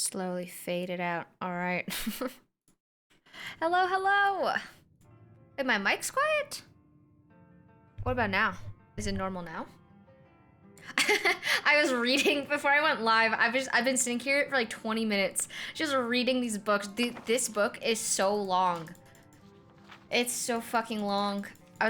Slowly fade it out. All right. Hello, hello. Wait, my mic's quiet? What about now? Is it normal now? I was reading before I went live. I've been sitting here for like 20 minutes just reading these books. This book is so long. It's so fucking long. I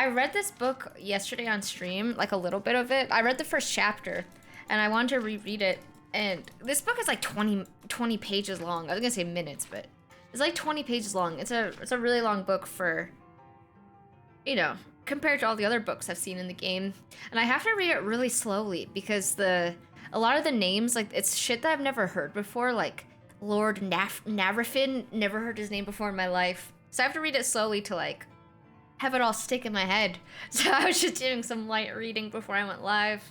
read this book yesterday on stream, like a little bit of it. I read the first chapter and I wanted to reread it. And this book is like 20 pages long. I was gonna say minutes, but it's like 20 pages long. It's a really long book for, you know, compared to all the other books I've seen in the game. And I have to read it really slowly because a lot of the names, like, it's shit that I've never heard before, like Lord Navrafin, never heard his name before in my life. So I have to read it slowly to, like, have it all stick in my head. So I was just doing some light reading before I went live.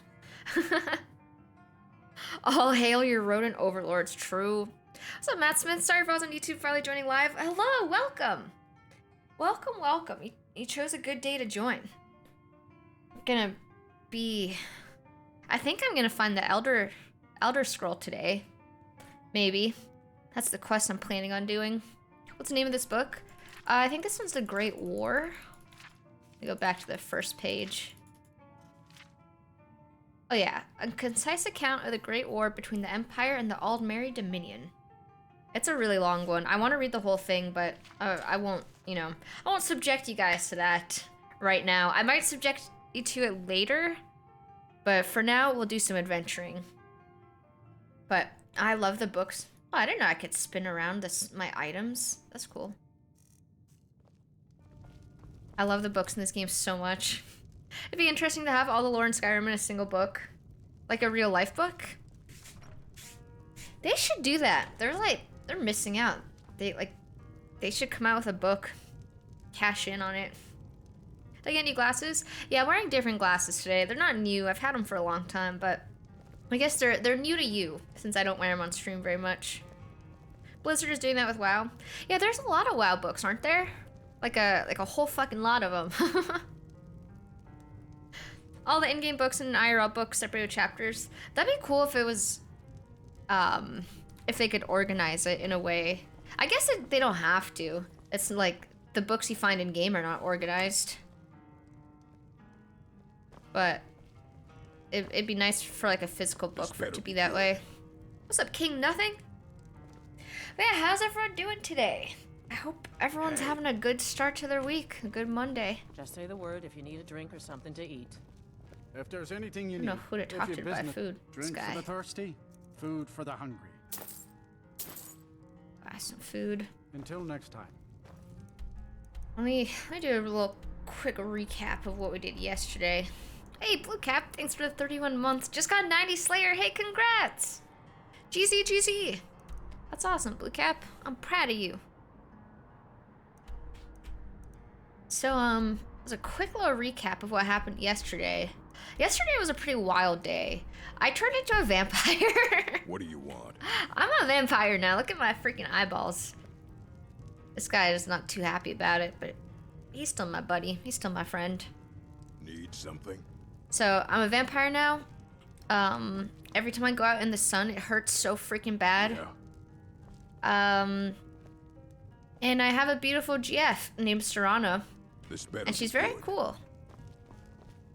All hail your rodent overlords, true. What's up, Matt Smith? Sorry if I was on YouTube, finally joining live. Hello, welcome. Welcome, welcome. You chose a good day to join. I think I'm gonna find the Elder Scroll today. Maybe. That's the quest I'm planning on doing. What's the name of this book? I think this one's The Great War. Let me go back to the first page. Oh yeah, a concise account of the Great War between the Empire and the Aldmeri Dominion. It's a really long one. I want to read the whole thing, but I won't, I won't subject you guys to that right now. I might subject you to it later, but for now, we'll do some adventuring. But I love the books. Oh, I didn't know I could spin around my items. That's cool. I love the books in this game so much. It'd be interesting to have all the lore in Skyrim in a single book. Like a real life book. They should do that. They're missing out. They should come out with a book. Cash in on it. Did I get new glasses? Yeah, I'm wearing different glasses today. They're not new. I've had them for a long time, but I guess they're new to you since I don't wear them on stream very much. Blizzard is doing that with WoW. Yeah, there's a lot of WoW books, aren't there? Like a whole fucking lot of them. All the in-game books and IRL books separated chapters. That'd be cool if it was, if they could organize it in a way. I guess they don't have to. It's like the books you find in-game are not organized. But it'd be nice for like a physical book for it to be that way. What's up, King Nothing? But yeah, how's everyone doing today? I hope everyone's having a good start to their week. A good Monday. Just say the word if you need a drink or something to eat. If there's anything you I need, don't know who to talk to buy food. Drink for the thirsty, food for the hungry. Buy some food. Until next time. Let me do a little quick recap of what we did yesterday. Hey, Blue Cap, thanks for the 31 months. Just got 90 Slayer. Hey, congrats. GZ. That's awesome, Blue Cap. I'm proud of you. So, it was a quick little recap of what happened yesterday. Yesterday was a pretty wild day. I turned into a vampire. What do you want? I'm a vampire now. Look at my freaking eyeballs. This guy is not too happy about it, but he's still my buddy. He's still my friend. Need something? So, I'm a vampire now. Every time I go out in the sun, it hurts so freaking bad. Yeah. And I have a beautiful GF named Serana. And she's very cool.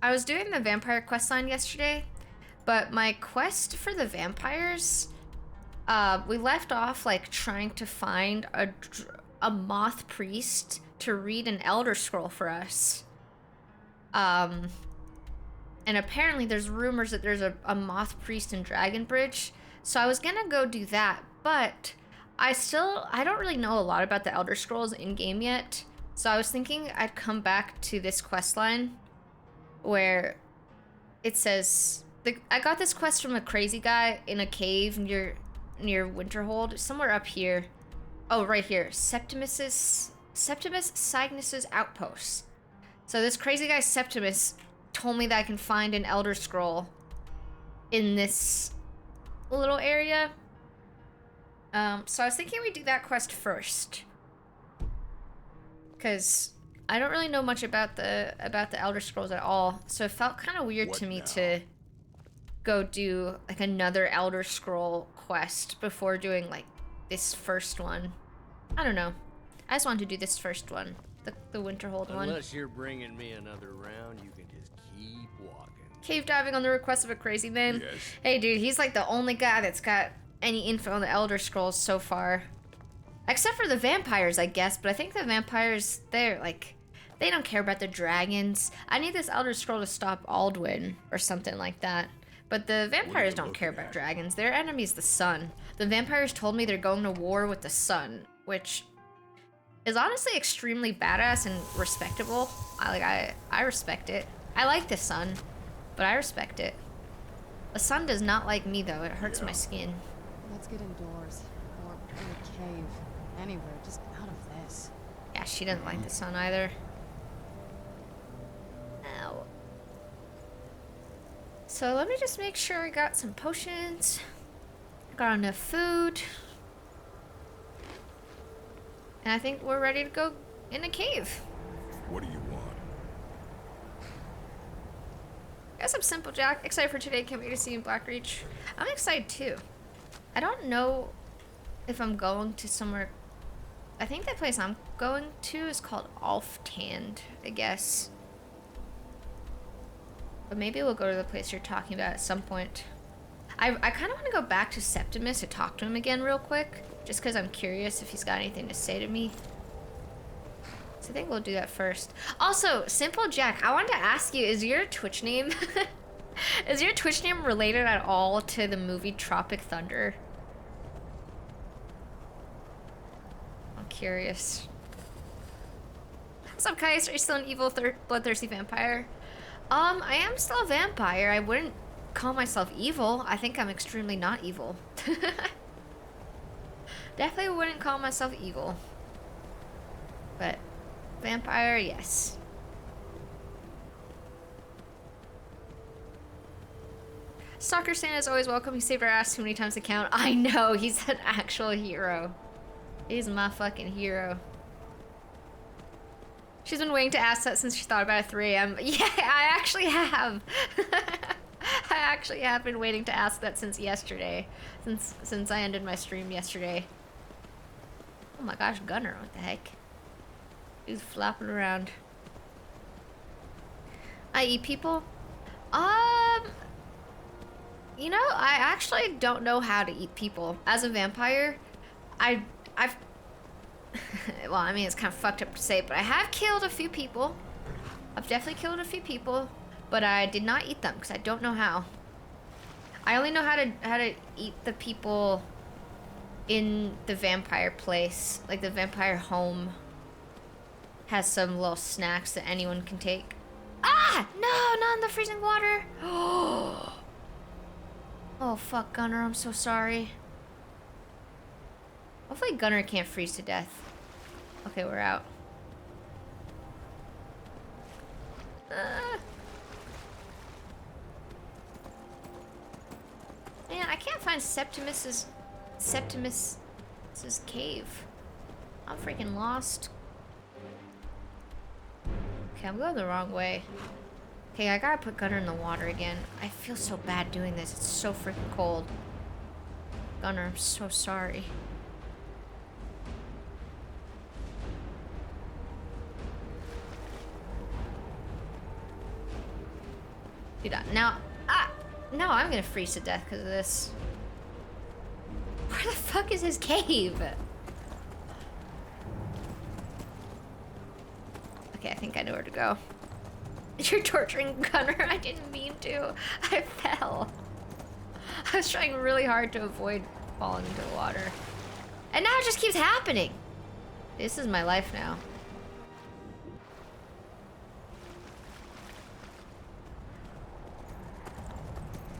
I was doing the vampire quest line yesterday, but my quest for the vampires, we left off like trying to find a moth priest to read an elder scroll for us. And apparently there's rumors that there's a moth priest in Dragonbridge, so I was gonna go do that, but I don't really know a lot about the elder scrolls in game yet. So I was thinking I'd come back to this quest line where it says, I got this quest from a crazy guy in a cave near Winterhold, somewhere up here. Oh, right here, Septimus Cygnus's outpost. So this crazy guy Septimus told me that I can find an elder scroll in this little area. So I was thinking we'd do that quest first. Because I don't really know much about the Elder Scrolls at all, so it felt kind of weird to me to go do like another Elder Scroll quest before doing like this first one. I don't know. I just wanted to do this first one, the Winterhold one. Unless you're bringing me another round, you can just keep walking. Cave diving on the request of a crazy man. Yes. Hey dude, he's like the only guy that's got any info on the Elder Scrolls so far. Except for the vampires, I guess, but I think the vampires, they're like, they don't care about the dragons. I need this Elder Scroll to stop Aldwin or something like that. But the vampires don't care about dragons. Their enemy's the sun. The vampires told me they're going to war with the sun, which is honestly extremely badass and respectable. I respect it. I like the sun, but I respect it. The sun does not like me though. It hurts my skin. Let's get indoors. Or in a cave. Anywhere, just out of this. Yeah, she doesn't like the sun either. Ow. So let me just make sure I got some potions. Got enough food. And I think we're ready to go in a cave. What do you want? Guess I'm Simple Jack. Excited for today. Can't wait to see you in blackreach. I'm excited too. I don't know if I'm going to somewhere. I think the place I'm going to is called Alftand, I guess. But maybe we'll go to the place you're talking about at some point. I kind of want to go back to Septimus to talk to him again real quick. Just because I'm curious if he's got anything to say to me. So I think we'll do that first. Also, Simple Jack, I wanted to ask you, is your Twitch name... is your Twitch name related at all to the movie Tropic Thunder? I'm curious. What's up, Kais? Are you still an evil, bloodthirsty vampire? I am still a vampire. I wouldn't call myself evil. I think I'm extremely not evil. Definitely wouldn't call myself evil. But vampire, yes. Stalker Santa is always welcome. He saved our ass too many times to count. I know, he's an actual hero. He's my fucking hero. She's been waiting to ask that since she thought about it at 3 a.m. Yeah, I actually have. I actually have been waiting to ask that since yesterday. Since I ended my stream yesterday. Oh my gosh, Gunner, what the heck? He's flopping around. I eat people? You know, I actually don't know how to eat people. As a vampire, I've well, I mean, it's kind of fucked up to say, but I have killed a few people. I've definitely killed a few people, but I did not eat them because I don't know how. I only know how to eat the people in the vampire place, like the vampire home has some little snacks that anyone can take. Ah! No, not in the freezing water. Oh, fuck, Gunner, I'm so sorry. Hopefully Gunner can't freeze to death. Okay, we're out. Man, I can't find Septimus's cave. I'm freaking lost. Okay, I'm going the wrong way. Okay, I gotta put Gunner in the water again. I feel so bad doing this. It's so freaking cold. Gunner, I'm so sorry. Dude, now I'm gonna freeze to death because of this. Where the fuck is his cave? Okay, I think I know where to go. You're torturing Gunner. I didn't mean to. I fell. I was trying really hard to avoid falling into the water. And now it just keeps happening. This is my life now.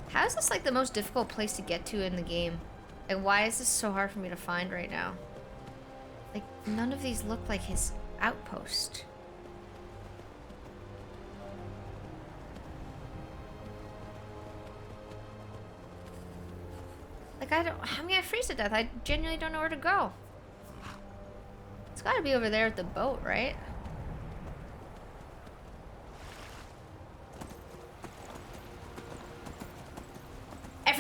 How is this like the most difficult place to get to in the game? Like, why is this so hard for me to find right now? Like, none of these look like his outpost. Like, I'm gonna freeze to death. I genuinely don't know where to go. It's gotta be over there at the boat, right?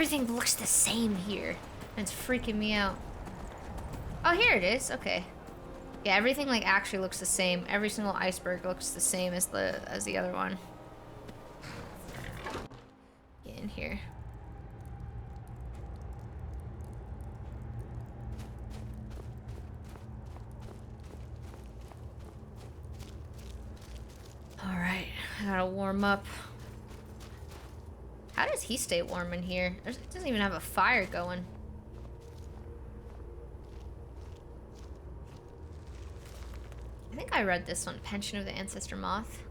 everything looks the same here. And it's freaking me out. Oh, here it is. Okay. Yeah, everything like actually looks the same. Every single iceberg looks the same as the other one. Get in here. All right, I gotta warm up. How does he stay warm in here? It doesn't even have a fire going. I think I read this one, Pension of the Ancestor Moth.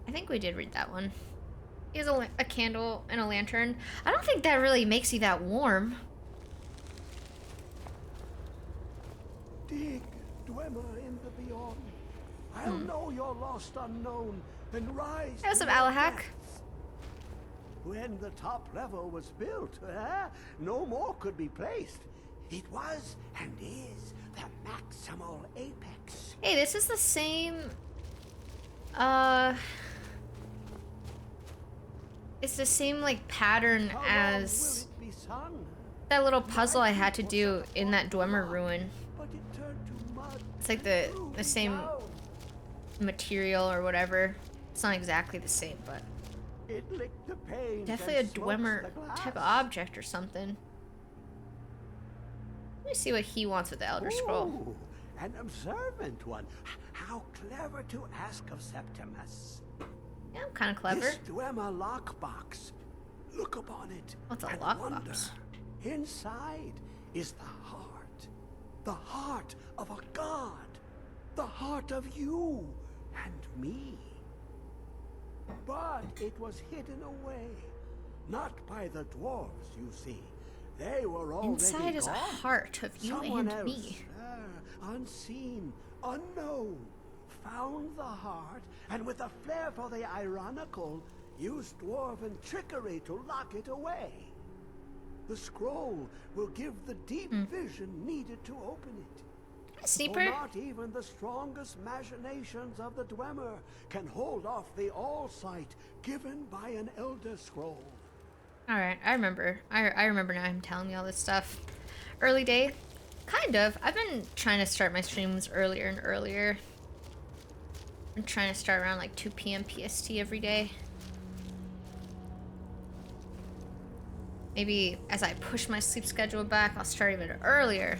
I think we did read that one. He has a candle and a lantern. I don't think that really makes you that warm. Dig, Dwemer in the beyond. I'll know your lost unknown and rise. What's to up, your Alahak? depths. When the top level was built, no more could be placed. It was and is the maximal apex. Hey, this is the same. It's the same like pattern How as long will it be sung? that little puzzle I had to do in that Dwemer ruin. But it turned to mud. It's like and the grew same down. material or whatever. It's not exactly the same, but It licked the paint definitely a and smoked Dwemer the type of glass. object or something. Let me see what he wants with the Elder Scroll. Ooh, an observant one. How clever to ask of Septimus. Yeah, I'm kind of clever. This Dwemer lockbox. Look upon it. What's a and lockbox? wonder. Inside is the heart. The heart of a god. The heart of you and me. But it was hidden away. Not by the dwarves, you see. They were already Inside is a gone. heart of you Someone and else, me. unseen, unknown, found the heart, and with a flair for the ironical, used dwarven trickery to lock it away. The scroll will give the deep vision needed to open it. For Sniper? not even the strongest machinations of the Dwemer can hold off the all-sight given by an Elder Scroll. Alright, I remember. I remember now him telling me all this stuff. Early day? Kind of. I've been trying to start my streams earlier and earlier. I'm trying to start around like 2 p.m. PST every day. Maybe as I push my sleep schedule back, I'll start even earlier.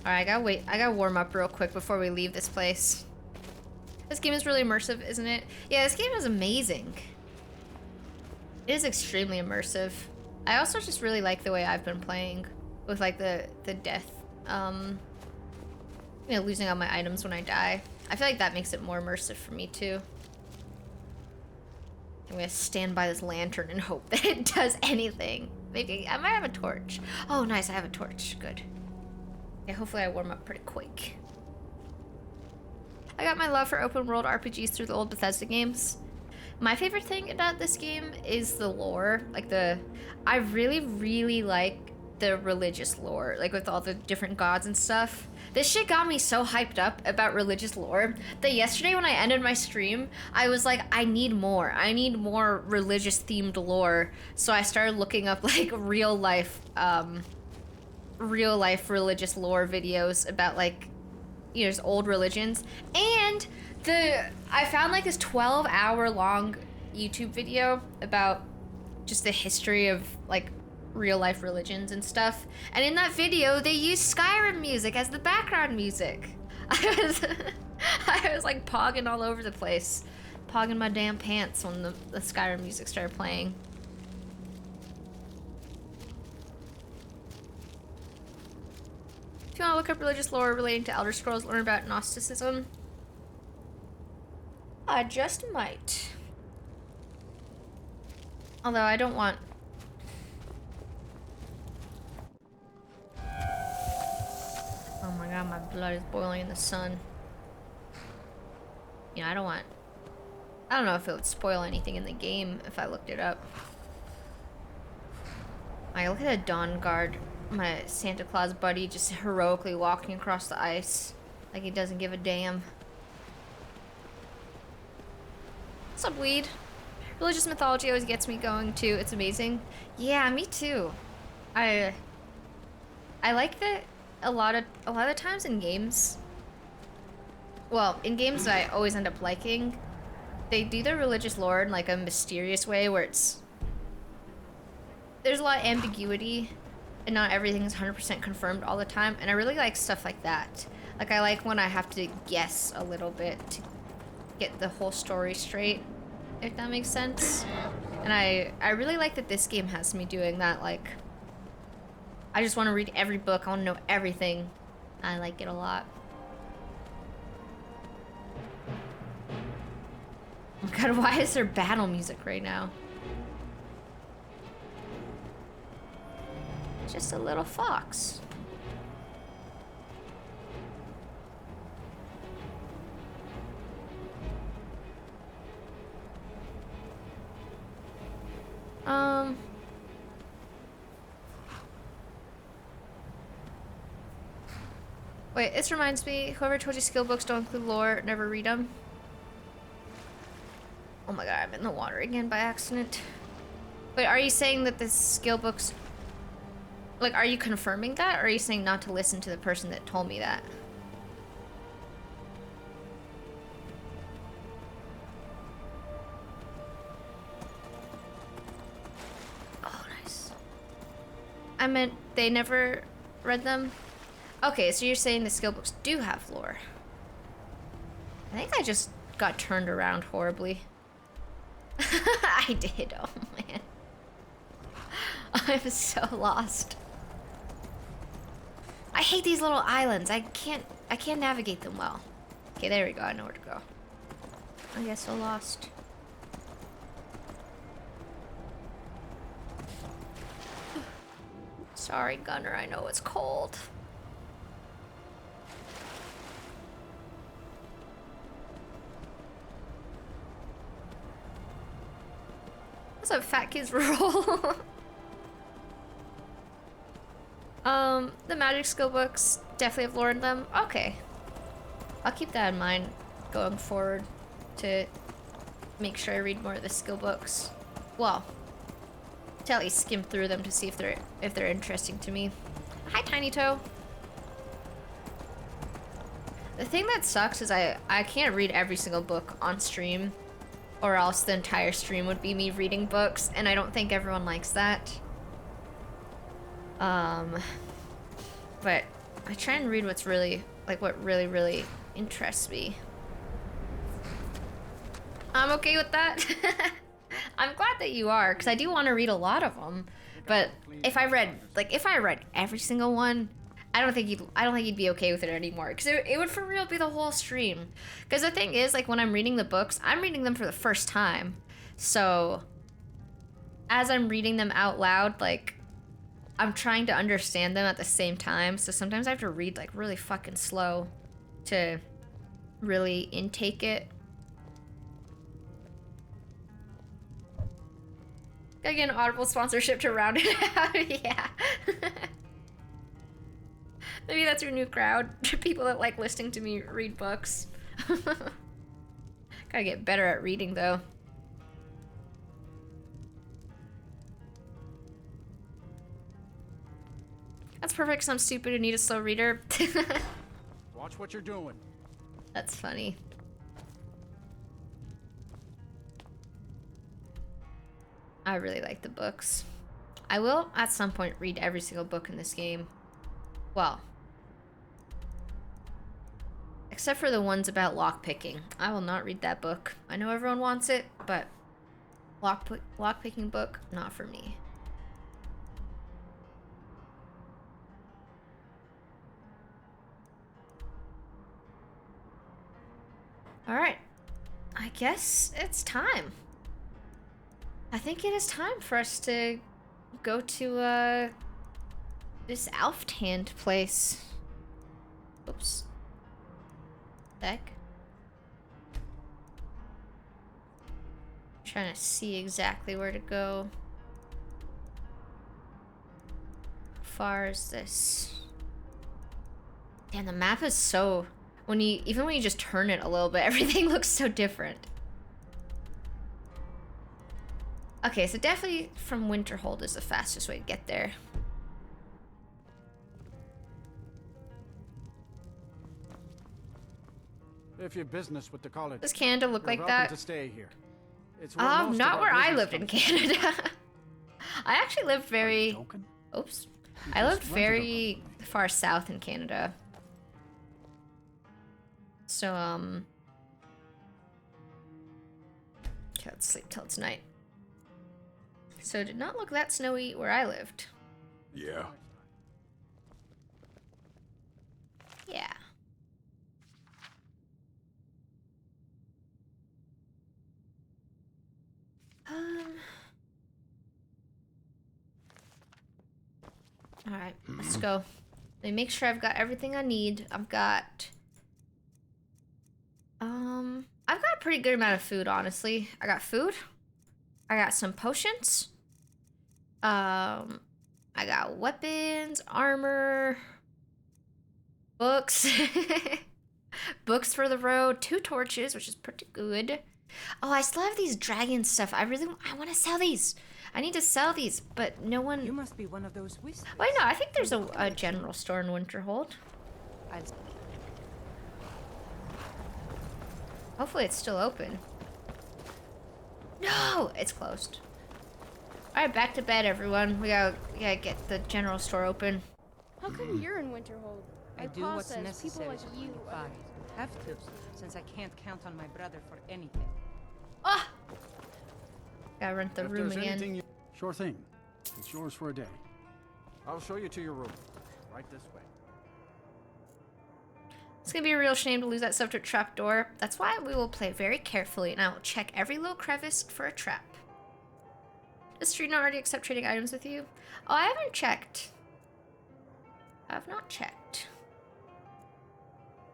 Alright, I gotta warm up real quick before we leave this place. This game is really immersive, isn't it? Yeah, this game is amazing. It is extremely immersive. I also just really like the way I've been playing with like the death, you know, losing all my items when I die. I feel like that makes it more immersive for me too. I'm gonna stand by this lantern and hope that it does anything. Maybe I might have a torch. Oh, nice, I have a torch. Good. Yeah, hopefully I warm up pretty quick. I got my love for open world RPGs through the old Bethesda games. My favorite thing about this game is the lore. I really, really like the religious lore, like with all the different gods and stuff. This shit got me so hyped up about religious lore that yesterday when I ended my stream, I was like, I need more. I need more religious themed lore. So I started looking up like real life religious lore videos about like, you know, just old religions. And I found like this 12-hour long YouTube video about just the history of like real life religions and stuff. And in that video, they used Skyrim music as the background music. I was like pogging all over the place, pogging my damn pants when the Skyrim music started playing. If you want to look up religious lore relating to Elder Scrolls, learn about Gnosticism, I just might. Although I don't want... Oh my god, my blood is boiling in the sun. You know, I don't know if it would spoil anything in the game if I looked it up. I look at the Dawn Guard, my Santa Claus buddy, just heroically walking across the ice like he doesn't give a damn. What's up, weed? Religious mythology always gets me going too. It's amazing. Yeah, me too. I like that a lot of times in games. Well, in games that I always end up liking, they do their religious lore in like a mysterious way where there's a lot of ambiguity and not everything's 100% confirmed all the time, and I really like stuff like that. Like I like when I have to guess a little bit to get the whole story straight, if that makes sense. And I really like that this game has me doing that. Like, I just want to read every book. I want to know everything. I like it a lot. Oh God, why is there battle music right now? Just a little fox. Wait, this reminds me, whoever told you skill books don't include lore, never read them. Oh my God, I'm in the water again by accident. Wait, are you saying that the skill books, like, are you confirming that, or are you saying not to listen to the person that told me that? Oh, nice. I meant they never read them? Okay, so you're saying the skill books do have lore. I think I just got turned around horribly. I did, oh man. I'm so lost. I hate these little islands. I can't navigate them well. Okay, there we go. I know where to go. I get so lost. Sorry, Gunner. I know it's cold. What's up, fat kids roll? The magic skill books definitely have lore in them. Okay. I'll keep that in mind going forward to make sure I read more of the skill books. Well, to at least skim through them to see if they're interesting to me. Hi, Tiny Toe. The thing that sucks is I can't read every single book on stream, or else the entire stream would be me reading books, and I don't think everyone likes that. But I try and read what's really, like, what really, really interests me. I'm okay with that. I'm glad that you are, because I do want to read a lot of them. But if I read every single one, I don't think you'd be okay with it anymore, because it would for real be the whole stream. Because the thing is, like, when I'm reading the books, I'm reading them for the first time. So as I'm reading them out loud, like, I'm trying to understand them at the same time. So sometimes I have to read, like, really fucking slow to really intake it. Gotta get an Audible sponsorship to round it out. Yeah. Maybe that's your new crowd. People that like listening to me read books. Gotta get better at reading, though. That's perfect because I'm stupid and need a slow reader. Watch what you're doing. That's funny. I really like the books. I will, at some point, read every single book in this game. Well, except for the ones about lockpicking. I will not read that book. I know everyone wants it, but lockpicking book, not for me. Alright. I guess it's time. I think it is time for us to go to, this Alftand place. Oops. Heck. Trying to see exactly where to go. far is this? Damn, the map is so... even when you just turn it a little bit, everything looks so different. Okay, so definitely from Winterhold is the fastest way to get there. If you're business with the college, Does Canada look you're like welcome that? to stay here. It's where most of Not our where I business lived in comes from. Canada. I actually lived Are you very... joking? Oops. You I just lived rented a very room. far south in Canada. So, okay, let's sleep till it's night. So it did not look that snowy where I lived. Yeah. Yeah. Alright, let's go. Let me make sure I've got everything I need. I've got a pretty good amount of food, honestly. I got food. I got some potions. I got weapons, armor, books. Books for the road, 2 torches, which is pretty good. Oh, I still have these dragon stuff. I want to sell these. I need to sell these, but no one... You must be one of those whistles. Wait, no, I think there's a general store in Winterhold. Hopefully it's still open. No, it's closed. All right, back to bed, everyone. We gotta get the general store open. How come you're in Winterhold? I My do pa what's says necessary people like to you bring are... by. Have to, since I can't count on my brother for anything. Ah! Gotta rent the If room there's again. anything you... Sure thing. It's yours for a day. I'll show you to your room. Right this way. It's gonna be a real shame to lose that stuff to a trapdoor. That's why we will play very carefully, and I will check every little crevice for a trap. Does stream not already accept trading items with you? Oh, I haven't checked. I have not checked.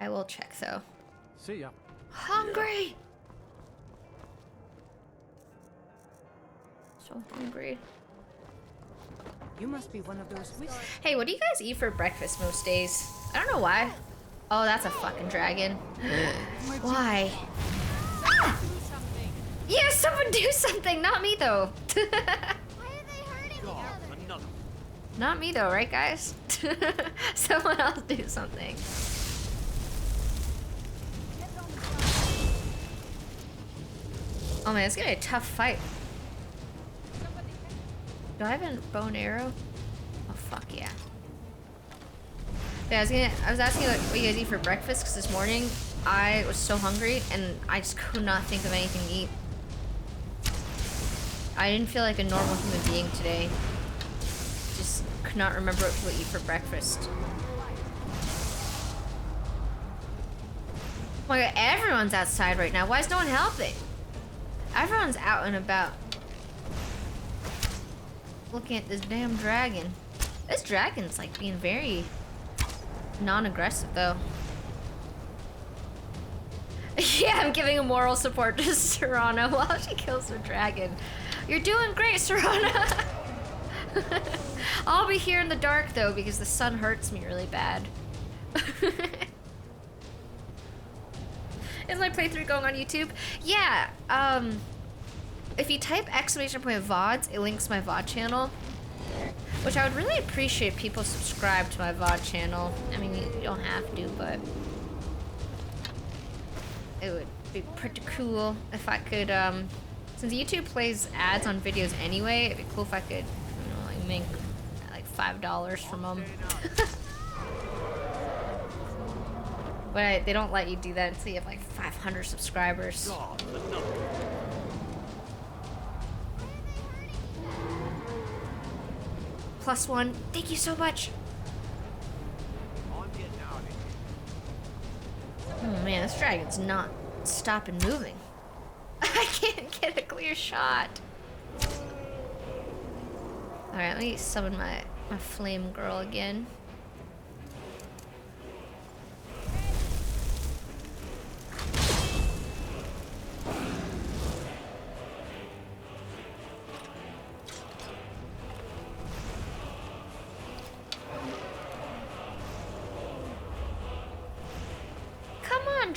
I will check, though. See ya. Hungry! So hungry. You must be one of those whistles. Hey, what do you guys eat for breakfast most days? I don't know why. Oh, that's a fucking dragon. Why? Ah! Yeah, someone do something! Not me, though. Why are they hurting each other? Not me, though, right, guys? Someone else do something. Oh man, it's gonna be a tough fight. Do I have a bow and arrow? Oh fuck yeah. Yeah, I was asking what you guys eat for breakfast because this morning I was so hungry and I just could not think of anything to eat. I didn't feel like a normal human being today. Just could not remember what people eat for breakfast. Oh my god, everyone's outside right now. Why is no one helping? Everyone's out and about. Looking at this damn dragon. This dragon's like being very non-aggressive though. Yeah, I'm giving a moral support to Serrana while she kills the dragon. You're doing great, Serrana! I'll be here in the dark though because the sun hurts me really bad. Is my playthrough going on YouTube? Yeah, if you type !VODs, it links my VOD channel. Which I would really appreciate people subscribe to my VOD channel. I mean, you don't have to, but it would be pretty cool if I could, since YouTube plays ads on videos anyway, it'd be cool if I could, you know, like make like $5 from them. But they don't let you do that until you have like 500 subscribers. +1. Thank you so much. Oh man, this dragon's not stopping moving. I can't get a clear shot. Alright, let me summon my flame girl again.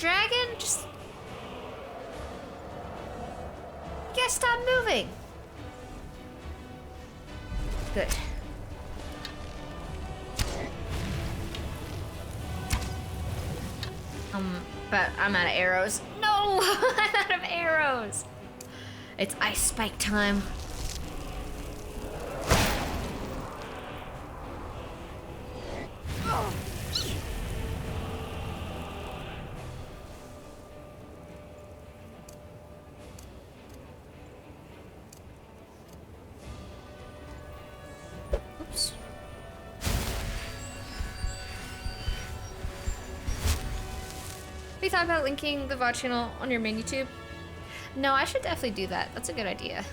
dragon? Just... You gotta stop moving. Good. But I'm out of arrows. No! I'm out of arrows! It's ice spike time. Oops. Have you thought about linking the VOD channel on your main YouTube? No, I should definitely do that. That's a good idea.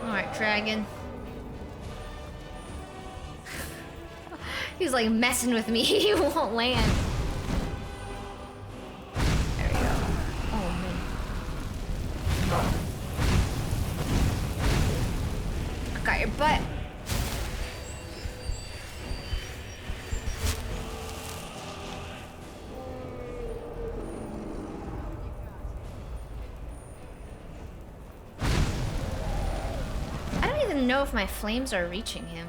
Alright, dragon. He's like messing with me. He won't land. There we go. Oh man. I got your butt. I don't even know if my flames are reaching him.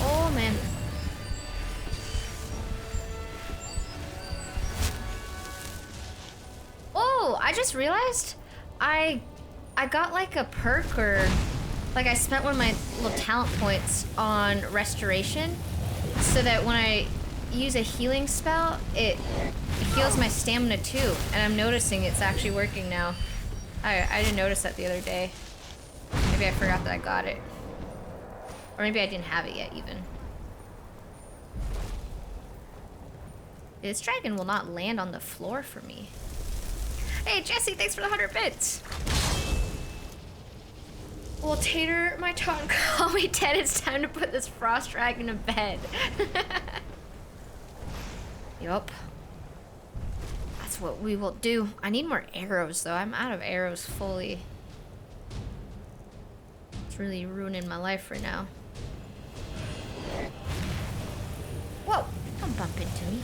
Oh man. Oh, I just realized I got like a perk, or like I spent one of my little talent points on restoration, so that when I use a healing spell, it heals my stamina too, and I'm noticing it's actually working now. I didn't notice that the other day. Maybe I forgot that I got it. Or maybe I didn't have it yet even. This dragon will not land on the floor for me. Hey Jesse, thanks for the 100 bits! Well, Tater, my tongue, call me dead. It's time to put this frost dragon to bed. Yup. That's what we will do. I need more arrows though. I'm out of arrows fully. It's really ruining my life right now. Whoa! Don't bump into me.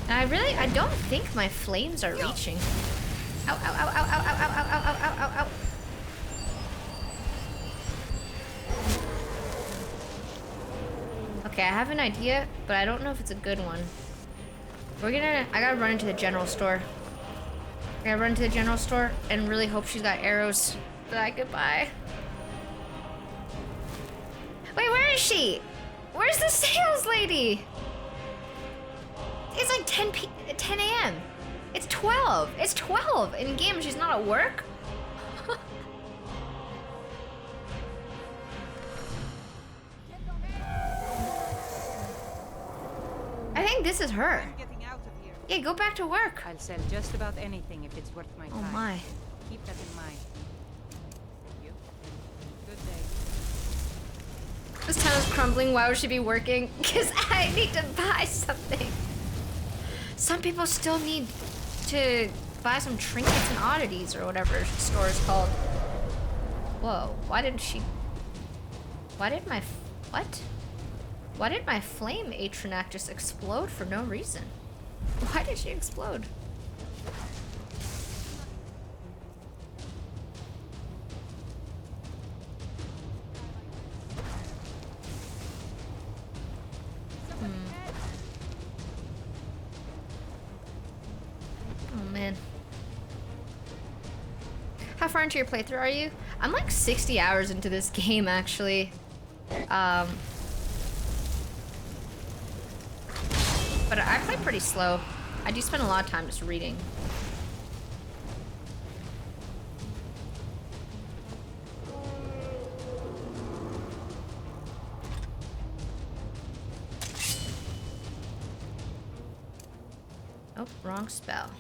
And I don't think my flames are reaching. Ow, ow, ow, ow, ow, ow, ow, ow, ow, ow, ow, ow. Okay, I have an idea, but I don't know if it's a good one. I gotta run into the general store. I gotta run into the general store and really hope she's got arrows that I could buy. Wait, where is she? Where's the sales lady? It's like 10 a.m. It's 12. It's 12. In game, she's not at work? I think this is her. I'm getting out of here. Yeah, go back to work. I'll sell just about anything if it's worth my time. Oh my. Keep that in mind. Thank you. Good day. This town is crumbling. Why would she be working? Because I need to buy something. Some people still need to buy some trinkets and oddities or whatever the store is called. Whoa, why did my flame Atronac just explode for no reason? Why did she explode? Oh man. How far into your playthrough are you? I'm like 60 hours into this game actually. But I play pretty slow. I do spend a lot of time just reading. Oh, wrong spell.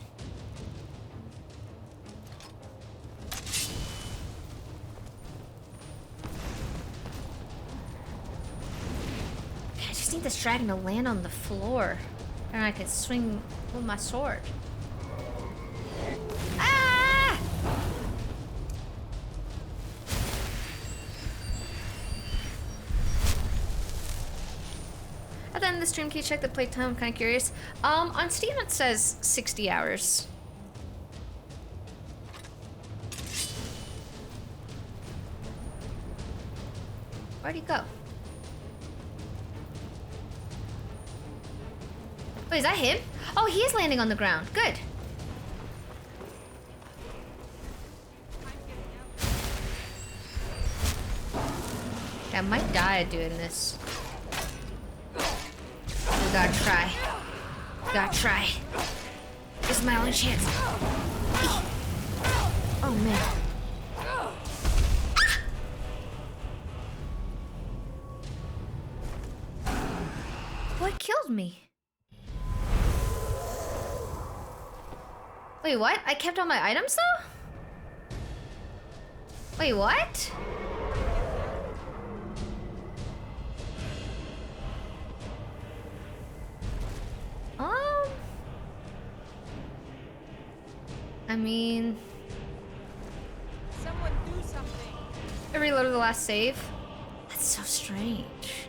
just need this dragon to land on the floor. And I can swing with my sword. Ah! At the end of the stream, can you check the playtime? I'm kind of curious. On Steam it says 60 hours. Where'd he go? Wait, is that him? Oh, he is landing on the ground. Good. I might die doing this. We gotta try. Gotta try. This is my only chance. Oh man. What killed me? Wait, what? I kept all my items though? Wait, what? I mean... Someone do something. I reloaded the last save. That's so strange.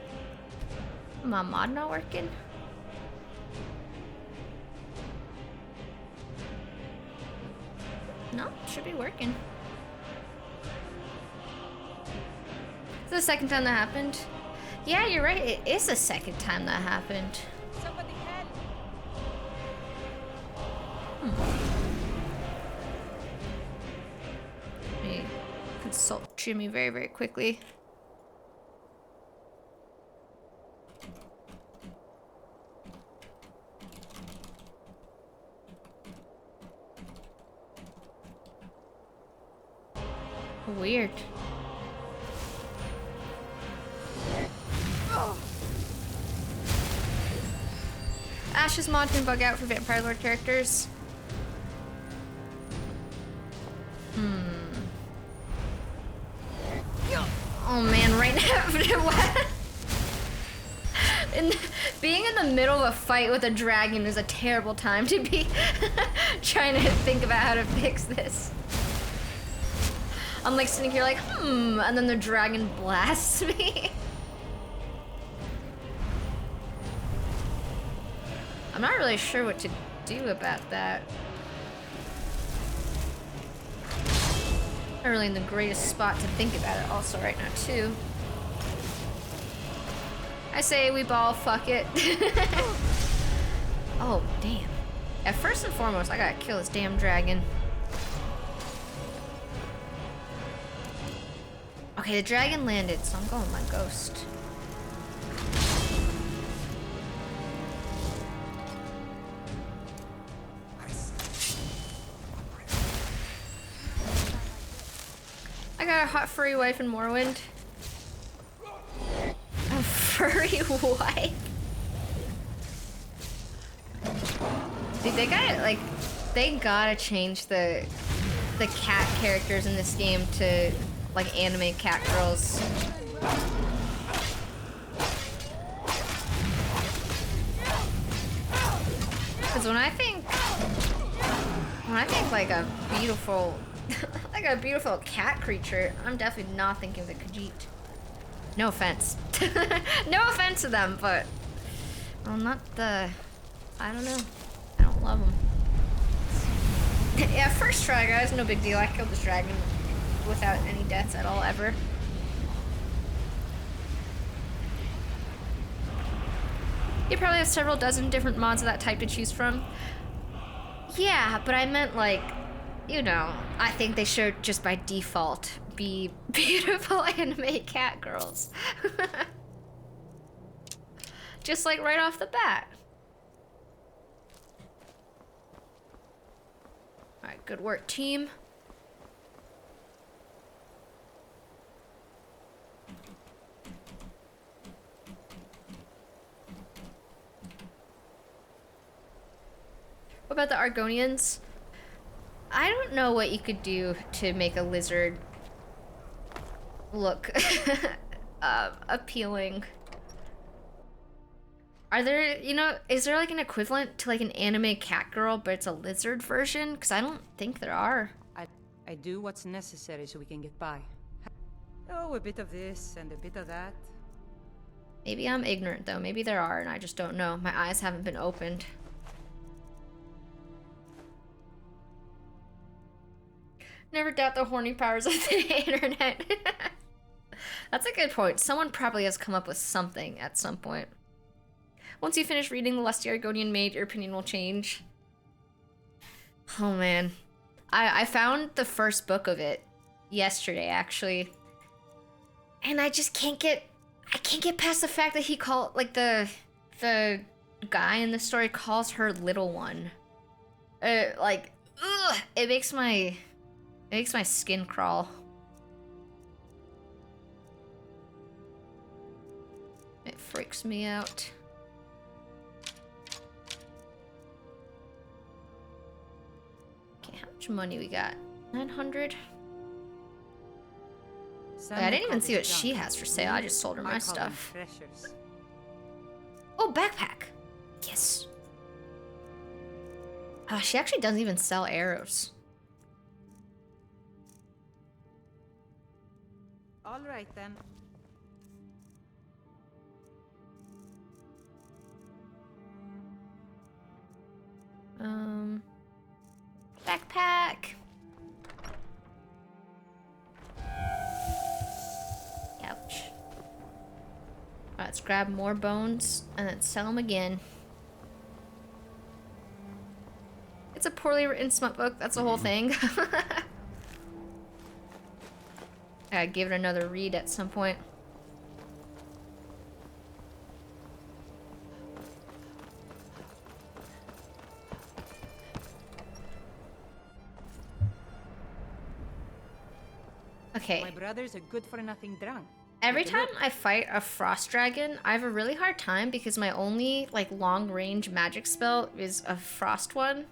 My mod not working? No, should be working. Is it the second time that happened? Yeah, you're right. It is the second time that happened. Somebody help. Let me consult Jimmy very, very quickly. Weird. Ash's mod can bug out for Vampire Lord characters. Oh man, right now. Being in the middle of a fight with a dragon is a terrible time to be trying to think about how to fix this. I'm like sitting here like, and then the dragon blasts me. I'm not really sure what to do about that. Not really in the greatest spot to think about it also right now too. I say we ball fuck it. Oh, damn. Yeah, first and foremost, I gotta kill this damn dragon. Okay, the dragon landed, so I'm going with my ghost. I got a hot furry wife in Morrowind. A furry wife? Dude, they gotta, like, they gotta change the cat characters in this game to, like, anime cat girls. Because when I think like a beautiful, like a beautiful cat creature, I'm definitely not thinking of the Khajiit. No offense. No offense to them, but, well, not the, I don't know. I don't love them. Yeah, first try, guys, no big deal. I killed this dragon without any deaths at all, ever. You probably have several dozen different mods of that type to choose from. Yeah, but I meant, like, you know, I think they should just by default be beautiful anime cat girls. Just like right off the bat. Alright, good work, team. What about the Argonians? I don't know what you could do to make a lizard look appealing. Are there, you know, is there like an equivalent to like an anime cat girl, but it's a lizard version? Because I don't think there are. I do what's necessary so we can get by. Oh, a bit of this and a bit of that. Maybe I'm ignorant though. Maybe there are and I just don't know. My eyes haven't been opened. Never doubt the horny powers of the internet. That's a good point. Someone probably has come up with something at some point. Once you finish reading The Lusty Argonian Maid, your opinion will change. Oh man. I found the first book of it yesterday, actually. And I just can't get past the fact that he called, like, the guy in the story calls her little one. Like, ugh, it makes my skin crawl. It freaks me out. Okay, how much money we got? 900? I didn't even see what she has for sale. I just sold her my stuff. Oh, backpack. Yes. Oh, she actually doesn't even sell arrows. All right then. Backpack. Ouch. Alright, let's grab more bones and then sell them again. It's a poorly written smut book. That's the whole thing. I give it another read at some point. Okay. My brother's a good-for-nothing drunk. Every time I fight a frost dragon, I have a really hard time because my only like long-range magic spell is a frost one.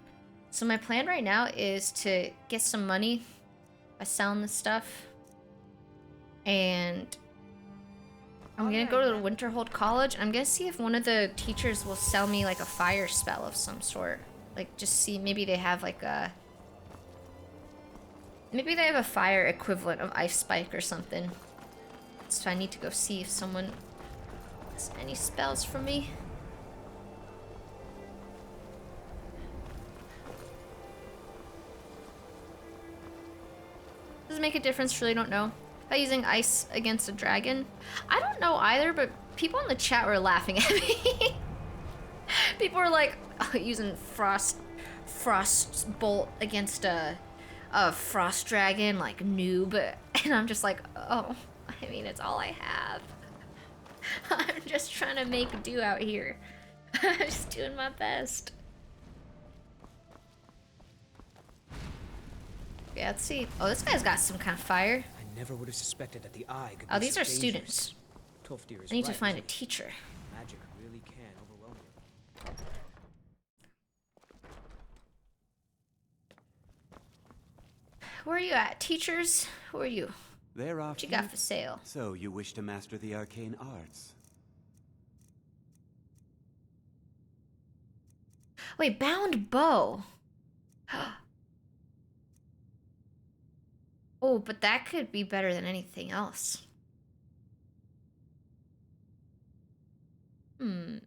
So my plan right now is to get some money by selling this stuff. And I'm gonna go to the Winterhold College. I'm gonna see if one of the teachers will sell me like a fire spell of some sort. Like just see, maybe they have like a... Maybe they have a fire equivalent of Ice Spike or something. So I need to go see if someone has any spells for me. Does it make a difference? Really don't know. By using ice against a dragon? I don't know either, but people in the chat were laughing at me. People were like, oh, using frost bolt against a frost dragon, like noob. And I'm just like, oh, I mean, it's all I have. I'm just trying to make do out here. I'm just doing my best. Yeah, let's see. Oh, this guy's got some kind of fire. I never would have suspected that the eye could Oh, be these so are dangerous. students. Toftir is I need to right, find a isn't he? teacher. Magic really can overwhelm you. Where are you at? Teachers? Who are you? There are What you got for sale? So you wish to master the arcane arts? Wait, bound bow. Oh, but that could be better than anything else. Hmm.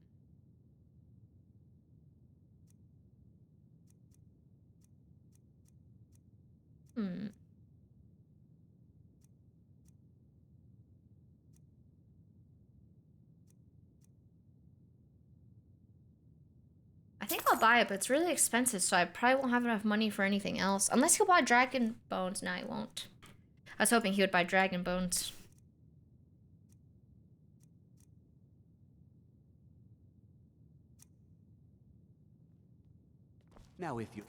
Hmm. I think I'll buy it, but it's really expensive, so I probably won't have enough money for anything else. Unless he'll buy dragon bones. No, he won't. I was hoping he would buy dragon bones. Now if you...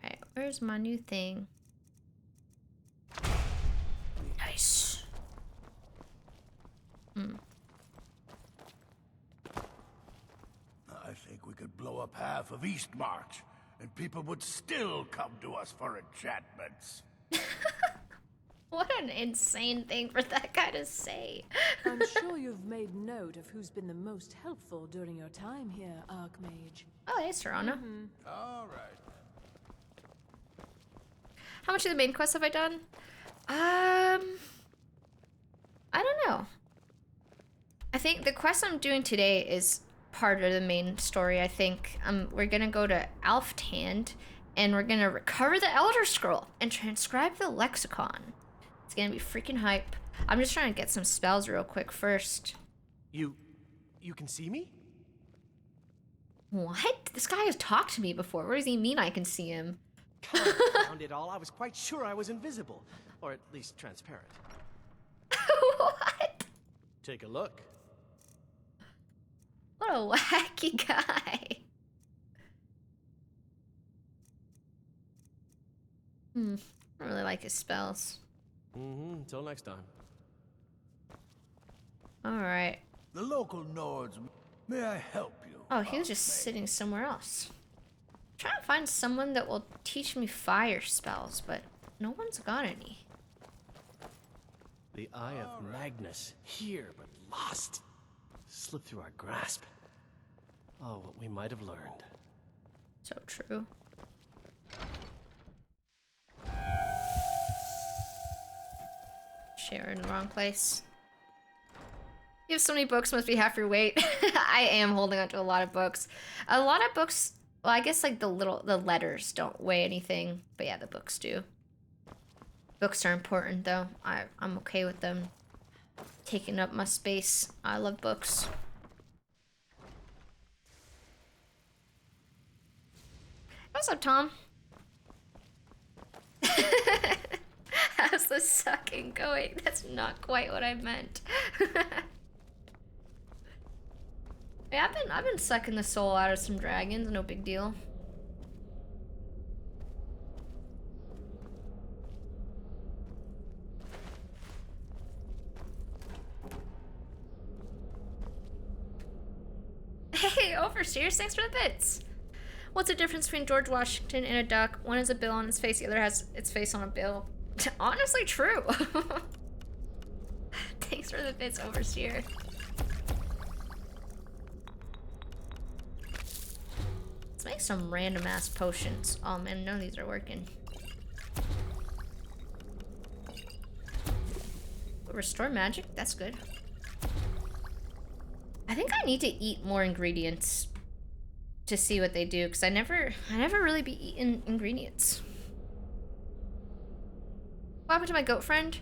Alright, where's my new thing? Nice. Hmm. I think we could blow up half of Eastmarch, and people would still come to us for enchantments. What an insane thing for that guy to say. I'm sure you've made note of who's been the most helpful during your time here, Archmage. Oh, hey, Serana. All right. How much of the main quest have I done? I don't know. I think the quest I'm doing today is part of the main story. I think we're gonna go to Alftand and we're gonna recover the Elder Scroll and transcribe the lexicon. It's gonna be freaking hype. I'm just trying to get some spells real quick first. You can see me? What? This guy has talked to me before. What does he mean I can see him? Found it all. I was quite sure I was invisible, or at least transparent. What? Take a look. What a wacky guy. I don't really like his spells. Until next time. Alright. The local Nords, may I help you? Oh, he was just sitting somewhere else. I'm trying to find someone that will teach me fire spells, but no one's got any. The Eye of Magnus, here but lost. Slipped through our grasp. Oh, what we might have learned. So true. Share in the wrong place. You have so many books, must be half your weight. I am holding on to a lot of books. A lot of books, well, I guess like the letters don't weigh anything, but yeah, the books do. Books are important though. I'm okay with them taking up my space. I love books. What's up, Tom? How's the sucking going? That's not quite what I meant. Yeah, I've been sucking the soul out of some dragons, no big deal. Hey, overseers, thanks for the bits. What's the difference between George Washington and a duck? One has a bill on its face, the other has its face on a bill. Honestly, true. Thanks for the bits, overseer. Let's make some random ass potions. Oh man, none of these are working. Restore magic? That's good. I think I need to eat more ingredients to see what they do, because I never really be eating ingredients. What happened to my goat friend?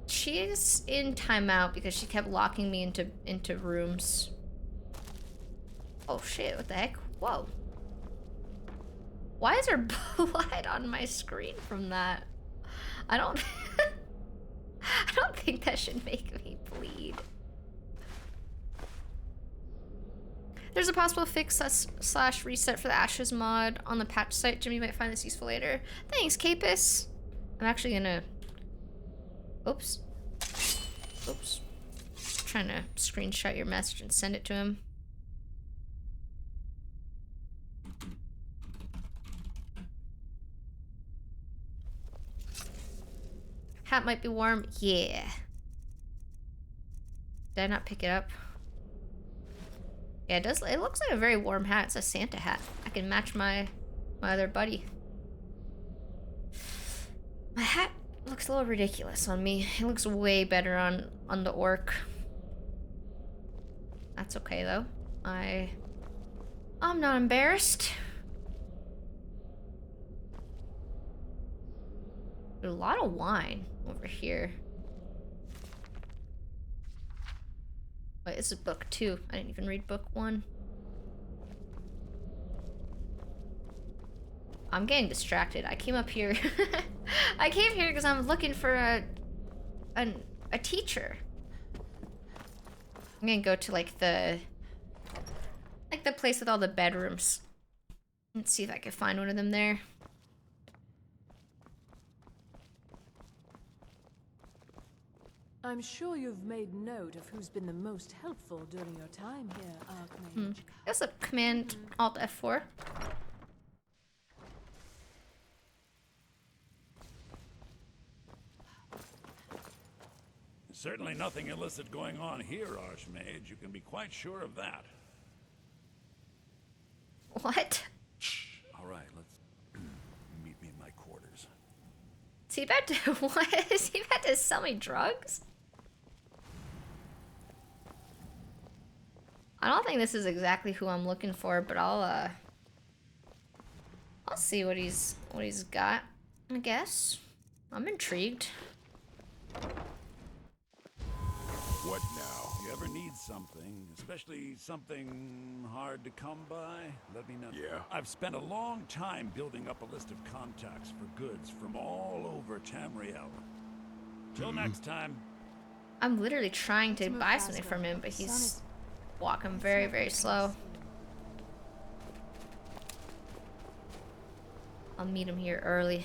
She's in timeout because she kept locking me into rooms. Oh shit, what the heck? Whoa. Why is there blood on my screen from that? I don't think that should make me bleed. There's a possible fix slash reset for the Ashes mod on the patch site. Jimmy might find this useful later. Thanks, Capus. I'm actually gonna... Oops. Oops. Trying to screenshot your message and send it to him. Hat might be warm. Yeah. Did I not pick it up? Yeah, it does. It looks like a very warm hat. It's a Santa hat. I can match my other buddy. My hat looks a little ridiculous on me. It looks way better on the orc. That's okay though. I'm not embarrassed. There's a lot of wine over here. Wait, this is book 2. I didn't even read book 1. I'm getting distracted. I came up here. I came here because I'm looking for a teacher. I'm gonna go to like the place with all the bedrooms. Let's see if I can find one of them there. I'm sure you've made note of who's been the most helpful during your time here, Archmage. That's a Command Alt F4. Certainly nothing illicit going on here, Archmage. You can be quite sure of that. What? All right, let's meet me in my quarters. Is he about to what? Is he about to sell me drugs? I don't think this is exactly who I'm looking for, but I'll see what he's got, I guess. I'm intrigued. What now? You ever need something, especially something hard to come by? Let me know. Yeah? I've spent a long time building up a list of contacts for goods from all over Tamriel. Till next time. I'm literally trying to buy something from him, but he's walking very, very slow. I'll meet him here early.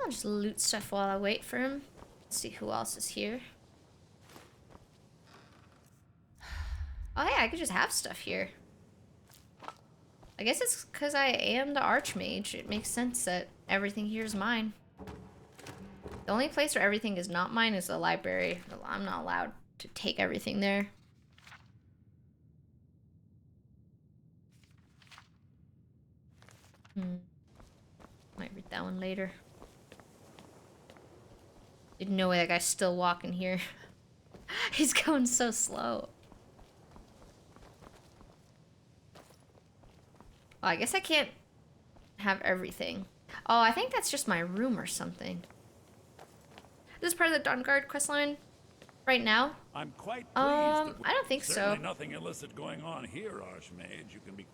I'll just loot stuff while I wait for him. See who else is here. Oh yeah, I could just have stuff here. I guess it's because I am the Archmage. It makes sense that everything here is mine. The only place where everything is not mine is the library. I'm not allowed to take everything there. Might read that one later. There's no way that guy's still walking here. He's going so slow. Well, I guess I can't have everything. Oh, I think that's just my room or something. This is part of the Dawn Guard questline right now. I'm quite pleased. I don't think so. Certainly nothing illicit going on here, Archmage. You can be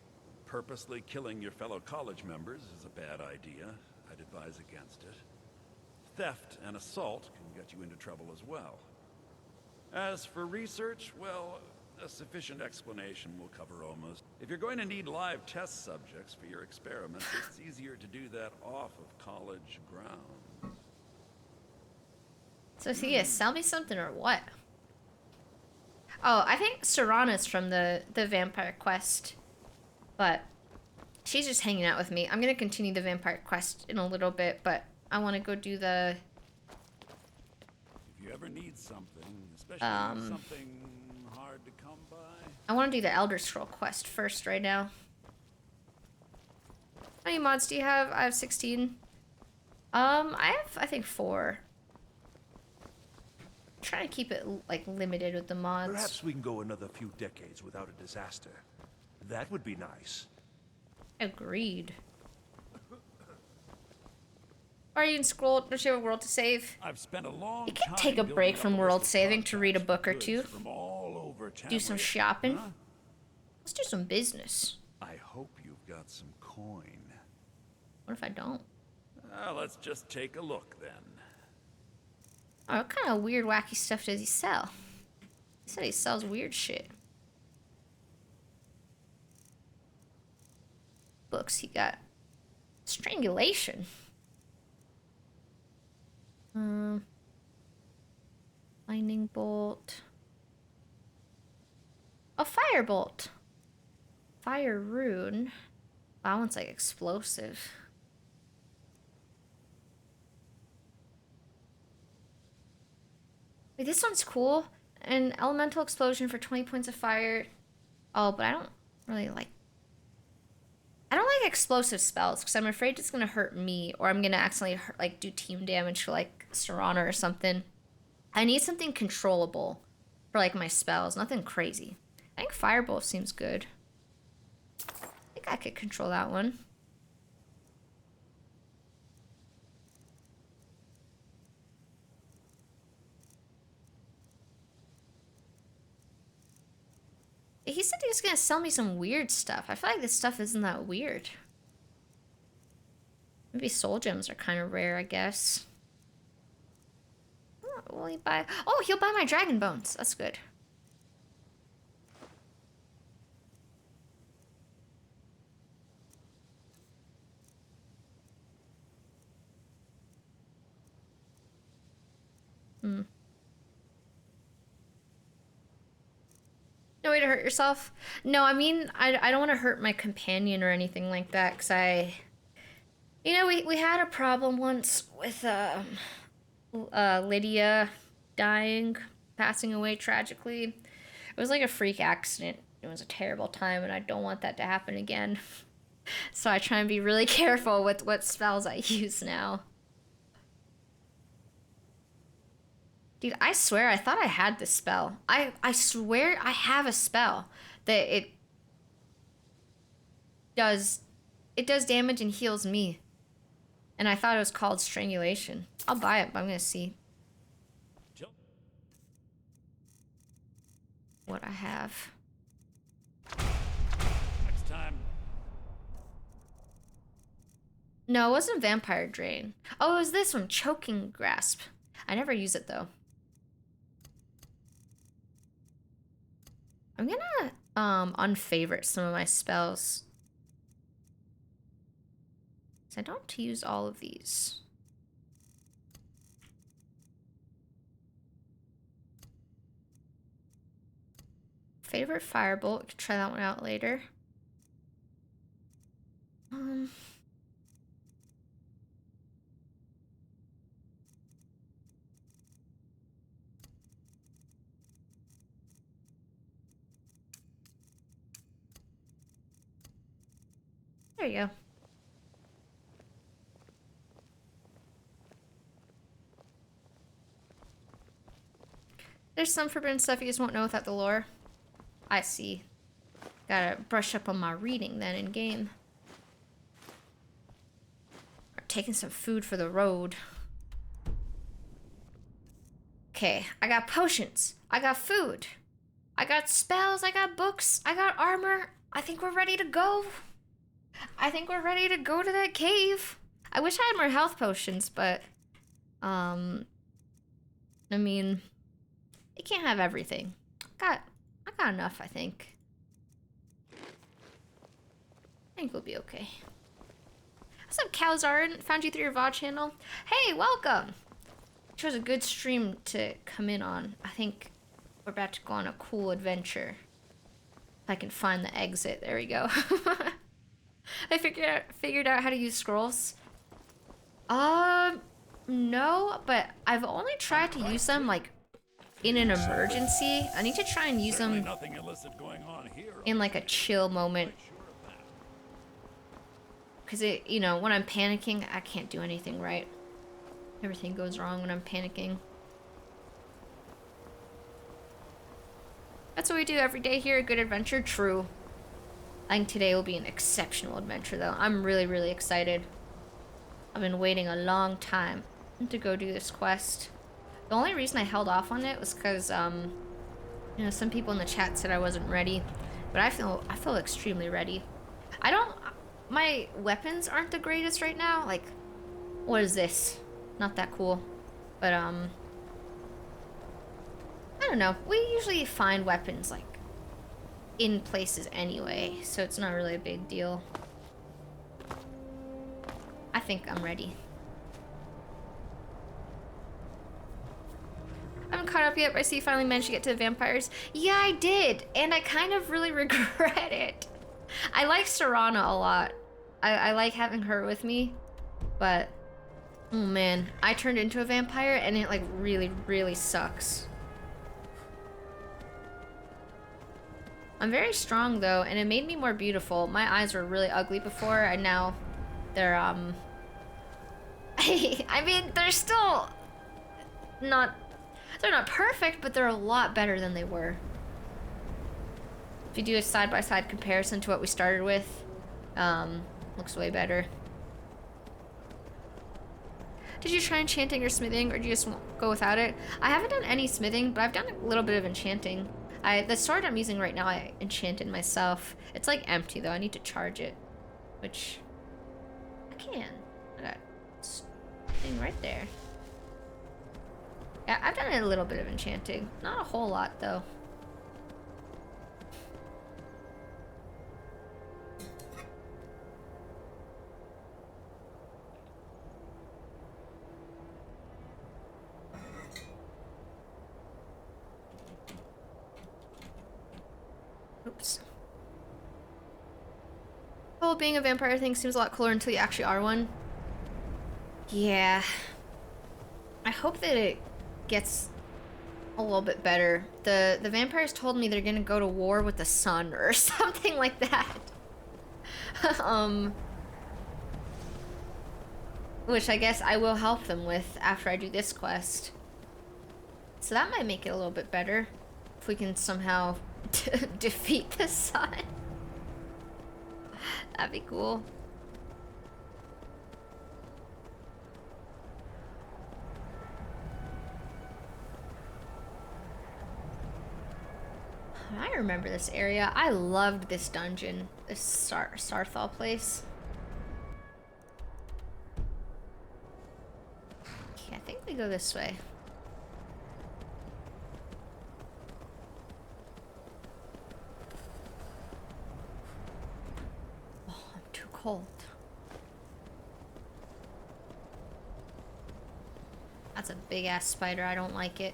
purposely killing your fellow college members is a bad idea. I'd advise against it. Theft and assault can get you into trouble as well. As for research, well, a sufficient explanation will cover almost. If you're going to need live test subjects for your experiments, it's easier to do that off of college grounds. So is he gonna sell me something or what? Oh, I think Serana's from the vampire quest. But she's just hanging out with me. I'm gonna continue the vampire quest in a little bit, but I want to go do the... If you ever need something, especially something hard to come by. I want to do the Elder Scroll quest first right now. How many mods do you have? I have 16. I have, I think, 4. I'm trying to keep it, like, limited with the mods. Perhaps we can go another few decades without a disaster. That would be nice. Agreed. Are you in scroll? Don't you have a world to save? I've spent a long you can take a break from world saving to read a book or two. Do some shopping. Huh? Let's do some business. I hope you've got some coin. What if I don't? Let's just take a look then. Oh, what kind of weird, wacky stuff does he sell? He said he sells weird shit. Books, he got strangulation. Lightning bolt. A firebolt. Fire rune. That one's like explosive. Wait, this one's cool. An elemental explosion for 20 points of fire. Oh, but I don't really like... I don't like explosive spells because I'm afraid it's going to hurt me or I'm going to accidentally hurt, like do team damage for like Serana or something. I need something controllable for like my spells, nothing crazy. I think Firebolt seems good. I think I could control that one. He said he was going to sell me some weird stuff. I feel like this stuff isn't that weird. Maybe soul gems are kind of rare, I guess. Oh, will he buy... Oh, he'll buy my dragon bones. That's good. No, wait, to hurt yourself? No, I mean, I don't want to hurt my companion or anything like that, because you know, we had a problem once with Lydia dying, passing away tragically. It was like a freak accident. It was a terrible time, and I don't want that to happen again. So I try and be really careful with what spells I use now. Dude, I swear I thought I had this spell. I swear I have a spell that it does damage and heals me. And I thought it was called strangulation. I'll buy it, but I'm gonna see what I have. Next time. No, it wasn't Vampire Drain. Oh, it was this one, Choking Grasp. I never use it though. I'm gonna unfavorite some of my spells. I don't use all of these. Favorite Firebolt. We could try that one out later. There you go. There's some forbidden stuff you just won't know without the lore. I see. Gotta brush up on my reading then in game. Or taking some food for the road. Okay, I got potions. I got food. I got spells. I got books. I got armor. I think we're ready to go. I think we're ready to go to that cave. I wish I had more health potions, but I mean, you can't have everything. I got enough, I think. I think we'll be okay. What's up, Calzarin? Found you through your VOD channel. Hey, welcome! Chose a good stream to come in on. I think we're about to go on a cool adventure. If I can find the exit. There we go. I figured out how to use scrolls. No, but I've only tried to use them, like, in an emergency. I need to try and use them in, like, a chill moment. Because you know, when I'm panicking, I can't do anything right. Everything goes wrong when I'm panicking. That's what we do every day here at Good Adventure. True. I think today will be an exceptional adventure, though. I'm really, really excited. I've been waiting a long time to go do this quest. The only reason I held off on it was because, you know, some people in the chat said I wasn't ready. But I feel extremely ready. My weapons aren't the greatest right now. Like, what is this? Not that cool. But, I don't know. We usually find weapons, like, in places anyway, so it's not really a big deal. I think I'm ready. I haven't caught up yet, but I see you finally managed to get to the vampires. Yeah, I did, and I kind of really regret it. I like Serana a lot. I like having her with me, but oh man, I turned into a vampire and it like really, really sucks. I'm very strong though, and it made me more beautiful. My eyes were really ugly before, and now they're I mean, they're still not, they're not perfect, but they're a lot better than they were. If you do a side-by-side comparison to what we started with, looks way better. Did you try enchanting or smithing, or do you just go without it? I haven't done any smithing, but I've done a little bit of enchanting. The sword I'm using right now, I enchanted myself. It's like empty though, I need to charge it. Which, I can. I got this thing right there. Yeah, I've done a little bit of enchanting. Not a whole lot though. Oops. Oh, being a vampire thing seems a lot cooler until you actually are one. Yeah. I hope that it gets a little bit better. The vampires told me they're gonna go to war with the sun or something like that. Which I guess I will help them with after I do this quest. So that might make it a little bit better. If we can somehow defeat the sun. That'd be cool. I remember this area. I loved this dungeon. This Sarthal place. Okay, I think we go this way. Oh, I'm too cold. That's a big ass spider. I don't like it.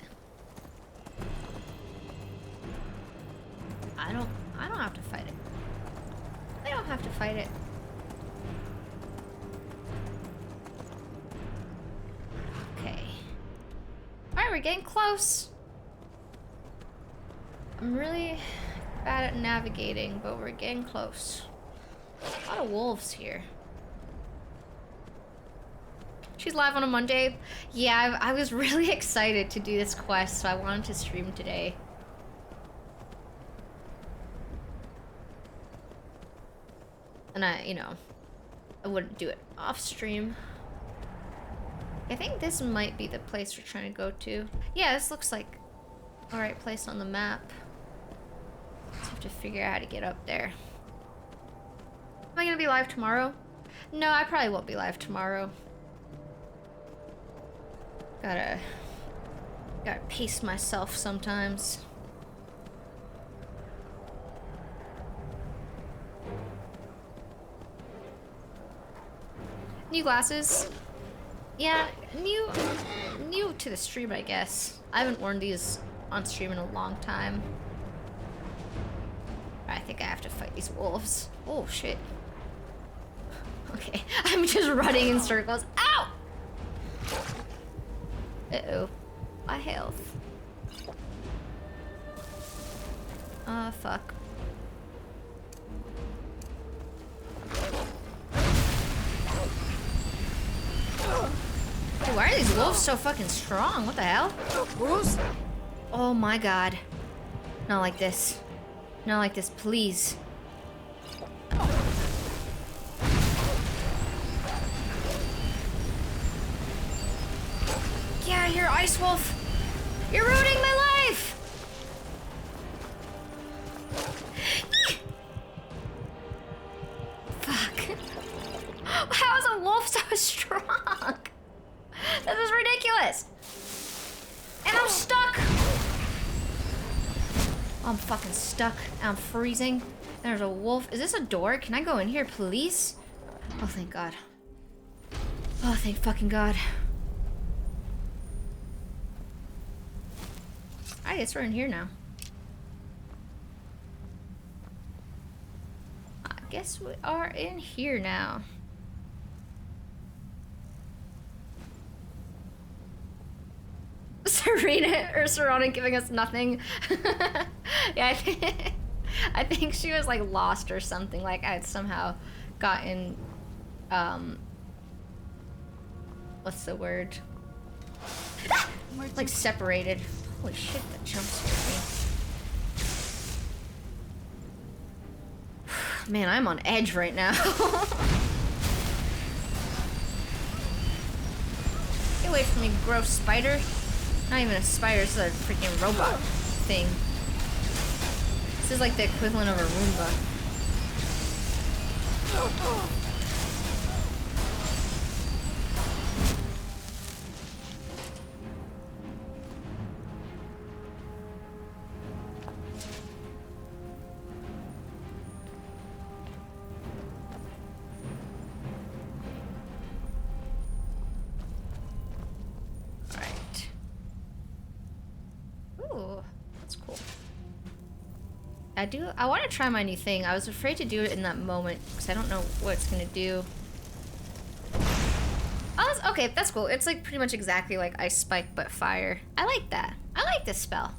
I don't have to fight it. I don't have to fight it. Okay. Alright, we're getting close. I'm really bad at navigating, but we're getting close. A lot of wolves here. She's live on a Monday. Yeah, I was really excited to do this quest, so I wanted to stream today. And I wouldn't do it off stream. I think this might be the place we're trying to go to. Yeah, this looks like the right place on the map. Just have to figure out how to get up there. Am I gonna be live tomorrow? No, I probably won't be live tomorrow. Gotta pace myself sometimes. New glasses. Yeah, new to the stream, I guess. I haven't worn these on stream in a long time. I think I have to fight these wolves. Oh, shit. Okay, I'm just running in circles. Ow! Uh-oh. My health. Fuck. Dude, why are these wolves so fucking strong? What the hell? Oh my god. Not like this. Not like this, please. Get out of here, Ice Wolf! You're ruining my life! Fuck. How is a wolf so strong? This is ridiculous! And I'm stuck! I'm fucking stuck. I'm freezing. There's a wolf. Is this a door? Can I go in here, please? Oh, thank God. Oh, thank fucking God. I guess we're in here now. I guess we are in here now. Serena giving us nothing. Yeah, I think she was like lost or something. Like I had somehow gotten what's the word? Like separated. Holy shit, that jump scared me. Man, I'm on edge right now. Get away from me, gross spider. Not even a spider, it's a freaking robot thing. This is like the equivalent of a Roomba. I want to try my new thing. I was afraid to do it in that moment because I don't know what it's gonna do. Oh, okay, that's cool. It's like pretty much exactly like Ice Spike but fire. I like that. I like this spell.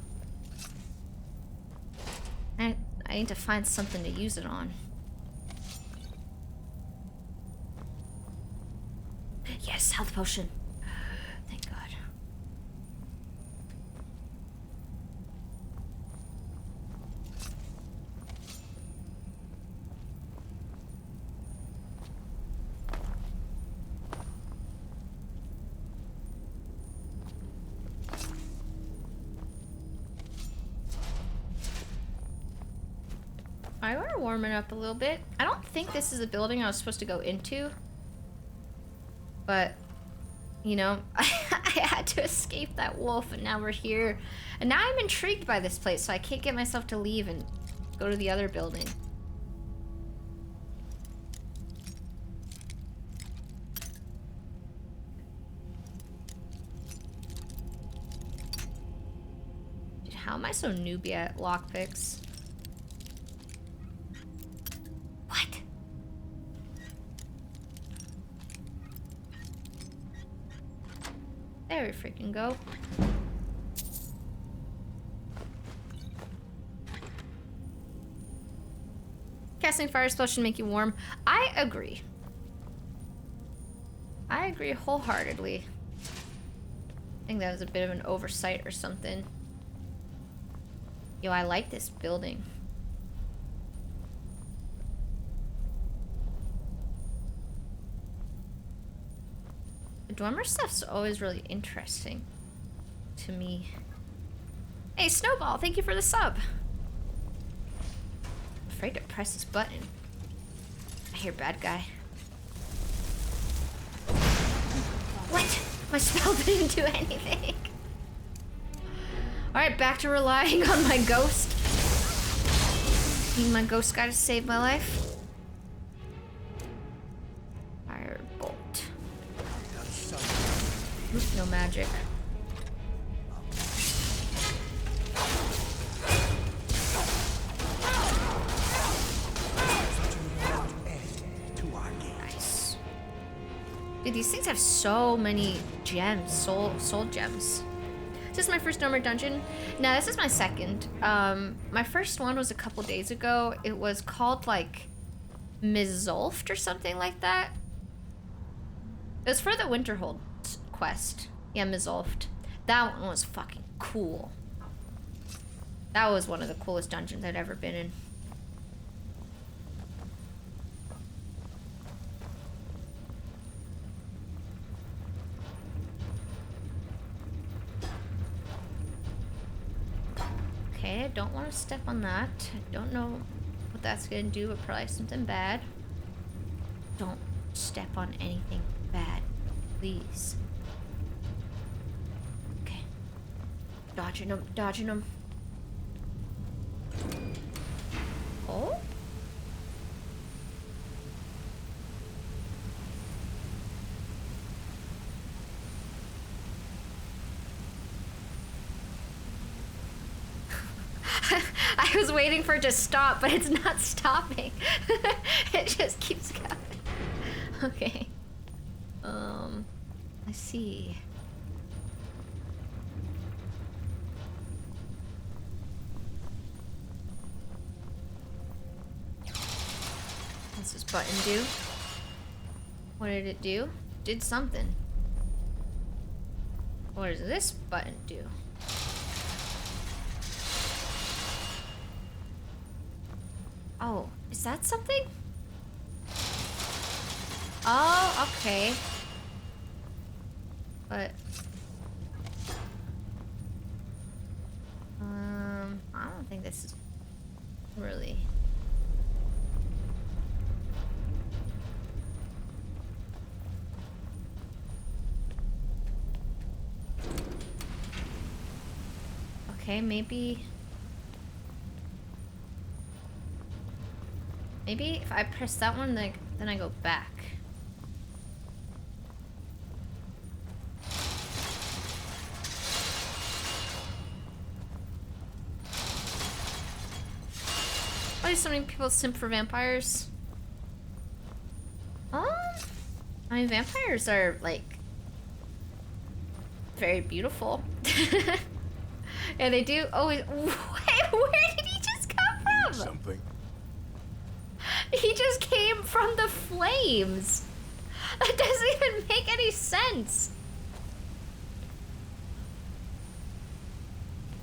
And I need to find something to use it on. Yes, health potion. Thank God. Alright, we're warming up a little bit. I don't think this is a building I was supposed to go into. But, you know, I had to escape that wolf and now we're here. And now I'm intrigued by this place, so I can't get myself to leave and go to the other building. Dude, how am I so newbie at lockpicks? There we freaking go. Casting fire spell should make you warm. I agree. I agree wholeheartedly. I think that was a bit of an oversight or something. Yo, I like this building. The Dwemer stuff's always really interesting to me. Hey, Snowball, thank you for the sub. I'm afraid to press this button. I hear bad guy. What? My spell didn't do anything. Alright, back to relying on my ghost. Need my ghost guy to save my life. No magic. Nice. Dude, these things have so many gems, soul gems. Is this my first number dungeon? No, this is my second. My first one was a couple days ago. It was called like Mizolft or something like that. It was for the Winterhold quest. Yeah, Mizolft. That one was fucking cool. That was one of the coolest dungeons I'd ever been in. Okay, I don't want to step on that. I don't know what that's gonna do, but probably something bad. Don't step on anything bad, please. Dodging them, dodging them. Oh? I was waiting for it to stop, but it's not stopping. It just keeps going. Okay. Let's see. What's this button do? What did it do? Did something. What does this button do? Oh, is that something? Oh, okay. But I don't think this is really. Okay, maybe if I press that one, then I go back. do so many people simp for vampires? I mean, vampires are, like, very beautiful. And they do always... Wait, where did he just come from? Something. He just came from the flames. That doesn't even make any sense.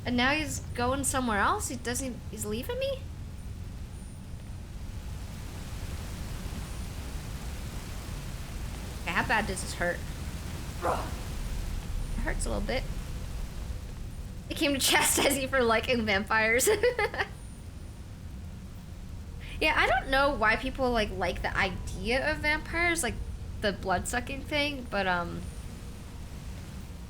And now he's going somewhere else? He's leaving me? Okay, how bad does this hurt? It hurts a little bit. He came to chastise you for liking vampires. Yeah, I don't know why people like the idea of vampires, like the blood-sucking thing, but I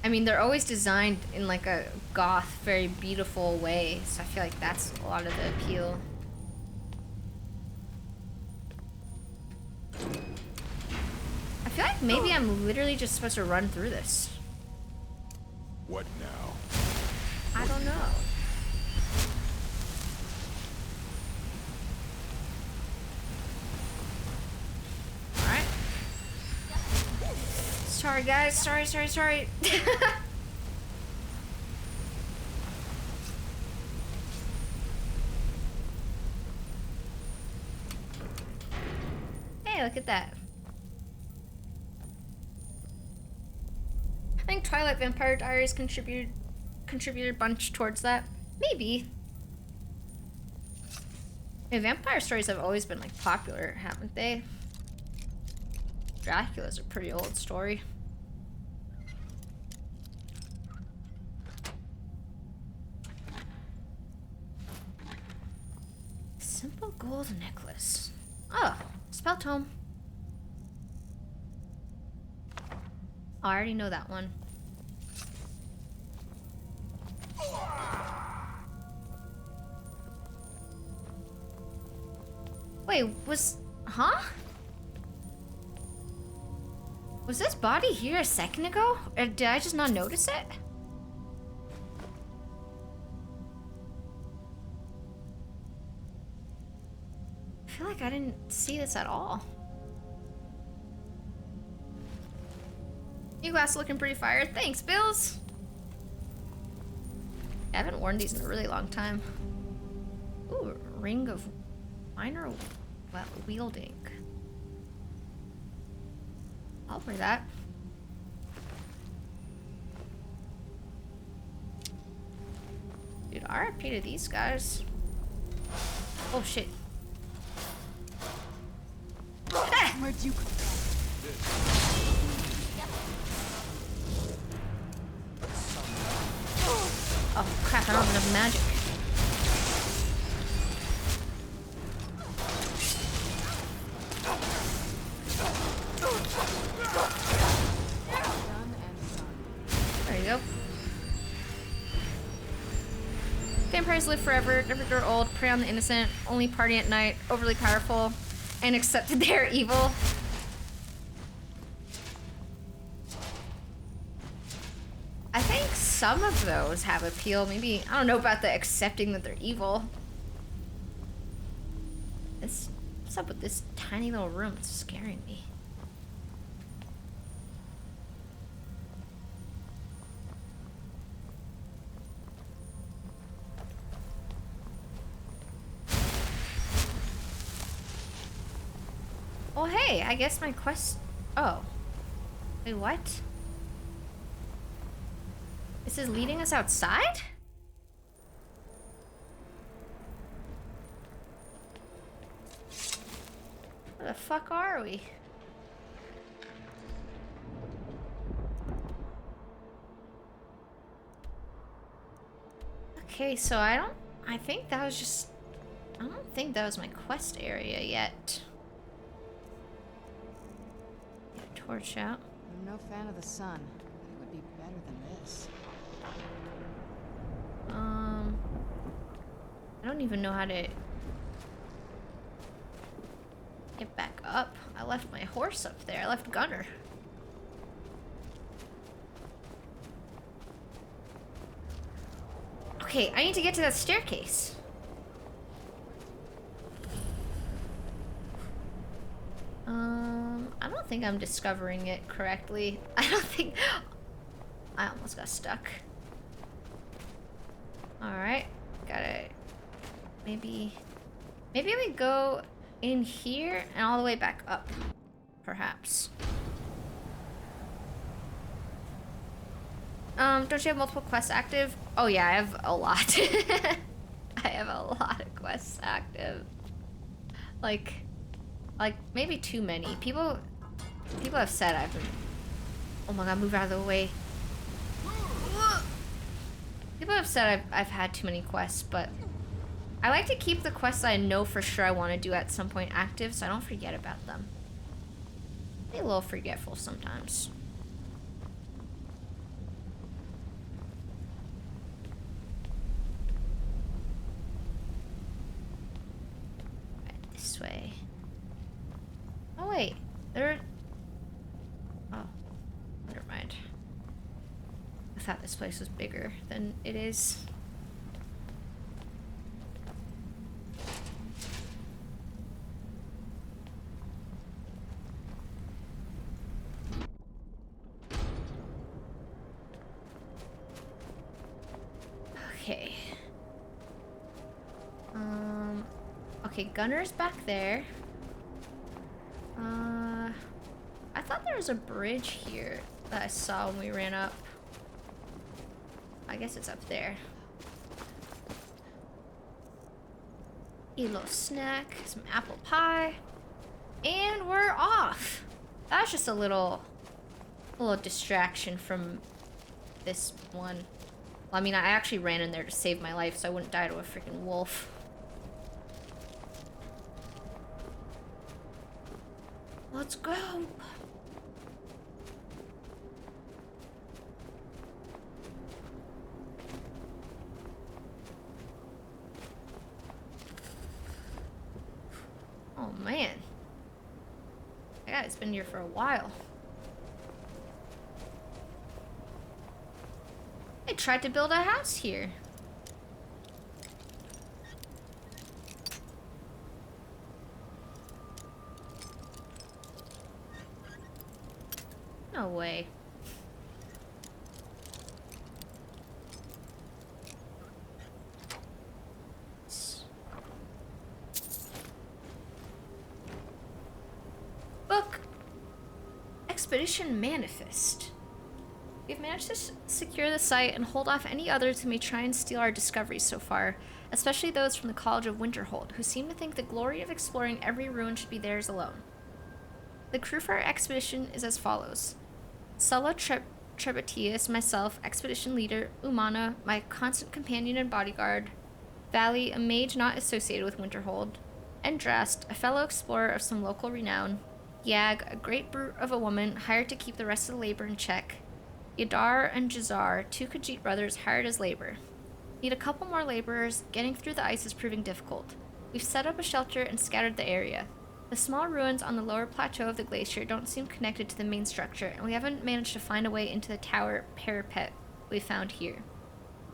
mean, they're always designed in like a goth, very beautiful way, so I feel like that's a lot of the appeal. I feel like maybe I'm literally just supposed to run through this. What now? I don't know. Alright. Sorry guys, sorry. Hey, look at that. I think Twilight Vampire Diaries contributed a bunch towards that. Maybe. Yeah, vampire stories have always been like popular, haven't they? Dracula's a pretty old story. Simple gold necklace. Oh, spell tome. Oh, I already know that one. Wait, huh? Was this body here a second ago? Or did I just not notice it? I feel like I didn't see this at all. New glass looking pretty fire. Thanks, Bills. I haven't worn these in a really long time. Ooh, ring of minor wielding. I'll wear that. Dude, RIP to these guys. Oh shit. Where'd you come from? Oh crap, I don't have enough magic. There you go. Vampires live forever, never grow old, prey on the innocent, only party at night, overly powerful, and accepted they are evil. I think some of those have appeal. Maybe, I don't know about the accepting that they're evil. What's up with this tiny little room? It's scaring me. Well, hey, I guess my quest... Oh. Wait, what? This is leading us outside? Where the fuck are we? Okay, so I think that was just... I don't think that was my quest area yet. Get a torch out. I'm no fan of the sun. It would be better than this. I don't even know how to get back up. I left my horse up there. I left Gunner. Okay, I need to get to that staircase. I don't think I'm discovering it correctly. I don't think... I almost got stuck. Alright. Gotta... Maybe we go in here and all the way back up. Perhaps. Don't you have multiple quests active? Oh yeah, I have a lot. I have a lot of quests active. Like maybe too many. People have said I've been... Oh my god, move out of the way. People have said I've had too many quests, but I like to keep the quests I know for sure I want to do at some point active so I don't forget about them. I'm a little forgetful sometimes. Right, this way. Oh wait, oh, never mind. I thought this place was bigger than it is. Okay. Okay, Gunner's back there. I thought there was a bridge here that I saw when we ran up. I guess it's up there. Eat a little snack, some apple pie, and we're off. That's just a little distraction from this one. Well, I mean, I actually ran in there to save my life so I wouldn't die to a freaking wolf. Let's go. Oh man. Yeah, it's been here for a while. I tried to build a house here. No way. Book. Expedition Manifest. We've managed to secure the site and hold off any others who may try and steal our discoveries so far, especially those from the College of Winterhold, who seem to think the glory of exploring every ruin should be theirs alone. The crew for our expedition is as follows. Sulla Trebatius, myself, expedition leader, Umana, my constant companion and bodyguard, Valley, a mage not associated with Winterhold, Endrast, a fellow explorer of some local renown, Yag, a great brute of a woman hired to keep the rest of the labor in check, Yadar and Jazar, two Khajiit brothers hired as labor. Need a couple more laborers, getting through the ice is proving difficult. We've set up a shelter and scattered the area. The small ruins on the lower plateau of the glacier don't seem connected to the main structure, and we haven't managed to find a way into the tower parapet we found here.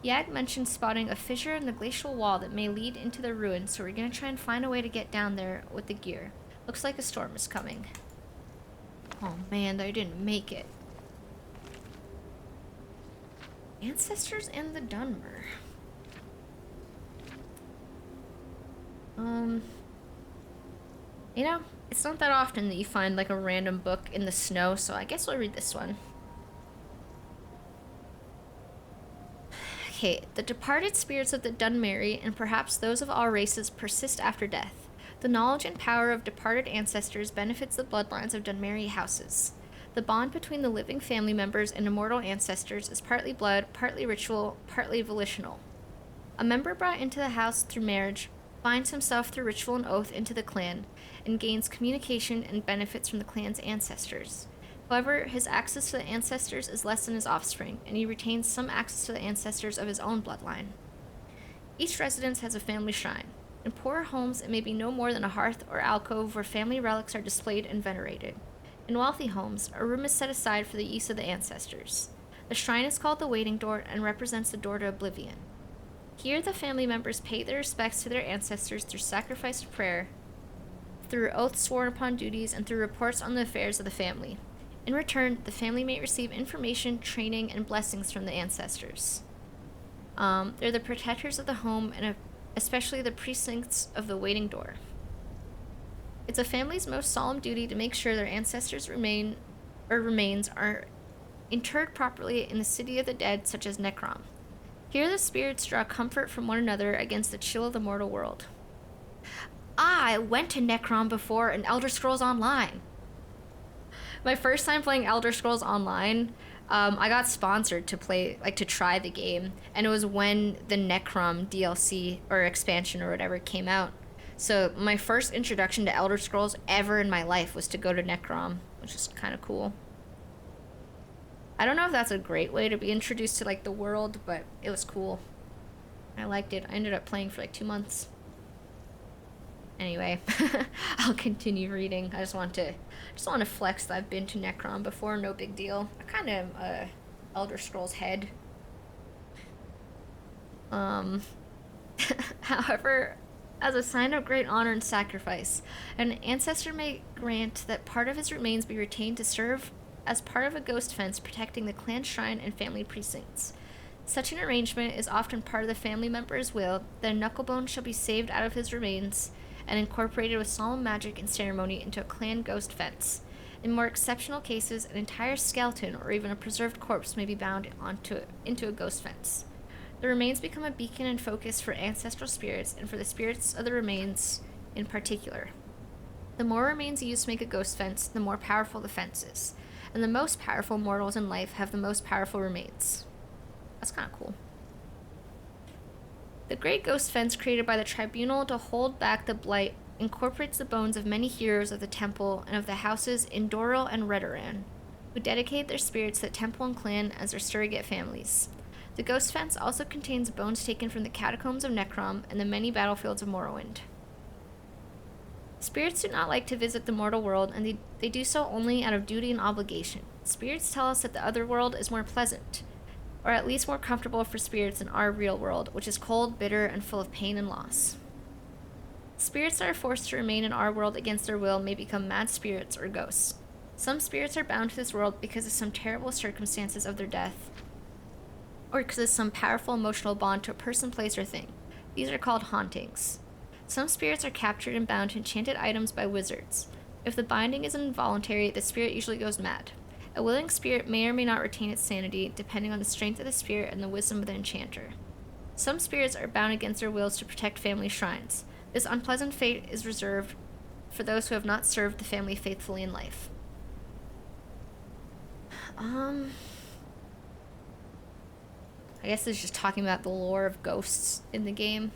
Yag mentioned spotting a fissure in the glacial wall that may lead into the ruins, so we're gonna try and find a way to get down there with the gear. Looks like a storm is coming. Oh man, they didn't make it. Ancestors and the Dunmer. You know, it's not that often that you find like a random book in the snow, so I guess we'll read this one. Okay, the departed spirits of the Dunmeri, and perhaps those of all races, persist after death. The knowledge and power of departed ancestors benefits the bloodlines of Dunmeri houses. The bond between the living family members and immortal ancestors is partly blood, partly ritual, partly volitional. A member brought into the house through marriage binds himself through ritual and oath into the clan, and gains communication and benefits from the clan's ancestors. However, his access to the ancestors is less than his offspring, and he retains some access to the ancestors of his own bloodline. Each residence has a family shrine. In poorer homes, it may be no more than a hearth or alcove where family relics are displayed and venerated. In wealthy homes, a room is set aside for the use of the ancestors. The shrine is called the Waiting Door and represents the door to oblivion. Here, the family members pay their respects to their ancestors through sacrifice and prayer. through oaths sworn upon duties and through reports on the affairs of the family. In return, the family may receive information, training, and blessings from the ancestors. They're the protectors of the home and especially the precincts of the waiting door. It's a family's most solemn duty to make sure their ancestors' remains are interred properly in the city of the dead, such as Necrom. Here the spirits draw comfort from one another against the chill of the mortal world. I went to Necrom before in Elder Scrolls Online. My first time playing Elder Scrolls Online, I got sponsored to play, to try the game, and it was when the Necrom DLC or expansion or whatever came out. So my first introduction to Elder Scrolls ever in my life was to go to Necrom, which is kind of cool. I don't know if that's a great way to be introduced to the world, but it was cool. I liked it. I ended up playing for 2 months. Anyway, I'll continue reading. I just want to flex that I've been to Necrom before. No big deal. I kind of am a Elder Scrolls head. However, as a sign of great honor and sacrifice, an ancestor may grant that part of his remains be retained to serve as part of a ghost fence protecting the clan shrine and family precincts. Such an arrangement is often part of the family member's will that a knucklebone shall be saved out of his remains and incorporated with solemn magic and ceremony into a clan ghost fence. In more exceptional cases, an entire skeleton or even a preserved corpse may be bound into a ghost fence. The remains become a beacon and focus for ancestral spirits and for the spirits of the remains in particular. The more remains used to make a ghost fence, the more powerful the fence is. And the most powerful mortals in life have the most powerful remains. That's kind of cool. The Great Ghost Fence created by the Tribunal to hold back the Blight incorporates the bones of many heroes of the temple and of the houses in Doril and Redoran, who dedicate their spirits to the temple and clan as their surrogate families. The Ghost Fence also contains bones taken from the catacombs of Necrom and the many battlefields of Morrowind. Spirits do not like to visit the mortal world, and they do so only out of duty and obligation. Spirits tell us that the other world is more pleasant, or at least more comfortable for spirits than our real world, which is cold, bitter, and full of pain and loss. Spirits that are forced to remain in our world against their will may become mad spirits or ghosts. Some spirits are bound to this world because of some terrible circumstances of their death, or because of some powerful emotional bond to a person, place, or thing. These are called hauntings. Some spirits are captured and bound to enchanted items by wizards. If the binding is involuntary, the spirit usually goes mad. A willing spirit may or may not retain its sanity, depending on the strength of the spirit and the wisdom of the enchanter. Some spirits are bound against their wills to protect family shrines. This unpleasant fate is reserved for those who have not served the family faithfully in life. I guess it's just talking about the lore of ghosts in the game.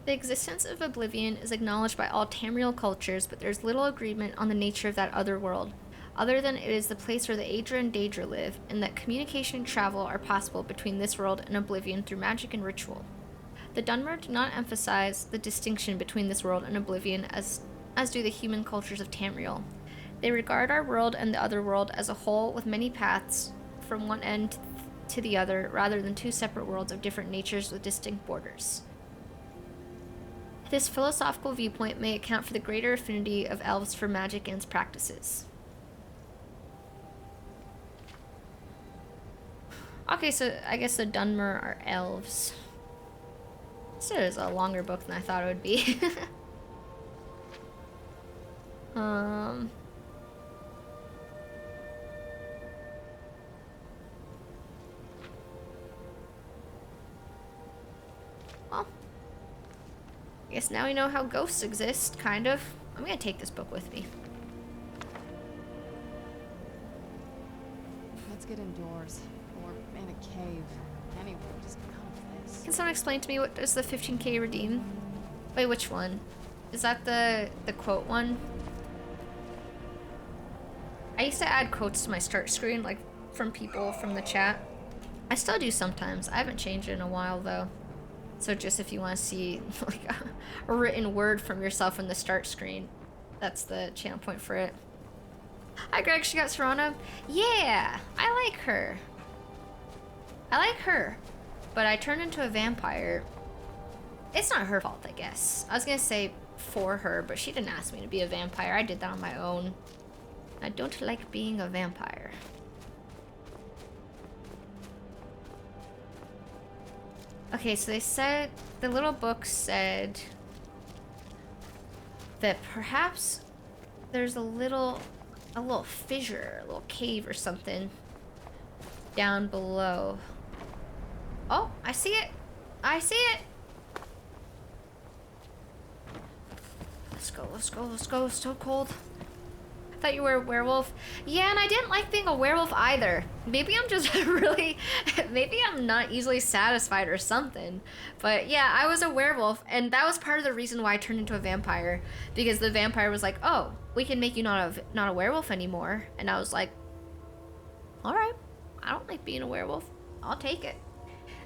The existence of Oblivion is acknowledged by all Tamriel cultures, but there's little agreement on the nature of that other world, other than it is the place where the Aedra and Daedra live, and that communication and travel are possible between this world and Oblivion through magic and ritual. The Dunmer do not emphasize the distinction between this world and Oblivion as do the human cultures of Tamriel. They regard our world and the other world as a whole with many paths from one end to the other, rather than two separate worlds of different natures with distinct borders. This philosophical viewpoint may account for the greater affinity of elves for magic and its practices. Okay, so I guess the Dunmer are elves. This is a longer book than I thought it would be. Well, I guess now we know how ghosts exist, kind of. I'm gonna take this book with me. Let's get indoors. Or in a cave. Anywhere, just out of this. Can someone explain to me what does the 15k redeem? Wait, which one? Is that the quote one? I used to add quotes to my start screen, like from people from the chat. I still do sometimes. I haven't changed it in a while though. So just if you want to see like a written word from yourself in the start screen, that's the channel point for it. Hi Greg, she got Serana. Yeah, I like her. I like her. But I turned into a vampire It's not her fault, I guess. I was gonna say for her, but she didn't ask me to be a vampire. I did that on my own. I don't like being a vampire. Okay, so they said, the little book said that perhaps there's a little fissure, a little cave or something down below. Oh, I see it. I see it. Let's go, let's go, let's go. It's so cold. I thought you were a werewolf. Yeah, and I didn't like being a werewolf either. Maybe I'm just really, maybe I'm not easily satisfied or something. But yeah, I was a werewolf, and that was part of the reason why I turned into a vampire. Because the vampire was like, oh, we can make you not a werewolf anymore. And I was like, all right, I don't like being a werewolf. I'll take it.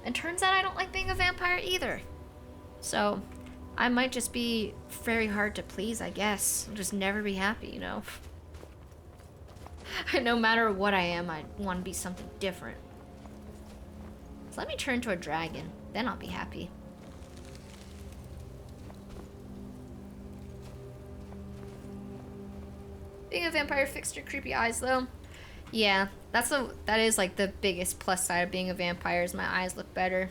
And turns out I don't like being a vampire either. So I might just be very hard to please, I guess. I'll just never be happy, you know? No matter what I am, I want to be something different. So let me turn into a dragon. Then I'll be happy. Being a vampire fixed your creepy eyes, though. Yeah, that is like the biggest plus side of being a vampire is my eyes look better.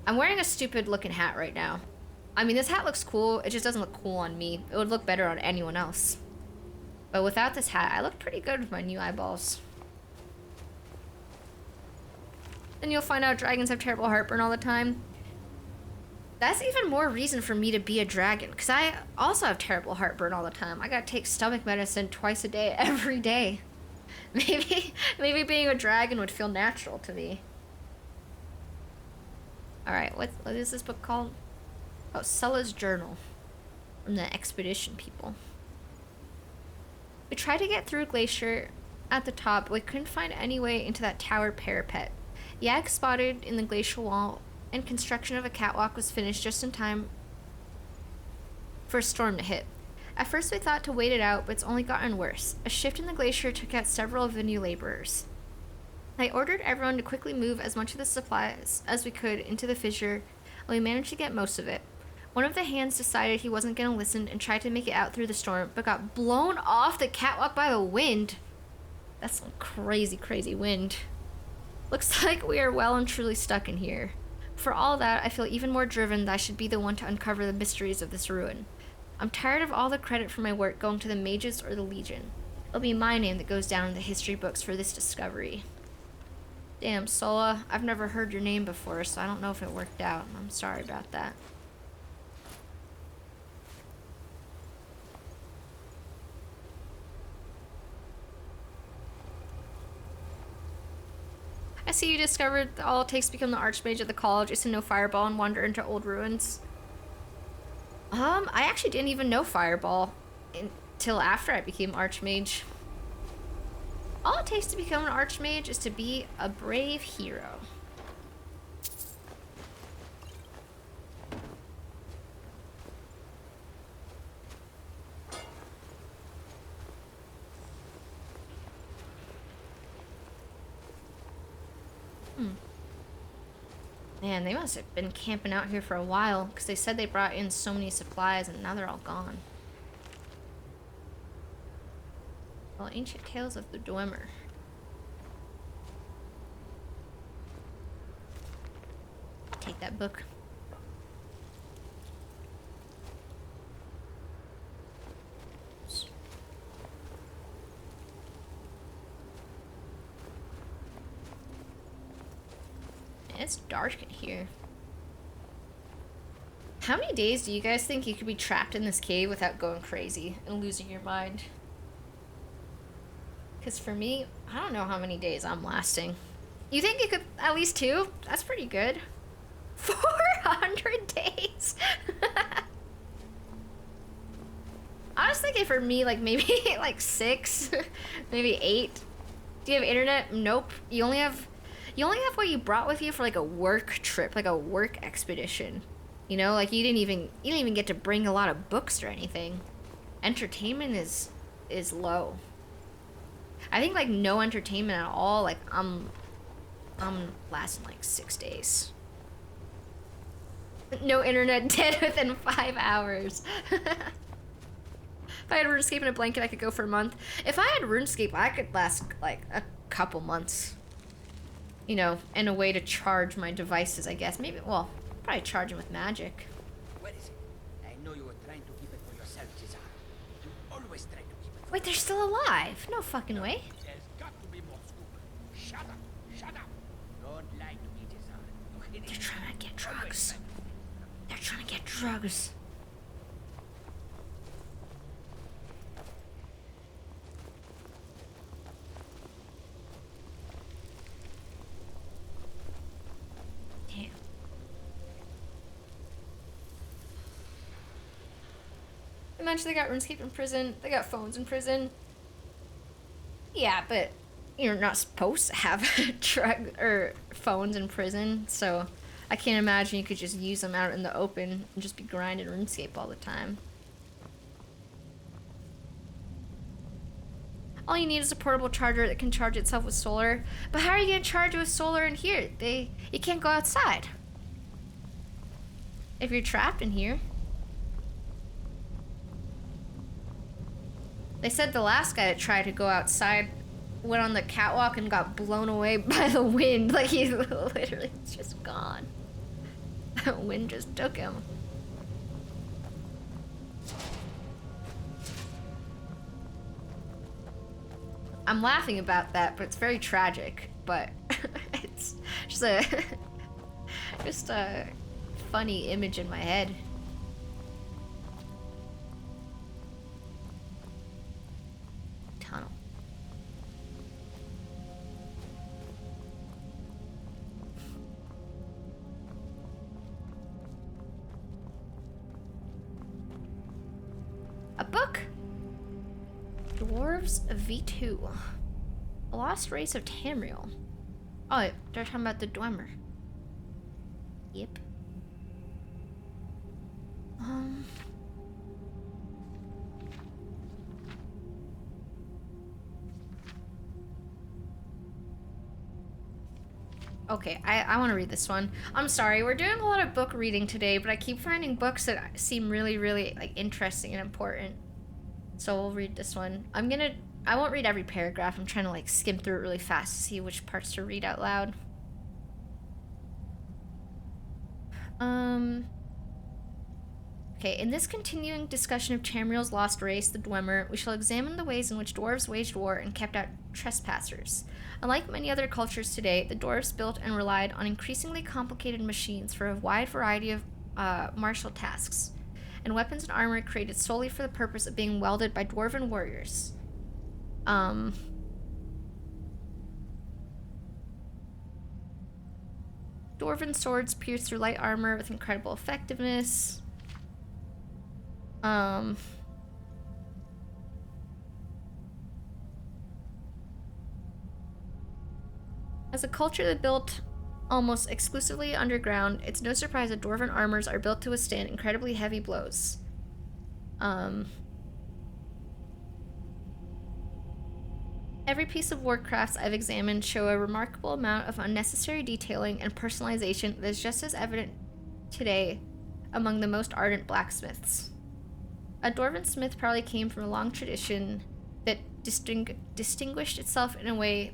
I'm wearing a stupid looking hat right now. I mean, this hat looks cool. It just doesn't look cool on me. It would look better on anyone else. But without this hat, I look pretty good with my new eyeballs. Then you'll find out dragons have terrible heartburn all the time. That's even more reason for me to be a dragon, because I also have terrible heartburn all the time. I gotta take stomach medicine twice a day, every day. Maybe being a dragon would feel natural to me. Alright, what is this book called? Oh, Sulla's Journal. From the expedition people. We tried to get through a glacier at the top, but we couldn't find any way into that tower parapet. Yak spotted in the glacial wall, and construction of a catwalk was finished just in time for a storm to hit. At first we thought to wait it out, but it's only gotten worse. A shift in the glacier took out several of the new laborers. I ordered everyone to quickly move as much of the supplies as we could into the fissure, and we managed to get most of it. One of the hands decided he wasn't going to listen and tried to make it out through the storm, but got blown off the catwalk by the wind. That's some crazy, crazy wind. Looks like we are well and truly stuck in here. For all that, I feel even more driven that I should be the one to uncover the mysteries of this ruin. I'm tired of all the credit for my work going to the mages or the Legion. It'll be my name that goes down in the history books for this discovery. Damn, Sola, I've never heard your name before, so I don't know if it worked out. I'm sorry about that. I see you discovered that all it takes to become the Archmage of the college is to know Fireball and wander into old ruins. I actually didn't even know Fireball until after I became Archmage. All it takes to become an Archmage is to be a brave hero. Man, they must have been camping out here for a while, because they said they brought in so many supplies and now they're all gone. Well, Ancient Tales of the Dwemer. Take that book. It's dark in here. How many days do you guys think you could be trapped in this cave without going crazy and losing your mind? Because for me, I don't know how many days I'm lasting. You think you could at least 2? That's pretty good. 400 days! I was thinking for me, like maybe like 6, maybe 8. Do you have internet? Nope. You only have what you brought with you for like a work trip, like a work expedition. You know, like you didn't even get to bring a lot of books or anything. Entertainment is low. I think like no entertainment at all, like I'm lasting like 6 days. No internet, dead within 5 hours. If I had RuneScape in a blanket, I could go for a month. If I had RuneScape, I could last like a couple months. You know, and a way to charge my devices, I guess. Maybe, well, probably charge them with magic. Where is it? I know you were trying to keep it for yourself, Cesar. You always try to keep it. Wait, they're still alive. No fucking way. There's got to be more scoop. Shut up. Shut up. Don't lie to me, Cesar. They're trying to get drugs. They're trying to get drugs. Damn. Imagine they got RuneScape in prison. They got phones in prison. Yeah, but you're not supposed to have drug or phones in prison, so I can't imagine you could just use them out in the open and just be grinding RuneScape all the time. All you need is a portable charger that can charge itself with solar. But how are you gonna charge it with solar in here? You can't go outside. If you're trapped in here. They said the last guy that tried to go outside went on the catwalk and got blown away by the wind. Like he literally was just gone. The wind just took him. I'm laughing about that, but it's very tragic. But it's just a funny image in my head. Tunnel. A book? Dwarves V2. A lost race of Tamriel. Oh, they're talking about the Dwemer. Yep. Okay, I want to read this one. I'm sorry, we're doing a lot of book reading today, but I keep finding books that seem really, really like interesting and important. So we'll read this one. I won't read every paragraph. I'm trying to like skim through it really fast to see which parts to read out loud. Okay, in this continuing discussion of Tamriel's lost race, the Dwemer, we shall examine the ways in which dwarves waged war and kept out trespassers. Unlike many other cultures today, the dwarves built and relied on increasingly complicated machines for a wide variety of martial tasks, and weapons and armor created solely for the purpose of being wielded by dwarven warriors. Dwarven swords pierce through light armor with incredible effectiveness. As a culture that built almost exclusively underground, it's no surprise that dwarven armors are built to withstand incredibly heavy blows. Every piece of warcrafts I've examined show a remarkable amount of unnecessary detailing and personalization that is just as evident today among the most ardent blacksmiths. A dwarven smith probably came from a long tradition that distinguished itself in a way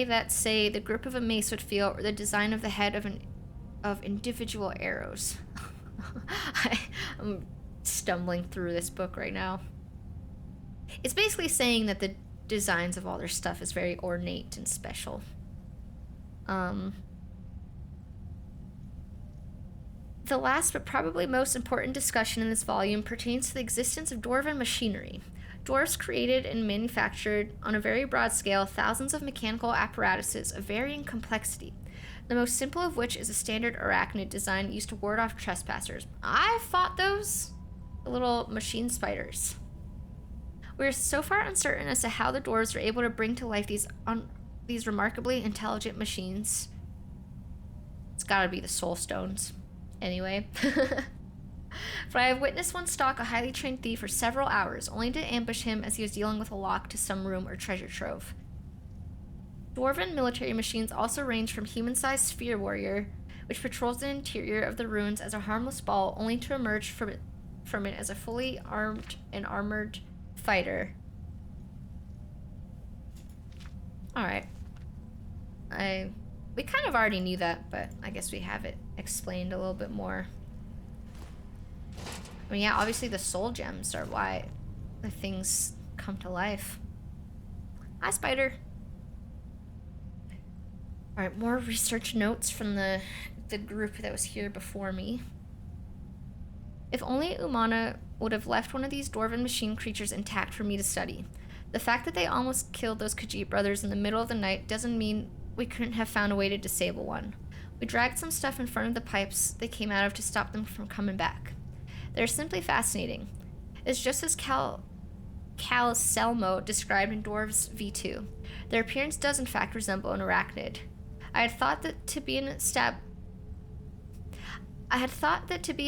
that, say, the grip of a mace would feel, or the design of the head of individual arrows. I'm stumbling through this book right now. It's basically saying that the designs of all their stuff is very ornate and special. The last but probably most important discussion in this volume pertains to the existence of dwarven machinery. Dwarves created and manufactured on a very broad scale thousands of mechanical apparatuses of varying complexity, the most simple of which is a standard arachnid design used to ward off trespassers. I fought those little machine spiders. We're so far uncertain as to how the dwarves were able to bring to life these remarkably intelligent machines. It's gotta be the soul stones. Anyway. For I have witnessed one stalk a highly trained thief for several hours, only to ambush him as he was dealing with a lock to some room or treasure trove. Dwarven military machines also range from human-sized spear warrior, which patrols the interior of the ruins as a harmless ball, only to emerge from it as a fully armed and armored fighter. Alright. We kind of already knew that, but I guess we have it explained a little bit more. I mean, yeah, obviously the soul gems are why the things come to life. Hi, Spider. Alright, more research notes from the group that was here before me. If only Umana would have left one of these dwarven machine creatures intact for me to study. The fact that they almost killed those Khajiit brothers in the middle of the night doesn't mean we couldn't have found a way to disable one. We dragged some stuff in front of the pipes they came out of to stop them from coming back. They're simply fascinating. It's just as Selmo described in Dwarves V2. Their appearance does in fact resemble an arachnid. I had thought that to be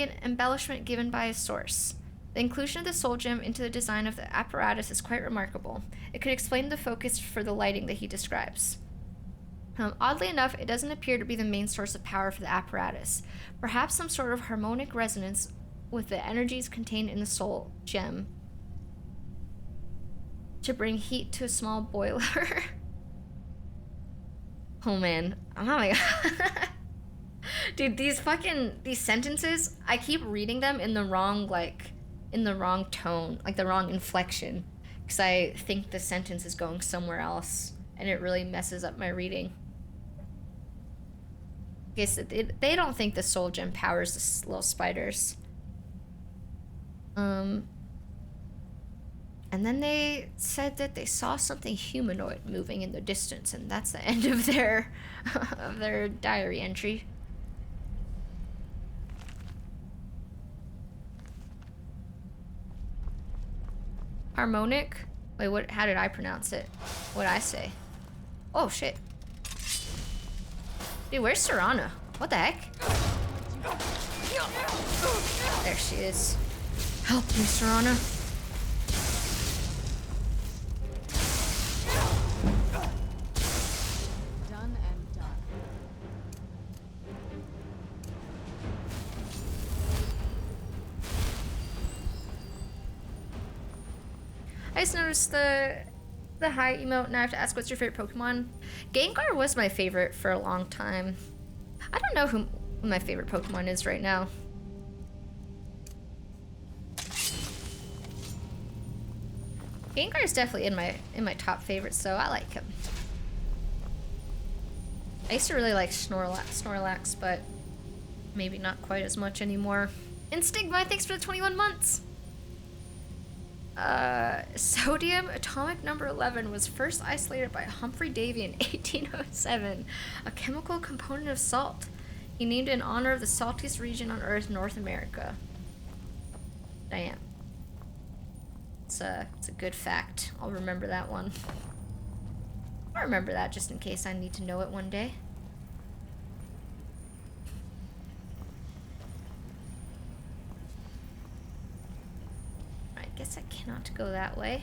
an embellishment given by a source. The inclusion of the soul gem into the design of the apparatus is quite remarkable. It could explain the focus for the lighting that he describes. Oddly enough, it doesn't appear to be the main source of power for the apparatus. Perhaps some sort of harmonic resonance with the energies contained in the soul gem to bring heat to a small boiler. Oh man, oh my god. Dude, these sentences, I keep reading them in the wrong tone, like the wrong inflection, because I think the sentence is going somewhere else, and it really messes up my reading. Guess they don't think the soul gem powers the little spiders. And then they said that they saw something humanoid moving in the distance, and that's the end of their diary entry. Harmonic? Wait, what? How did I pronounce it? What'd I say? Oh shit. Dude, where's Serana? What the heck? There she is. Help me, Serana. Done and done. I just noticed the hi emote, and I have to ask, what's your favorite Pokemon? Gengar was my favorite for a long time. I don't know who my favorite Pokemon is right now. Gengar is definitely in my top favorites, so I like him. I used to really like Snorlax, but maybe not quite as much anymore. And Stigma, thanks for the 21 months. Sodium atomic number 11 was first isolated by Humphrey Davy in 1807, a chemical component of salt. He named it in honor of the saltiest region on Earth, North America. Damn. It's a good fact. I'll remember that one. I'll remember that just in case I need to know it one day. I guess I cannot go that way.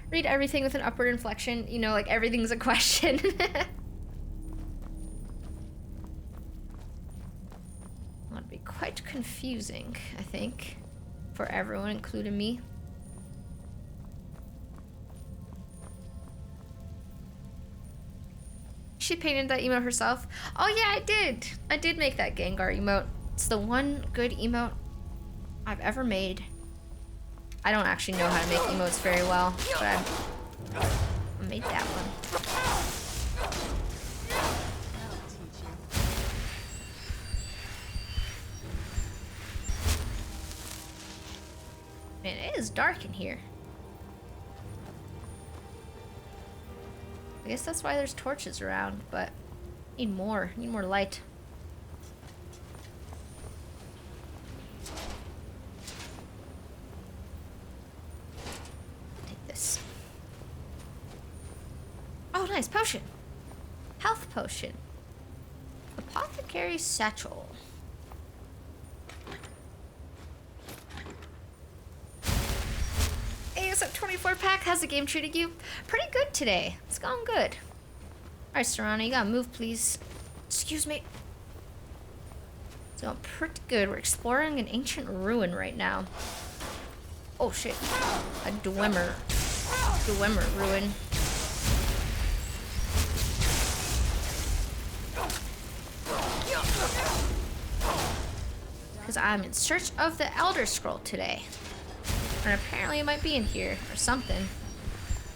Read everything with an upward inflection. You know, like everything's a question. That'd be quite confusing, I think, for everyone, including me. She painted that emote herself. Oh yeah, I did. I did make that Gengar emote. It's the one good emote I've ever made. I don't actually know how to make emotes very well, but I made that one. Man, it is dark in here. I guess that's why there's torches around, but need more light. Take this. Oh, nice potion. Health potion. Apothecary satchel. what's up, 24 pack? How's the game treating you? Pretty good today. It's going good. Alright, Serrano, you gotta move, please. Excuse me. It's going pretty good. We're exploring an ancient ruin right now. Oh shit. A Dwemer ruin. Because I'm in search of the Elder Scroll today. And apparently it might be in here or something.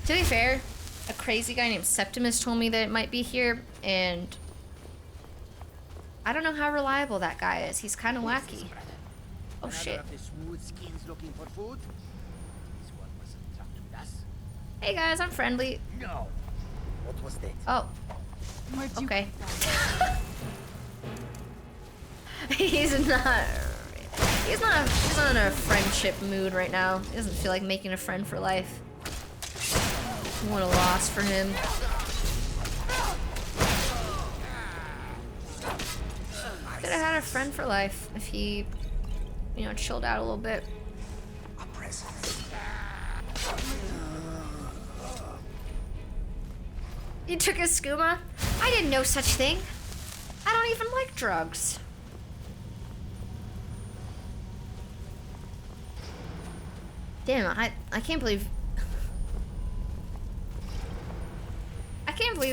To be fair, a crazy guy named Septimus told me that it might be here, and I don't know how reliable that guy is. He's kind of wacky. Oh shit. Hey guys, I'm friendly. No. What was that? Oh. Okay. He's not in a friendship mood right now. He doesn't feel like making a friend for life. What a loss for him. Could have had a friend for life if he, you know, chilled out a little bit. You took a skooma? I didn't know such thing. I don't even like drugs. Damn, I can't believe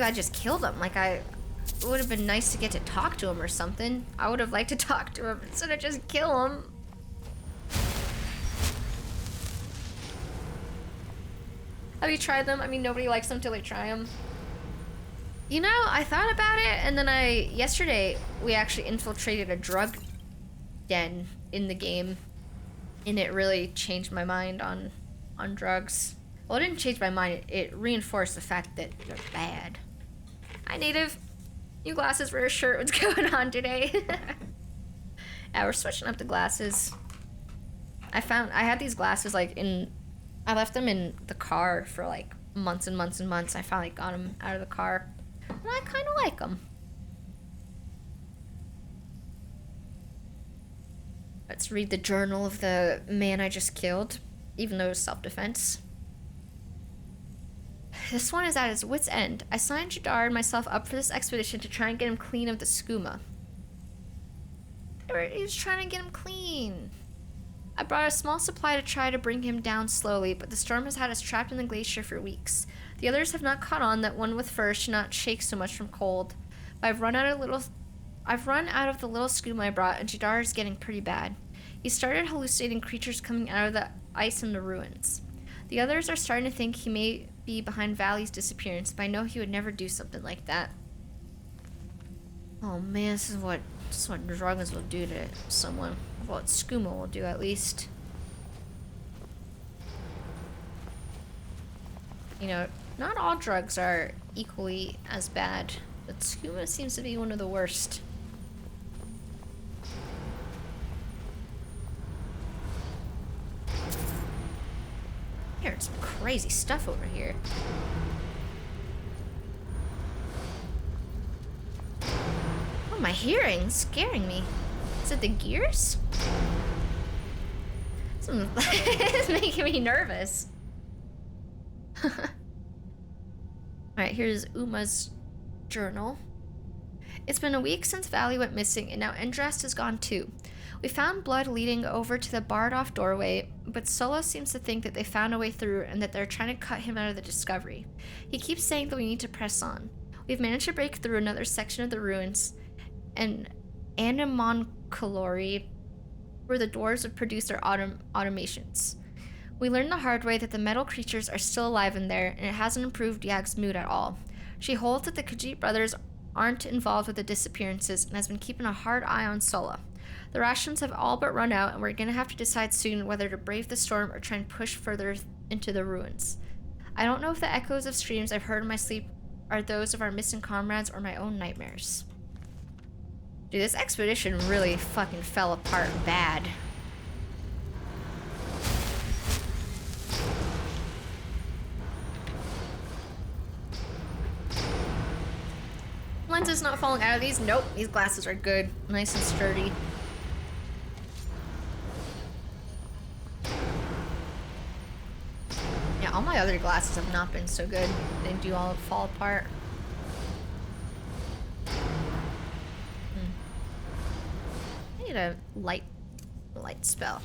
I just killed him. Like, it would have been nice to get to talk to him or something. I would have liked to talk to him instead of just kill him. Have you tried them? I mean, nobody likes them till they try them. You know, I thought about it, and then yesterday, we actually infiltrated a drug den in the game, and it really changed my mind on drugs. Well, it didn't change my mind, it reinforced the fact that they're bad. Hi, Native. New glasses for a shirt. What's going on today? Yeah, we're switching up the glasses. I had these glasses, like, I left them in the car for, like, months and months and months. I finally got them out of the car. And I kind of like them. Let's read the journal of the man I just killed, even though it was self-defense. This one is at his wit's end. I signed Jadar and myself up for this expedition to try and get him clean of the skooma. He was trying to get him clean. I brought a small supply to try to bring him down slowly, but the storm has had us trapped in the glacier for weeks. The others have not caught on that one with fur should not shake so much from cold. But I've run out of the little skooma I brought, and Jadar is getting pretty bad. He started hallucinating creatures coming out of the ice in the ruins. The others are starting to think he may be behind Valley's disappearance, but I know he would never do something like that. Oh man, this is what drugs will do to someone. What skooma will do, at least. You know, not all drugs are equally as bad, but skooma seems to be one of the worst. There's some crazy stuff over here. Oh, my hearing's scaring me. Is it the gears? It's making me nervous. Alright, here's Uma's journal. It's been a week since Valley went missing, and now Endrast is gone too. We found blood leading over to the barred-off doorway, but Solo seems to think that they found a way through and that they're trying to cut him out of the discovery. He keeps saying that we need to press on. We've managed to break through another section of the ruins, and Animoncolori, where the dwarves would produce their automations. We learned the hard way that the metal creatures are still alive in there, and it hasn't improved Yag's mood at all. She holds that the Khajiit brothers aren't involved with the disappearances and has been keeping a hard eye on Sola. The rations have all but run out, and we're gonna have to decide soon whether to brave the storm or try and push further into the ruins. I don't know if the echoes of screams I've heard in my sleep are those of our missing comrades or my own nightmares. Dude, this expedition really fucking fell apart bad. Lenses not falling out of these? Nope, these glasses are good. Nice and sturdy. Yeah, all my other glasses have not been so good. They do all fall apart. I need a light spell.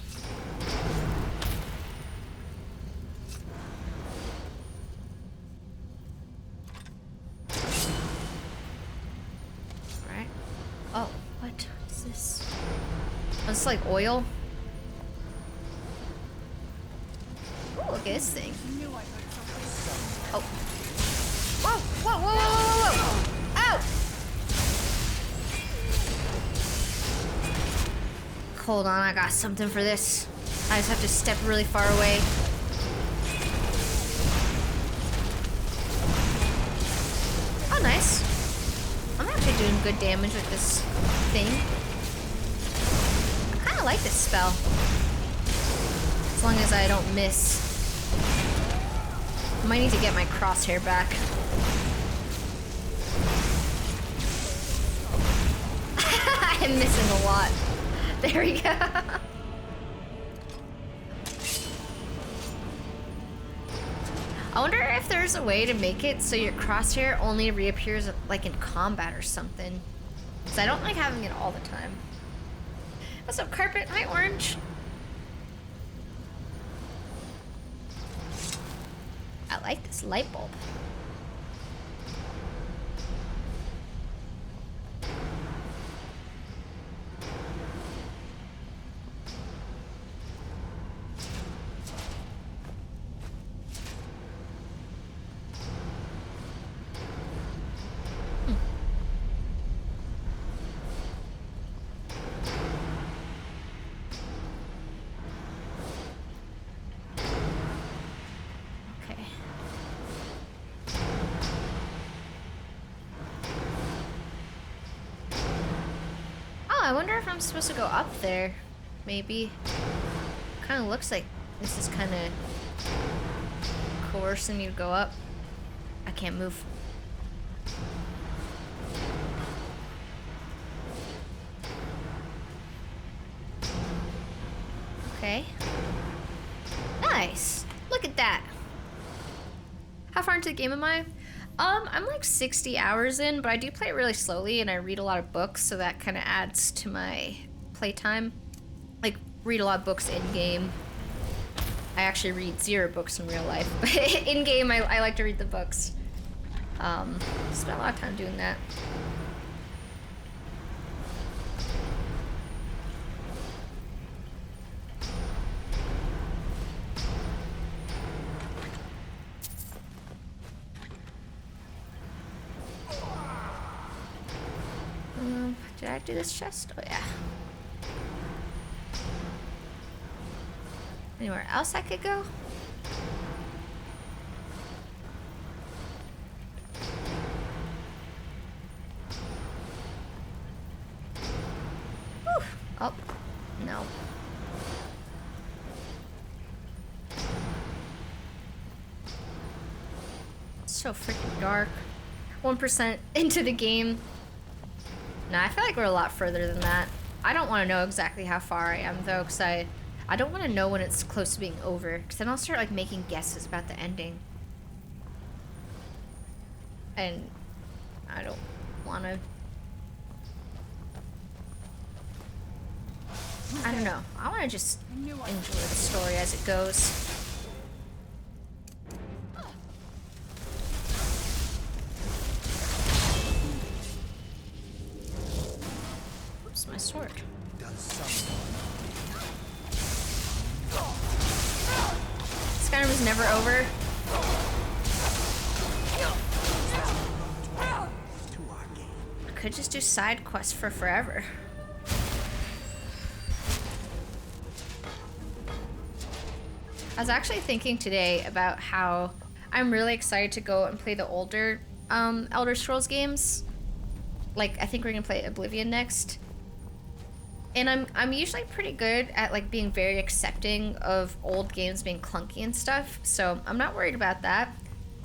Alright. Oh, what is this? Oh, it's like oil? Oh, look at this thing. Oh. Whoa, whoa, whoa, whoa, whoa, whoa! Ow! Hold on, I got something for this. I just have to step really far away. Oh, nice. I'm actually doing good damage with this thing. I kind of like this spell. As long as I don't miss. I might need to get my crosshair back. I'm missing a lot. There we go. I wonder if there's a way to make it so your crosshair only reappears like in combat or something. Because I don't like having it all the time. What's up, Carpet? Hi, Orange. I like this light bulb. I wonder if I'm supposed to go up there. Maybe. Kind of looks like this is kind of coercing me to go up. I can't move. Okay. Nice. Look at that. How far into the game am I? I'm like 60 hours in, but I do play it really slowly and I read a lot of books, so that kind of adds to my playtime. Like, read a lot of books in-game. I actually read 0 books in real life, but in-game I like to read the books. Spend a lot of time doing that. Did I do this chest? Oh yeah. Anywhere else I could go? Whew. Oh, no. It's so freaking dark. 1% into the game. Nah, I feel like we're a lot further than that. I don't want to know exactly how far I am though, because I don't want to know when it's close to being over, because then I'll start like making guesses about the ending. And I don't want to. I don't know. I want to just enjoy the story as it goes. My sword. Skyrim is never over. I could just do side quests for forever. I was actually thinking today about how I'm really excited to go and play the older Elder Scrolls games. Like, I think we're gonna play Oblivion next. And I'm usually pretty good at like being very accepting of old games being clunky and stuff, so I'm not worried about that.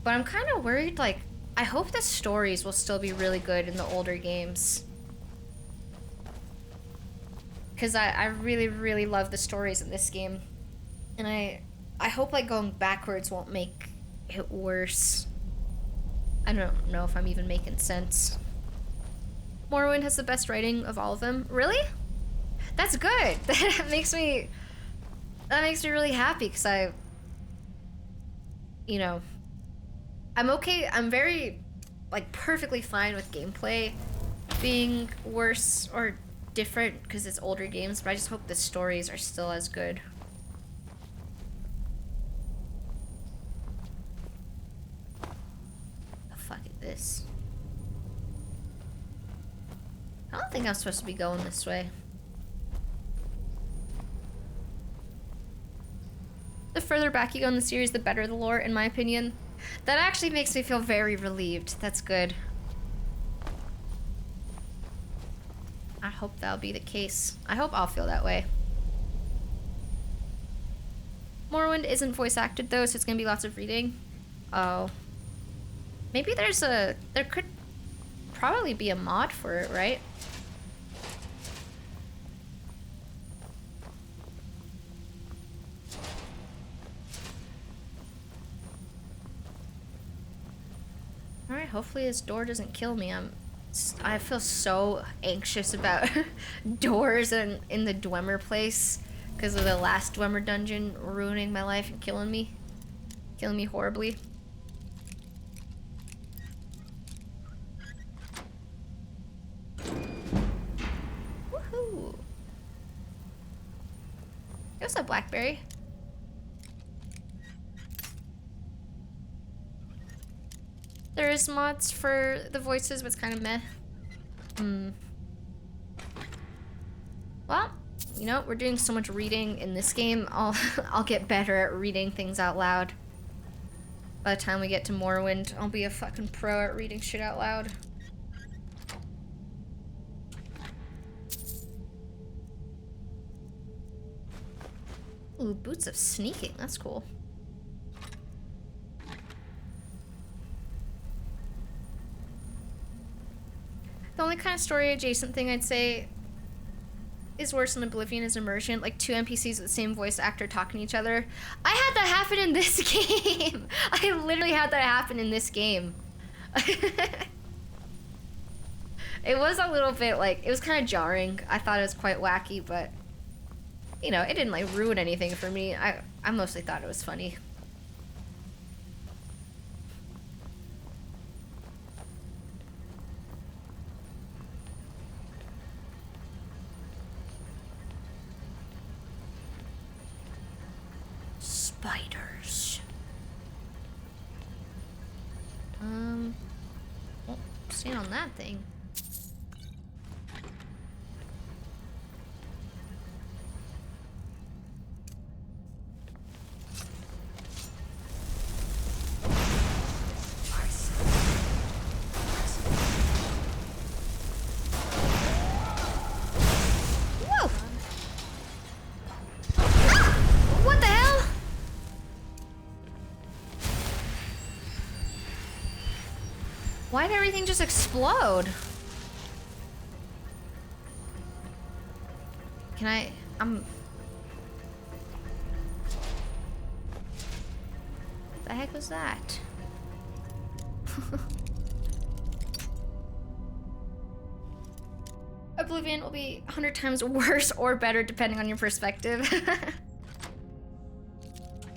But I'm kind of worried, like, I hope the stories will still be really good in the older games. Because I really, really love the stories in this game. And I I hope like going backwards won't make it worse. I don't know if I'm even making sense. Morrowind has the best writing of all of them. Really? That's good. That makes me really happy because I'm okay. I'm very like perfectly fine with gameplay being worse or different because it's older games, but I just hope the stories are still as good. The fuck is this? I don't think I'm supposed to be going this way. The further back you go in the series, the better the lore, in my opinion. That actually makes me feel very relieved. That's good. I hope that'll be the case. I hope I'll feel that way. Morrowind isn't voice acted though, so it's gonna be lots of reading. Oh. Maybe there could probably be a mod for it, right? Alright, hopefully this door doesn't kill me. I feel so anxious about doors in the Dwemer place because of the last Dwemer dungeon ruining my life and killing me horribly. Woohoo! What's up, Blackberry? There is mods for the voices, but it's kind of meh. Well, you know, we're doing so much reading in this game. I'll get better at reading things out loud. By the time we get to Morrowind, I'll be a fucking pro at reading shit out loud. Ooh, boots of sneaking. That's cool. The only kind of story adjacent thing I'd say is worse than Oblivion is immersion, like two NPCs with the same voice actor talking to each other. I had that happen in this game. I literally had that happen in this game. It was a little bit like, it was kind of jarring. I thought it was quite wacky, but you know, it didn't like ruin anything for me. I mostly thought it was funny. Spiders. Oh, stand on that thing. Why did everything just explode? Can I... What the heck was that? Oblivion will be 100 times worse or better depending on your perspective.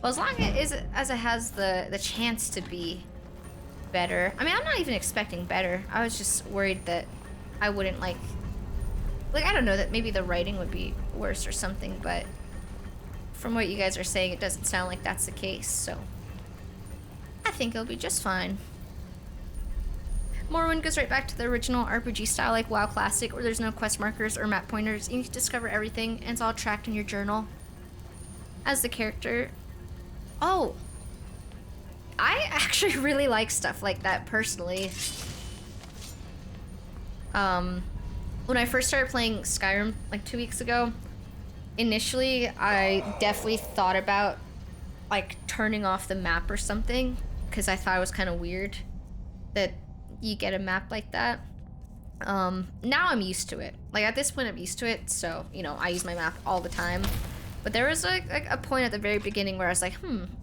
Well, as long as it has the chance to be better. I mean, I'm not even expecting better. I was just worried that I wouldn't like I don't know, that maybe the writing would be worse or something, but from what you guys are saying, it doesn't sound like that's the case, so I think it'll be just fine. Morrowind goes right back to the original RPG style like WoW Classic, where there's no quest markers or map pointers. You need to discover everything, and it's all tracked in your journal. As the character... Oh! I actually really like stuff like that, personally. When I first started playing Skyrim, like 2 weeks ago, initially I definitely thought about, like, turning off the map or something, because I thought it was kind of weird that you get a map like that. Now I'm used to it. Like, at this point I'm used to it, so, you know, I use my map all the time. But there was like a point at the very beginning where I was like,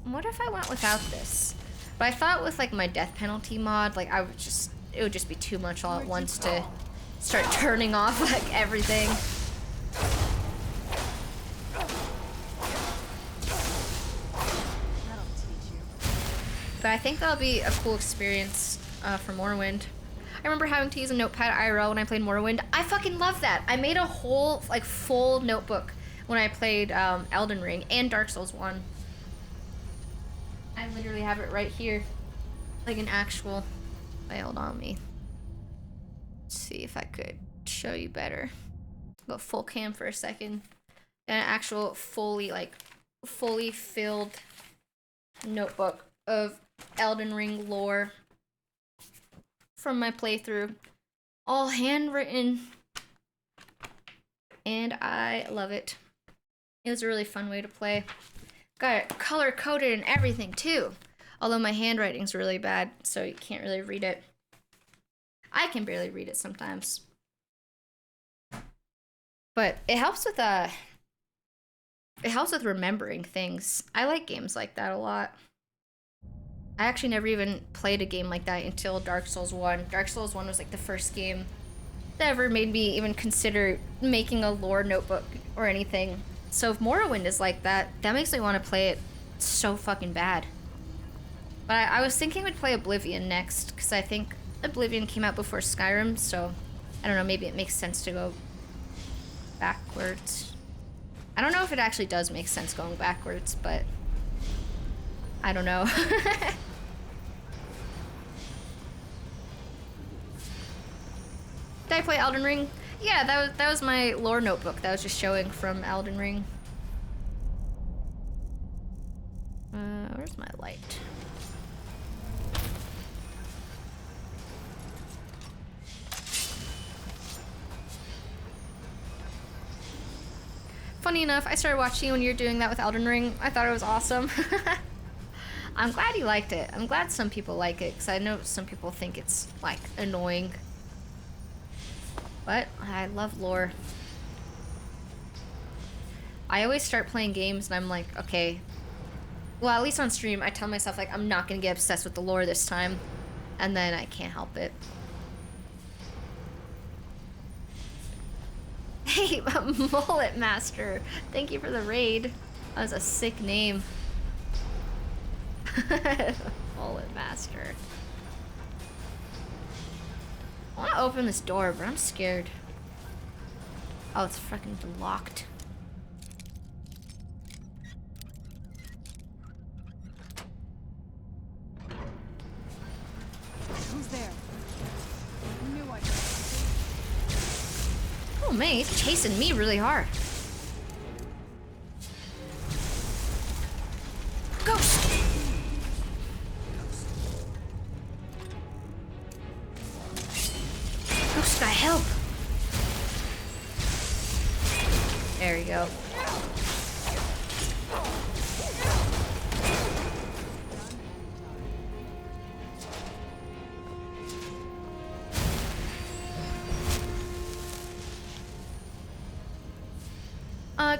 what if I went without this? But I thought with like my death penalty mod, like it would just be too much all at once to start turning off like everything. But I think that'll be a cool experience for Morrowind. I remember having to use a notepad IRL when I played Morrowind. I fucking love that. I made a whole like full notebook when I played Elden Ring and Dark Souls 1. I literally have it right here. Like an actual... Wait, hold on me. Let's see if I could show you better. Go full cam for a second. An actual fully filled notebook of Elden Ring lore from my playthrough. All handwritten. And I love it. It was a really fun way to play. Got it color coded and everything too. Although my handwriting's really bad, so you can't really read it. I can barely read it sometimes. But it helps with remembering things. I like games like that a lot. I actually never even played a game like that until Dark Souls 1. Dark Souls 1 was like the first game that ever made me even consider making a lore notebook or anything. So if Morrowind is like that, that makes me want to play it so fucking bad. But I was thinking we'd play Oblivion next, because I think Oblivion came out before Skyrim, so I don't know, maybe it makes sense to go backwards. I don't know if it actually does make sense going backwards, but I don't know. Did I play Elden Ring? Yeah, that was my lore notebook that was just showing from Elden Ring. Where's my light? Funny enough, I started watching you when you were doing that with Elden Ring. I thought it was awesome. I'm glad you liked it. I'm glad some people like it, because I know some people think it's, like, annoying. But I love lore. I always start playing games and I'm like, okay. Well, at least on stream, I tell myself, like, I'm not gonna get obsessed with the lore this time. And then I can't help it. Hey, Mullet Master. Thank you for the raid. That was a sick name. Mullet Master. I want to open this door, but I'm scared. Oh, it's fucking locked. Who's there? I knew I'd... Oh man, he's chasing me really hard. Ghost! Ghost, gotta help! There you go.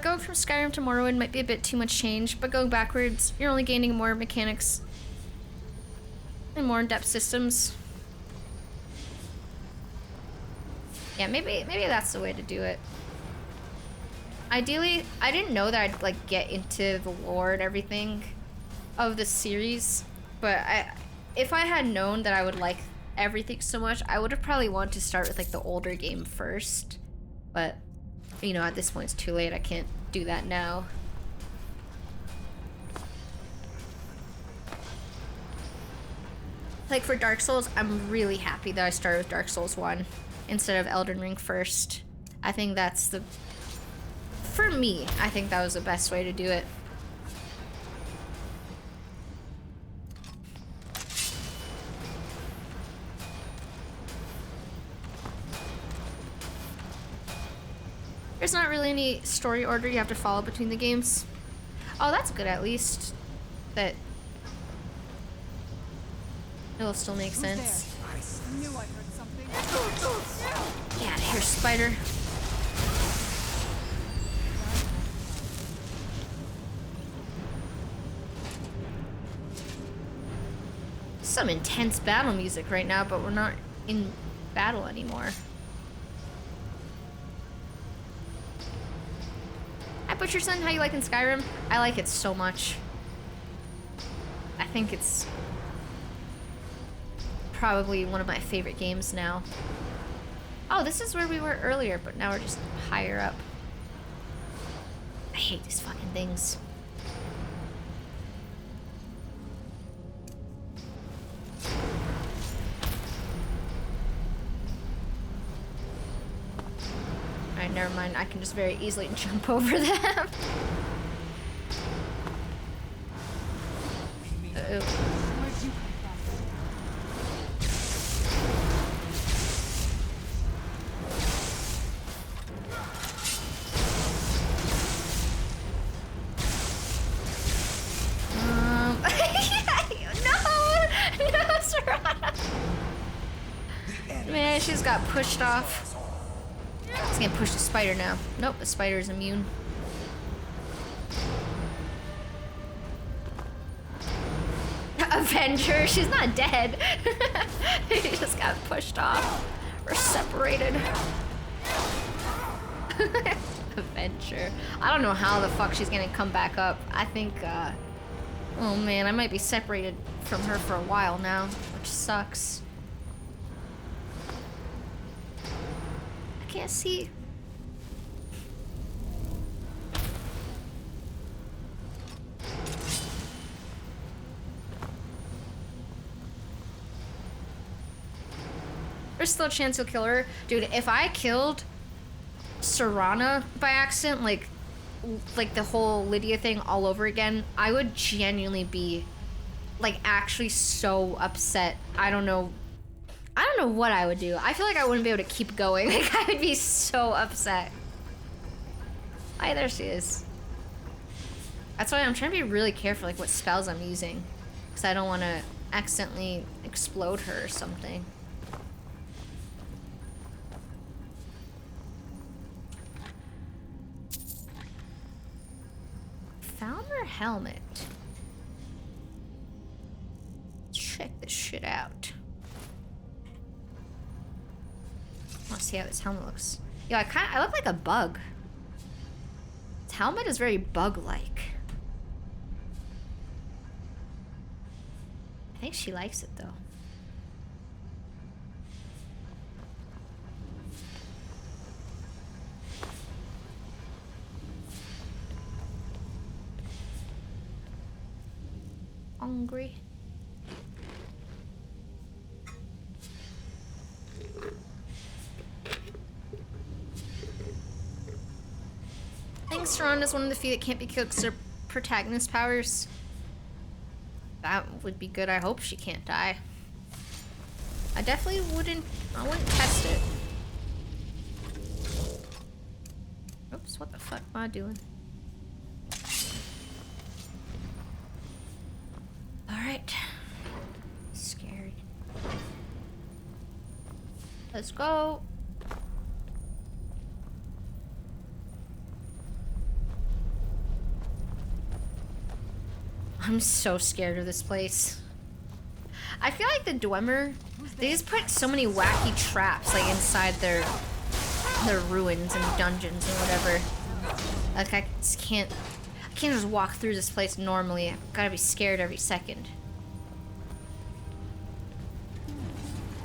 Going from Skyrim to Morrowind might be a bit too much change, but going backwards, you're only gaining more mechanics and more in-depth systems. Yeah, maybe that's the way to do it. Ideally, I didn't know that I'd like get into the lore and everything of the series, but if I had known that I would like everything so much, I would have probably wanted to start with like the older game first. But you know, at this point it's too late. I can't do that now. Like for Dark Souls, I'm really happy that I started with Dark Souls 1 instead of Elden Ring first. I think that's the... For me, I think that was the best way to do it. There's not really any story order you have to follow between the games. Oh, that's good at least. That it'll still make sense. I knew I heard something. Get out of here, spider. Some intense battle music right now, but we're not in battle anymore. Hi Butcherson, how you liking Skyrim? I like it so much. I think it's probably one of my favorite games now. Oh, this is where we were earlier, but now we're just higher up. I hate these fucking things. Alright, never mind. I can just very easily jump over them. Uh-oh. Man, she's got pushed off. She's gonna push the spider now. Nope, the spider is immune. Avenger, she's not dead. She just got pushed off. We're separated. Avenger. I don't know how the fuck she's gonna come back up. I think, oh man, I might be separated from her for a while now, which sucks. I can't see. There's still a chance you'll kill her. Dude, if I killed Serana by accident, like the whole Lydia thing all over again, I would genuinely be, like, actually so upset. I don't know what I would do. I feel like I wouldn't be able to keep going. Like, I would be so upset. Hi, there she is. That's why I'm trying to be really careful, like, what spells I'm using. Because I don't want to accidentally explode her or something. Found her helmet. Let's check this shit out. I want to see how this helmet looks. Yeah, I look like a bug. This helmet is very bug-like. I think she likes it though. Hungry. I think Saran is one of the few that can't be killed because her protagonist powers. That would be good. I hope she can't die. I definitely wouldn't test it. Oops, what the fuck am I doing? Alright. Scary. Let's go. I'm so scared of this place. I feel like the Dwemer, they just put so many wacky traps like inside their ruins and dungeons and whatever. Like I can't just walk through this place normally. I've gotta be scared every second.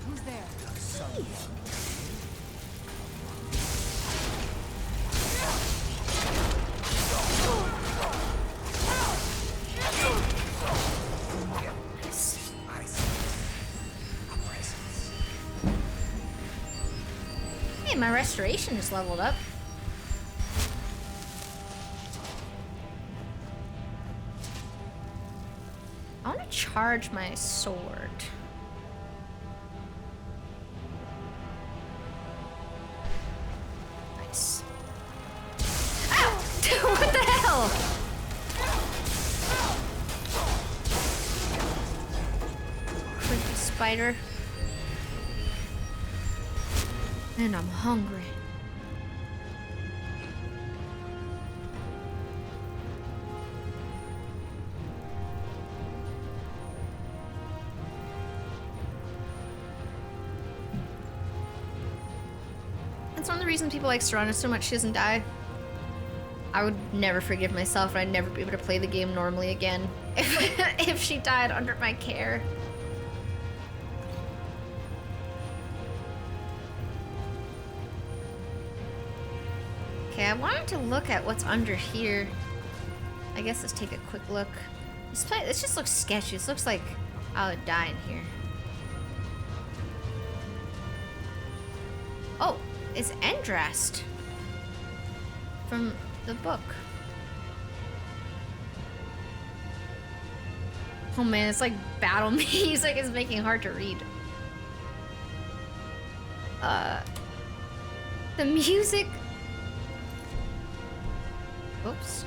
Who's there? Hey, my restoration is leveled up. I want to charge my sword. Nice. Ow! What the hell? Creepy spider. And I'm hungry. That's one of the reasons people like Serana so much. She doesn't die. I would never forgive myself, and I'd never be able to play the game normally again if she died under my care. Okay, I wanted to look at what's under here. I guess let's take a quick look. This just looks sketchy. This looks like I would die in here. Oh, it's Endrast from the book. Oh man, it's like battle music is making it hard to read. The music. Oops.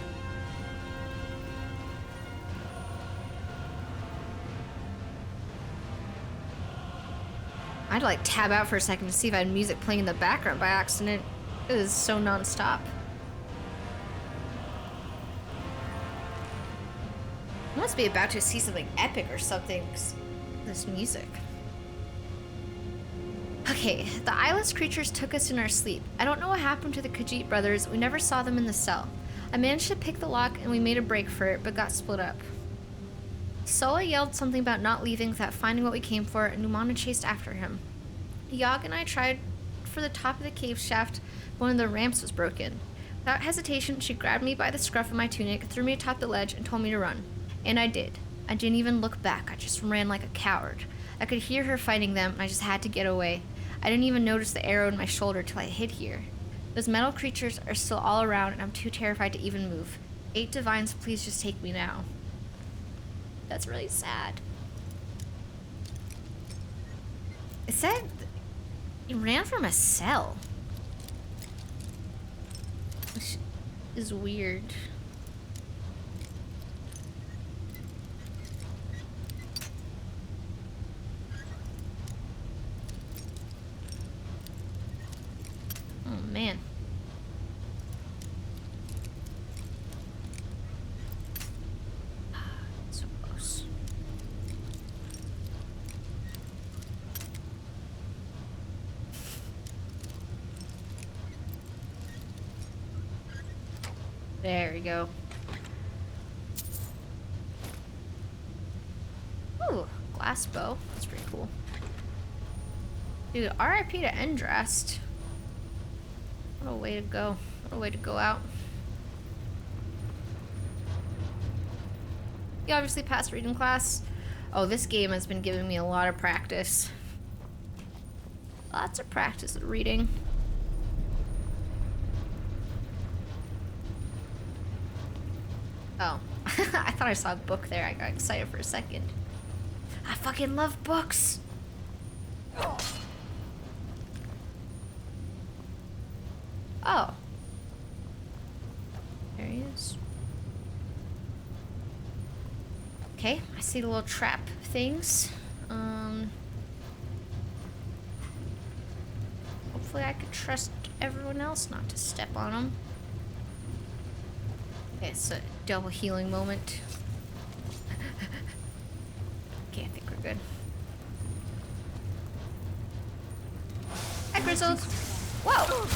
I had to like tab out for a second to see if I had music playing in the background by accident. It was so non-stop. I must be about to see something epic or something. This music. Okay, the eyeless creatures took us in our sleep. I don't know what happened to the Khajiit brothers. We never saw them in the cell. I managed to pick the lock and we made a break for it, but got split up. Sola yelled something about not leaving without finding what we came for, and Numana chased after him. Yogg and I tried for the top of the cave shaft, but one of the ramps was broken. Without hesitation, she grabbed me by the scruff of my tunic, threw me atop the ledge, and told me to run. And I did. I didn't even look back. I just ran like a coward. I could hear her fighting them, and I just had to get away. I didn't even notice the arrow in my shoulder till I hid here. Those metal creatures are still all around, and I'm too terrified to even move. 8 divines, please just take me now. That's really sad. It said he ran from a cell. Which is weird. Oh man. So close. There we go. Ooh, glass bow. That's pretty cool. Dude, RIP to Endrast. What a way to go. What a way to go out. You obviously passed reading class. Oh, this game has been giving me a lot of practice. Lots of practice at reading. Oh. I thought I saw a book there. I got excited for a second. I fucking love books! Oh. There he is. Okay, I see the little trap things. Hopefully I could trust everyone else not to step on them. Okay, it's a double healing moment. Okay, I think we're good. Hi, Grizzled! Whoa!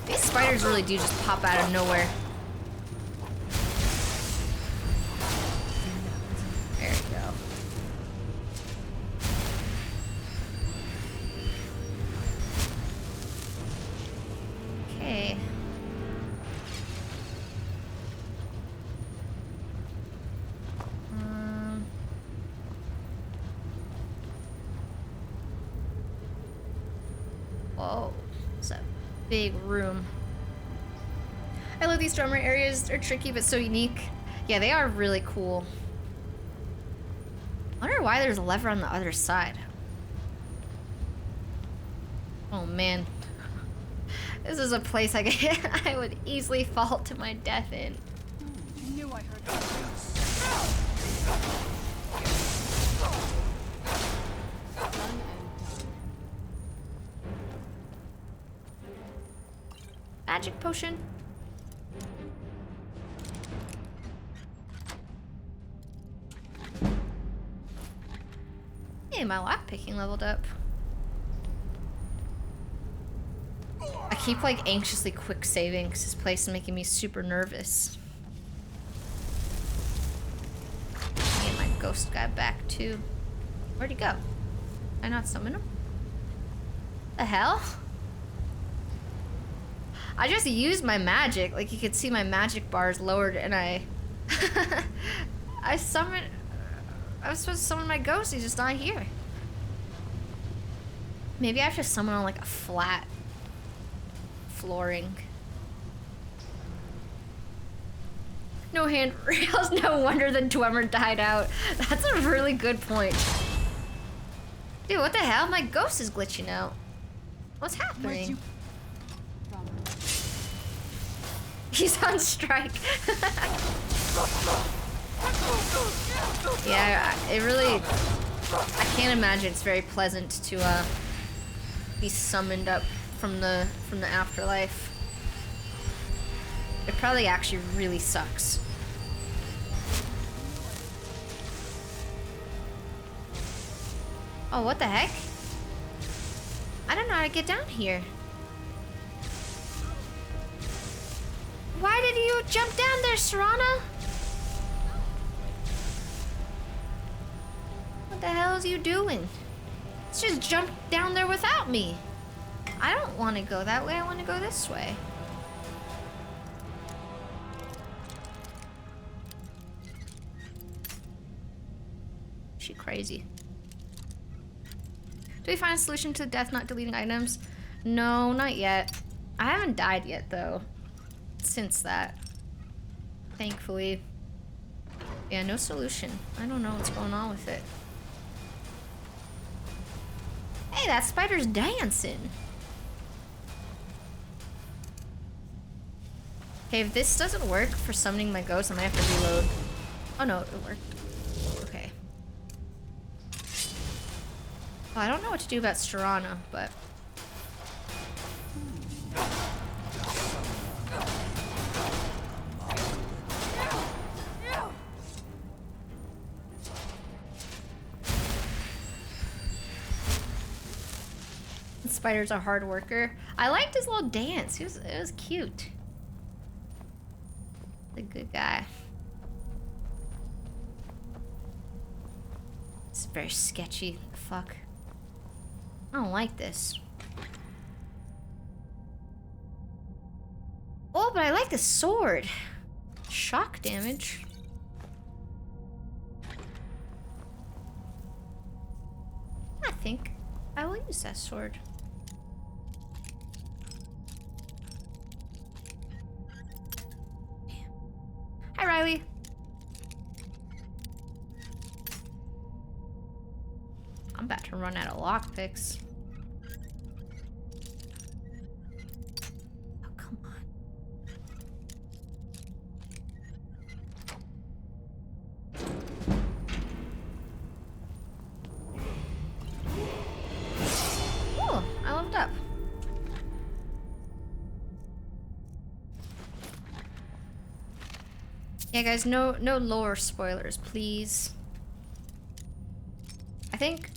These spiders really do just pop out of nowhere. There we go. Okay. Whoa. It's a big room. I love these drummer areas. They're tricky but so unique. Yeah, they are really cool. I wonder why there's a lever on the other side. Oh man. This is a place I would easily fall to my death in. I knew I heard that. Magic potion. my lockpicking leveled up. I keep like anxiously quick saving because this place is making me super nervous. Get my ghost guy back too. Where'd he go? Did I not summon him? The hell? I just used my magic. Like you could see my magic bars lowered and I I was supposed to summon my ghost, he's just not here. Maybe I have to summon on like a flat flooring. No handrails, no wonder the Dwemer died out. That's a really good point. Dude, what the hell? My ghost is glitching out. What's happening? He's on strike. Yeah, it really... I can't imagine it's very pleasant to be summoned up from the afterlife. It probably actually really sucks. Oh, what the heck? I don't know how to get down here. Why did you jump down there, Serana? What the hell is you doing? Let's just jump down there without me. I don't want to go that way. I want to go this way. She crazy. Do we find a solution to death not deleting items? No, not yet. I haven't died yet, though. Since that. Thankfully. Yeah, no solution. I don't know what's going on with it. Hey, that spider's dancing. Okay, if this doesn't work for summoning my ghost, I might have to reload. Oh no, it worked. Okay. Well, I don't know what to do about Serana, but... The spider's a hard worker. I liked his little dance. It was cute. A good guy. It's very sketchy. Fuck. I don't like this. Oh, but I like the sword. Shock damage. I think I will use that sword. Hi, Riley. I'm about to run out of lockpicks. Oh, come on. Oh, I leveled up. Yeah, guys, no lore spoilers, please. I think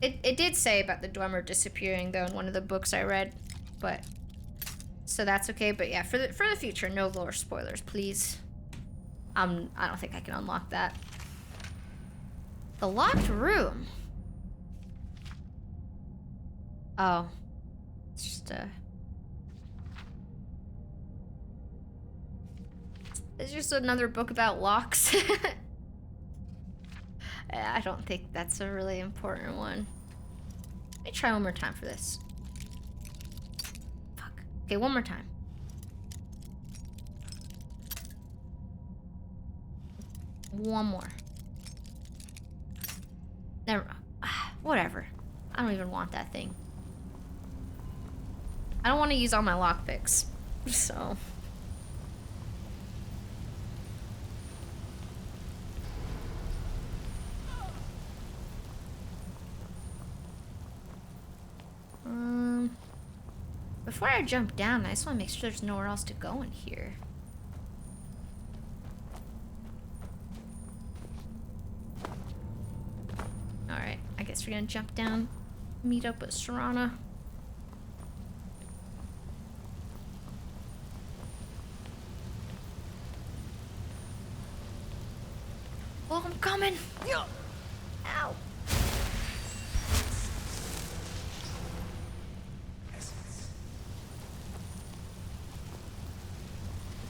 it did say about the Dwemer disappearing though in one of the books I read, but so that's okay. But yeah, for the future, no lore spoilers, please. I don't think I can unlock that. The locked room. Oh, it's just it's just another book about locks. I don't think that's a really important one. Let me try one more time for this. Fuck. Okay, one more time. One more. Never. Whatever. I don't even want that thing. I don't want to use all my lockpicks. So. Before I jump down, I just want to make sure there's nowhere else to go in here. Alright, I guess guess we're gonna jump down, meet up with Serana. Oh, I'm coming! Ow!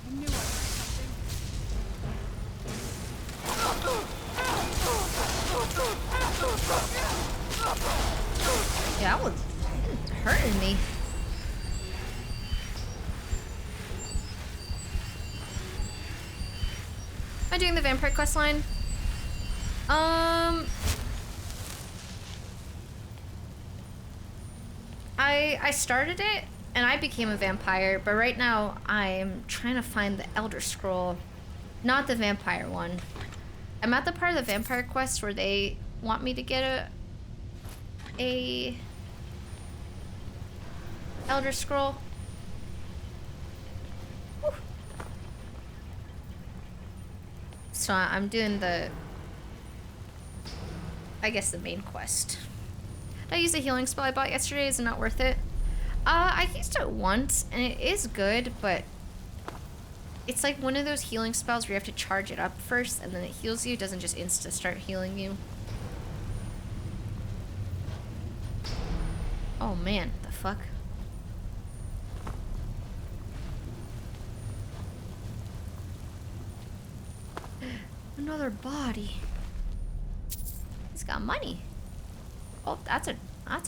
I knew I heard something. Yeah, that was hurting me. Am I doing the vampire quest line? I started it and I became a vampire, but right now I'm trying to find the Elder Scroll, not the vampire one. I'm at the part of the vampire quest where they want me to get a Elder Scroll. Whew. So I'm doing the, I guess, the main quest. Did I use the healing spell I bought yesterday? Is it not worth it? I used it once and it is good, but it's like one of those healing spells where you have to charge it up first and then it heals you. It doesn't just insta start healing you. Oh man, the fuck? Another body. He's got money. Oh, that's a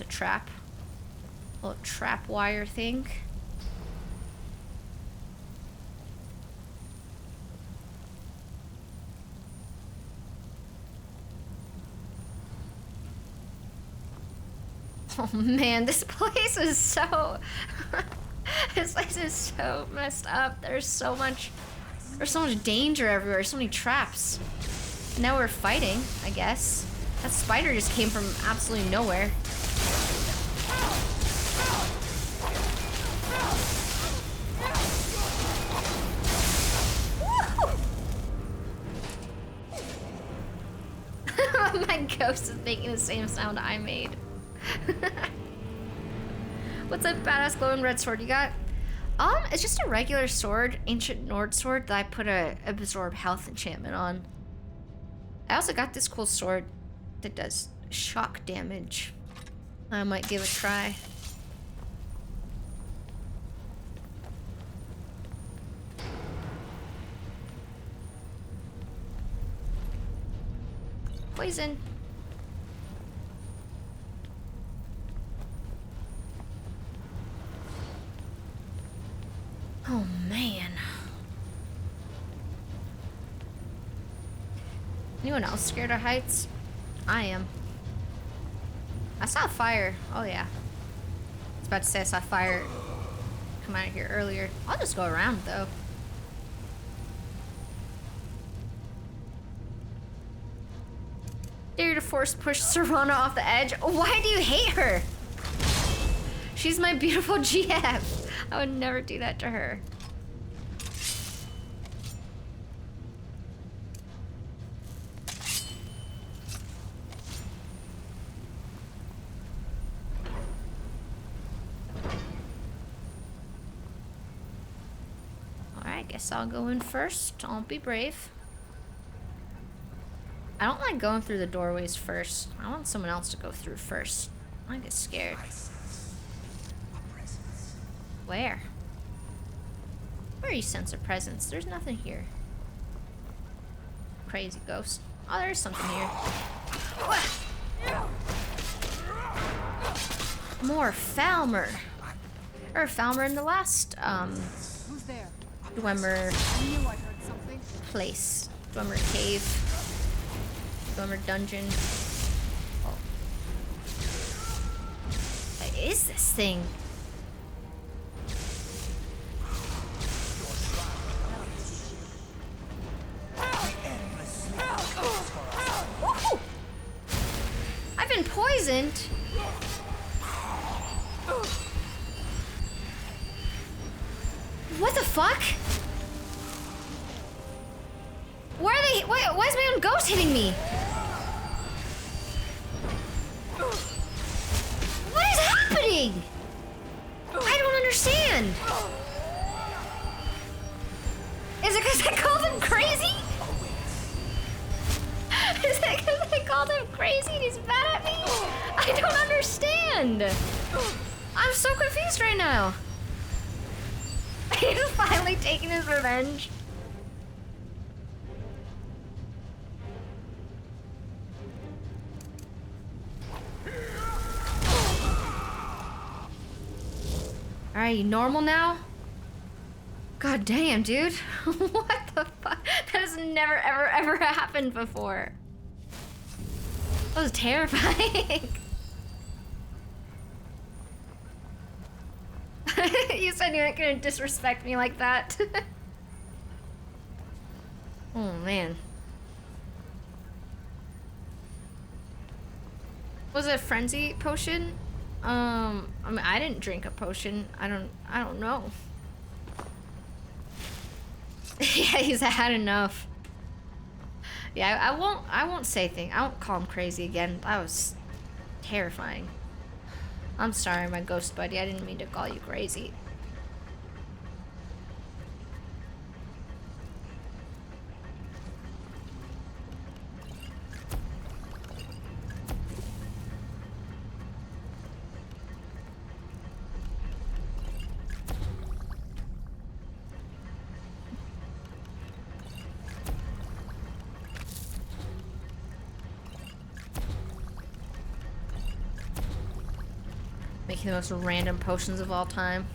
trap. A little trap wire thing. Oh man, this place is so this place is so messed up. There's so much danger everywhere, so many traps. Now we're fighting, I guess. That spider just came from absolutely nowhere. My ghost is making the same sound I made. What's that badass glowing red sword you got? It's just a regular sword, ancient Nord sword that I put a absorb health enchantment on. I also got this cool sword that does shock damage. I might give it a try. Poison. Oh man. Anyone else scared of heights? I am. I saw fire. Oh yeah. I was about to say I saw fire come out of here earlier. I'll just go around though. Dare to force push Serana off the edge? Why do you hate her? She's my beautiful GF. I would never do that to her. Alright, guess I'll go in first. I'll be brave. I don't like going through the doorways first. I want someone else to go through first. I get scared. Where? Where you sense a presence? There's nothing here. Crazy ghost. Oh, there's something here. More Falmer. Or Falmer in the last, Who's there? Dwemer I knew I heard something. place. Dwemer cave. Dwemer dungeon. Oh. What is this thing? Woohoo! I've been poisoned. What the fuck? Why is my own ghost hitting me? doing? I don't understand. Is it because I called him crazy? Is it because I called him crazy and he's mad at me? I don't understand. I'm so confused right now. He's finally taking his revenge. Alright, you normal now? God damn, dude. What the fuck? That has never, ever, ever happened before. That was terrifying. You said you weren't gonna disrespect me like that. Oh, man. Was it a frenzy potion? I mean, I didn't drink a potion. I don't know. Yeah, he's had enough. Yeah, I won't say things. I won't call him crazy again. That was terrifying. I'm sorry, my ghost buddy. I didn't mean to call you crazy. Making the most random potions of all time.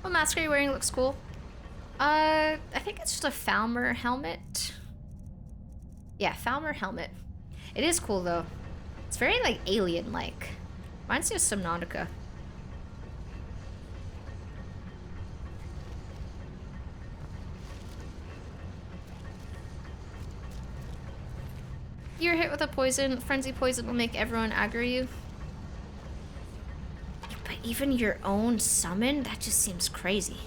What mask are you wearing? Looks cool. I think it's just a Falmer helmet. Yeah, Falmer helmet. It is cool though. It's very like alien-like. Reminds me of Subnautica. You're hit with a poison. Frenzy poison will make everyone aggro you. But even your own summon? That just seems crazy.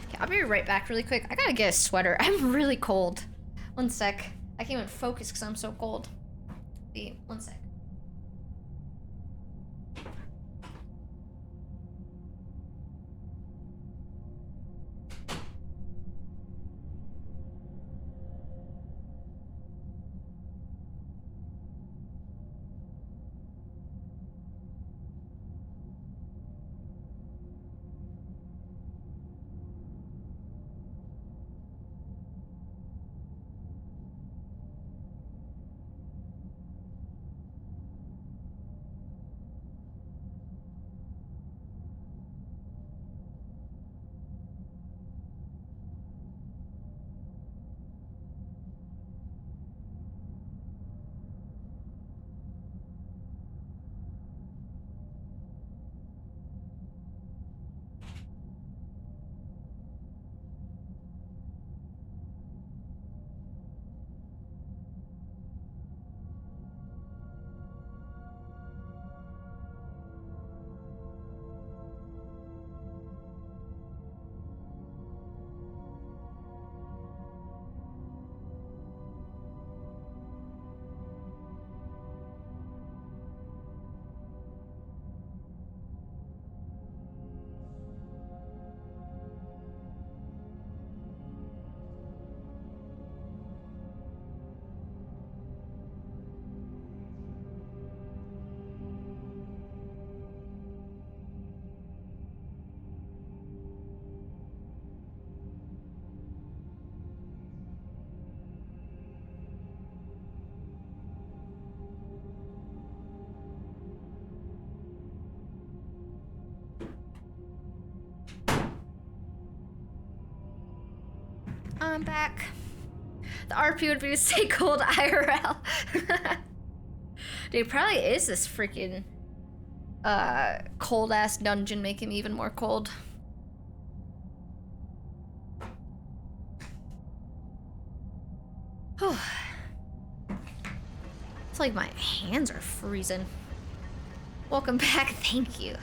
Okay, I'll be right back really quick. I gotta get a sweater. I'm really cold. One sec. I can't even focus because I'm so cold. Be 1 sec. I'm back. The RP would be to stay cold IRL. Dude, probably is this freaking cold ass dungeon making me even more cold. feel like my hands are freezing. Welcome back, thank you.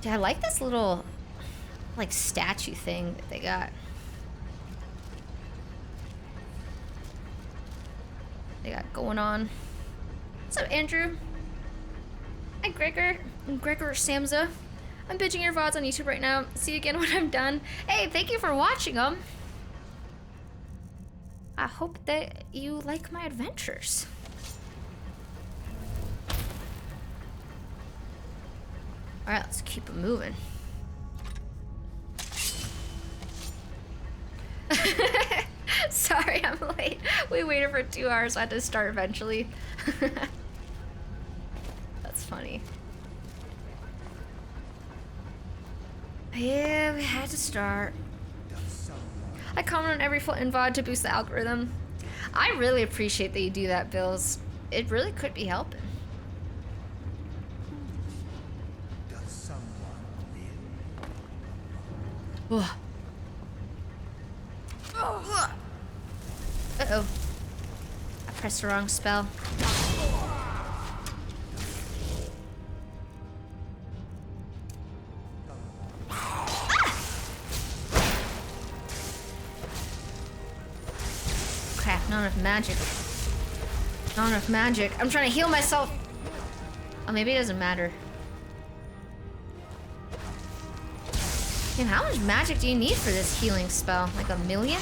Dude, I like this little, like, statue thing that they got. They got going on. What's up, Andrew? Hi, Gregor. I'm Gregor Samza. I'm binging your VODs on YouTube right now. See you again when I'm done. Hey, thank you for watching them. I hope that you like my adventures. Alright, let's keep it moving. Sorry, I'm late. We waited for 2 hours, so I had to start eventually. That's funny. Yeah, we had to start. I comment on every full VOD to boost the algorithm. I really appreciate that you do that, Bills. It really could be helping. Does someone Ugh. Uh-oh. I pressed the wrong spell. Crap, not enough magic. Not enough magic. I'm trying to heal myself. Oh, maybe it doesn't matter. Damn, how much magic do you need for this healing spell? Like 1 million?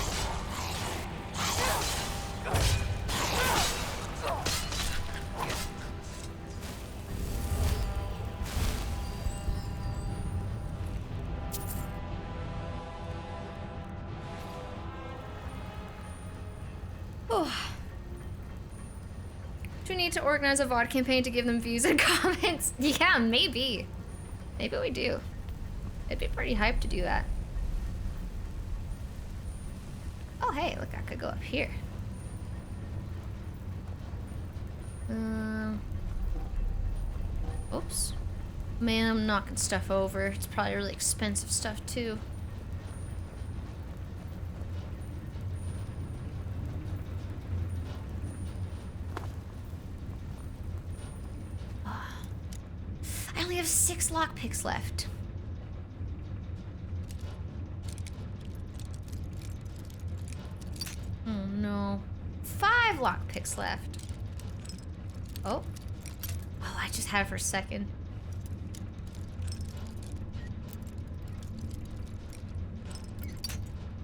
Do we need to organize a VOD campaign to give them views and comments? Yeah, maybe. Maybe we do. It'd be pretty hype to do that. Oh, hey, look, I could go up here. Oops. Man, I'm knocking stuff over. It's probably really expensive stuff, too. I only have 6 lockpicks left. Oh no. 5 lockpicks left. Oh. Oh, I just had it for a second.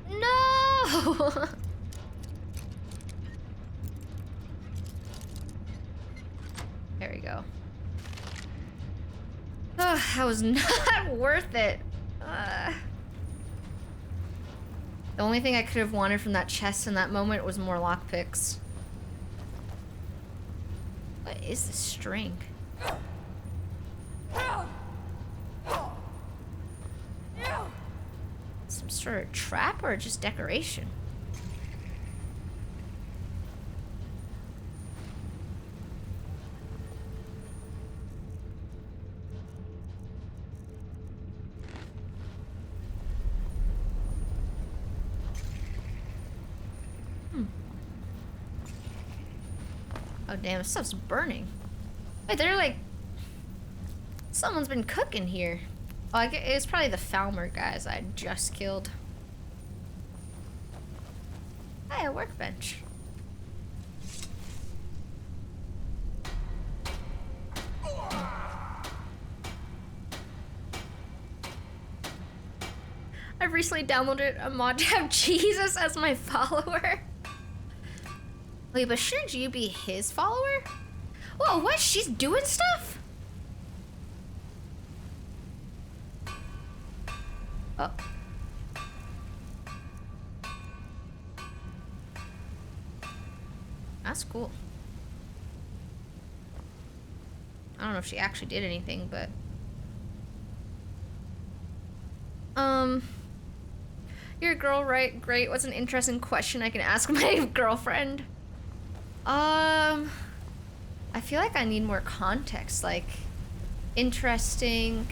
No! There we go. Oh, that was not worth it. The only thing I could have wanted from that chest in that moment was more lockpicks. What is this string? Some sort of trap or just decoration? Oh damn, this stuff's burning. Wait, they're like... Someone's been cooking here. Oh, it's probably the Falmer guys I just killed. Hey, a workbench. I've recently downloaded a mod to have Jesus as my follower. Wait, but shouldn't you be his follower? Whoa, what? She's doing stuff? Oh. That's cool. I don't know if she actually did anything, but... You're a girl, right? Great. What's an interesting question I can ask my girlfriend? I feel like I need more context, like, interesting...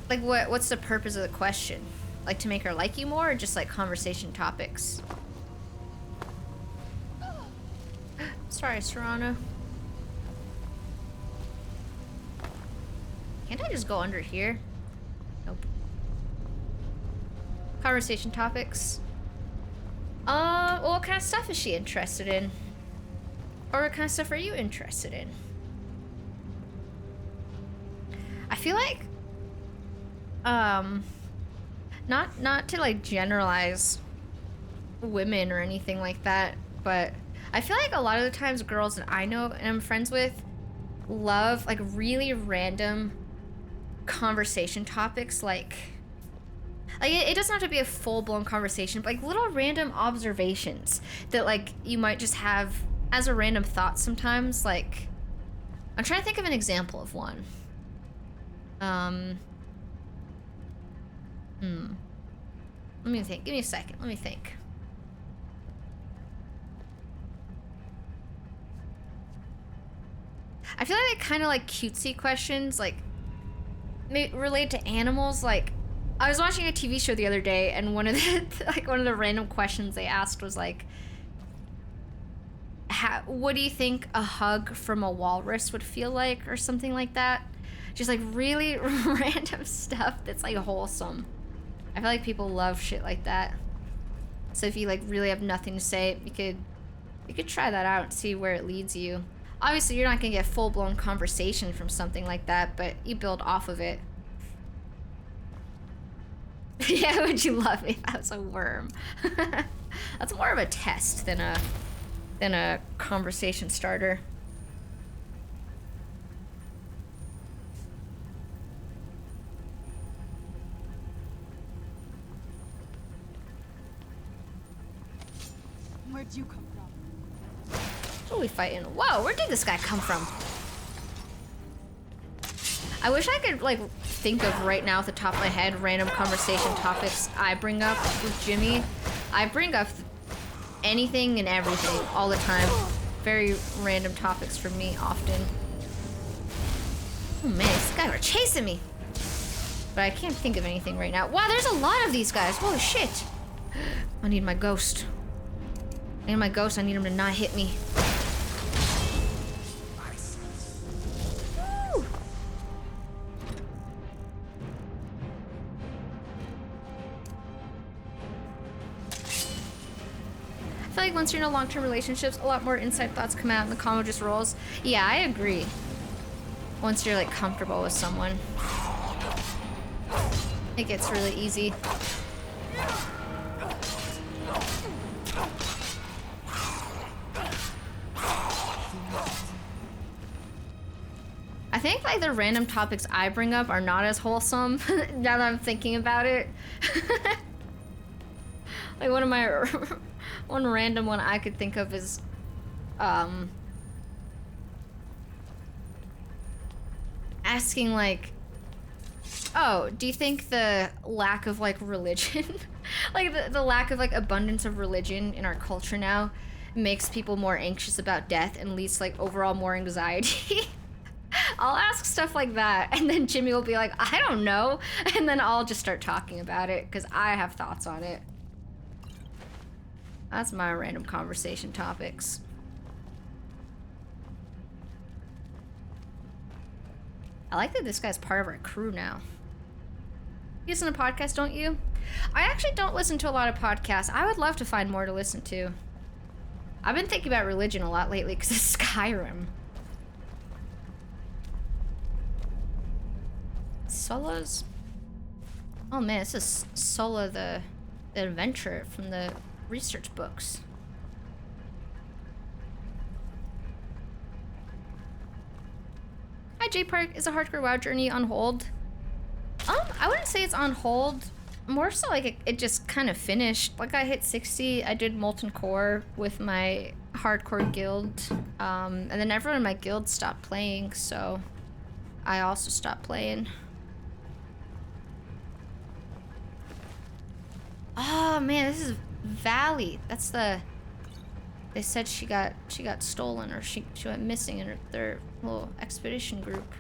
Like, what's the purpose of the question? Like to make her like you more, or just like conversation topics? Sorry, Serrano. Can't I just go under here? Nope. Conversation topics. Well, what kind of stuff is she interested in? Or what kind of stuff are you interested in? I feel like, not to like generalize women or anything like that, but I feel like a lot of the times girls that I know and I'm friends with love like really random conversation topics, like it doesn't have to be a full-blown conversation, but like little random observations that like you might just have as a random thought sometimes. Like, I'm trying to think of an example of one. Let me think. Give me a second. Let me think. I feel like kind of like cutesy questions, like related to animals. Like, I was watching a TV show the other day, and one of the random questions they asked was like, what do you think a hug from a walrus would feel like, or something like that? Just like really random stuff that's like wholesome. I feel like people love shit like that. So if you like really have nothing to say, you could try that out and see where it leads you. Obviously, you're not gonna get full-blown conversation from something like that, but you build off of it. Yeah, would you love me if I was a worm? That's more of a test than a conversation starter. Where'd you come from? Who are we fighting? Whoa, where did this guy come from? I wish I could like think of right now at the top of my head random conversation topics I bring up with Jimmy. I bring up anything and everything all the time. Very random topics for me often. Oh man, these guys are chasing me. But I can't think of anything right now. Wow, there's a lot of these guys. Holy shit. I need my ghost. I need my ghost. I need him to not hit me. Woo! I feel like once you're in a long-term relationships, a lot more inside thoughts come out and the combo just rolls. Yeah, I agree. Once you're like comfortable with someone, it gets really easy. I think like the random topics I bring up are not as wholesome now that I'm thinking about it. Like one random one I could think of is asking like, oh, do you think the lack of like religion, like the lack of like abundance of religion in our culture now makes people more anxious about death and leads to like overall more anxiety? I'll ask stuff like that, and then Jimmy will be like, I don't know, and then I'll just start talking about it because I have thoughts on it. That's my random conversation topics. I like that this guy's part of our crew now. You listen to podcasts, don't you? I actually don't listen to a lot of podcasts. I would love to find more to listen to. I've been thinking about religion a lot lately because of Skyrim. Sola's? Oh man, this is Sola the adventurer from the research books. Hi J Park, is a hardcore WoW journey on hold? I wouldn't say it's on hold. More so like it just kind of finished. Like I hit 60, I did Molten Core with my hardcore guild. And then everyone in my guild stopped playing, so I also stopped playing. Oh man, this is Valley. That's the. They said she got stolen, or she went missing in their little expedition group.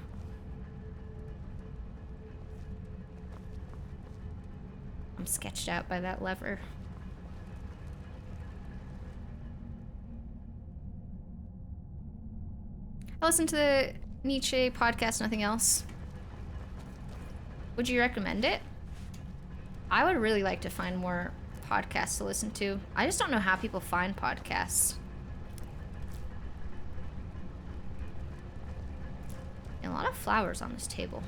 I'm sketched out by that lever. I listen to the Nietzsche podcast, nothing else. Would you recommend it? I would really like to find more podcasts to listen to. I just don't know how people find podcasts. And a lot of flowers on this table.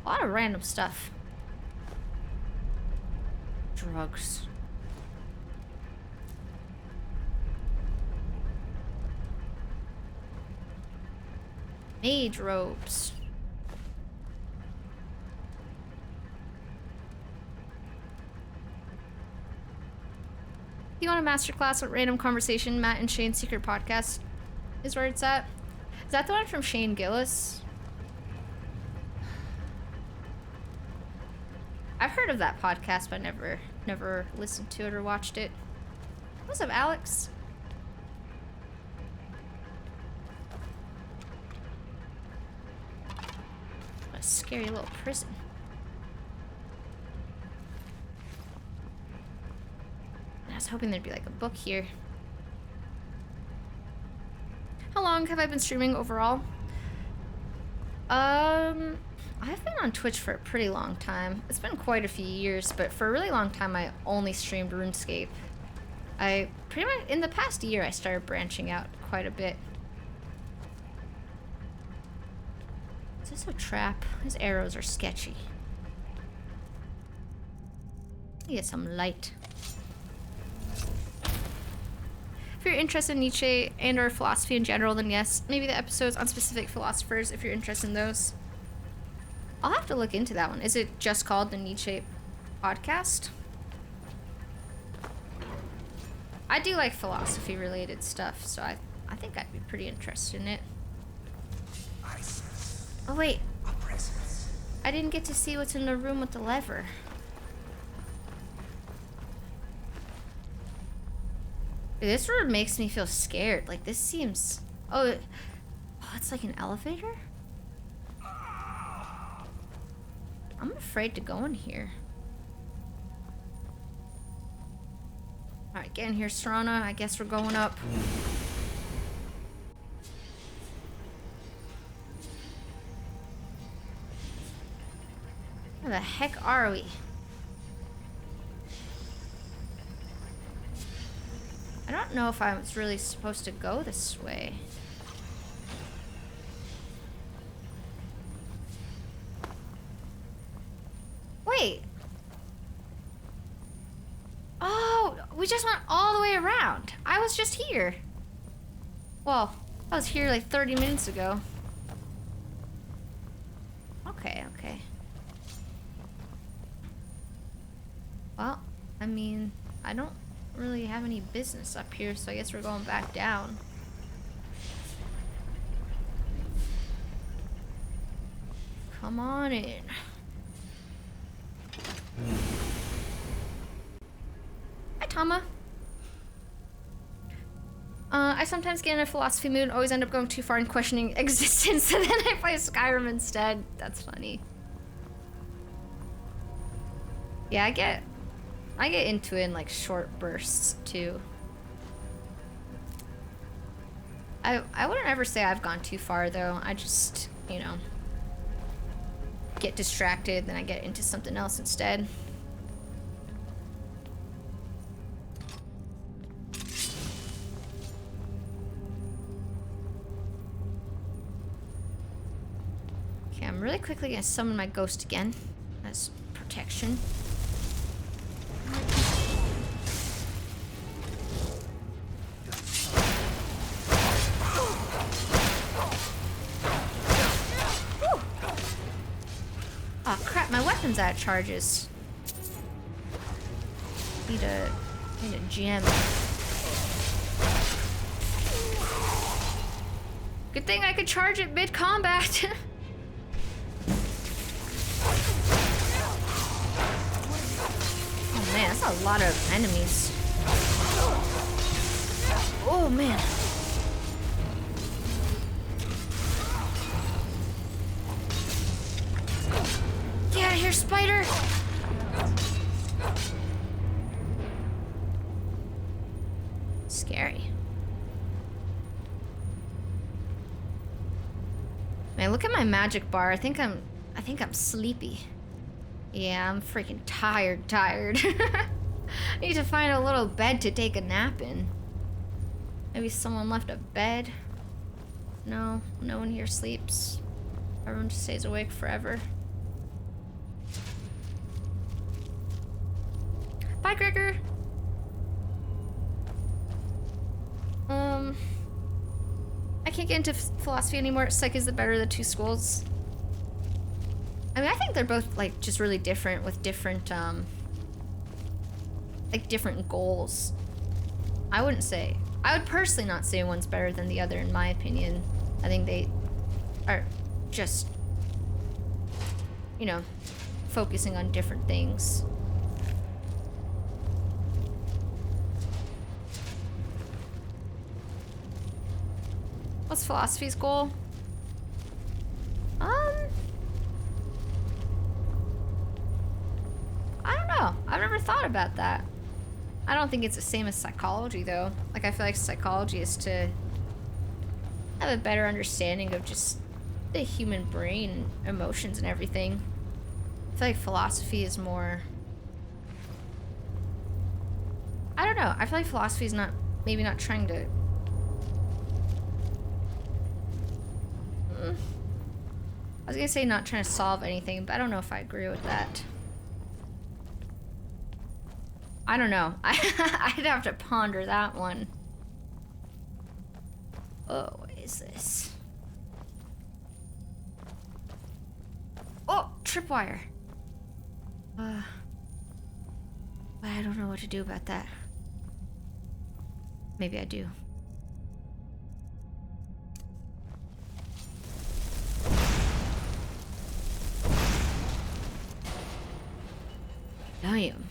A lot of random stuff. Drugs. Mage robes. You want a masterclass with random conversation? Matt and Shane's secret podcast is where it's at. Is that the one from Shane Gillis? I've heard of that podcast, but never listened to it or watched it. What's up, Alex? What a scary little prison. I was hoping there'd be like a book here. How long have I been streaming overall? I've been on Twitch for a pretty long time. It's been quite a few years, but for a really long time I only streamed RuneScape. I pretty much, in the past year, I started branching out quite a bit. Is this a trap? These arrows are sketchy. Let me get some light. If you're interested in Nietzsche and or philosophy in general, then yes, maybe the episodes on specific philosophers if you're interested in those. I'll have to look into that one. Is it just called the Nietzsche podcast? I do like philosophy related stuff, so I think I'd be pretty interested in it. Oh wait, I didn't get to see what's in the room with the lever. This room makes me feel scared. Like, this seems... Oh, it's like an elevator? I'm afraid to go in here. Alright, get in here, Serana. I guess we're going up. Where the heck are we? I don't know if I was really supposed to go this way. Wait. Oh, we just went all the way around. I was just here. Well, I was here like 30 minutes ago. Okay, okay. Well, I mean, I don't really have any business up here, so I guess we're going back down. Come on in. Hi, Tama. I sometimes get in a philosophy mood and always end up going too far and questioning existence, and then I play Skyrim instead. That's funny. Yeah, I get into it in like short bursts too. I wouldn't ever say I've gone too far though. I just, you know, get distracted, then I get into something else instead. Okay, I'm really quickly gonna summon my ghost again as protection. Oh crap, my weapon's out of charges. Need a gem. Good thing I could charge it mid-combat. Oh man, that's a lot of enemies. Oh man. Get out of here, spider! Scary. Man, look at my magic bar. I think I'm sleepy. Yeah, I'm freaking tired. I need to find a little bed to take a nap in. Maybe someone left a bed. No one here sleeps. Everyone just stays awake forever. Bye, Gregor. I can't get into philosophy anymore. Psych is the better of the two schools. I mean, I think they're both like just really different with different like different goals. I would personally not say one's better than the other in my opinion. I think they are just, you know, focusing on different things. What's philosophy's goal? I don't know. I've never thought about that. I don't think it's the same as psychology, though. Like, I feel like psychology is to have a better understanding of just the human brain, emotions, and everything. I feel like philosophy is more... I don't know. I feel like philosophy is maybe not trying to... I was gonna say not trying to solve anything, but I don't know if I agree with that. I don't know. I'd have to ponder that one. Oh, what is this? Oh, tripwire. But I don't know what to do about that. Maybe I do. Damn.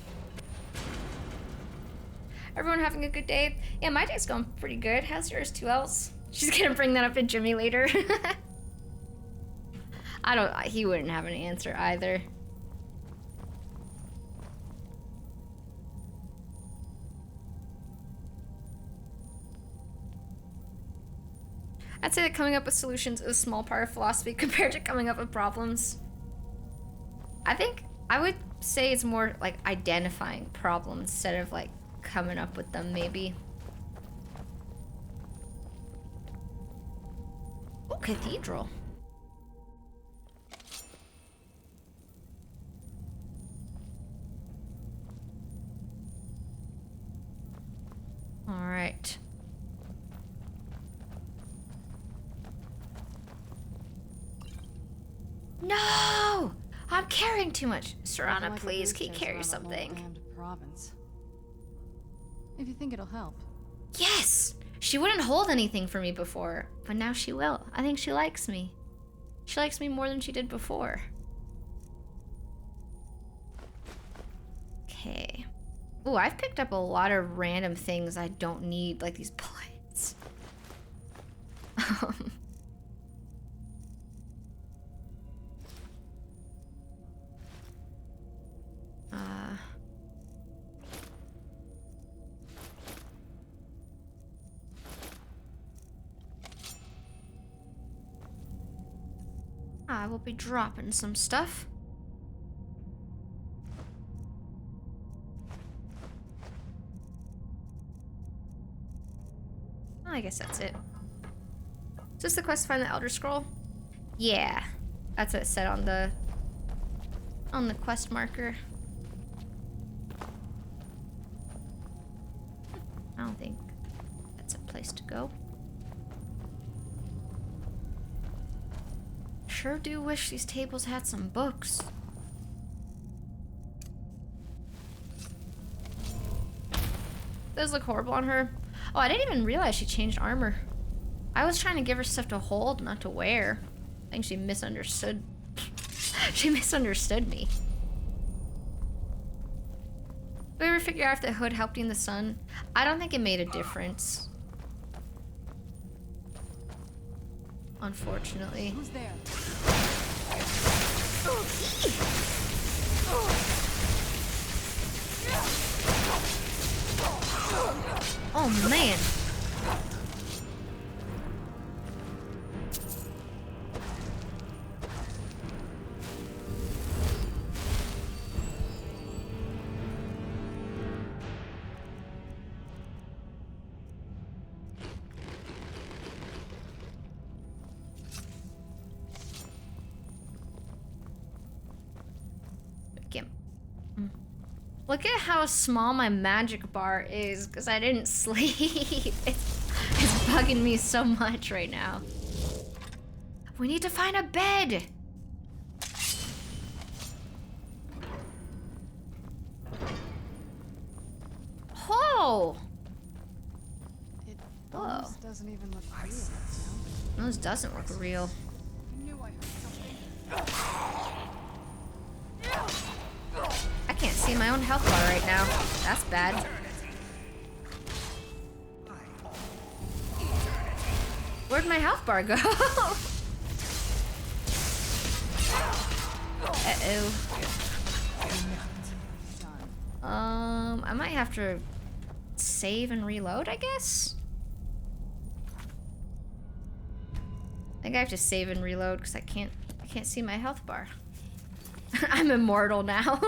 Everyone having a good day? Yeah, my day's going pretty good. How's yours, 2Ls? She's gonna bring that up to Jimmy later. He wouldn't have an answer either. I'd say that coming up with solutions is a small part of philosophy compared to coming up with problems. I would say it's more like identifying problems instead of like coming up with them, maybe. Oh, cathedral. All right. No! I'm carrying too much. Serana, please, can you carry something? Province. If you think it'll help. Yes! She wouldn't hold anything for me before, but now she will. I think she likes me. She likes me more than she did before. Okay. Ooh, I've picked up a lot of random things I don't need, like these plates. I will be dropping some stuff. I guess that's it. Is this the quest to find the Elder Scroll? Yeah. That's what it said on the quest marker. I don't think that's a place to go. Sure do wish these tables had some books. Those look horrible on her. Oh, I didn't even realize she changed armor. I was trying to give her stuff to hold, not to wear. I think she misunderstood. She misunderstood me. Did we ever figure out if the hood helped you in the sun? I don't think it made a difference. Unfortunately. Who's there? Oh man. Look at how small my magic bar is, because I didn't sleep. It's bugging me so much right now. We need to find a bed. Oh! It almost doesn't even look real. Those doesn't look real. I knew I heard something. I can't see my own health bar right now. That's bad. Where'd my health bar go? Uh-oh. I might have to save and reload, I guess? I think I have to save and reload because I can't see my health bar. I'm immortal now.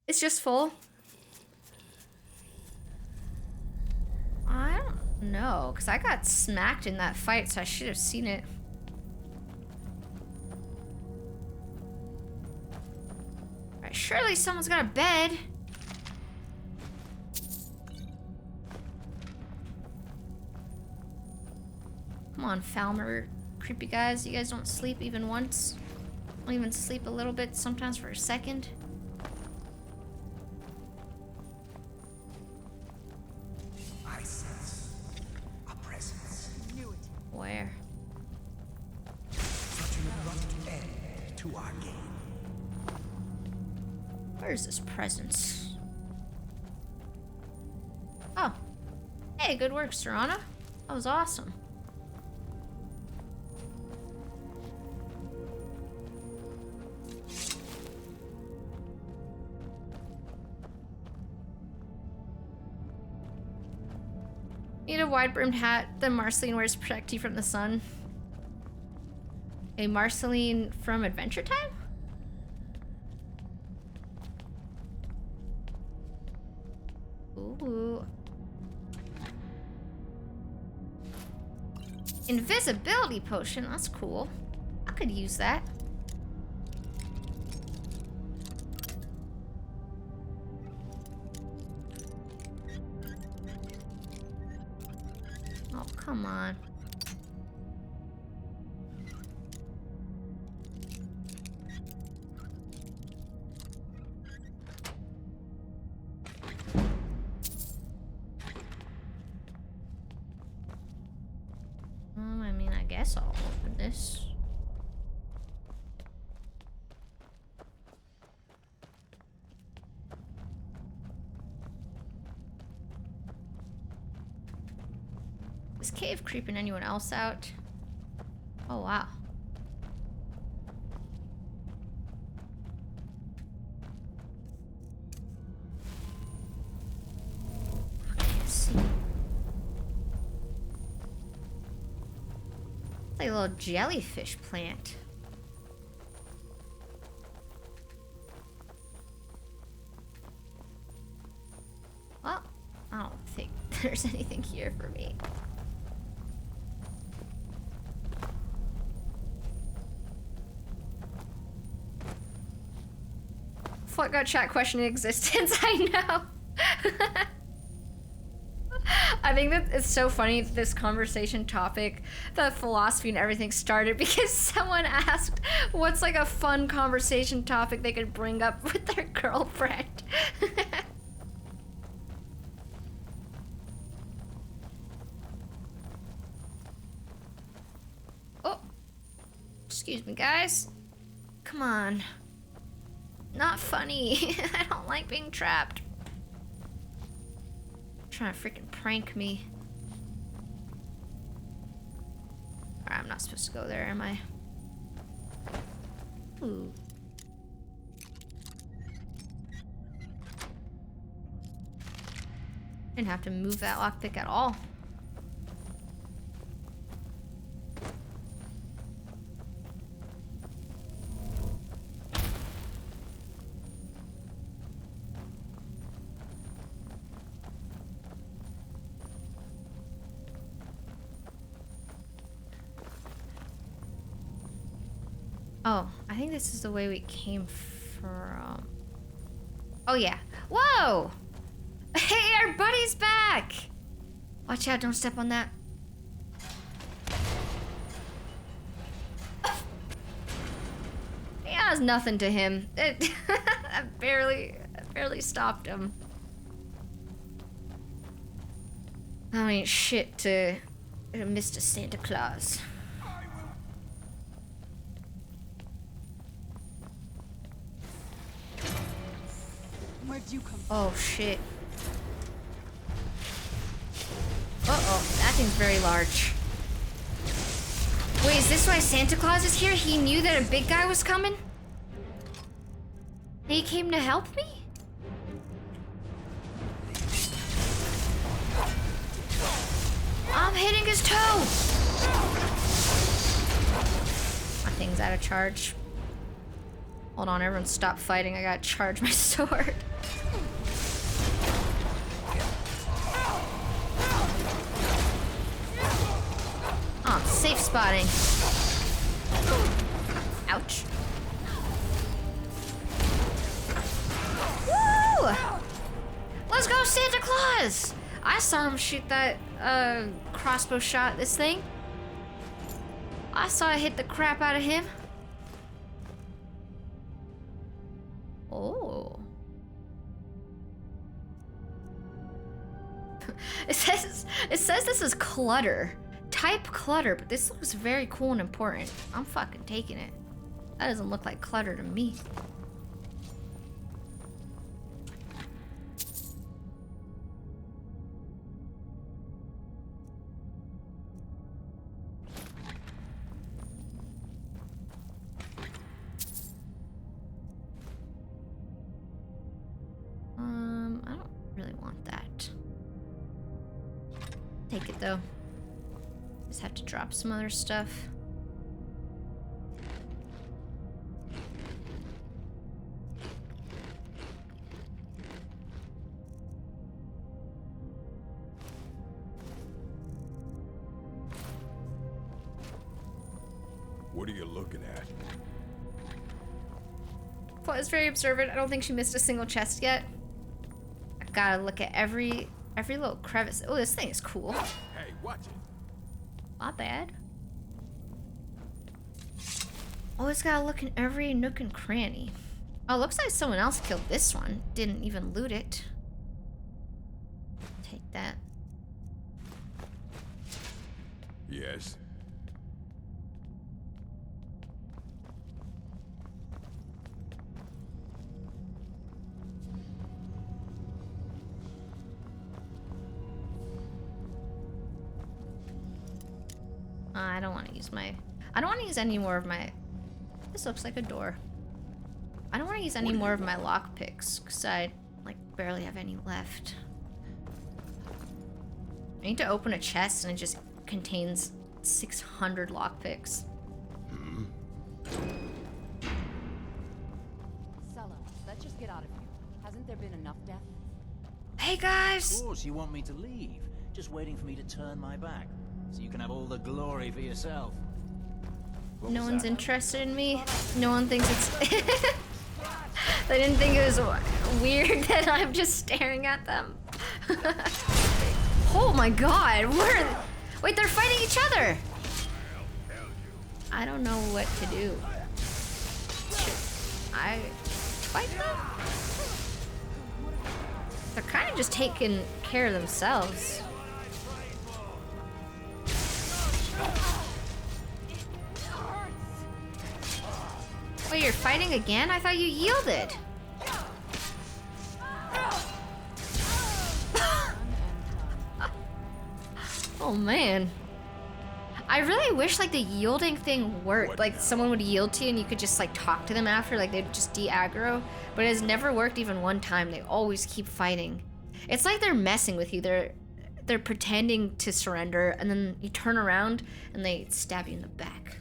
It's just full. I don't know, because I got smacked in that fight, so I should have seen it. Alright, surely someone's got a bed. Come on, Falmer, creepy guys. You guys don't sleep even once? Don't even sleep a little bit, sometimes for a second? I sense a presence. Knew it. Where? Such an abrupt end to our game. Where's this presence? Oh. Hey, good work, Serana. That was awesome. Need a wide-brimmed hat that Marceline wears to protect you from the sun. A Marceline from Adventure Time? Ooh. Invisibility potion, that's cool. I could use that. Oh, come on. I mean, I guess I'll open this. Is cave creeping anyone else out? Oh, wow. I can't see. Like a little jellyfish plant. Well, I don't think there's anything here for me. What got chat questioning existence? I know. I think that it's so funny that this conversation topic, the philosophy and everything started because someone asked what's like a fun conversation topic they could bring up with their girlfriend. Oh, excuse me guys. Come on. Not funny. I don't like being trapped. Trying to freaking prank me. Alright, I'm not supposed to go there, am I? Ooh. Didn't have to move that lockpick at all. Oh, I think this is the way we came from. Oh yeah. Whoa! Hey, our buddy's back! Watch out, don't step on that. Yeah, it was nothing to him. I barely stopped him. I ain't shit to Mr. Santa Claus. Where'd you come from? Oh shit. Uh-oh, that thing's very large. Wait, is this why Santa Claus is here? He knew that a big guy was coming? He came to help me? I'm hitting his toe! My thing's out of charge. Hold on, everyone stop fighting. I gotta charge my sword. Oh, I'm safe spotting. Ouch. Woo! Let's go, Santa Claus! I saw him shoot that crossbow shot, this thing. I saw it hit the crap out of him. Oh. It says this is clutter. Type clutter, but this looks very cool and important. I'm fucking taking it. That doesn't look like clutter to me. I don't really want that. Take it though. Just have to drop some other stuff. What are you looking at? Flo is very observant. I don't think she missed a single chest yet. I gotta look at every little crevice. Oh, this thing is cool. Hey, watch it. Not bad. Always gotta look in every nook and cranny. Oh, looks like someone else killed this one. Didn't even loot it. Take that. Yes. I don't want to use my... I don't want to use any more of my... This looks like a door. I don't want to use any more of my lockpicks, because I, like, barely have any left. I need to open a chest, and it just contains 600 lockpicks. Sella, let's just get out of here. Hasn't there been enough death? Hey, guys! Of course, you want me to leave. Just waiting for me to turn my back. So you can have all the glory for yourself. No one's interested in me. No one thinks it's... They didn't think it was weird that I'm just staring at them. Oh my god, wait, they're fighting each other! I don't know what to do. Should I fight them? They're kind of just taking care of themselves. Wait, you're fighting again? I thought you yielded. Oh man. I really wish like the yielding thing worked. Like someone would yield to you and you could just like talk to them after, like they'd just de-aggro. But it has never worked even one time. They always keep fighting. It's like they're messing with you. They're pretending to surrender, and then you turn around and they stab you in the back.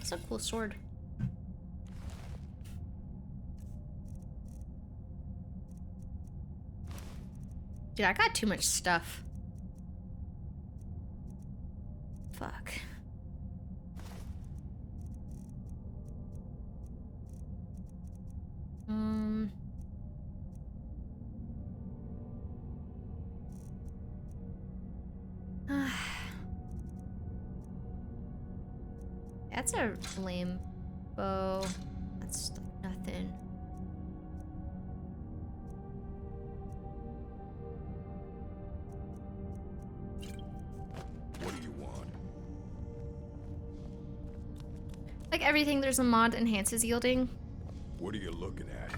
It's a cool sword. Dude, I got too much stuff. Fuck. That's a lame bow. That's nothing. What do you want? Like everything, there's a mod that enhances yielding. What are you looking at?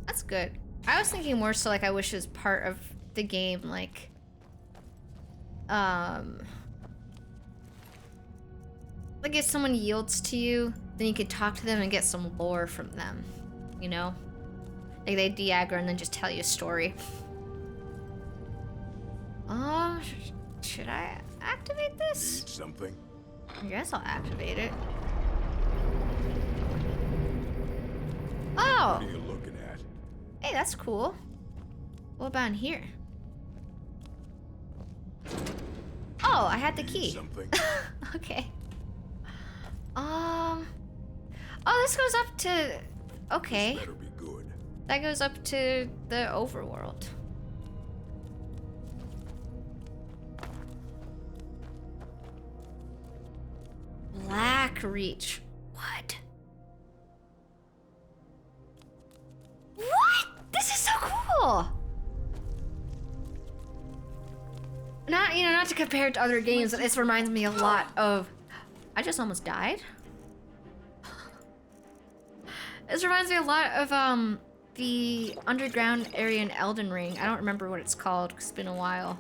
That's good. I was thinking more so like I wish it was part of the game, like if someone yields to you, then you could talk to them and get some lore from them, you know? Like they de-aggro and then just tell you a story. Should I activate this? Need something? I guess I'll activate it. Oh! What are you looking at? Hey, that's cool. What about in here? Oh, I had the key. Need something? Okay. Oh, this goes up to... Okay. This better be good. That goes up to the overworld. Blackreach. What? What? This is so cool! Not to compare it to other games, but this reminds me a lot of... I just almost died. This reminds me a lot of the underground area in Elden Ring. I don't remember what it's called, 'cause it's been a while.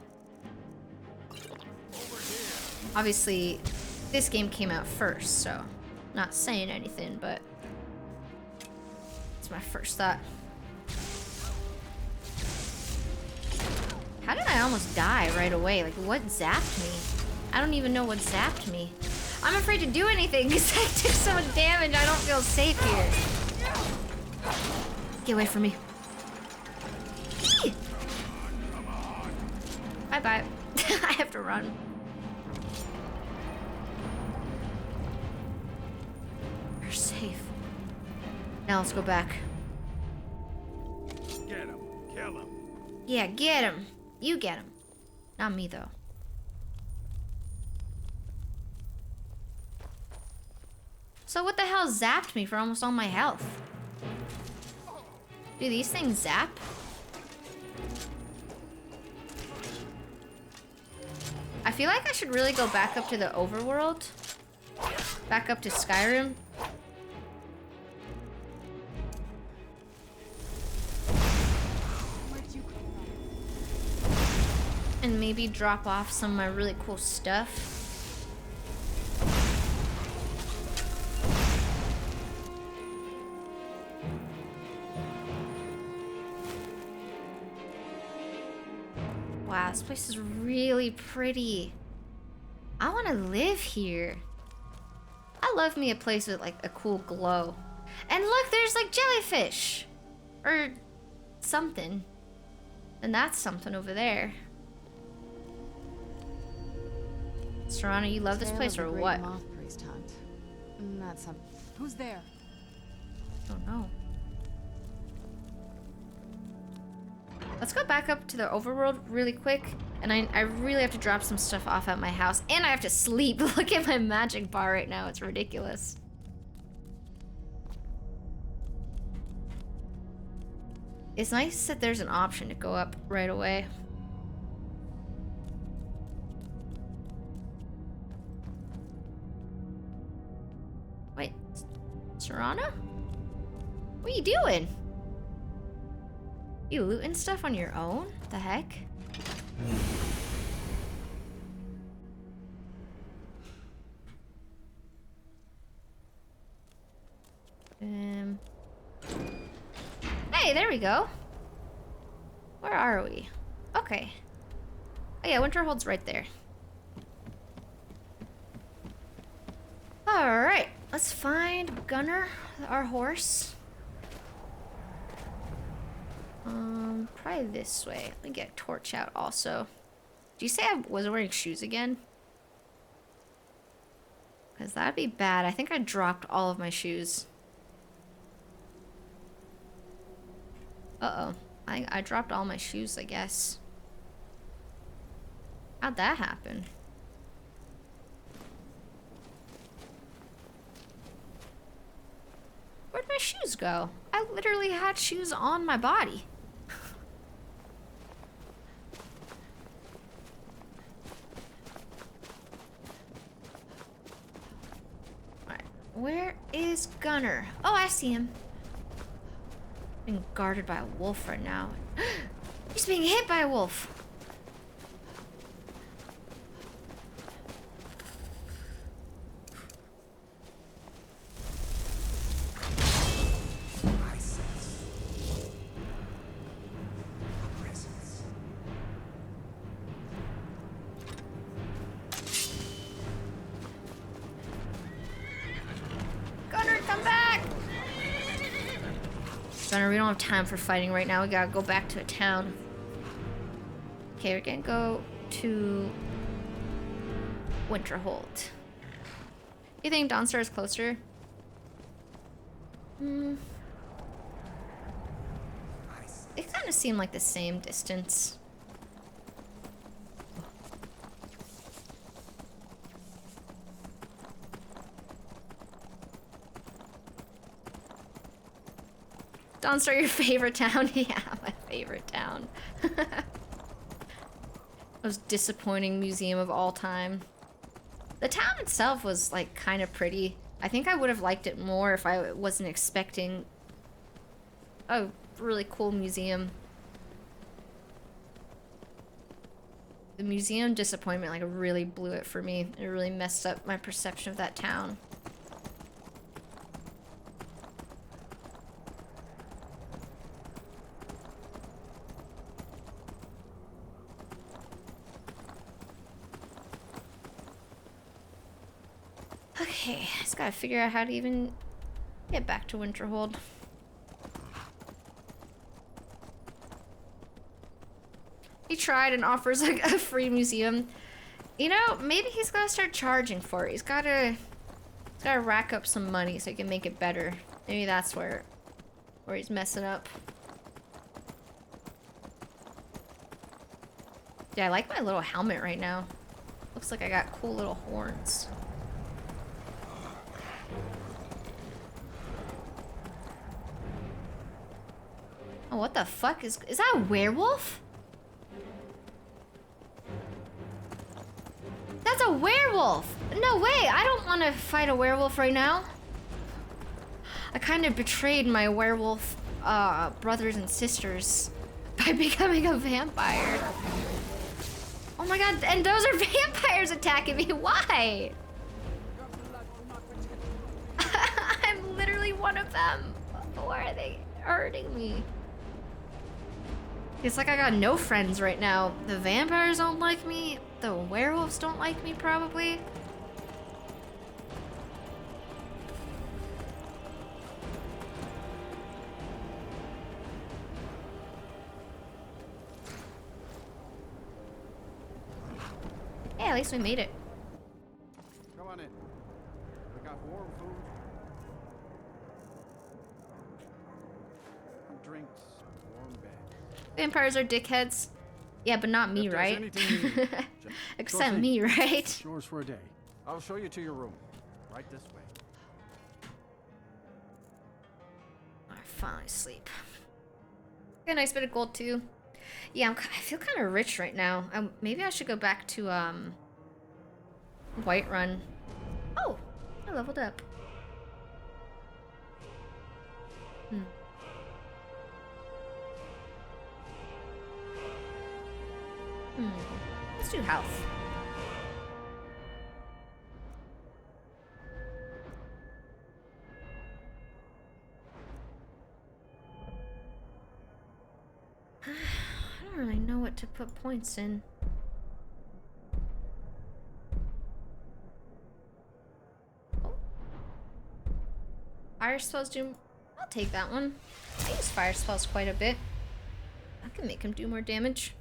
Obviously, this game came out first, so not saying anything, but it's my first thought. How did I almost die right away? Like, what zapped me? I don't even know what zapped me. I'm afraid to do anything because I took so much damage. I don't feel safe here. Get away from me. Bye-bye. I have to run. We're safe. Now let's go back. Get him. Kill him. Yeah, get him. You get him. Not me, though. So what the hell zapped me for almost all my health? Do these things zap? I feel like I should really go back up to the overworld. Back up to Skyrim. And maybe drop off some of my really cool stuff. Wow, this place is really pretty. I want to live here. I love me a place with like a cool glow. And look, there's like jellyfish. Or something. And that's something over there. Serrano, you love this place or what? Moth priest hunt. That's some. Who's there? I don't know. Let's go back up to the overworld really quick. And I really have to drop some stuff off at my house. And I have to sleep. Look at my magic bar right now. It's ridiculous. It's nice that there's an option to go up right away. Wait, Serrano? What are you doing? You looting stuff on your own? The heck? Hey, there we go. Where are we? Okay. Oh yeah, Winterhold's right there. Alright, let's find Gunner, our horse. Probably this way. Let me get a torch out also. Do you say I was wearing shoes again? Because that'd be bad. I think I dropped all of my shoes. Uh-oh. I dropped all my shoes, I guess. How'd that happen? Where'd my shoes go? I literally had shoes on my body. Alright, where is Gunner? Oh, I see him. Being guarded by a wolf right now. He's being hit by a wolf. Gunner, we don't have time for fighting right now. We gotta go back to a town. Okay, we're gonna go to Winterhold. You think Dawnstar is closer? It kind of seemed like the same distance. Dawnstar, your favorite town? Yeah, my favorite town. Most disappointing museum of all time. The town itself was like kind of pretty. I think I would have liked it more if I wasn't expecting a really cool museum. The museum disappointment like really blew it for me. It really messed up my perception of that town. Okay, just gotta figure out how to even get back to Winterhold. He tried and offers like a free museum. You know, maybe he's gotta start charging for it. He's gotta rack up some money so he can make it better. Maybe that's where he's messing up. Yeah, I like my little helmet right now. Looks like I got cool little horns. Oh, what the fuck is that a werewolf? That's a werewolf! No way, I don't want to fight a werewolf right now. I kind of betrayed my werewolf brothers and sisters by becoming a vampire. Oh my god, and those are vampires attacking me, why? I'm literally one of them. Why are they hurting me? It's like I got no friends right now. The vampires don't like me. The werewolves don't like me, probably. Yeah, at least we made it. Come on in. We got warm food. Drinks. Warm bed. Vampires are dickheads. Yeah, but not me, right? Except me, right? Yours for a day. I'll show you to your room. Right this way. I finally sleep. Get a nice bit of gold too. Yeah, I feel kind of rich right now. Maybe I should go back to Whiterun. Oh, I leveled up. Let's do health. to put points in. Oh. Fire spells do... I'll take that one. I use fire spells quite a bit. I can make him do more damage.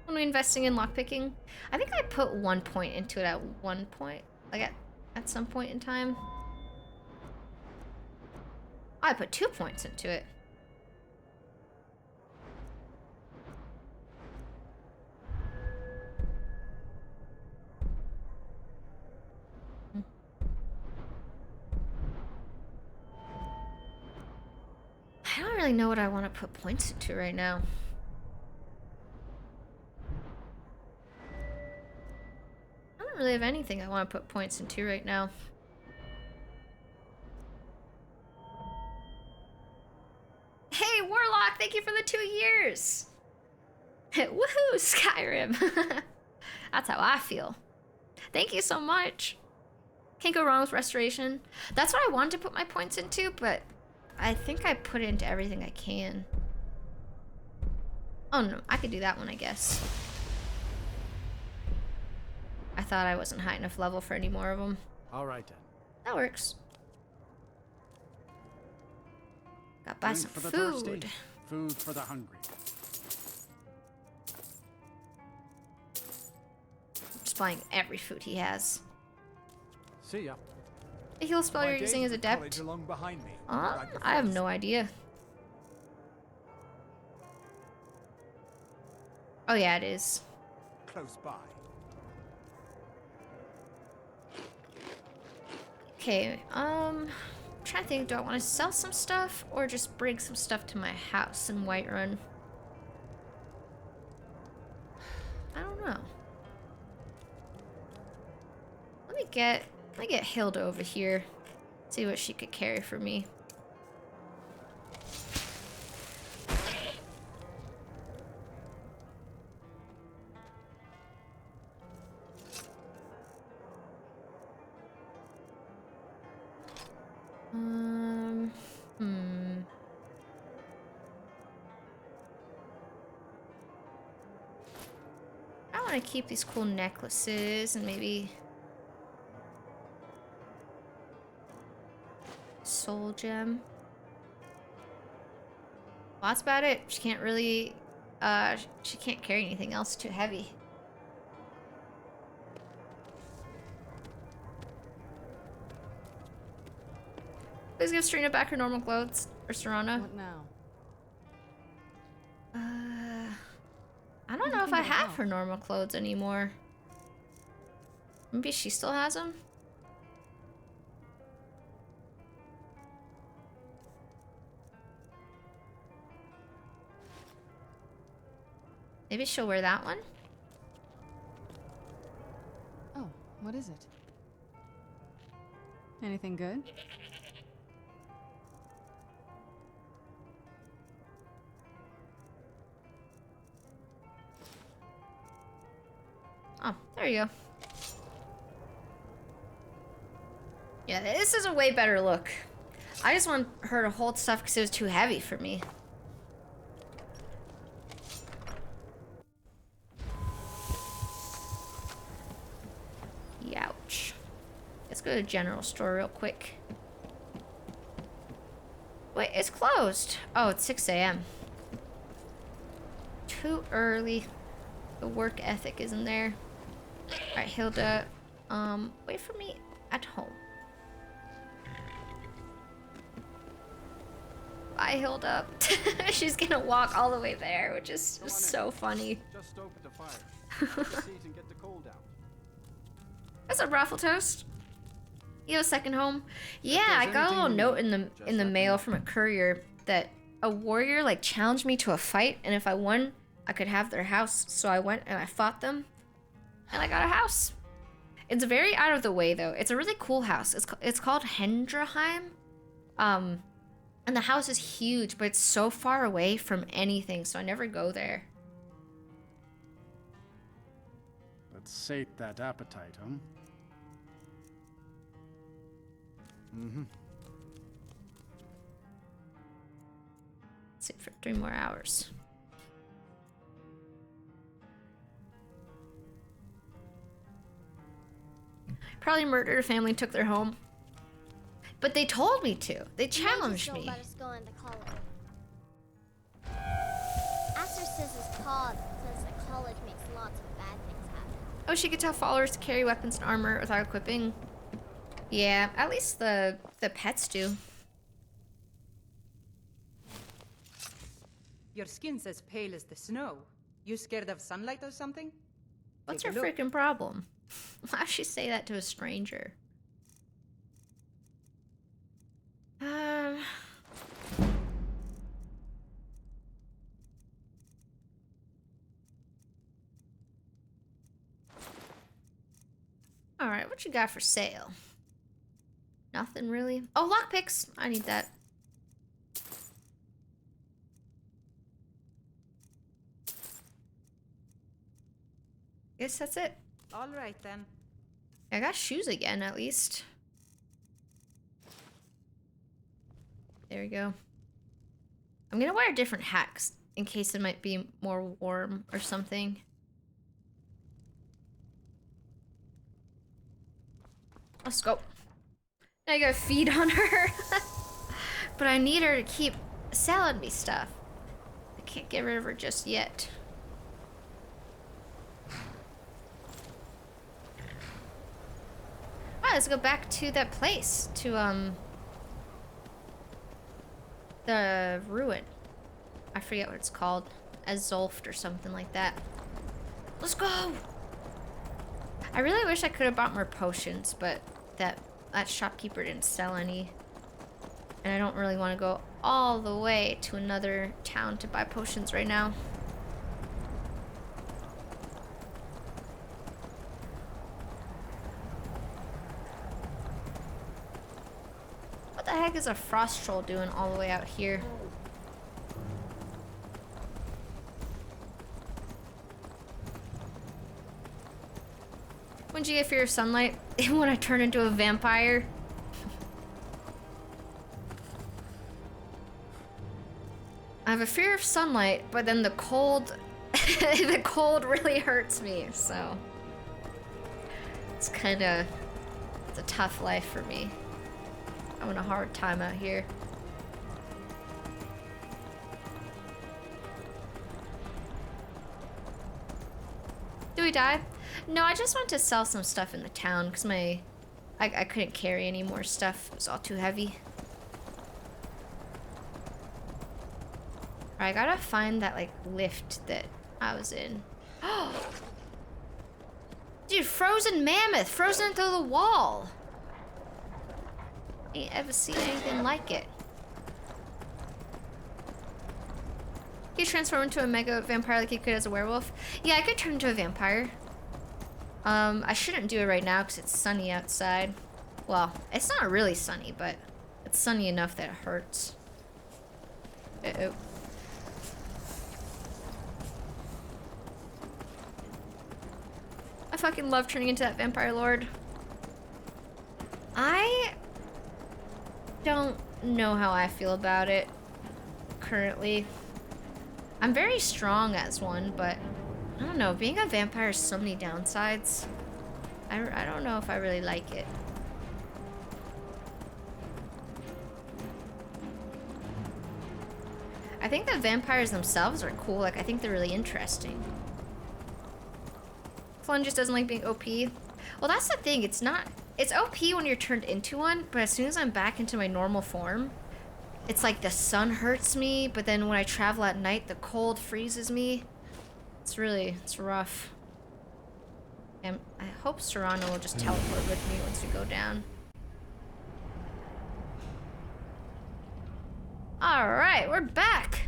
When we investing in lockpicking, I think I put 1 point into it at one point. Like at some point in time. I put 2 points into it. I don't really know what I want to put points into right now. I don't really have anything I want to put points into right now. Hey, Warlock, thank you for the 2 years. Woohoo, Skyrim. That's how I feel. Thank you so much. Can't go wrong with restoration. That's what I wanted to put my points into, but I think I put it into everything I can. Oh no, I could do that one, I guess. I thought I wasn't high enough level for any more of them. All right then. That works. Got buy some for the food. thirsty, food for the hungry. Just buying every food he has. See ya. The heal spell you're using is adept. Along behind me. I have no idea. Oh yeah, it is. Close by. Okay, I'm trying to think, do I want to sell some stuff or just bring some stuff to my house in Whiterun? I don't know. Let me get Hilda over here. See what she could carry for me. I want to keep these cool necklaces and maybe soul gem. Well, that's about it. She can't really, she can't carry anything else too heavy. Please give Serena back her normal clothes, or Serana. What now? I don't know if I have her normal clothes anymore. Maybe she still has them? Maybe she'll wear that one? Oh, what is it? Anything good? Oh, there you go. Yeah, this is a way better look. I just want her to hold stuff because it was too heavy for me. Youch. Let's go to the general store real quick. Wait, it's closed. Oh, it's 6 a.m. Too early. The work ethic isn't there. Alright, Hilda. Wait for me at home. Bye, Hilda. She's gonna walk all the way there, which is so funny. Just open the fire. Have a seat and get the cold out. What's up, Raffle Toast? You have a second home? Yeah, I got a little note in the mail from a courier that a warrior like challenged me to a fight, and if I won, I could have their house. So I went and I fought them, and I got a house. It's very out of the way though. It's a really cool house. It's called Hendraheim, and the house is huge, but it's so far away from anything, so I never go there. Let's sate that appetite, huh? Mm-hmm. Let's Sleep for 3 more hours. Probably murdered a family, took their home. But they told me to. They challenged me. Let us go into college. Aster says it's called because the college makes lots of bad things happen. Oh, she could tell followers to carry weapons and armor without equipping. Yeah, at least the pets do. Your skin's as pale as the snow. You scared of sunlight or something? What's Take her a look. freaking problem? Why would she say that to a stranger? Alright, what you got for sale? Nothing really. Oh, lockpicks! I need that. Guess that's it. All right then. I got shoes again, at least. There we go. I'm gonna wear different hats in case it might be more warm or something. Let's go. Now I gotta feed on her. But I need her to keep selling me stuff. I can't get rid of her just yet. Alright, let's go back to that place. To, the ruin. I forget what it's called. Azulft or something like that. Let's go! I really wish I could have bought more potions, but that shopkeeper didn't sell any. And I don't really want to go all the way to another town to buy potions right now. What the heck is a frost troll doing all the way out here? When'd you get fear of sunlight? When I turn into a vampire? I have a fear of sunlight, but then the cold... the cold really hurts me, so... It's kinda... It's a tough life for me. I'm having a hard time out here. Do we die? No, I just want to sell some stuff in the town because I couldn't carry any more stuff. It was all too heavy. Alright, I gotta find that, like, lift that I was in. Oh! Dude, frozen mammoth! Frozen through the wall! Ain't ever seen anything like it. Can you transform into a mega vampire like you could as a werewolf? Yeah, I could turn into a vampire. I shouldn't do it right now because it's sunny outside. Well, it's not really sunny, but it's sunny enough that it hurts. Uh-oh. I fucking love turning into that vampire lord. I don't know how I feel about it currently. I'm very strong as one, but I don't know. Being a vampire has so many downsides. I don't know if I really like it. I think the vampires themselves are cool. Like, I think they're really interesting. Flun just doesn't like being OP. Well, that's the thing. It's not... It's OP when you're turned into one, but as soon as I'm back into my normal form, it's like the sun hurts me, but then when I travel at night, the cold freezes me. It's rough. And I hope Serrano will just teleport with me once we go down. Alright, we're back!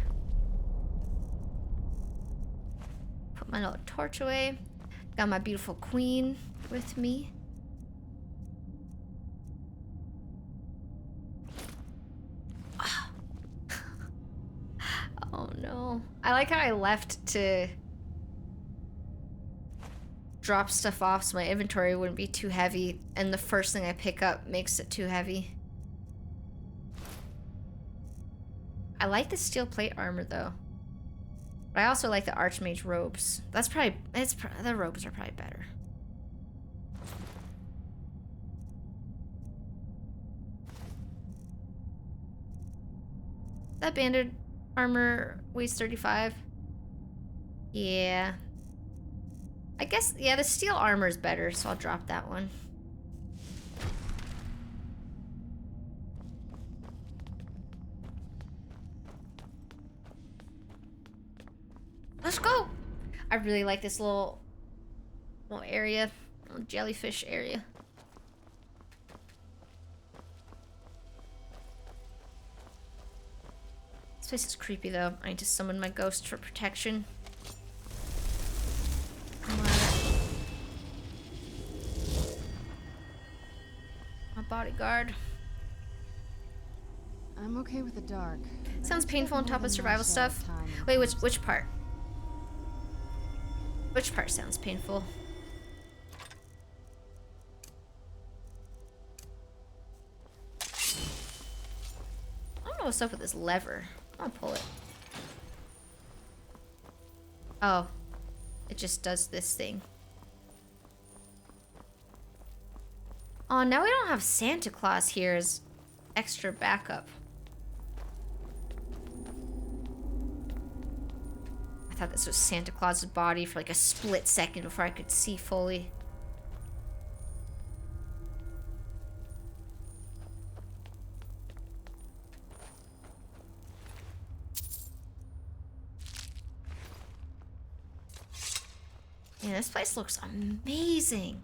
Put my little torch away. Got my beautiful queen with me. Oh no. I like how I left to drop stuff off so my inventory wouldn't be too heavy, and the first thing I pick up makes it too heavy. I like the steel plate armor though. But I also like the Archmage robes. That's probably, the robes are probably better. That banded armor weighs 35. Yeah. I guess, yeah, the steel armor is better, so I'll drop that one. Let's go! I really like this little area, little jellyfish area. This place is creepy though. I need to summon my ghost for protection. My bodyguard. I'm okay with the dark. Sounds painful on top of survival stuff. Wait, which part? Which part sounds painful? I don't know what's up with this lever. I'll pull it. Oh. It just does this thing. Oh, now we don't have Santa Claus here as extra backup. I thought this was Santa Claus's body for like a split second before I could see fully. Man, this place looks amazing.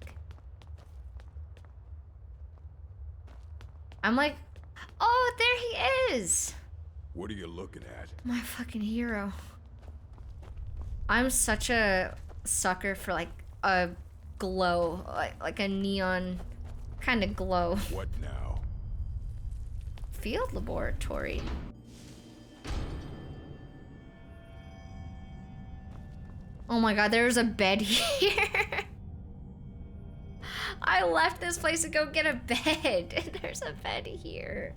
I'm like, oh, there he is. What are you looking at? My fucking hero. I'm such a sucker for like a glow, like a neon kind of glow. What now? Field laboratory. Oh my god, there's a bed here. I left this place to go get a bed, and there's a bed here.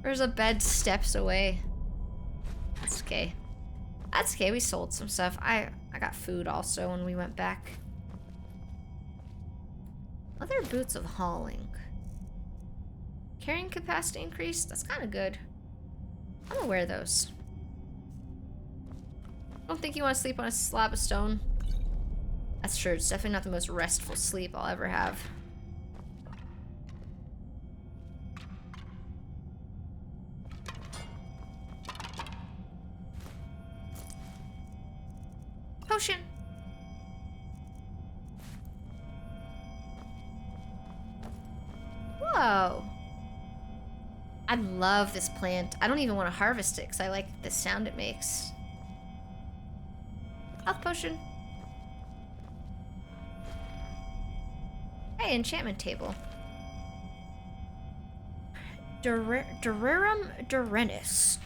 There's a bed steps away. That's okay. That's okay, we sold some stuff. I got food also when we went back. Leather boots of hauling. Carrying capacity increased? That's kind of good. I'm gonna wear those. I don't think you want to sleep on a slab of stone. That's true, it's definitely not the most restful sleep I'll ever have. Potion! Whoa! I love this plant. I don't even want to harvest it because I like the sound it makes. Health potion. Hey, enchantment table. Durirum Durenis.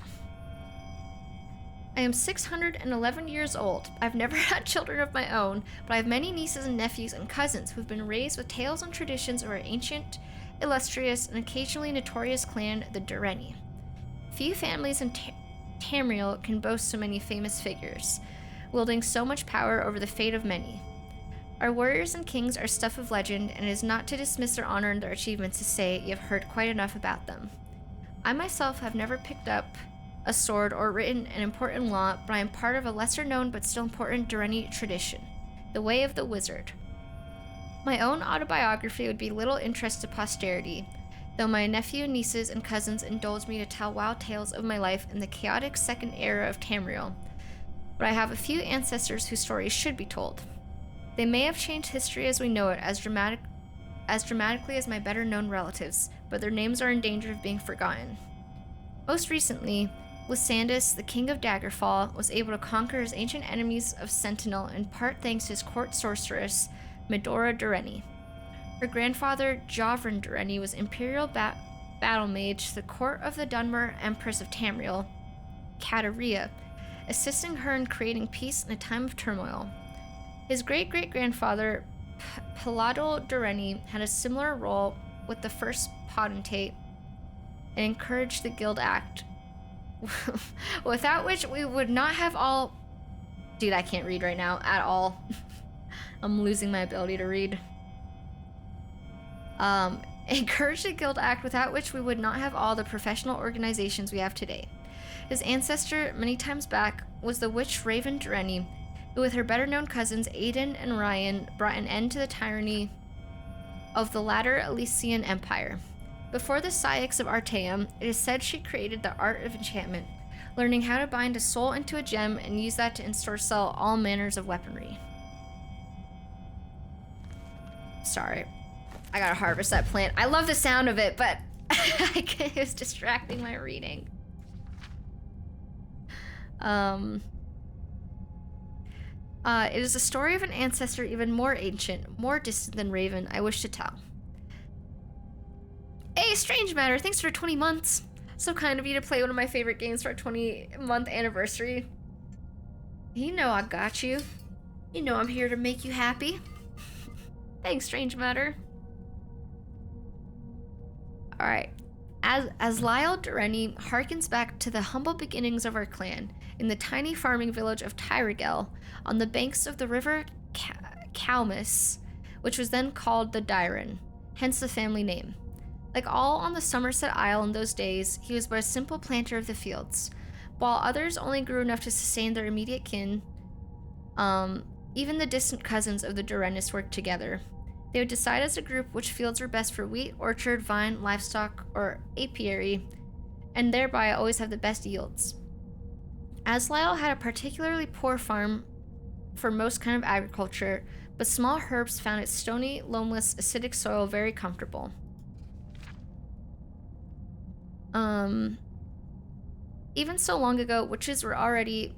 I am 611 years old. I've never had children of my own, but I have many nieces and nephews and cousins who've been raised with tales and traditions of our ancient, illustrious, and occasionally notorious clan, the Dureni. Few families in Tamriel can boast so many famous figures, wielding so much power over the fate of many. Our warriors and kings are stuff of legend, and it is not to dismiss their honor and their achievements to say you have heard quite enough about them. I myself have never picked up a sword or written an important law, but I am part of a lesser-known but still important Dureni tradition, the Way of the Wizard. My own autobiography would be little interest to posterity, though my nephew, nieces, and cousins indulge me to tell wild tales of my life in the chaotic second era of Tamriel. But I have a few ancestors whose stories should be told. They may have changed history as we know it as dramatically as my better-known relatives, but their names are in danger of being forgotten. Most recently, Lysandus, the king of Daggerfall, was able to conquer his ancient enemies of Sentinel in part thanks to his court sorceress, Medora Dureni. Her grandfather, Jovrin Dureni, was imperial battle mage to the court of the Dunmer Empress of Tamriel, Kateria, assisting her in creating peace in a time of turmoil. His great-great-grandfather, Paladol Dureni, had a similar role with the first potentate and encouraged the Guild Act, without which we would not have all... Dude, I can't read right now at all. I'm losing my ability to read. Encouraged a guild act without which we would not have all the professional organizations we have today. His ancestor, many times back, was the witch Raven Dureni, who with her better-known cousins Aiden and Ryan brought an end to the tyranny of the latter Elysian Empire. Before the Syx of Artaeum, it is said she created the art of enchantment, learning how to bind a soul into a gem and use that to ensorcel all manners of weaponry. Sorry, I gotta harvest that plant. I love the sound of it, but it was distracting my reading. It is a story of an ancestor even more ancient, more distant than Raven, I wish to tell. Hey, Strange Matter, thanks for 20 months. So kind of you to play one of my favorite games for our 20-month anniversary. You know I got you. You know I'm here to make you happy. Thanks, Strange Matter. Alright. As Lyle Dureni harkens back to the humble beginnings of our clan in the tiny farming village of Tyrigel on the banks of the river Calmus, which was then called the Dyren, hence the family name. Like all on the Somerset Isle in those days, he was but a simple planter of the fields, while others only grew enough to sustain their immediate kin. Even the distant cousins of the Durenis worked together. They would decide as a group which fields were best for wheat, orchard, vine, livestock, or apiary, and thereby always have the best yields. Aslisle had a particularly poor farm for most kind of agriculture, but small herbs found its stony, loamless, acidic soil very comfortable. Even so long ago, witches were already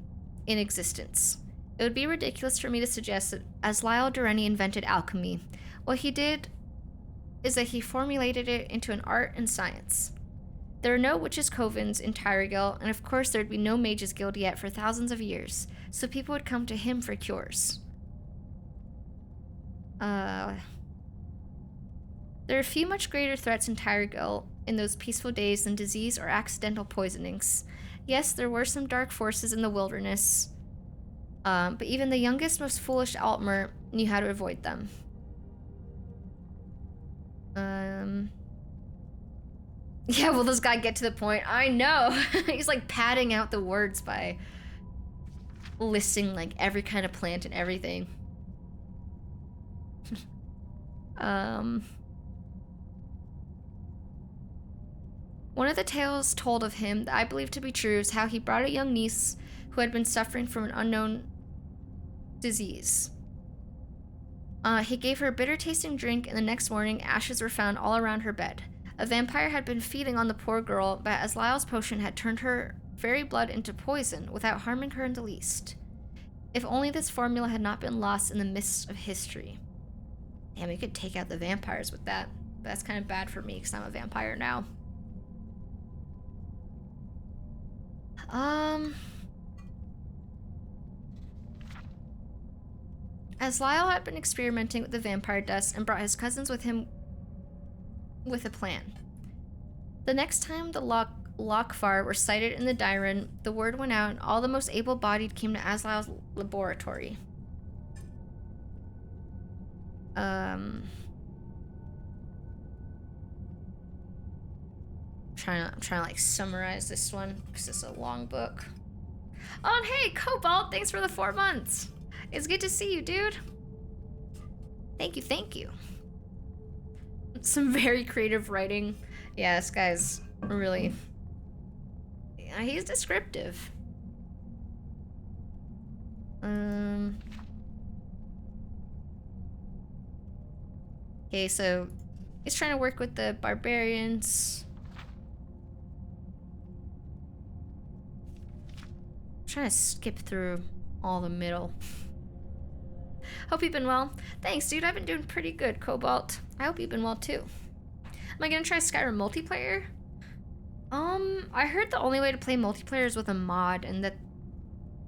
in existence. It would be ridiculous for me to suggest that Aslisle Dureni invented alchemy. What he did is that he formulated it into an art and science. There are no witches' covens in Tyrigel, and of course there'd be no mages' guild yet for thousands of years, so people would come to him for cures. There are few much greater threats in Tyrigel in those peaceful days than disease or accidental poisonings. Yes, there were some dark forces in the wilderness, but even the youngest, most foolish Altmer knew how to avoid them. Yeah, will this guy get to the point? I know! He's like padding out the words by listing like every kind of plant and everything. One of the tales told of him that I believe to be true is how he brought a young niece who had been suffering from an unknown disease. He gave her a bitter-tasting drink, and the next morning, ashes were found all around her bed. A vampire had been feeding on the poor girl, but Aslisle's potion had turned her very blood into poison without harming her in the least. If only this formula had not been lost in the mists of history. Damn, we could take out the vampires with that. But that's kind of bad for me, because I'm a vampire now. Aslisle had been experimenting with the vampire dust and brought his cousins with him with a plan. The next time the Lokvar were sighted in the Dyren, the word went out and all the most able-bodied came to Aslisle's laboratory. I'm trying to like summarize this one because it's a long book. Oh, and hey, Cobalt, thanks for the 4 months. It's good to see you, dude. Thank you, thank you. Some very creative writing. Yeah, this guy's really... Yeah, he's descriptive. Okay, so he's trying to work with the barbarians. I'm trying to skip through all the middle. Hope you've been well. Thanks, dude. I've been doing pretty good, Cobalt. I hope you've been well, too. Am I gonna try Skyrim multiplayer? I heard the only way to play multiplayer is with a mod, and that,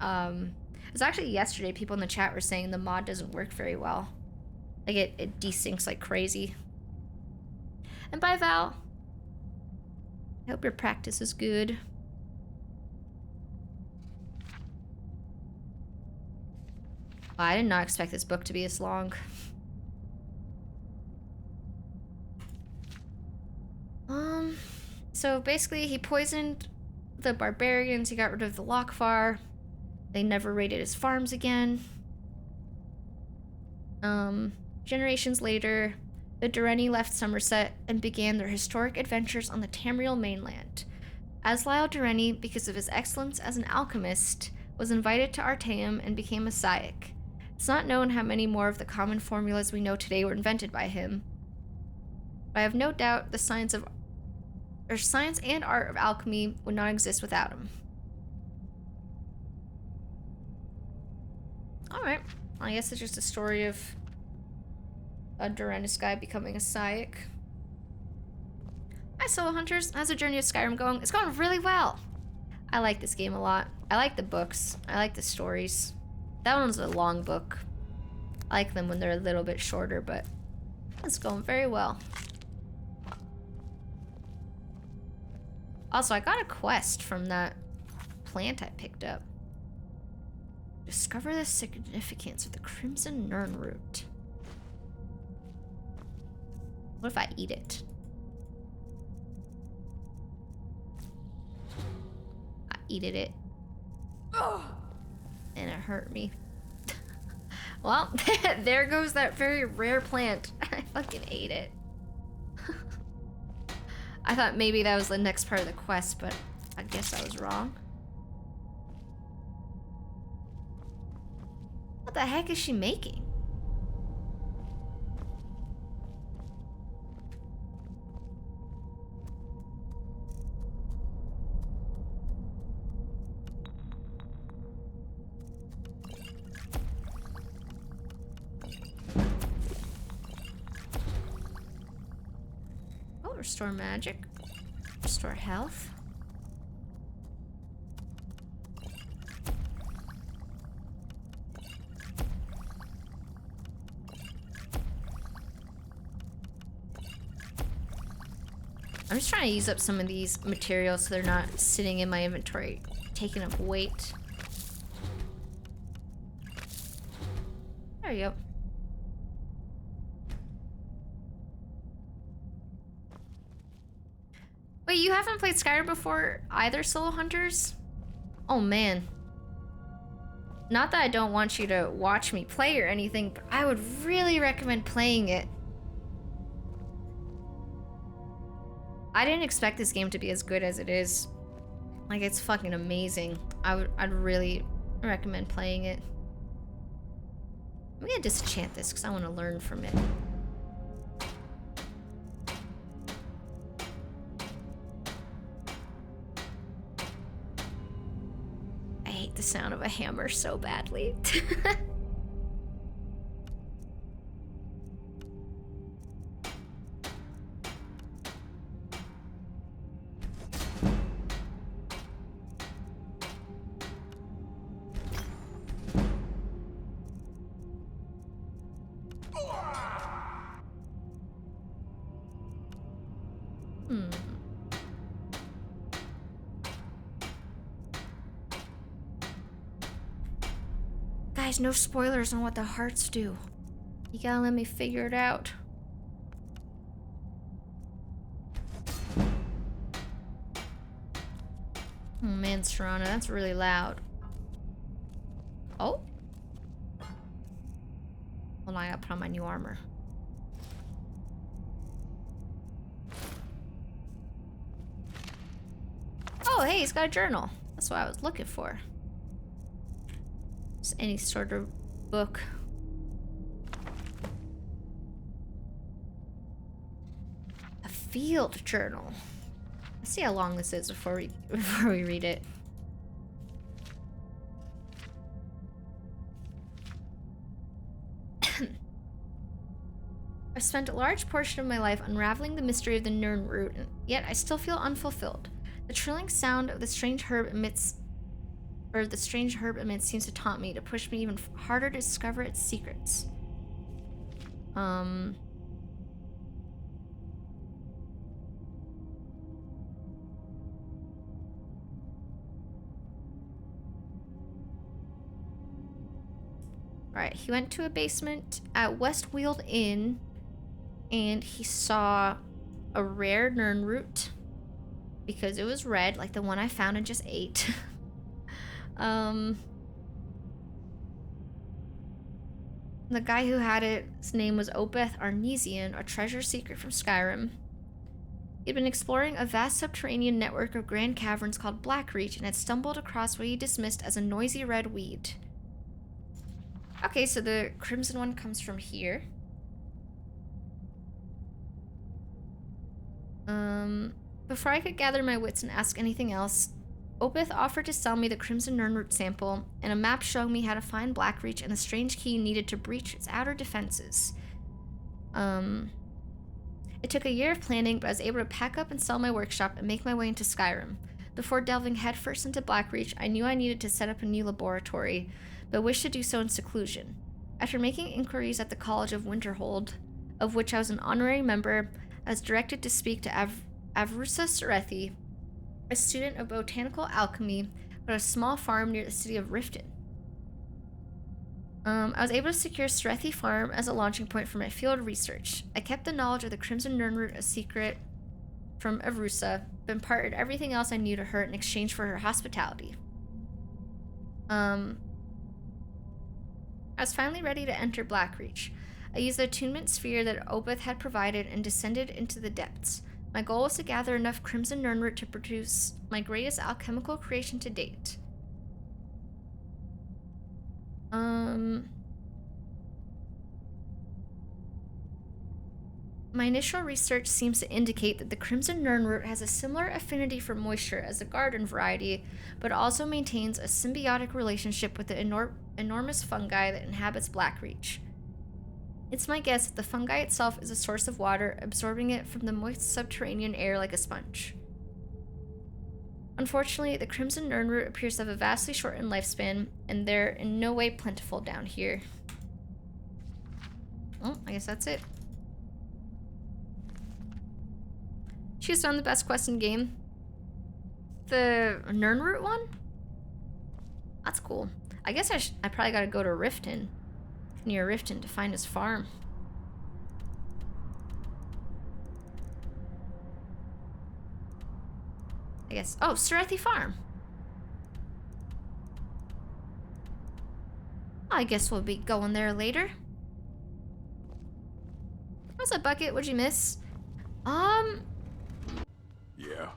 it was actually yesterday people in the chat were saying the mod doesn't work very well. Like, it desyncs like crazy. And bye, Val. I hope your practice is good. I did not expect this book to be this long. So basically he poisoned the barbarians, he got rid of the Lockvar. They never raided his farms again. Generations later, the Durrani left Somerset and began their historic adventures on the Tamriel mainland. Asliel Durrani, because of his excellence as an alchemist, was invited to Artaeum and became a Syac. It's not known how many more of the common formulas we know today were invented by him. But I have no doubt the science and art of alchemy would not exist without him. Alright, I guess it's just a story of a Duranus guy becoming a Syac. Hi Solo Hunters, how's the Journey of Skyrim going? It's going really well! I like this game a lot. I like the books. I like the stories. That one's a long book. I like them when they're a little bit shorter, but it's going very well. Also, I got a quest from that plant I picked up. Discover the significance of the Crimson Nirn root. What if I eat it? I eated it. And it hurt me. Well, there goes that very rare plant. I fucking ate it. I thought maybe that was the next part of the quest, but I guess I was wrong. What the heck is she making? Oh, restore magic. Restore health. I'm just trying to use up some of these materials so they're not sitting in my inventory, taking up weight. There you go. Wait, you haven't played Skyrim before either, Solo Hunters? Oh man. Not that I don't want you to watch me play or anything, but I would really recommend playing it. I didn't expect this game to be as good as it is. Like, it's fucking amazing. I'd really recommend playing it. I'm gonna disenchant this because I want to learn from it. I hate the sound of a hammer so badly. Guys, no spoilers on what the hearts do. You gotta let me figure it out. Oh man, Serana, that's really loud. Oh? Hold on, I gotta put on my new armor. Oh, hey, he's got a journal. That's what I was looking for. Just any sort of book. A field journal. Let's see how long this is before we read it. I've spent a large portion of my life unraveling the mystery of the Nirn root, and yet I still feel unfulfilled. The trilling sound of the strange herb emits seems to taunt me, to push me even harder to discover its secrets. Alright, he went to a basement at Westweald Inn, and he saw a rare Nern root because it was red, like the one I found and just ate. The guy who had it, his name was Opeth Arnesian, a treasure seeker from Skyrim. He'd been exploring a vast subterranean network of grand caverns called Blackreach and had stumbled across what he dismissed as a noisy red weed. Okay, so the crimson one comes from here. Before I could gather my wits and ask anything else, Opeth offered to sell me the crimson Nernroot sample and a map showing me how to find Blackreach and the strange key needed to breach its outer defenses. It took a year of planning, but I was able to pack up and sell my workshop and make my way into Skyrim. Before delving headfirst into Blackreach, I knew I needed to set up a new laboratory, but wished to do so in seclusion. After making inquiries at the College of Winterhold, of which I was an honorary member, I was directed to speak to Avrusa Serethi, a student of botanical alchemy at a small farm near the city of Riften. I was able to secure Serethi Farm as a launching point for my field research. I kept the knowledge of the Crimson Nernroot a secret from Avrusa, but imparted everything else I knew to her in exchange for her hospitality. I was finally ready to enter Blackreach. I used the attunement sphere that Opeth had provided and descended into the depths. My goal was to gather enough Crimson Nernroot to produce my greatest alchemical creation to date. My initial research seems to indicate that the Crimson Nernroot has a similar affinity for moisture as the garden variety, but also maintains a symbiotic relationship with the enormous fungi that inhabits Blackreach. It's my guess that the fungi itself is a source of water, absorbing it from the moist subterranean air like a sponge. Unfortunately, the Crimson Nernroot appears to have a vastly shortened lifespan, and they're in no way plentiful down here. Well, I guess that's it. She has found the best quest in game. The Nernroot one? That's cool. I guess I probably gotta go to Riften. Near Riften to find his farm. I guess. Oh, Serethi Farm. I guess we'll be going there later. What's up, Bucket? What'd you miss? Yeah.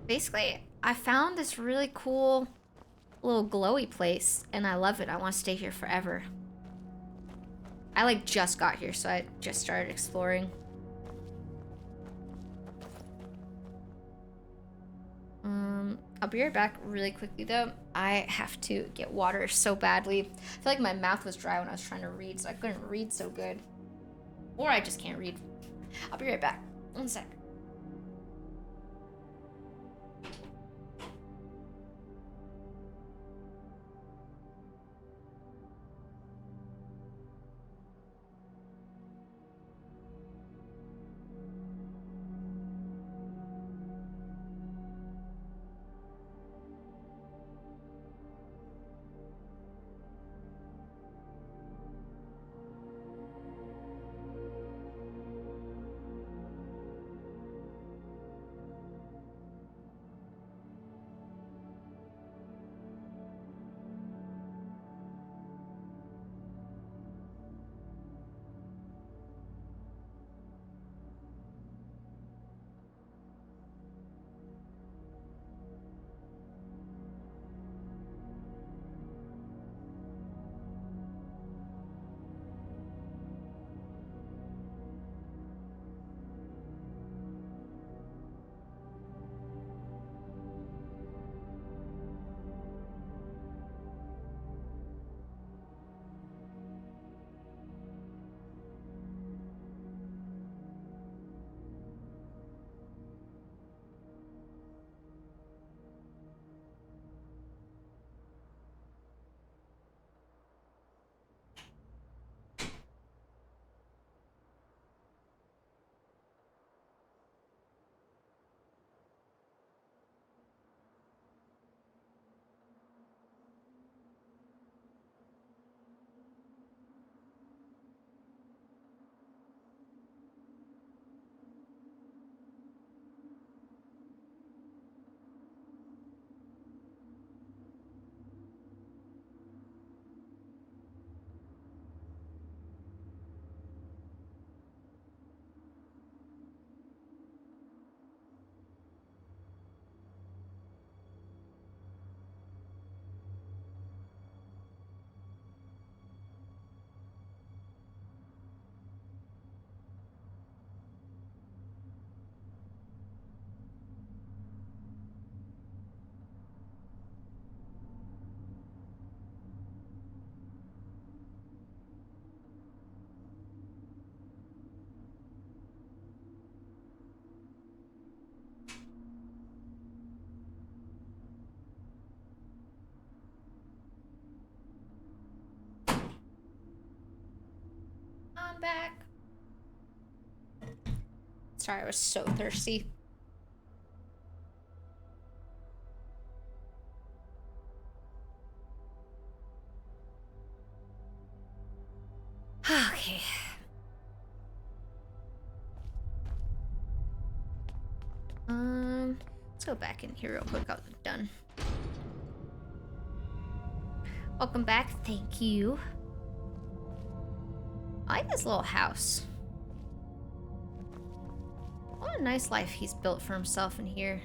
Basically, I found this really cool little glowy place, and I love it. I want to stay here forever. I like just got here, so I just started exploring. I'll be right back really quickly though. I have to get water so badly. I feel like my mouth was dry when I was trying to read, so I couldn't read so good. Or I just can't read. I'll be right back. 1 sec. back. Sorry, I was so thirsty. Okay. Let's go back in here real quick. I was done. Welcome back. Thank you. I like this little house. What a nice life he's built for himself in here.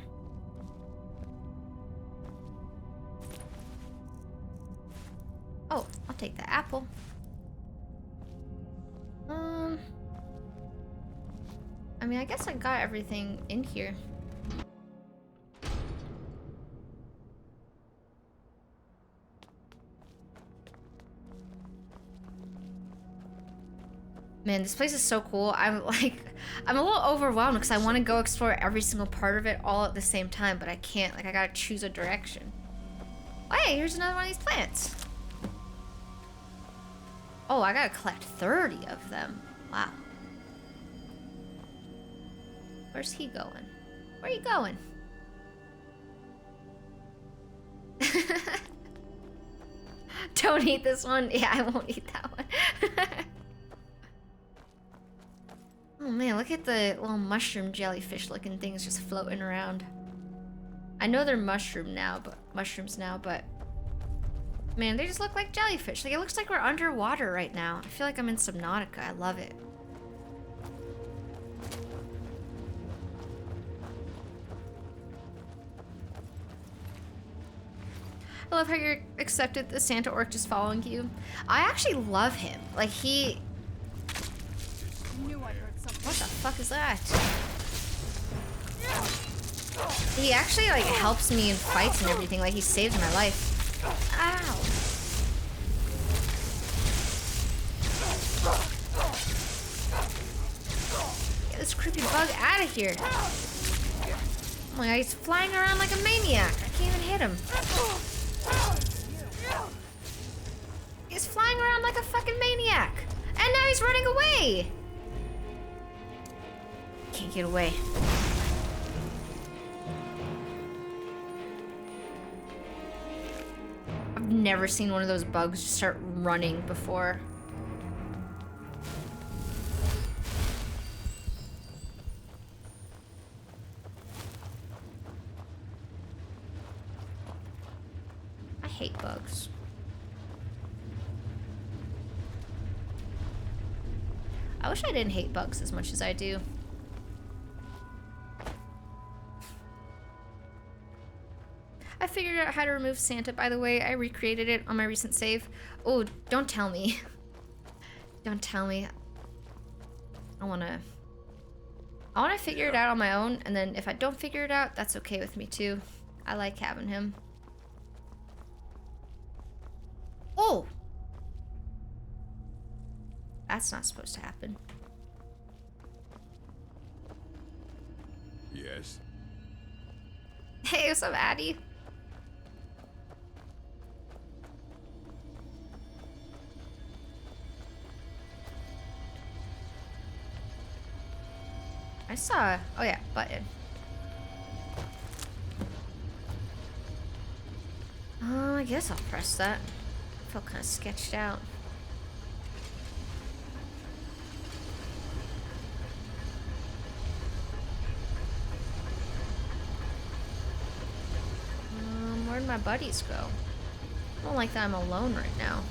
Oh, I'll take the apple. I mean, I guess I got everything in here. Man, this place is so cool. I'm a little overwhelmed because I want to go explore every single part of it all at the same time, but I can't. Like, I gotta choose a direction. Oh, hey, here's another one of these plants. Oh, I gotta collect 30 of them. Wow. Where's he going? Where are you going? Don't eat this one. Yeah, I won't eat that one. Oh man, look at the little mushroom jellyfish looking things just floating around. I know they're mushrooms now, but man, they just look like jellyfish. Like, it looks like we're underwater right now. I feel like I'm in Subnautica. I love it. I love how you're accepted the Santa orc just following you. I actually love him. Like, he... What the fuck is that? He actually, like, helps me in fights and everything. Like, he saved my life. Ow. Get this creepy bug out of here. Oh my god, he's flying around like a maniac. I can't even hit him. He's flying around like a fucking maniac. And now he's running away. Can't get away. I've never seen one of those bugs just start running before. I hate bugs. I wish I didn't hate bugs as much as I do. I figured out how to remove Santa, by the way. I recreated it on my recent save. Oh, don't tell me. Don't tell me. I wanna figure it out on my own, and then if I don't figure it out, that's okay with me too. I like having him. Oh! That's not supposed to happen. Yes. Hey, what's up, Addie? I saw, oh yeah, button. I guess I'll press that. I feel kind of sketched out. Where'd my buddies go? I don't like that I'm alone right now.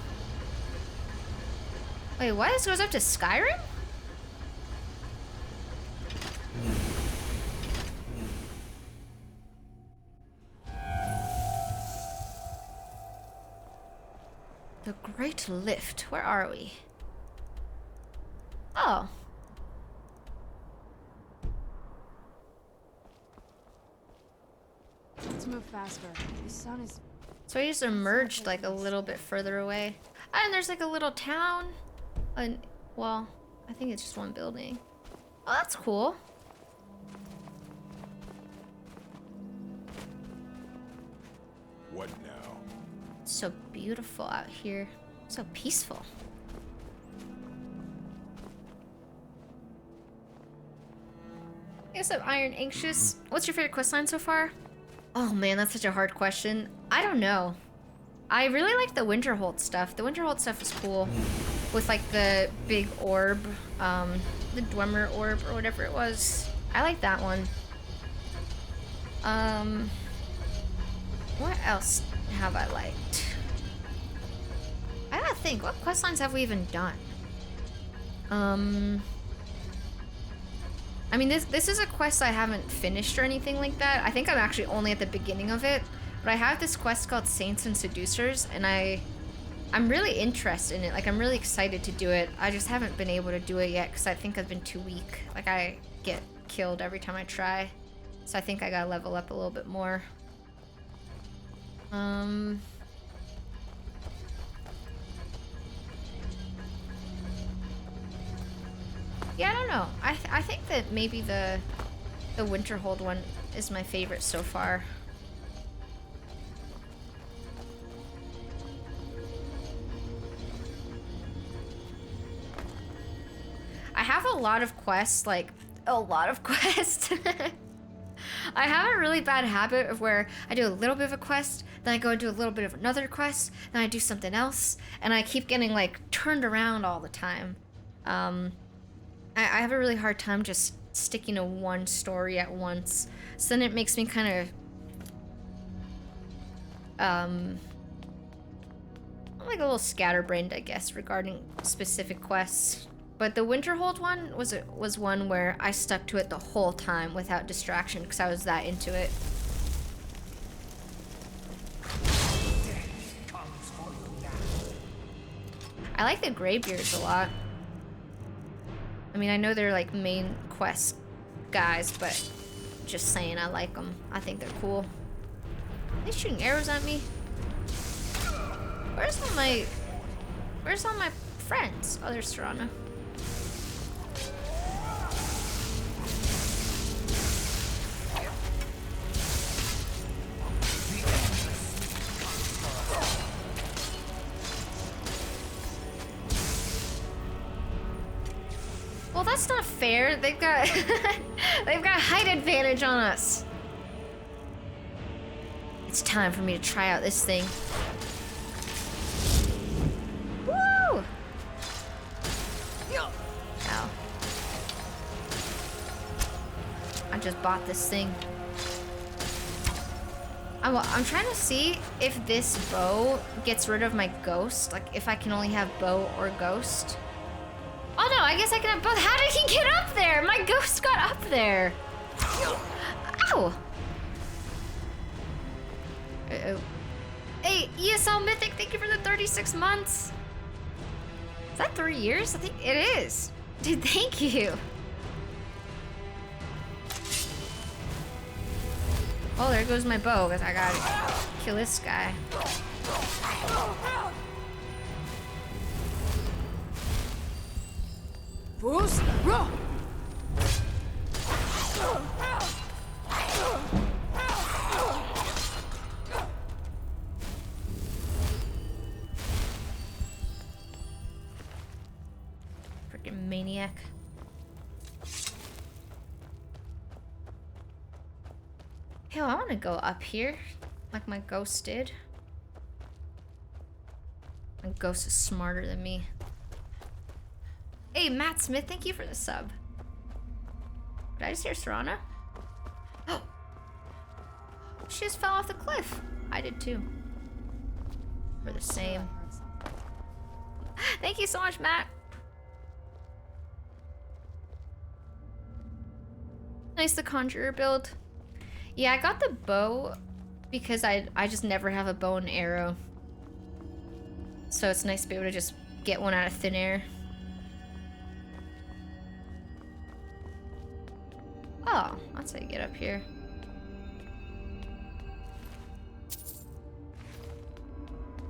Wait, what? This goes up to Skyrim? The Great Lift. Where are we? Oh. Let's move faster. The sun is... So I just emerged like a little bit further away. And there's like a little town. And, well, I think it's just one building. Oh, that's cool. What now? It's so beautiful out here. So peaceful. Yes, I'm Iron Anxious. What's your favorite questline so far? Oh man, that's such a hard question. I don't know. I really like the Winterhold stuff. The Winterhold stuff is cool. With like the big orb, the Dwemer orb or whatever it was. I like that one. What else have I liked? I gotta think, what questlines have we even done? I mean, this is a quest I haven't finished or anything like that. I think I'm actually only at the beginning of it. But I have this quest called Saints and Seducers, and I'm really interested in it. Like, I'm really excited to do it. I just haven't been able to do it yet because I think I've been too weak. Like, I get killed every time I try. So I think I gotta level up a little bit more. Yeah, I don't know. I think that maybe the Winterhold one is my favorite so far. I have a lot of quests, like, a lot of quests. I have a really bad habit of where I do a little bit of a quest, then I go do a little bit of another quest, then I do something else, and I keep getting, like, turned around all the time. I have a really hard time just sticking to one story at once, so then it makes me kind of, like a little scatterbrained, I guess, regarding specific quests. But the Winterhold one was one where I stuck to it the whole time without distraction because I was that into it. I like the Greybeards a lot. I mean, I know they're like main quest guys, but just saying, I like them. I think they're cool. Are they shooting arrows at me? Where's all my friends? Oh, there's Serana. Well, that's not fair. They've got they've got height advantage on us. It's time for me to try out this thing. Woo! Ow. I just bought this thing. I'm trying to see if this bow gets rid of my ghost. Like, if I can only have bow or ghost. Oh no, I guess I can have both. How did he get up there? My ghost got up there. Ow! Uh-oh. Hey, ESL Mythic, thank you for the 36 months. Is that 3 years? I think it is. Dude, thank you. Oh, there goes my bow, because I gotta kill this guy. Freaking maniac. Hell, I want to go up here, like my ghost did. My ghost is smarter than me. Hey, Matt Smith, thank you for the sub. Did I just hear Serana? Oh! She just fell off the cliff. I did too. We're the same. Thank you so much, Matt. Nice, the Conjurer build. Yeah, I got the bow because I just never have a bow and arrow. So it's nice to be able to just get one out of thin air. Oh, that's how you get up here.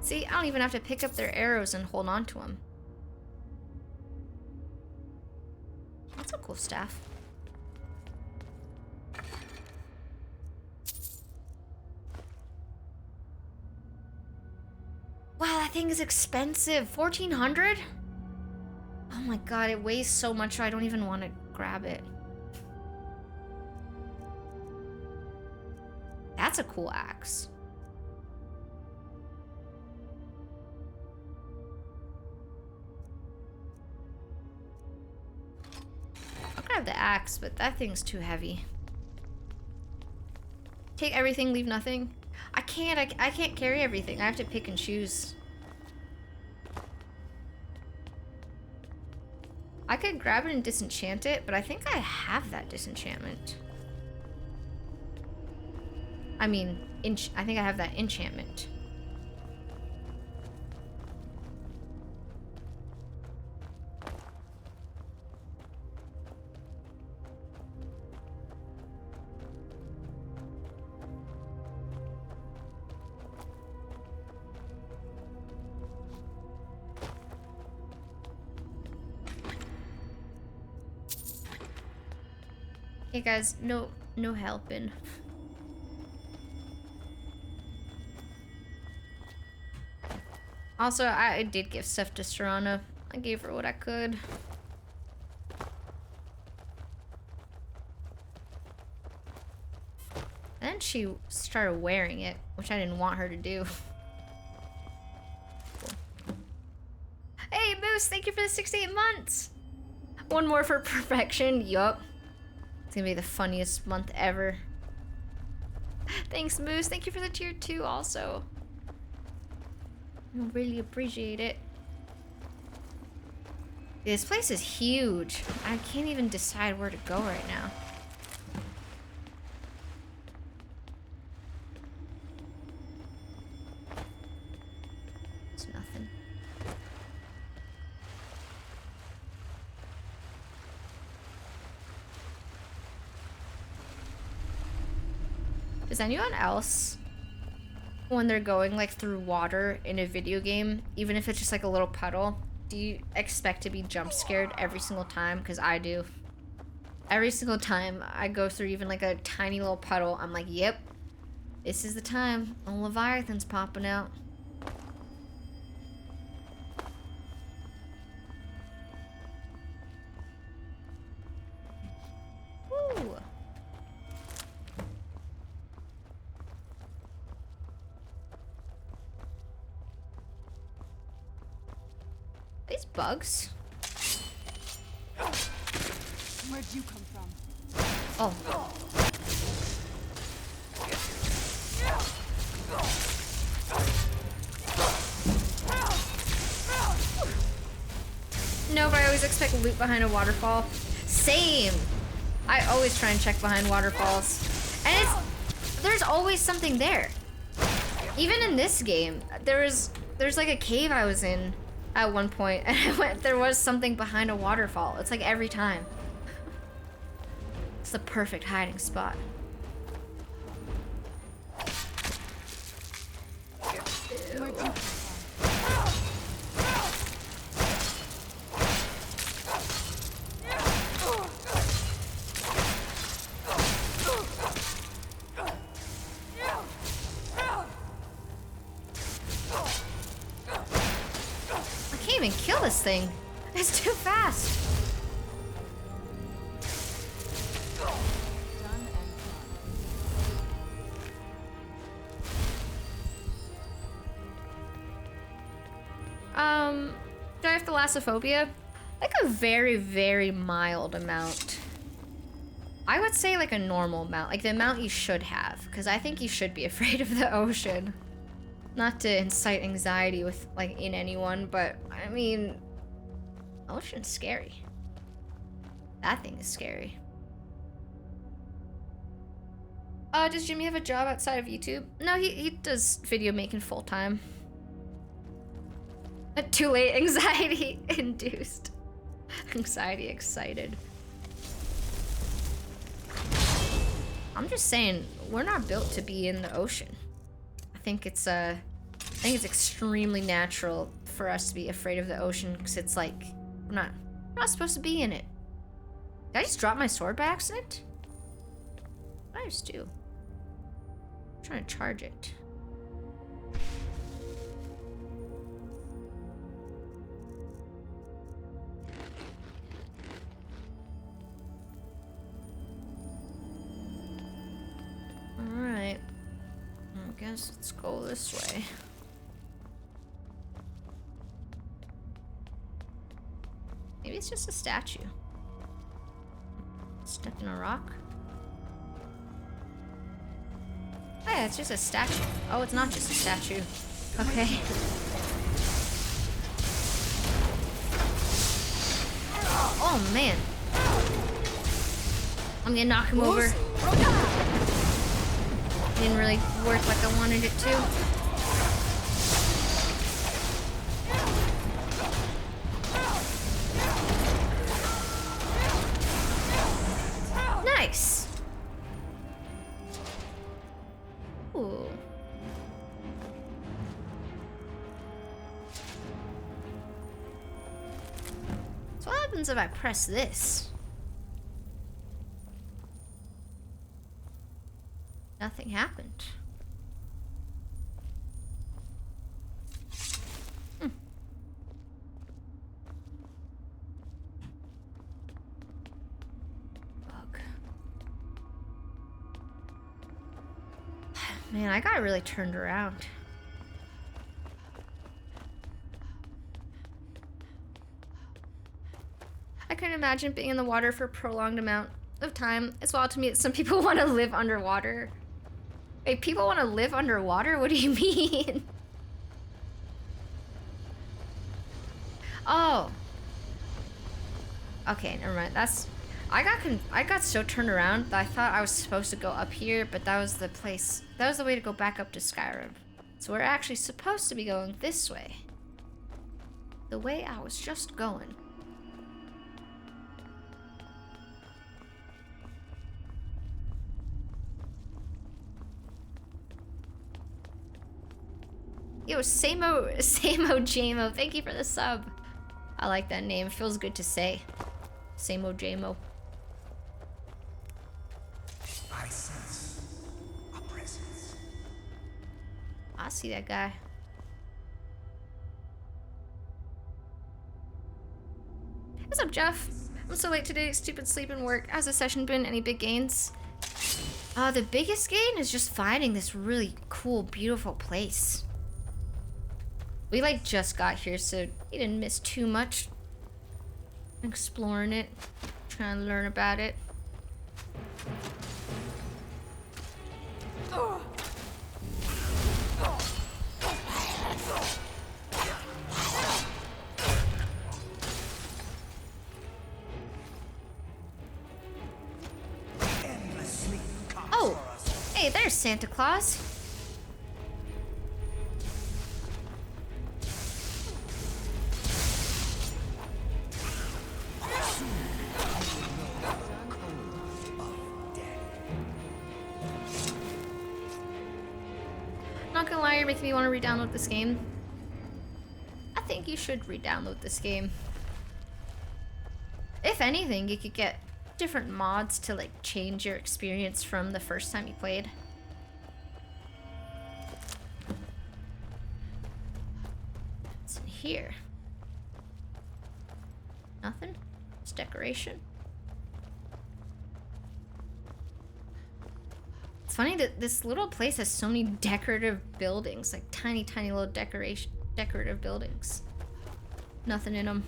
See, I don't even have to pick up their arrows and hold on to them. That's a cool staff. Wow, that thing is expensive. 1,400? Oh my god, it weighs so much I don't even want to grab it. That's a cool axe. I'll grab the axe, but that thing's too heavy. Take everything, leave nothing. I can't carry everything. I have to pick and choose. I could grab it and disenchant it, but I think I have that disenchantment. I mean, I think I have that enchantment. Hey guys, no helping. Also, I did give stuff to Serana. I gave her what I could. And then she started wearing it, which I didn't want her to do. Cool. Hey Moose, thank you for the 68 months! One more for perfection, yup. It's gonna be the funniest month ever. Thanks Moose, thank you for the tier 2 also. I really appreciate it. This place is huge. I can't even decide where to go right now. It's nothing. Does anyone else, when they're going like through water in a video game, even if it's just like a little puddle, do you expect to be jump scared every single time? Because I do. Every single time I go through even like a tiny little puddle, I'm like, yep, this is the time. A Leviathan's popping out. Woo. These bugs. Where'd you come from? Oh. No, but I always expect loot behind a waterfall. Same. I always try and check behind waterfalls. And there's always something there. Even in this game, there's like a cave I was in at one point, and there was something behind a waterfall. It's like every time. It's the perfect hiding spot. Where'd you come I can't even kill this thing. It's too fast. Do I have thalassophobia? Like a very, very mild amount. I would say like a normal amount, like the amount you should have, because I think you should be afraid of the ocean. Not to incite anxiety with like in anyone, but I mean, ocean's scary. That thing is scary. Does Jimmy have a job outside of YouTube? No, he does video making full time. Too late, anxiety induced. Anxiety excited. I'm just saying, we're not built to be in the ocean. I think it's extremely natural for us to be afraid of the ocean because it's like, we're not supposed to be in it. Did I just drop my sword by accident? I just do. I'm trying to charge it. Alright. is. Let's go this way. Maybe it's just a statue. Stuck in a rock. Oh yeah, it's just a statue. Oh, it's not just a statue. Okay. Oh man. I'm gonna knock him over. Didn't really work like I wanted it to. Nice. Ooh. So what happens if I press this? Nothing happened. Bug. Man, I got really turned around. I couldn't imagine being in the water for a prolonged amount of time. It's wild to me that some people want to live underwater. Wait, people want to live underwater? What do you mean? Oh. Okay, never mind. That's... I got so turned around that I thought I was supposed to go up here, but that was the place... That was the way to go back up to Skyrim. So we're actually supposed to be going this way. The way I was just going. Yo, Samo Jamo, thank you for the sub. I like that name. Feels good to say. Samo Jamo. I sense a presence. I see that guy. What's up, Jeff? I'm so late today. Stupid sleep and work. How's the session been? Any big gains? The biggest gain is just finding this really cool, beautiful place. We like just got here, so we didn't miss too much. Exploring it, trying to learn about it. Oh, hey, there's Santa Claus. Not gonna lie, you're making me want to re-download this game. I think you should re-download this game. If anything, you could get different mods to like change your experience from the first time you played. What's in here? Nothing? It's decoration. It's funny that this little place has so many decorative buildings, like tiny, tiny little decorative buildings. Nothing in them.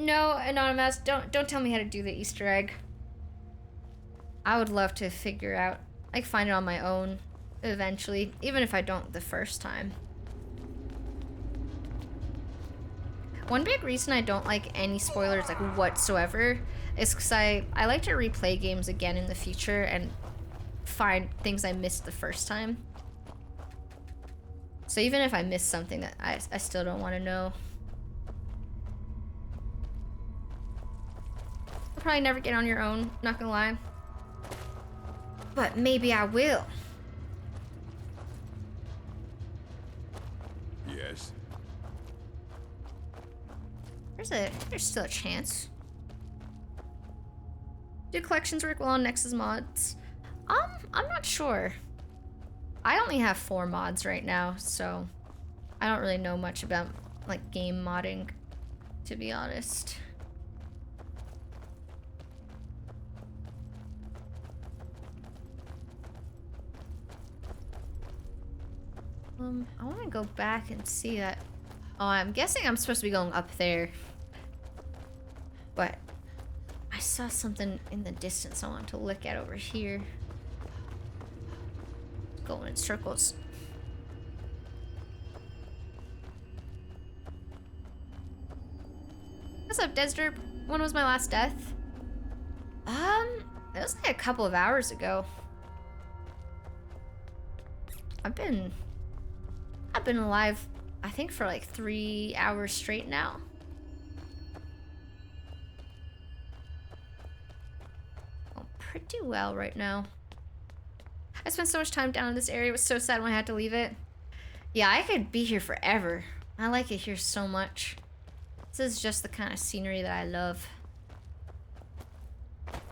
No, Anonymous, don't tell me how to do the Easter egg. I would love to figure out, like, find it on my own eventually, even if I don't the first time. One big reason I don't like any spoilers, like, whatsoever, is because I like to replay games again in the future and find things I missed the first time. So even if I miss something, that I still don't want to know. I'll probably never get on your own, not gonna lie. But maybe I will. Yes. There's still a chance. Do collections work well on Nexus mods? I'm not sure. I only have 4 mods right now, so I don't really know much about like game modding. to be honest. I want to go back and see that. Oh, I'm guessing I'm supposed to be going up there. But I saw something in the distance I want to look at over here. Going in circles. What's up, Desderp? When was my last death? It was like a couple of hours ago. I've been alive, I think, for like 3 hours straight now. Oh, pretty well right now. I spent so much time down in this area. It was so sad when I had to leave it. Yeah, I could be here forever. I like it here so much. This is just the kind of scenery that I love.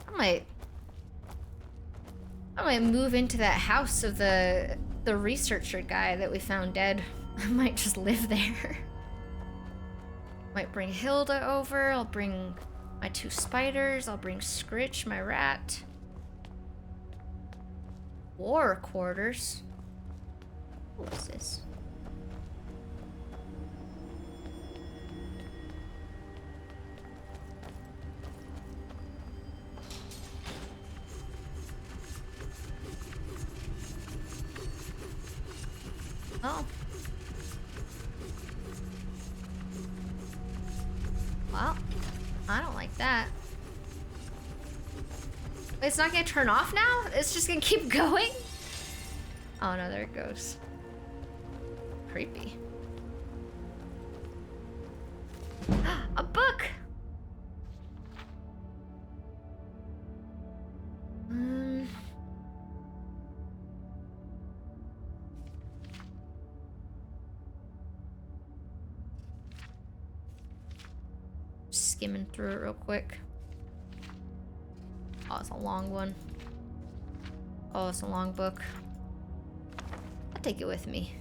I might move into that house of the researcher guy that we found dead. I might just live there. Might bring Hilda over. I'll bring my 2 spiders. I'll bring Scritch, my rat. War quarters. What is this? Oh. Well, I don't like that. It's not gonna turn off now? It's just gonna keep going? Oh no, there it goes. Creepy. A book! Skimming through it real quick. Oh, it's a long one. Oh, it's a long book. I'll take it with me.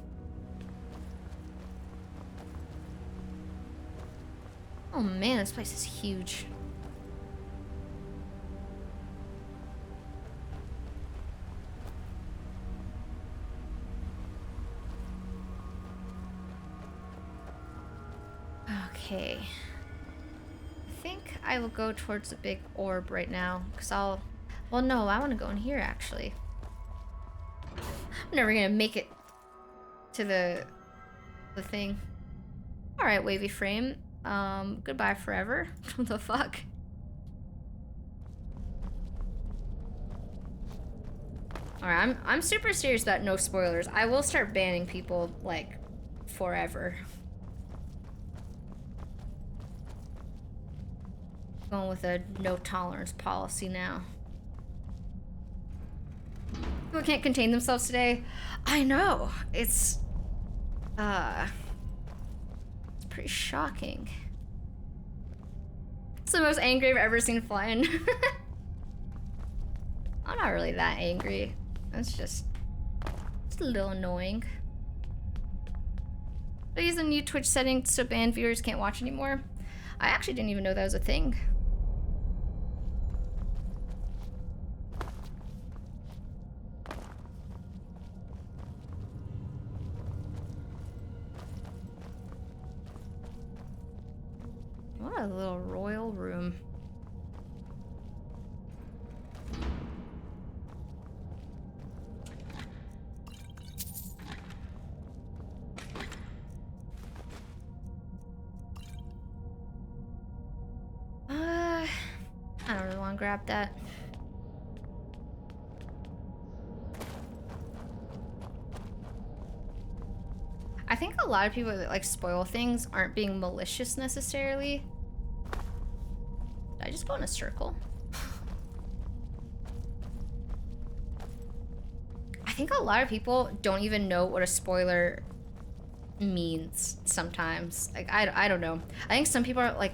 Oh man, this place is huge. Okay. I think I will go towards the big orb right now, because well, no, I want to go in here, actually. I'm never gonna make it to the thing. Alright, wavy frame. Goodbye forever. What the fuck? Alright, I'm super serious about no spoilers. I will start banning people, like, forever. Going with a no tolerance policy now. People can't contain themselves today. I know. It's pretty shocking. It's the most angry I've ever seen flying. I'm not really that angry. It's just a little annoying. But use a new Twitch setting so banned viewers can't watch anymore. I actually didn't even know that was a thing. What a little royal room. I don't really want to grab that. I think a lot of people that like spoil things aren't being malicious necessarily. Did I just go in a circle? I think a lot of people don't even know what a spoiler means sometimes. Like, I don't know. I think some people are like,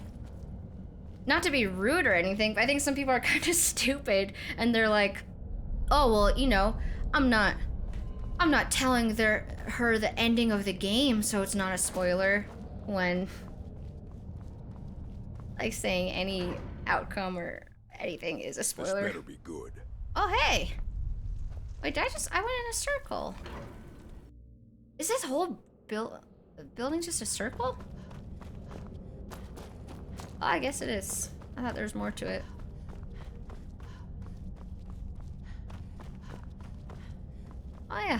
not to be rude or anything, but I think some people are kind of stupid and they're like, oh, well, you know, I'm not telling her the ending of the game, so it's not a spoiler, when like saying any outcome or anything is a This spoiler. better be good. Oh, hey! Wait, did I went in a circle. Is this whole building just a circle? Oh, I guess it is. I thought there was more to it. Oh, yeah.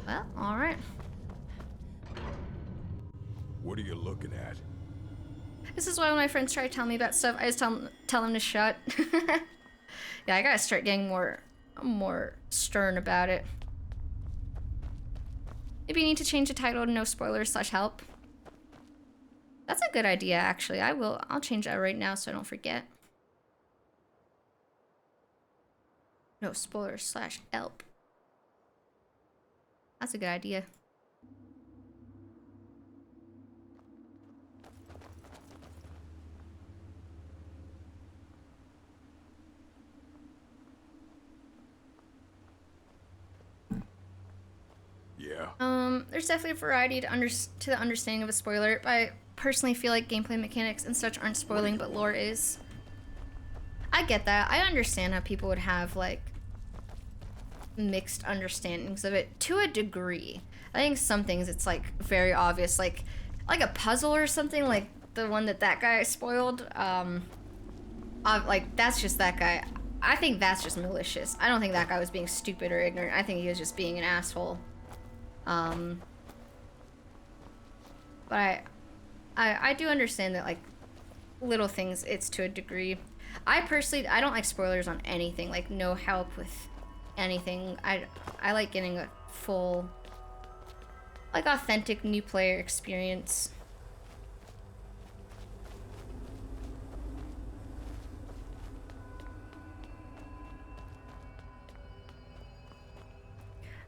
Well, alright. What are you looking at? This is why when my friends try to tell me about stuff, I just tell them to shut. Yeah, I gotta start getting more stern about it. Maybe you need to change the title to No Spoilers / Help. That's a good idea, actually. I'll change that right now so I don't forget. No Spoilers / Help. That's a good idea. Yeah. There's definitely a variety to the understanding of a spoiler, but I personally feel like gameplay mechanics and such aren't spoiling, but lore is. I get that. I understand how people would have, like, mixed understandings of it to a degree. I think some things it's, like, very obvious, like a puzzle or something, like the one that guy spoiled. Like, that's just that guy. I think that's just malicious. I don't think that guy was being stupid or ignorant. I think he was just being an asshole. But I do understand that, like, little things, it's to a degree. I personally, I don't like spoilers on anything, like no help with anything. I like getting a full, like, authentic new player experience.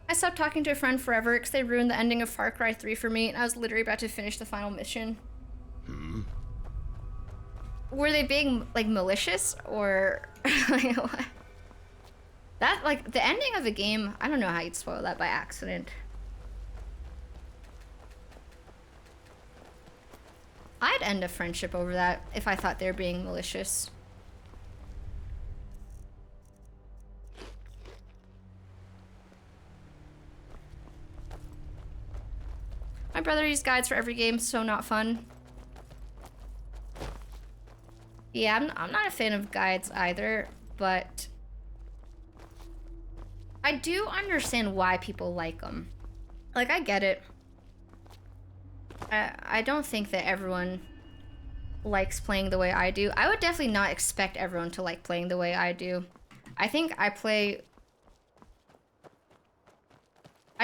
I stopped talking to a friend forever because they ruined the ending of Far Cry 3 for me, and I was literally about to finish the final mission. Were they being, like, malicious, or like, what? That, like, the ending of the game, I don't know how you'd spoil that by accident. I'd end a friendship over that if I thought they were being malicious. My brother used guides for every game, so not fun. Yeah, I'm not a fan of guides either, but I do understand why people like them. Like, I get it. I don't think that everyone likes playing the way I do. I would definitely not expect everyone to like playing the way I do. I think I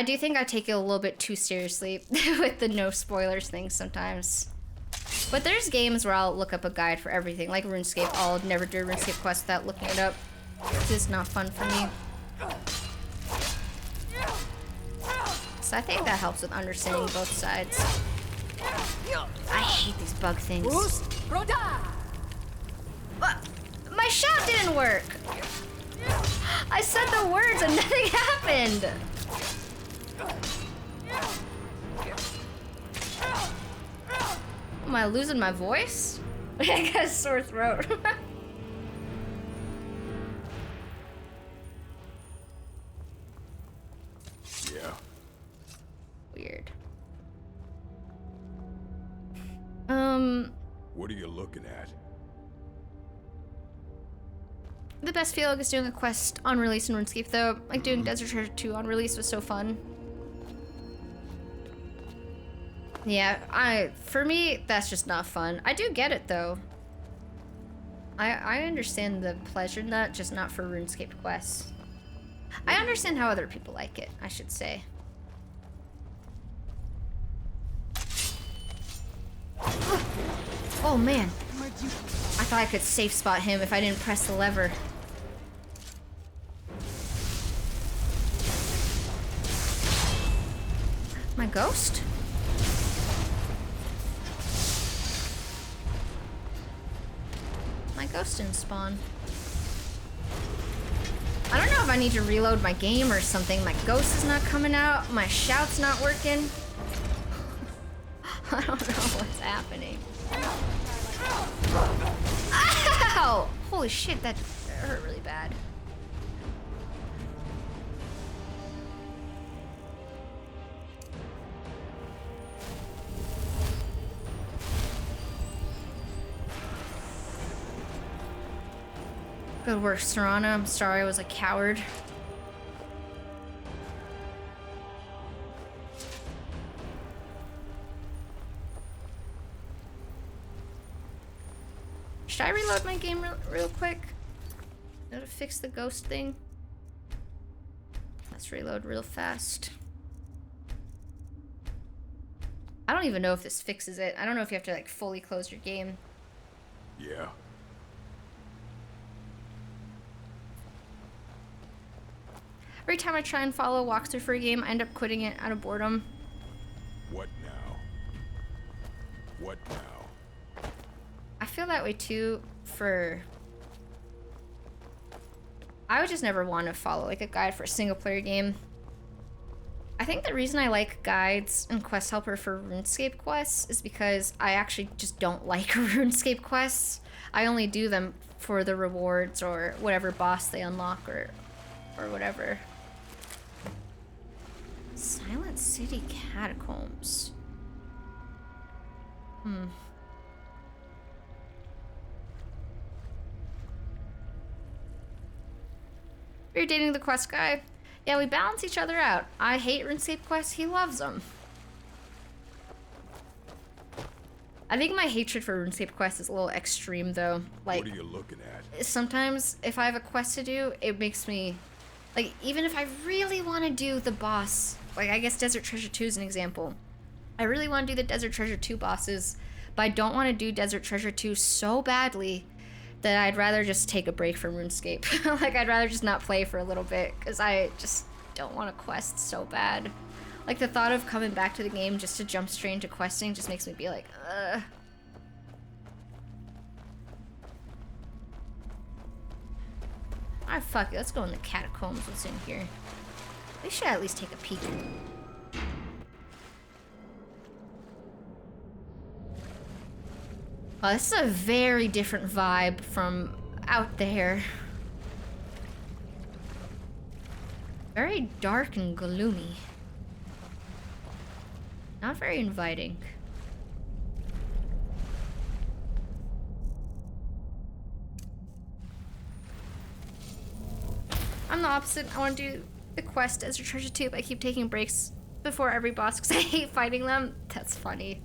do think I take it a little bit too seriously with the no spoilers thing sometimes. But there's games where I'll look up a guide for everything, like RuneScape. I'll never do a RuneScape quest without looking it up. It's just not fun for me. So I think that helps with understanding both sides. I hate these bug things. My shout didn't work! I said the words and nothing happened! Am I losing my voice? I got a sore throat. Yeah. Weird. What are you looking at? The best feeling is doing a quest on release in RuneScape, though. Like, doing Desert Treasure 2 on release was so fun. Yeah, for me, that's just not fun. I do get it, though. I understand the pleasure in that, just not for RuneScape quests. I understand how other people like it, I should say. Oh, man. I thought I could safe spot him if I didn't press the lever. My ghost? My ghost didn't spawn. I don't know if I need to reload my game or something. My ghost is not coming out. My shout's not working. I don't know what's happening. Ow! Holy shit, that hurt really bad. Good work, Serana. I'm sorry I was a coward. Should I reload my game real quick? To fix the ghost thing? Let's reload real fast. I don't even know if this fixes it. I don't know if you have to like fully close your game. Yeah. Every time I try and follow a walkthrough for a game, I end up quitting it out of boredom. What now? What now? I feel that way too for... I would just never want to follow like a guide for a single player game. I think the reason I like guides and Quest Helper for RuneScape quests is because I actually just don't like RuneScape quests. I only do them for the rewards or whatever boss they unlock or whatever. Silent City Catacombs. You're dating the quest guy? Yeah, we balance each other out. I hate RuneScape quests, he loves them. I think my hatred for RuneScape quests is a little extreme though. Like, what are you looking at? Sometimes if I have a quest to do, it makes me... Like, even if I really want to do the boss, like I guess Desert Treasure 2 is an example. I really want to do the Desert Treasure 2 bosses, but I don't want to do Desert Treasure 2 so badly that I'd rather just take a break from RuneScape. Like, I'd rather just not play for a little bit, because I just don't want to quest so bad. Like, the thought of coming back to the game just to jump straight into questing just makes me be like, ugh. Alright, fuck it. Let's go in the catacombs. What's in here? We should at least take a peek. Oh, this is a very different vibe from out there. Very dark and gloomy. Not very inviting. I'm the opposite. I want to do the quest as your treasure tube. I keep taking breaks before every boss because I hate fighting them. That's funny.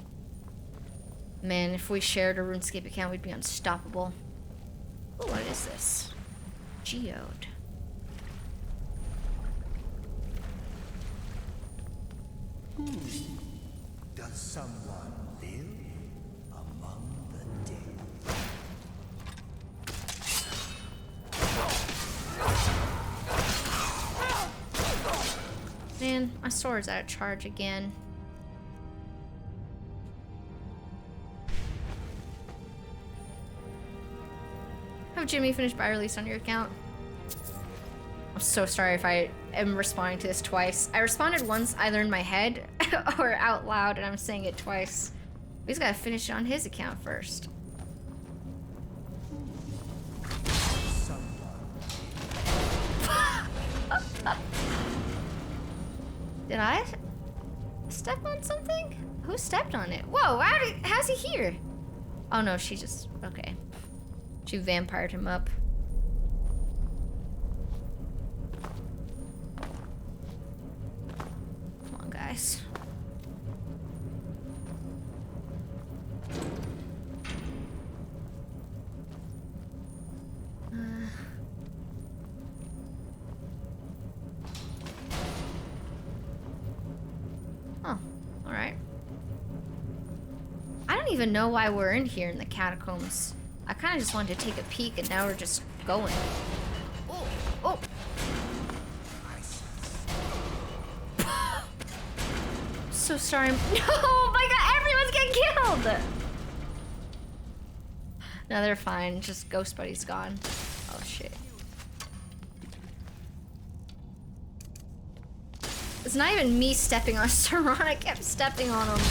Man, if we shared a RuneScape account, we'd be unstoppable. Ooh, what is this? Geode. Does someone live among the dead? Man, my sword's out of charge again. Have Jimmy finished buy release on your account? I'm so sorry if I am responding to this twice. I responded once either in my head or out loud, and I'm saying it twice. He's gotta finish it on his account first. Did I step on something? Who stepped on it? Whoa, how's he here? Oh no, she just, okay. She vampired him up. Come on, guys. Oh, alright. I don't even know why we're in here in the catacombs. I kind of just wanted to take a peek, and now we're just going. Oh, oh. So sorry. No, oh my god, everyone's getting killed! No, they're fine. Just Ghost Buddy's gone. Oh, shit. It's not even me stepping on Serana. I kept stepping on him.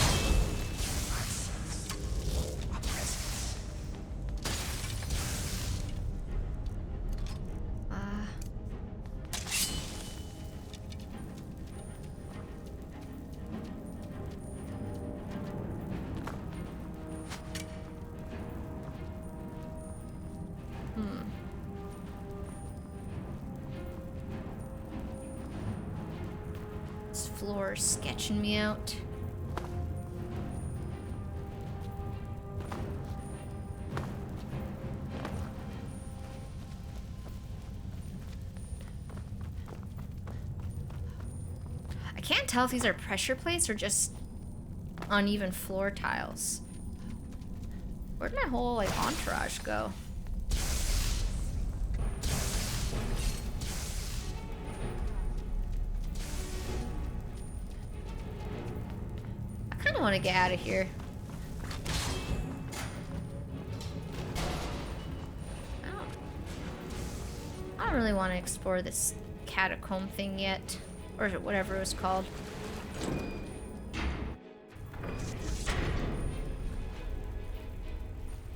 floor sketching me out. I can't tell if these are pressure plates or just uneven floor tiles. Where'd my whole like entourage go? I kind of want to get out of here. I don't really want to explore this catacomb thing yet, or whatever it was called.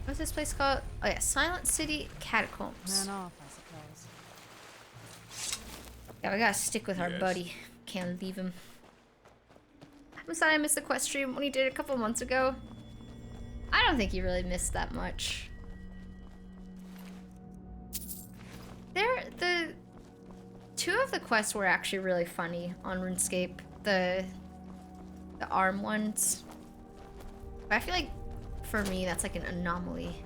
What's this place called? Oh yeah, Silent City Catacombs. Ran off, I suppose. Yeah, we gotta stick with our Yes. buddy. Can't leave him. I'm sorry I missed the quest stream when he did it a couple months ago. I don't think he really missed that much. The two of the quests were actually really funny on RuneScape. The arm ones. But I feel like for me that's like an anomaly.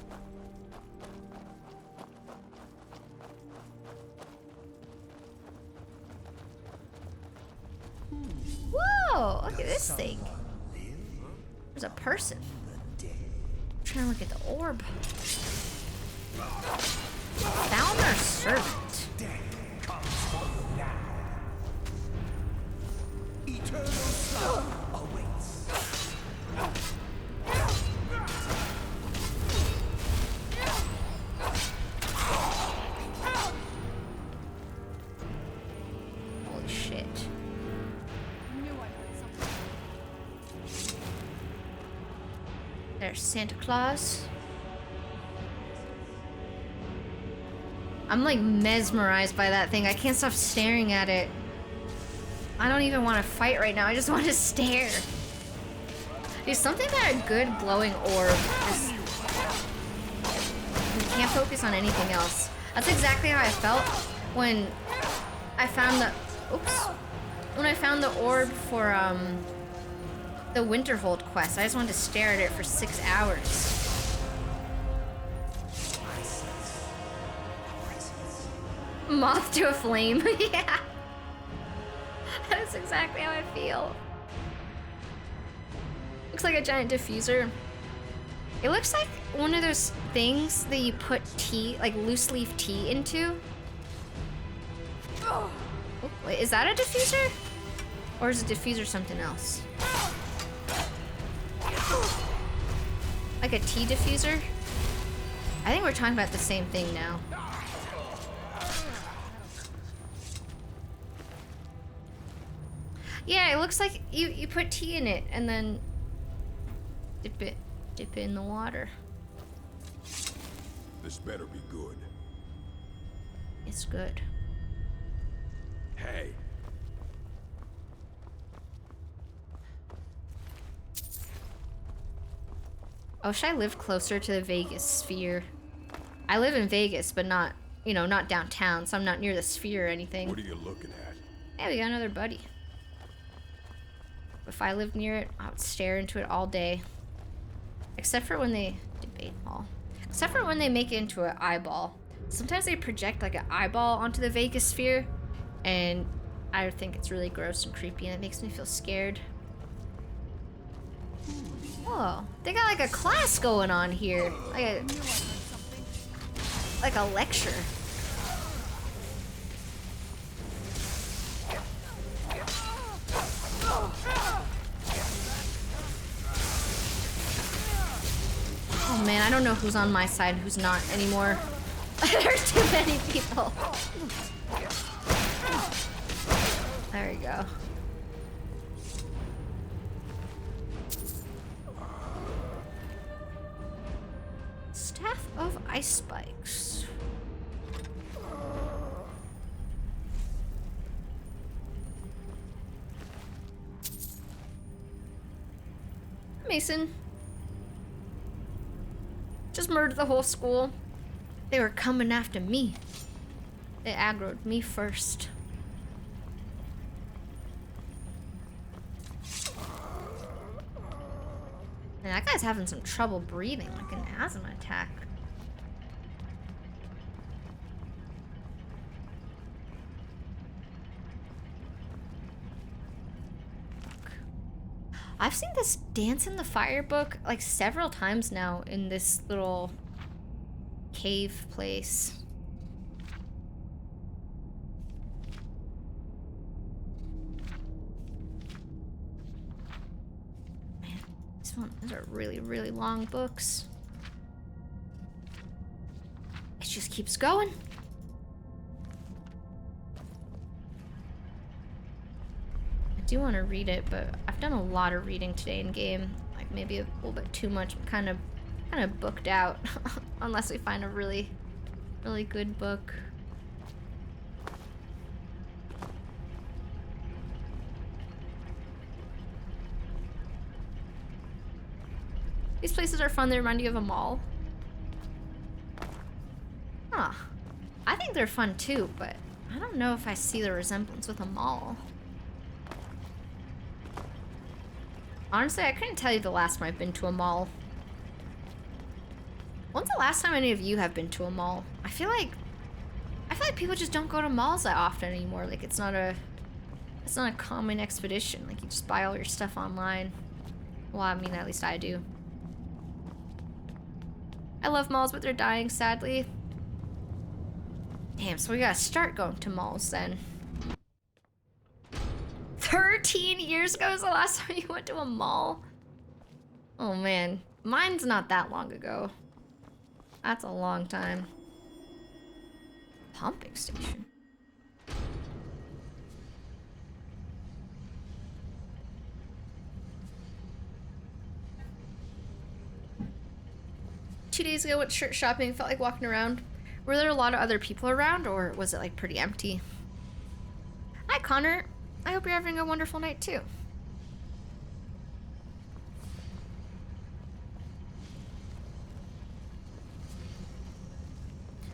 Whoa! Look at this thing. There's a person. I'm trying to look at the orb. Found our servant. Eternal sun awaits. Holy shit. There's Santa Claus. I'm like mesmerized by that thing. I can't stop staring at it. I don't even want to fight right now. I just want to stare. There's something about a good glowing orb. Just, you can't focus on anything else. That's exactly how I felt when I found the when I found the orb for the Winterhold quest. I just wanted to stare at it for 6 hours. Moth to a flame. Yeah. That's exactly how I feel. Looks like a giant diffuser. It looks like one of those things that you put tea, like loose leaf tea into. Oh, wait, is that a diffuser? Or is a diffuser something else? Like a tea diffuser? I think we're talking about the same thing now. Yeah, it looks like you put tea in it and then dip it in the water. This better be good. It's good. Hey. I wish I lived closer to the Vegas sphere. I live in Vegas, but not, you know, not downtown, so I'm not near the sphere or anything. What are you looking at? Yeah, we got another buddy. If I lived near it, I would stare into it all day. Except for when they debate hall. Except for when they make it into an eyeball. Sometimes they project like an eyeball onto the Vegas sphere, and I think it's really gross and creepy, and it makes me feel scared. Oh, they got like a class going on here, like a lecture. Oh man, I don't know who's on my side and who's not anymore. There's too many people. There we go. Staff of ice spikes. Mason. Just murdered the whole school. They were coming after me. They aggroed me first. Man, that guy's having some trouble breathing, like an asthma attack. I've seen this Dance in the Fire book like several times now in this little cave place. Man, these are really, really long books. It just keeps going. I do want to read it, but I've done a lot of reading today in game. Like maybe a little bit too much. I'm kind of booked out unless we find a really, really good book. These places are fun. They remind you of a mall. Huh. I think they're fun too, but I don't know if I see the resemblance with a mall. Honestly, I couldn't tell you the last time I've been to a mall. When's the last time any of you have been to a mall? I feel like people just don't go to malls that often anymore. Like it's not a common expedition. Like you just buy all your stuff online. Well, I mean, at least I do. I love malls, but they're dying, sadly. Damn, so we gotta start going to malls then. 13 years ago was the last time you went to a mall? Oh man, mine's not that long ago. That's a long time. Pumping station. Two days ago, went shirt shopping, felt like walking around. Were there a lot of other people around, or was it like pretty empty? Hi Connor, I hope you're having a wonderful night too.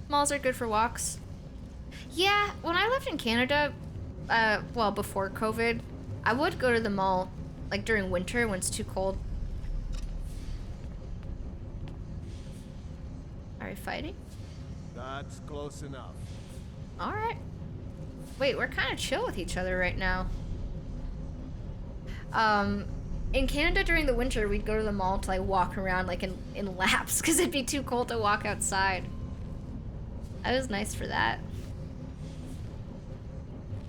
Malls are good for walks. Yeah, when I lived in Canada, well, before COVID, I would go to the mall, like during winter when it's too cold. Are we fighting? That's close enough. Alright. Wait, we're kind of chill with each other right now. In Canada during the winter, we'd go to the mall to like walk around like in laps because it'd be too cold to walk outside. That was nice for that.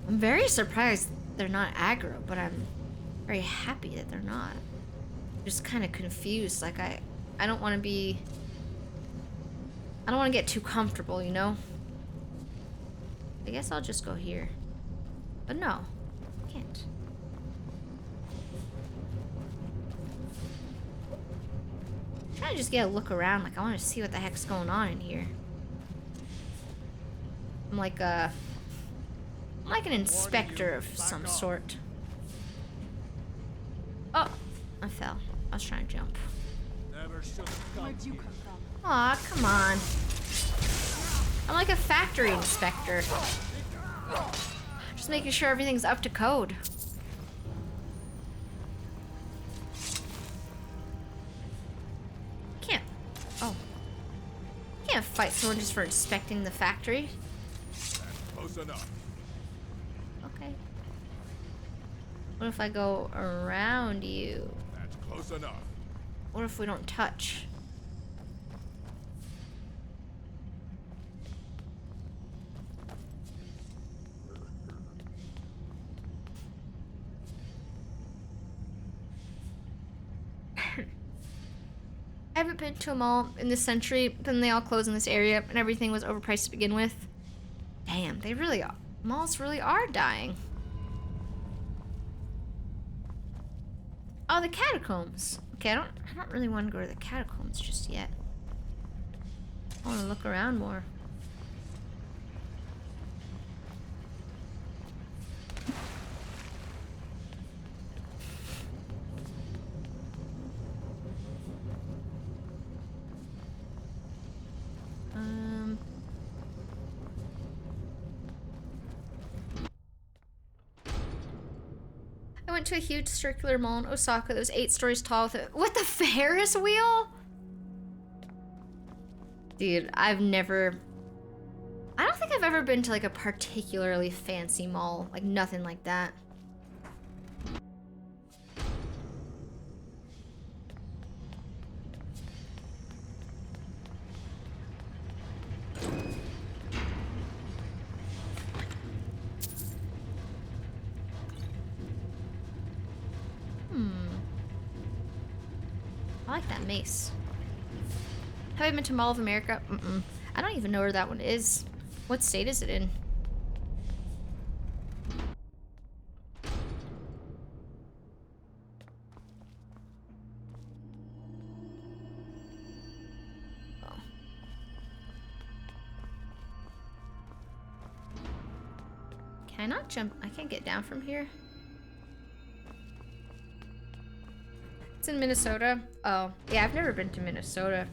I'm very surprised they're not aggro, but I'm very happy that they're not. I'm just kind of confused. Like I don't want to be... I don't want to get too comfortable, you know? I guess I'll just go here. But no, I can't. I'm trying to just get a look around. Like, I want to see what the heck's going on in here. I'm like an inspector of some sort. Oh, I fell. I was trying to jump. Where'd you come from? Aw, come on. I'm like a factory inspector. Just making sure everything's up to code. Can't. Oh. Can't fight someone just for inspecting the factory. That's close enough. Okay. What if I go around you? That's close enough. What if we don't touch? I haven't been to a mall in this century, then they all closed in this area and everything was overpriced to begin with. Damn, they really are. Malls really are dying. Oh, the catacombs. Okay, I don't really want to go to the catacombs just yet. I want to look around more. I went to a huge circular mall in Osaka that was 8 stories tall with the Ferris wheel? Dude, I don't think I've ever been to like a particularly fancy mall. Like nothing like that. I like that mace. Have I been to Mall of America? I don't even know where that one is. What state is it in? Oh. Can I not jump? I can't get down from here. It's in Minnesota. Oh, yeah, I've never been to Minnesota.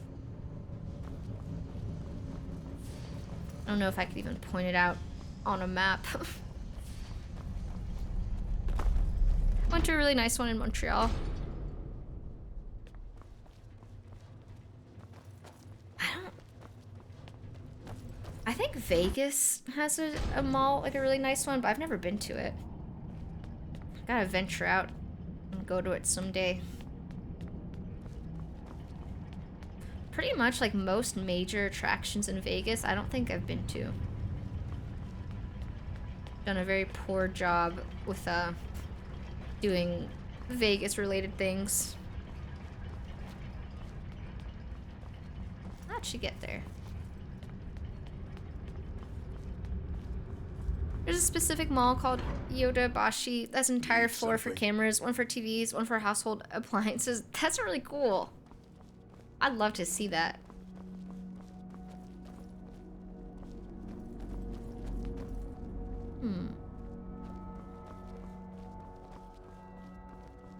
I don't know if I could even point it out on a map. Went to a really nice one in Montreal. I think Vegas has a mall, like a really nice one, but I've never been to it. Gotta venture out and go to it someday. Pretty much like most major attractions in Vegas, I don't think I've been to. Done a very poor job with doing Vegas related things. How'd she get there? There's a specific mall called Yodobashi. That's an entire floor for cameras, one for TVs, one for household appliances. That's really cool. I'd love to see that.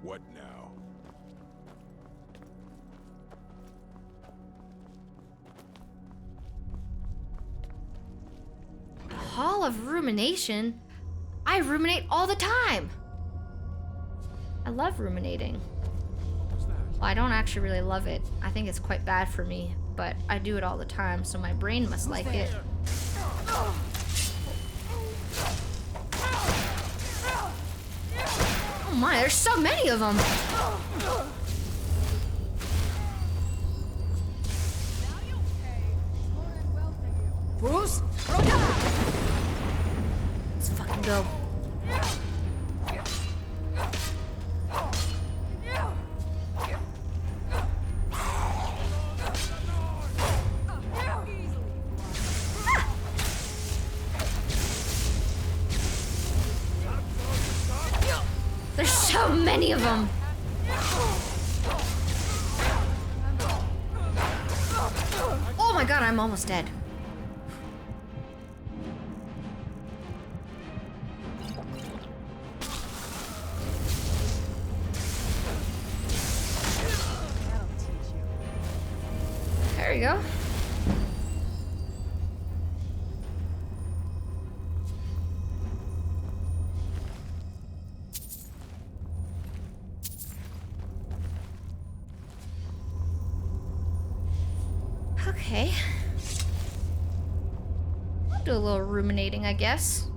What now? Hall of Rumination? I ruminate all the time! I love ruminating. Well, I don't actually really love it. I think it's quite bad for me, but I do it all the time, so my brain must like it. Oh my, there's so many of them! Bruce? Let's fucking go. There's so many of them. Oh my god, I'm almost dead. There you go. Okay. I'll do a little ruminating, I guess.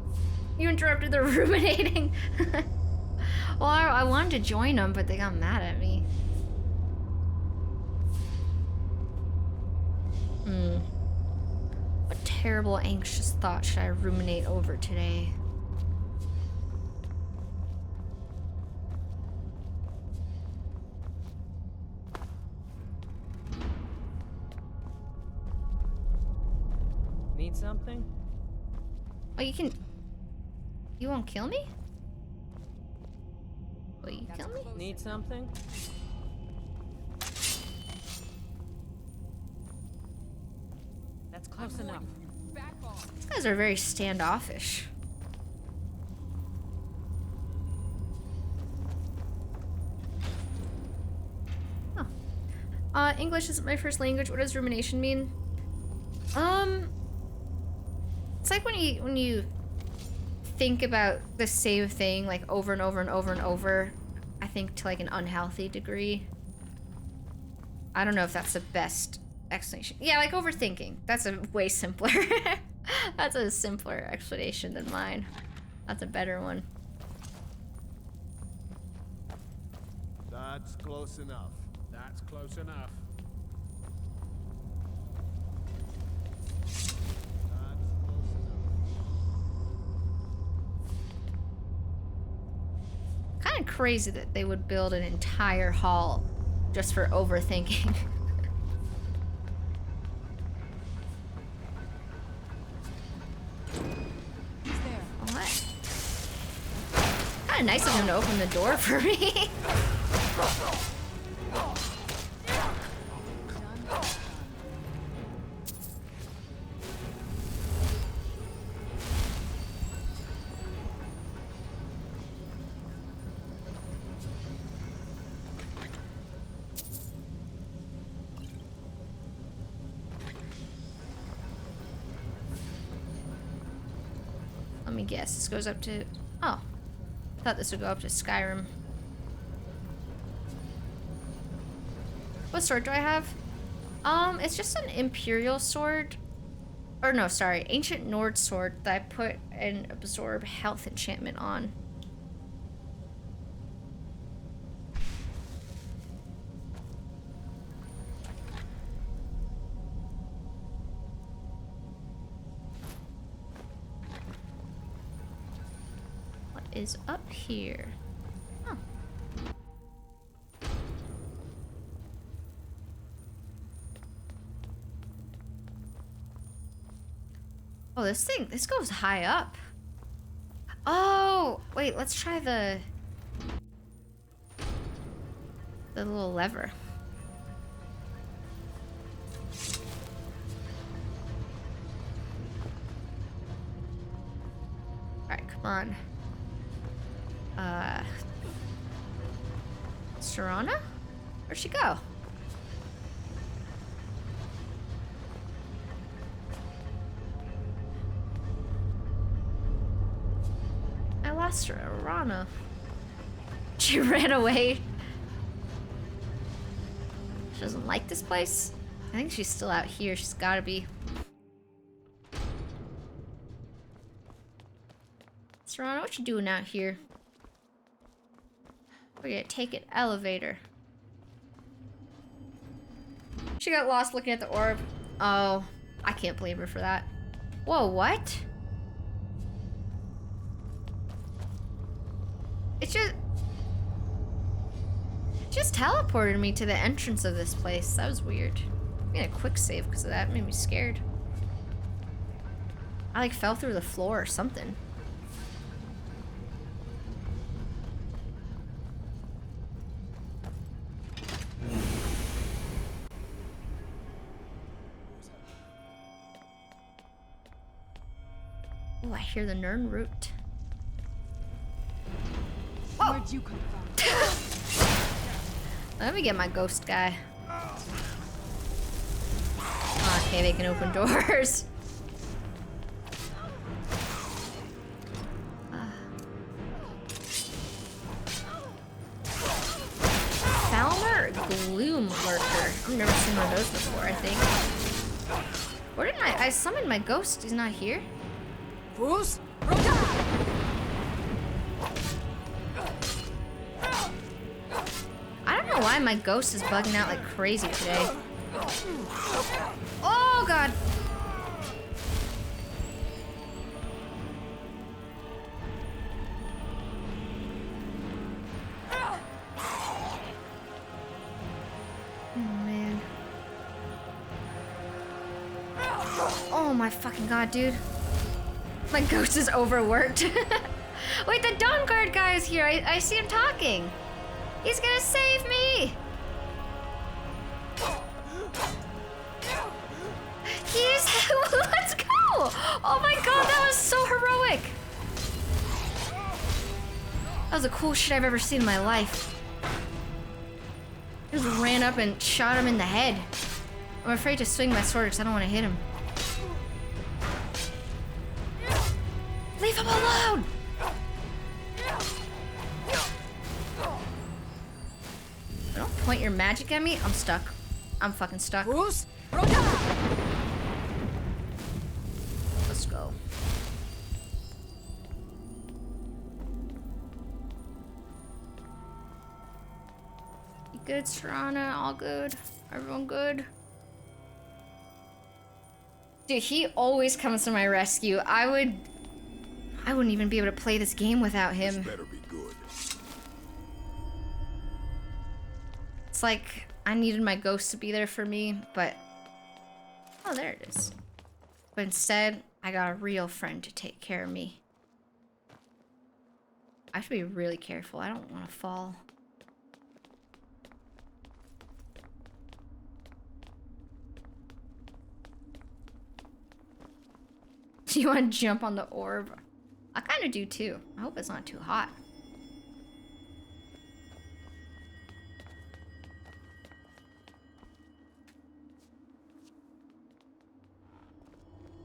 You interrupted the ruminating. Well, I wanted to join them, but they got mad at me. What terrible, anxious thought should I ruminate over today? Need something? Oh, you can... You won't kill me? Will you kill me? Need something? That's close enough. These guys are very standoffish. Huh. English isn't my first language. What does rumination mean? It's like when you think about the same thing like over and over and over and over, I think to like an unhealthy degree. I don't know if that's the best explanation. Yeah, like overthinking. That's a way simpler. That's a simpler explanation than mine. That's a better one. That's close enough. That's close enough. Kind of crazy that they would build an entire hall just for overthinking. What? Kind of nice of him to open the door for me. Let me guess. This goes up to... Oh. I thought this would go up to Skyrim. What sword do I have? It's just an Imperial sword. Or no, sorry. Ancient Nord sword that I put an absorb health enchantment on. Is up here. Huh. Oh, this goes high up. Oh, wait, let's try the little lever. All right, come on. Serana? Where'd she go? I lost her, Serana. She ran away. She doesn't like this place? I think she's still out here. She's gotta be. Serana, what you doing out here? We're gonna take an elevator. She got lost looking at the orb. Oh, I can't blame her for that. Whoa, what? It just teleported me to the entrance of this place. That was weird. I'm gonna quick save because of that. It made me scared. I like fell through the floor or something. Oh, I hear the Nern root. Oh. Where'd you come from? Let me get my ghost guy. Okay, they can open doors. Falmer Gloom Lurker. I've never seen one of those before, I think. Where did I summoned my ghost? He's not here? Fools! I don't know why my ghost is bugging out like crazy today. Oh god! Oh man. Oh my fucking god, dude. My ghost is overworked. Wait, the Dawn Guard guy is here. I see him talking. He's gonna save me. Let's go. Oh my god, that was so heroic. That was the coolest shit I've ever seen in my life. I just ran up and shot him in the head. I'm afraid to swing my sword because I don't want to hit him. Leave him alone! Don't point your magic at me. I'm stuck. I'm fucking stuck. Let's go. You good, Serana? All good? Everyone good? Dude, he always comes to my rescue. I wouldn't even be able to play this game without him. This better be good. It's like I needed my ghost to be there for me, but oh, there it is. But instead, I got a real friend to take care of me. I have to be really careful. I don't want to fall. Do you want to jump on the orb? I kind of do too. I hope it's not too hot.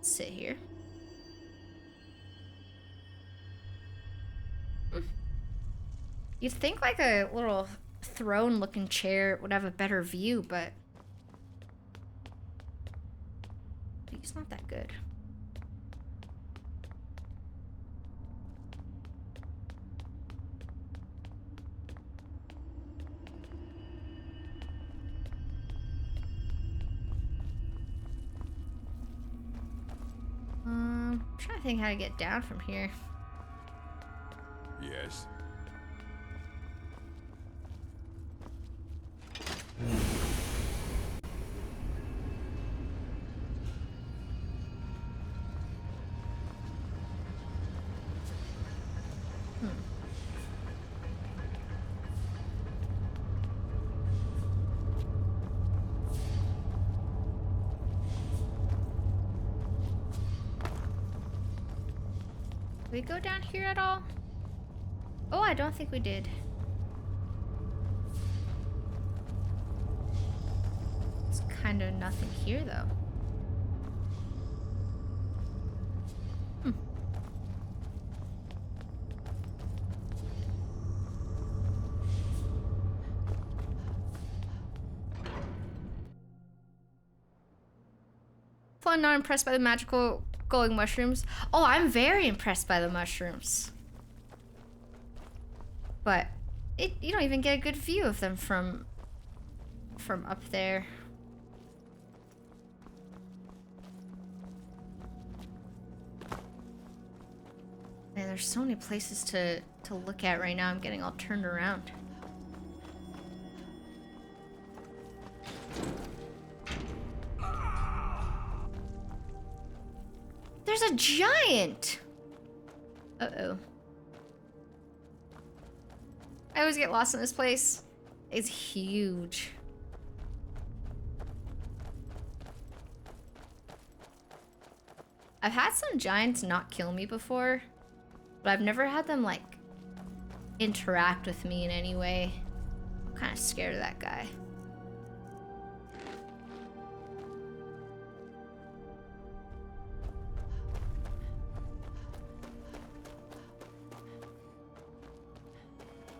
Sit here. You'd think like a little throne looking chair would have a better view, but it's not that good. I'm trying to think how to get down from here. Yes. Did we go down here at all? Oh, I don't think we did. It's kind of nothing here, though. Fun, not impressed by the magical glowing mushrooms. Oh, I'm very impressed by the mushrooms. But you don't even get a good view of them from up there. Man, there's so many places to look at right now. I'm getting all turned around. There's a giant! Uh-oh. I always get lost in this place. It's huge. I've had some giants not kill me before, but I've never had them, like, interact with me in any way. I'm kind of scared of that guy.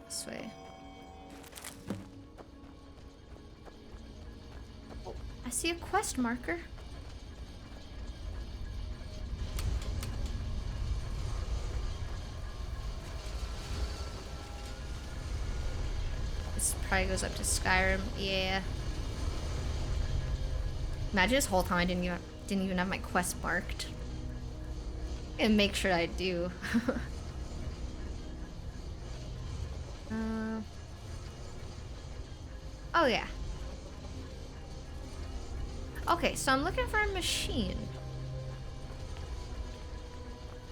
This way. Oh, I see a quest marker. This probably goes up to Skyrim. Yeah. Imagine this whole time I didn't even have my quest marked. And make sure I do. Oh yeah. Okay, so I'm looking for a machine.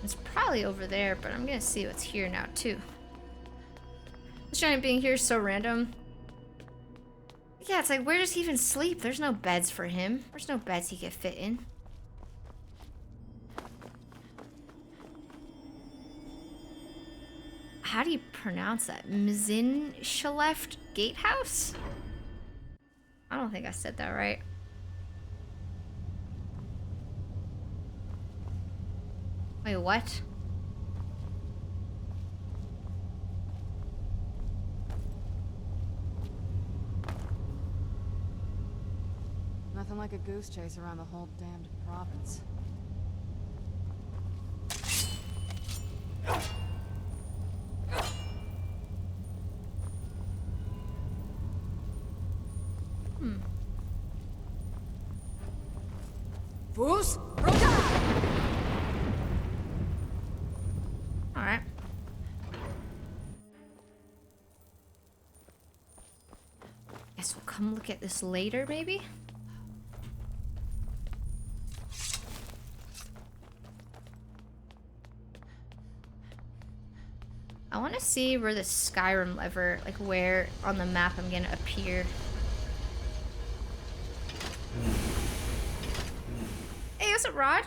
It's probably over there, but I'm gonna see what's here now too. This giant being here is so random. Yeah, it's like, where does he even sleep? There's no beds for him. There's no beds he could fit in. How do you pronounce that? Mzinshaleft Gatehouse? I don't think I said that right. Wait, what? Nothing like a goose chase around the whole damned province. Fools! Alright. Guess we'll come look at this later, maybe? I want to see where the Skyrim lever, like where on the map I'm gonna appear. Hey, what's up, Rod?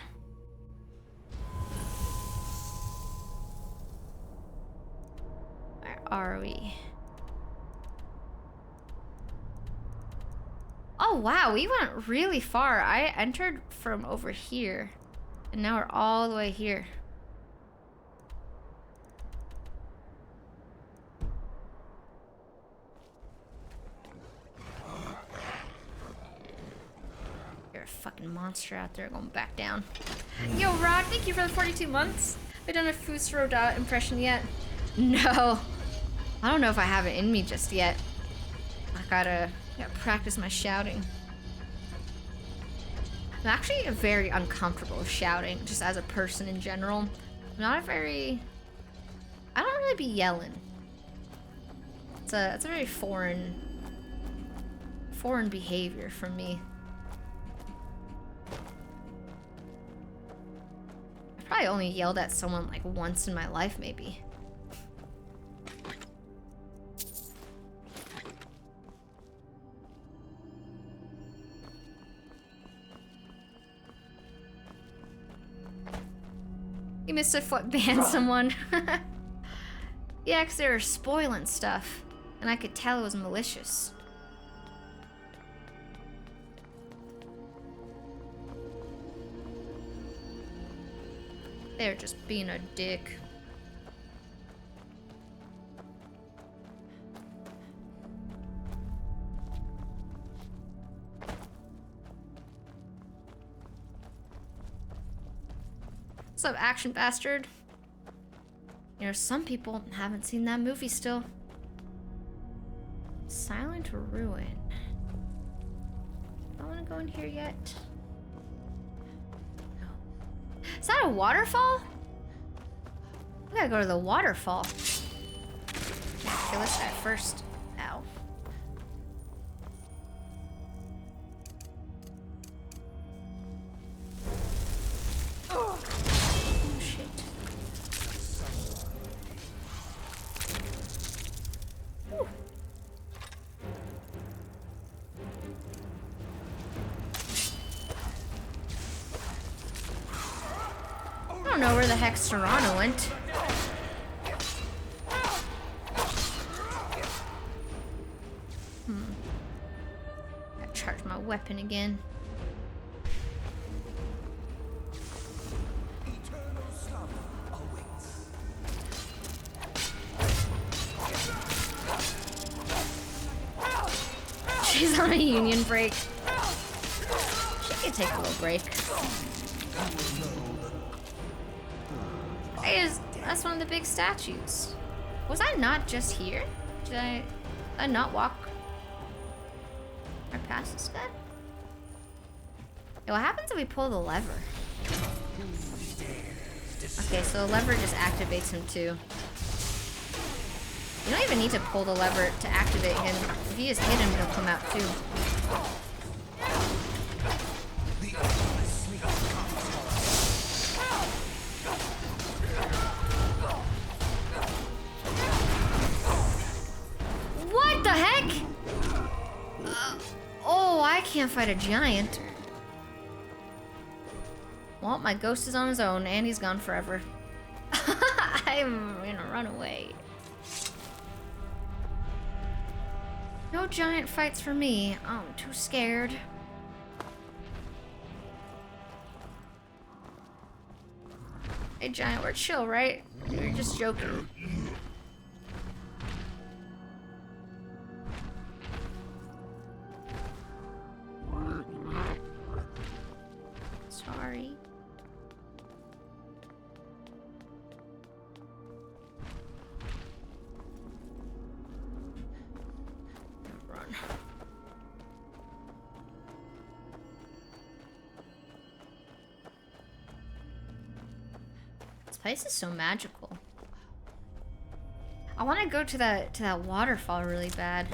Where are we? Oh wow, we went really far. I entered from over here, and now we're all the way here. You're a fucking monster out there going back down. Yo, Rod, thank you for the 42 months. Have I done a Fusroda impression yet? No. I don't know if I have it in me just yet. I gotta practice my shouting. I'm actually very uncomfortable with shouting, just as a person in general. I'm not a very... I don't really be yelling. It's a very foreign behavior from me. I've probably only yelled at someone like once in my life, maybe. You missed a foot ban someone. Yeah, because they were spoiling stuff. And I could tell it was malicious. They're just being a dick. What's up, action bastard? You know, some people haven't seen that movie still. Silent Ruin. I want to go in here yet. No. Is that a waterfall? We gotta go to the waterfall. Kill this guy first. Ow. Oh shit. Whew. I don't know where the heck Serrano went. Gotta charge my weapon again. She's on a union break. She could take a little break. Hey, that's one of the big statues. Was I not just here? Did I not walk right past this guy? Hey, what happens if we pull the lever? Okay, so the lever just activates him too. You don't even need to pull the lever to activate him. If you just hit him, he'll come out too. What the heck? Oh, I can't fight a giant. Well, my ghost is on his own, and he's gone forever. I'm gonna run away. No giant fights for me. I'm too scared. Hey, giant, we're chill, right? You're just joking. sorry. Run. This place is so magical. I want to go to that waterfall really bad.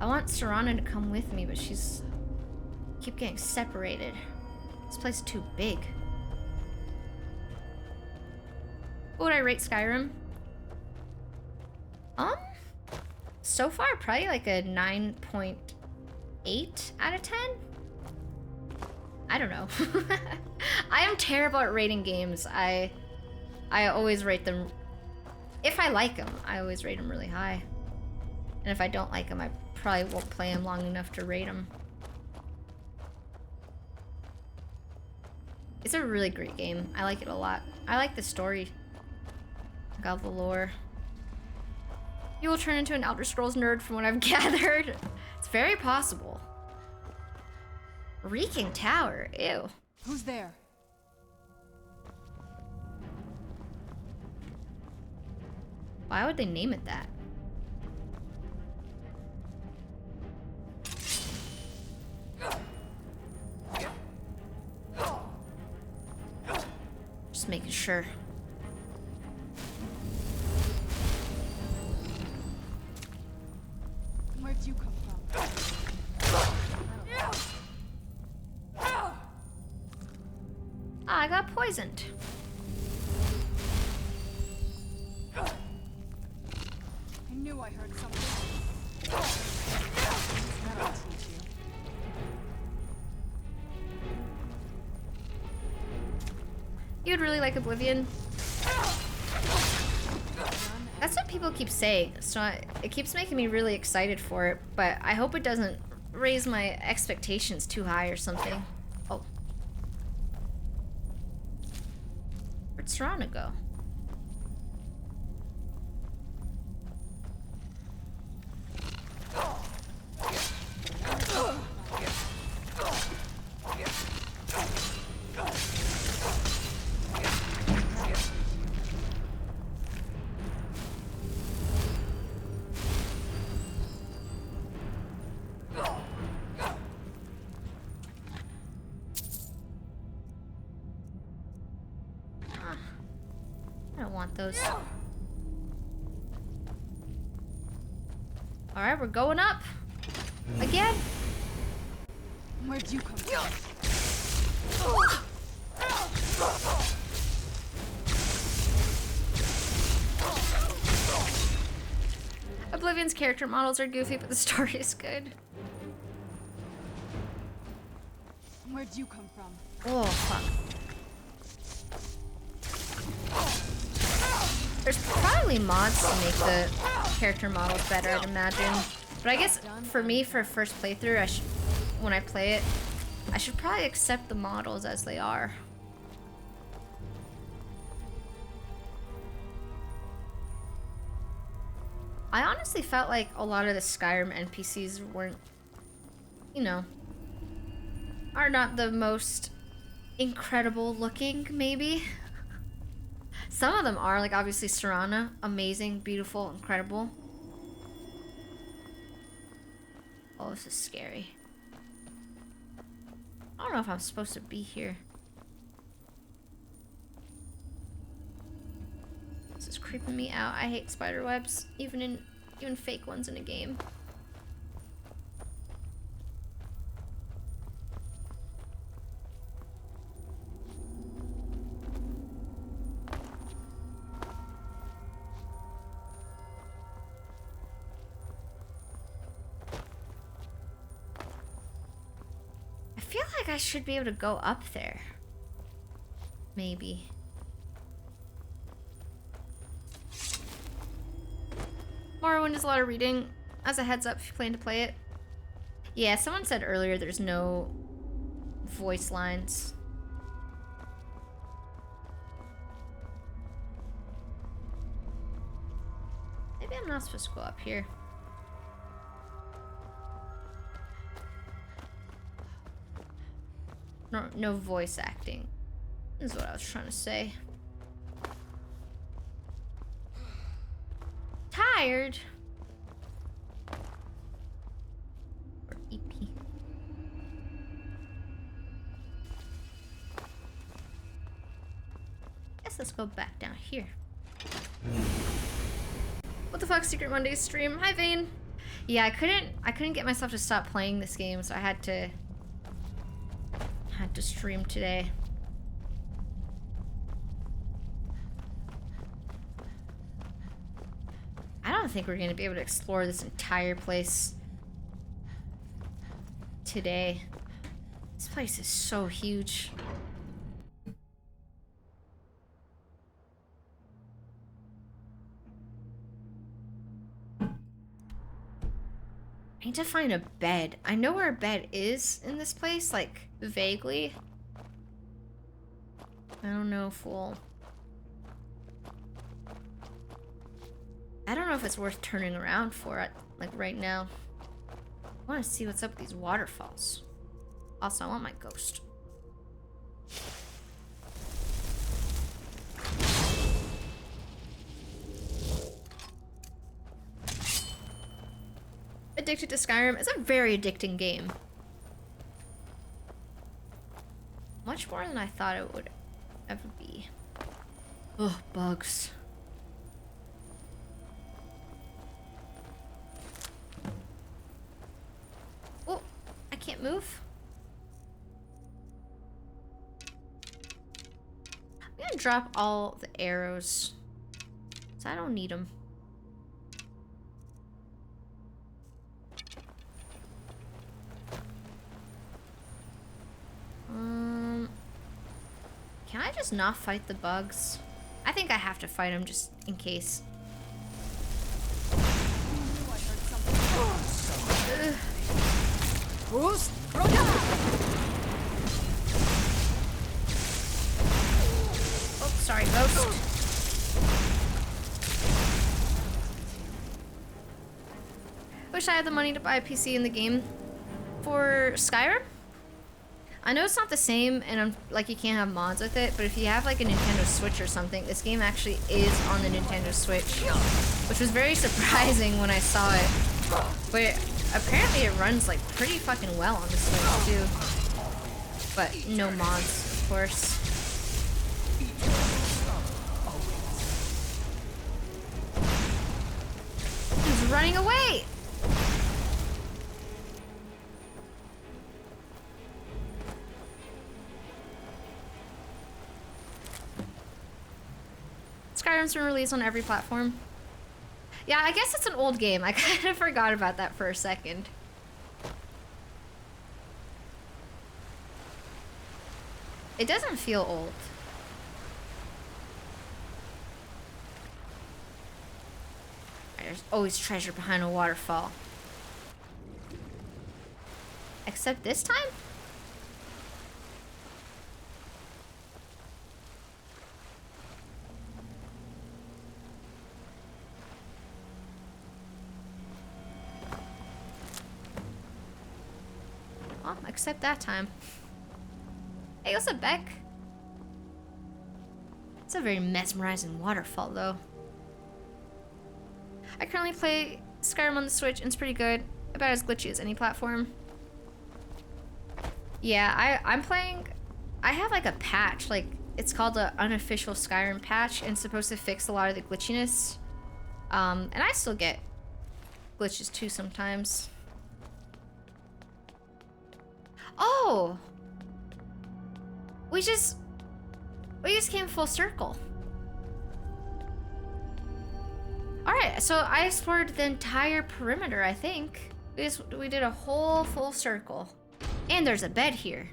I want Serana to come with me, but she's keep getting separated. This place is too big. What would I rate Skyrim? So far probably like a 9.8 out of 10. I don't know. I am terrible at rating games. I always rate them. If I like them, I always rate them really high. And if I don't like them, I probably won't play them long enough to rate them. It's a really great game. I like it a lot. I like the story. I got the lore. You will turn into an Elder Scrolls nerd from what I've gathered. It's very possible. Reeking Tower. Ew. Who's there? Why would they name it that? Just making sure. Where'd you come from? I got poisoned. I knew I heard something. That'll teach you. You'd really like Oblivion. That's what people keep saying, so it keeps making me really excited for it, but I hope it doesn't raise my expectations too high or something. Oh. Where'd Serana go? Those. Alright, we're going up. Again. Where'd you come from? Oblivion's character models are goofy, but the story is good. Where'd you come from? Oh, fuck. There's probably mods to make the character models better, I'd imagine. But I guess for me, for first playthrough, when I play it, I should probably accept the models as they are. I honestly felt like a lot of the Skyrim NPCs weren't, you know, are not the most incredible looking, maybe. Some of them are, like obviously Serana, amazing, beautiful, incredible. Oh, this is scary. I don't know if I'm supposed to be here. This is creeping me out. I hate spider webs, even fake ones in a game. I should be able to go up there. Maybe. Morrowind is a lot of reading. As a heads up if you plan to play it. Yeah, someone said earlier there's no voice lines. Maybe I'm not supposed to go up here. no voice acting. This is what I was trying to say. Tired. Or EP. Guess let's go back down here. What the fuck, Secret Monday stream? Hi, Vane. Yeah, I couldn't get myself to stop playing this game, so I had to stream today. I don't think we're gonna be able to explore this entire place today. This place is so huge. I need to find a bed. I know where a bed is in this place, like, vaguely. I don't know, fool. I don't know if it's worth turning around for it, like, right now. I want to see what's up with these waterfalls. Also, I want my ghost. Addicted to Skyrim. It's a very addicting game. Much more than I thought it would ever be. Ugh, bugs. Oh, I can't move. I'm gonna drop all the arrows, so I don't need them. Can I just not fight the bugs? I think I have to fight them just in case. Oh, sorry, ghost. Wish I had the money to buy a PC in the game. For Skyrim? I know it's not the same, and I'm like, you can't have mods with it, but if you have like a Nintendo Switch or something, this game actually is on the Nintendo Switch, which was very surprising when I saw it. But apparently it runs like pretty fucking well on the Switch too. But no mods, of course. He's running away! Skyrim's been released on every platform. Yeah, I guess it's an old game. I kind of forgot about that for a second. It doesn't feel old. There's always treasure behind a waterfall. Except this time? Well, except that time. Hey, what's up, Beck? It's a very mesmerizing waterfall, though. I currently play Skyrim on the Switch, and it's pretty good. About as glitchy as any platform. Yeah, I'm playing... I have, like, a patch. Like, it's called the unofficial Skyrim patch, and it's supposed to fix a lot of the glitchiness. And I still get glitches, too, sometimes. Oh! We just came full circle. Alright, so I explored the entire perimeter, I think. We did a whole full circle. And there's a bed here.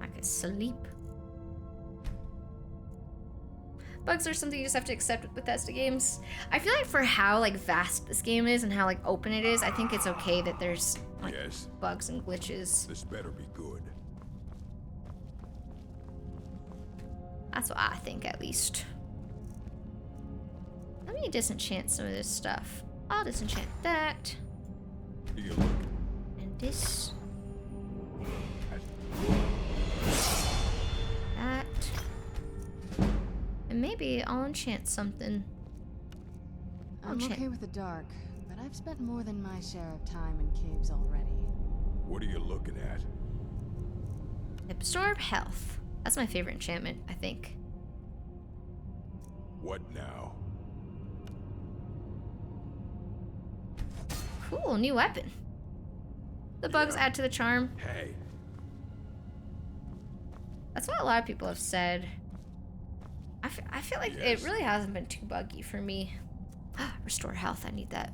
I could sleep. Bugs are something you just have to accept with Bethesda games. I feel like for how like vast this game is and how like open it is, I think it's okay that there's like bugs and glitches. This better be good. That's what I think, at least. Let me disenchant some of this stuff. I'll disenchant that. Here you look. And this. And maybe I'll enchant something. I'm okay with the dark, but I've spent more than my share of time in caves already. What are you looking at? Absorb health. That's my favorite enchantment, I think. What now? Cool, new weapon. The bugs add to the charm. Hey. That's what a lot of people have said. I feel like it really hasn't been too buggy for me. Restore health, I need that.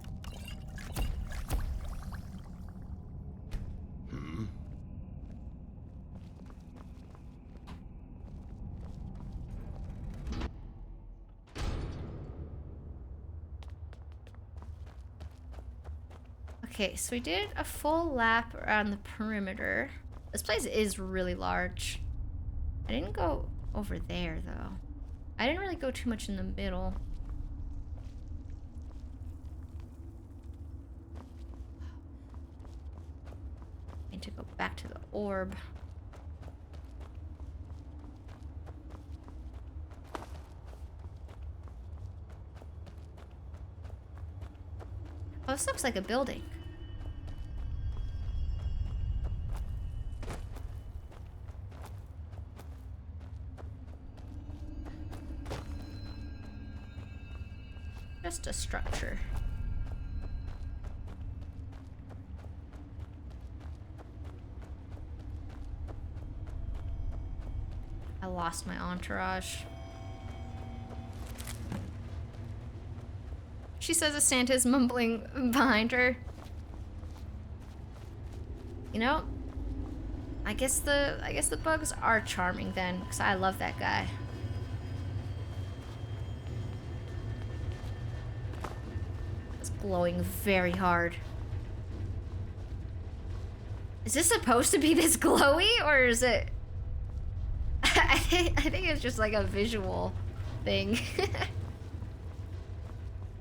Okay, so we did a full lap around the perimeter. This place is really large. I didn't go over there, though. I didn't really go too much in the middle. I need to go back to the orb. Oh, this looks like a building. Just a structure. I lost my entourage. She says as Santa's mumbling behind her. You know, I guess the bugs are charming then, because I love that guy. It's glowing very hard. Is this supposed to be this glowy, or is it? I think it's just like a visual thing.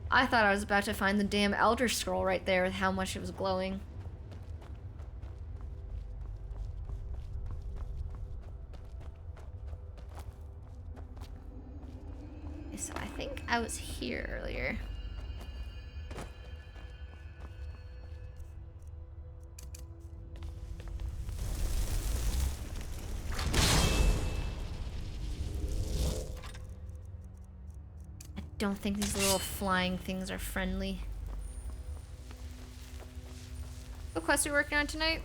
I thought I was about to find the damn Elder Scroll right there with how much it was glowing. Okay, so I think I was here earlier. Don't think these little flying things are friendly. What quest are you working on tonight?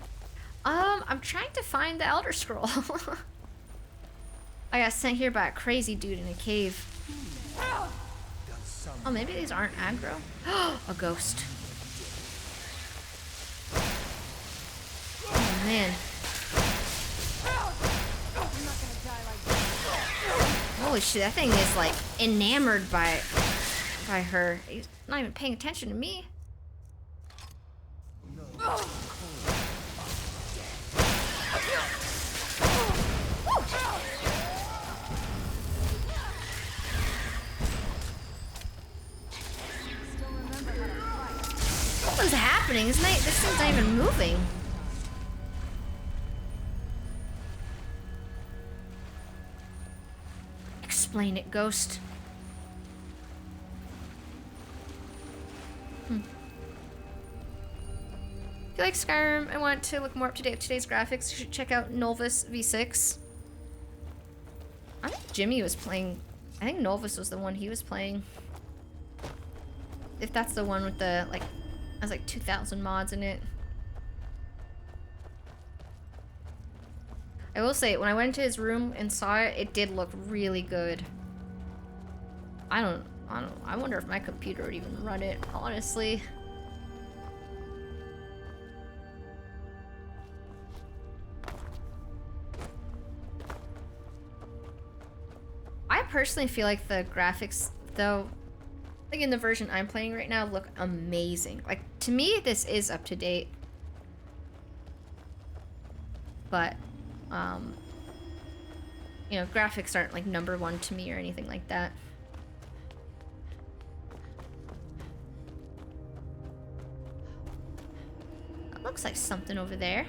I'm trying to find the Elder Scroll. I got sent here by a crazy dude in a cave. Oh, maybe these aren't aggro. A ghost. Oh man. Holy shit, that thing is like enamored by her. He's not even paying attention to me. What is happening? This thing's not even moving. Explain it, ghost. If you like Skyrim and want to look more up to date with today's graphics, you should check out Novus V6. I think Jimmy was playing. I think Novus was the one he was playing. If that's the one with the like, has like 2,000 mods in it. I will say, when I went into his room and saw it, it did look really good. I wonder if my computer would even run it, honestly. I personally feel like the graphics, though, like in the version I'm playing right now, look amazing. Like, to me, this is up to date. But, you know, graphics aren't like #1 to me or anything like that. That looks like something over there.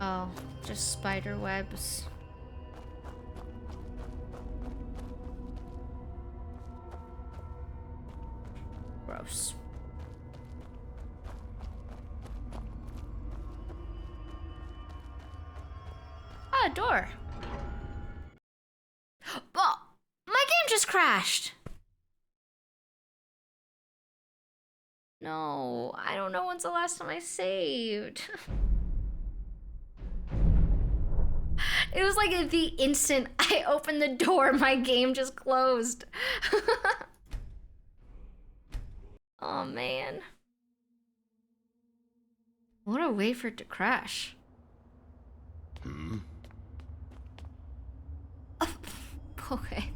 Oh, just spider webs. Gross. Ah, a door. Oh, my game just crashed. No, I don't know when's the last time I saved. It was like at the instant I opened the door, my game just closed. Oh man. What a way for it to crash. Hmm? Okay.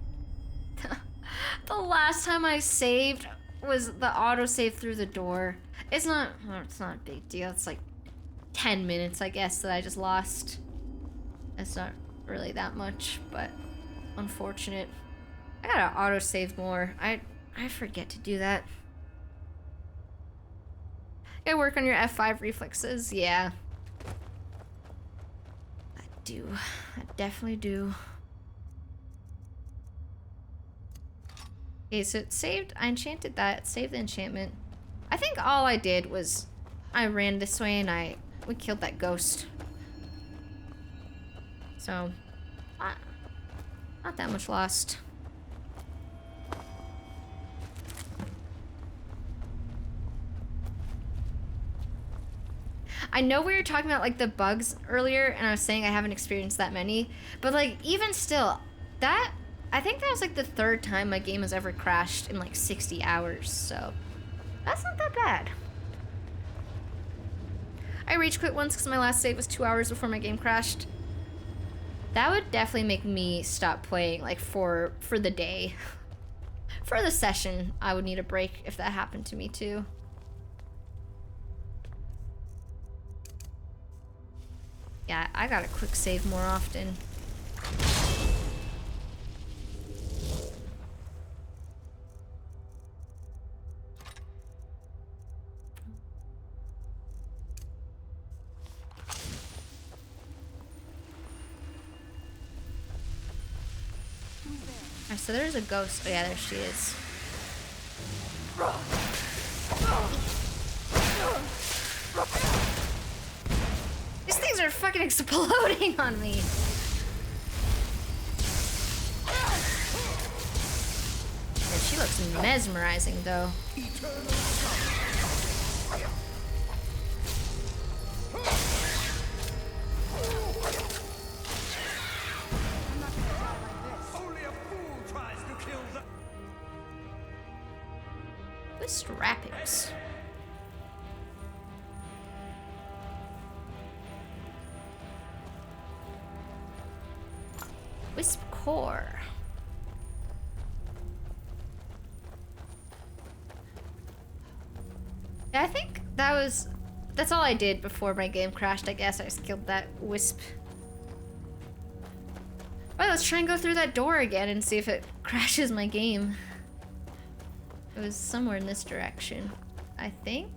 The last time I saved was the autosave through the door. It's not a big deal. It's like 10 minutes, I guess, that I just lost. It's not really that much, but unfortunate. I gotta autosave more. I forget to do that. You gotta work on your F5 reflexes, yeah. I do. I definitely do. Okay, so it saved. I enchanted that. It saved the enchantment. I think all I did was I ran this way and we killed that ghost. So, not that much lost. I know we were talking about like the bugs earlier and I was saying I haven't experienced that many, but like even still, I think that was like the 3rd time my game has ever crashed in like 60 hours, so that's not that bad. I rage quit once because my last save was 2 hours before my game crashed. That would definitely make me stop playing like for the day. For the session, I would need a break if that happened to me too. Yeah, I gotta quick save more often. Alright, so there's a ghost. Oh yeah, there she is. These things are fucking exploding on me. Yeah, she looks mesmerizing though. Wisp wrappings. Wisp core. Yeah, I think that's all I did before my game crashed, I guess. I just killed that wisp. Well, let's try and go through that door again and see if it crashes my game. It was somewhere in this direction, I think.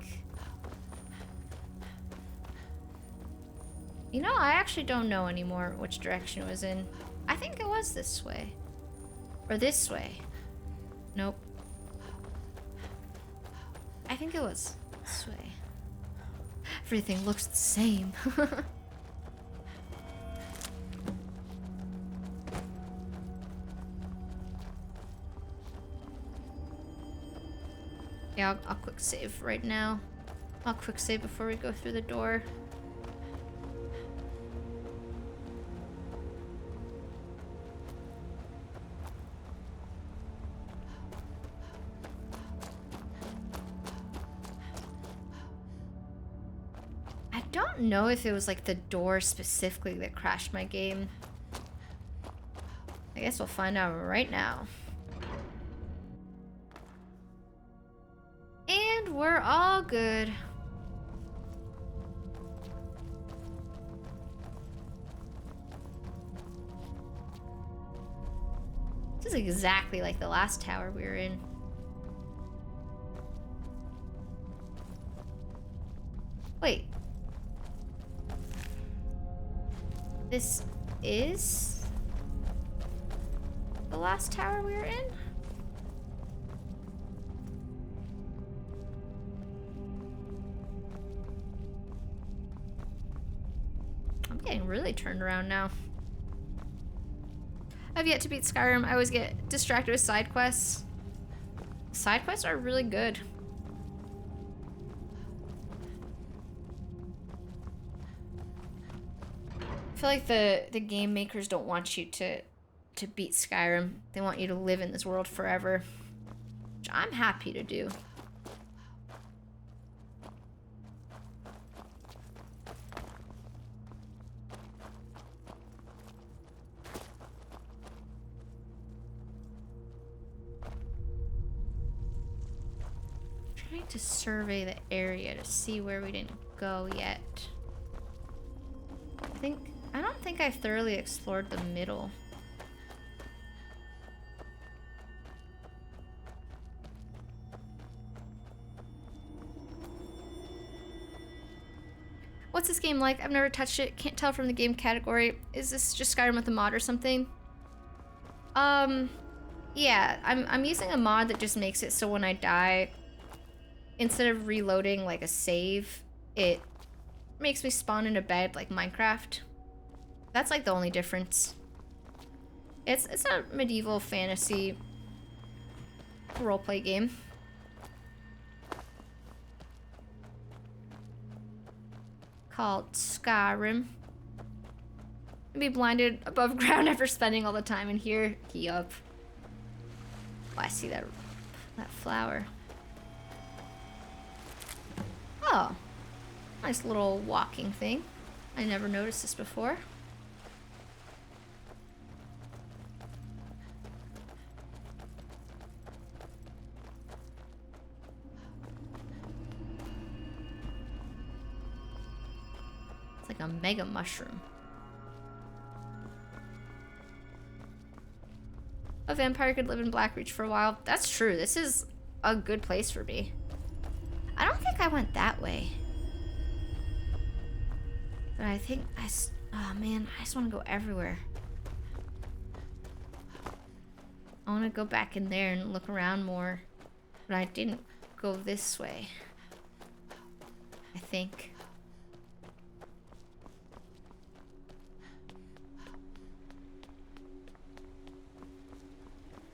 You know, I actually don't know anymore which direction it was in. I think it was this way. Or this way. Nope. I think it was this way. Everything looks the same. Yeah, I'll quick save right now. I'll quick save before we go through the door. I don't know if it was like the door specifically that crashed my game. I guess we'll find out right now. And we're all good. This is exactly like the last tower we were in. Wait. This is the last tower we were in? I'm getting really turned around now. I've yet to beat Skyrim. I always get distracted with side quests. Side quests are really good. I feel like the game makers don't want you to beat Skyrim. They want you to live in this world forever, which I'm happy to do. Trying to survey the area to see where we didn't go yet. I don't think I've thoroughly explored the middle. What's this game like? I've never touched it. Can't tell from the game category. Is this just Skyrim with a mod or something? Yeah, I'm using a mod that just makes it so when I die, instead of reloading like a save, it makes me spawn in a bed like Minecraft. That's like the only difference. It's a medieval fantasy roleplay game. Called SKYRIM. Be blinded above ground after spending all the time in here. Yup. Oh, I see that flower. Oh, nice little walking thing. I never noticed this before. It's like a mega mushroom. A vampire could live in Blackreach for a while. That's true. This is a good place for me. I don't think I went that way. But I think oh man, I just want to go everywhere. I want to go back in there and look around more. But I didn't go this way. I think.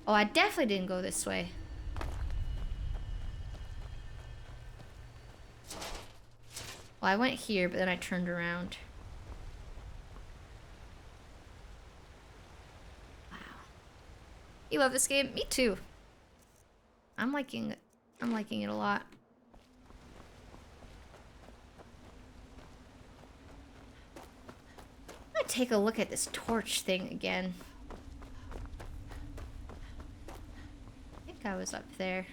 Oh, I definitely didn't go this way. Well, I went here, but then I turned around. Wow. You love this game? Me too. I'm liking it a lot. I'm gonna take a look at this torch thing again. I think I was up there.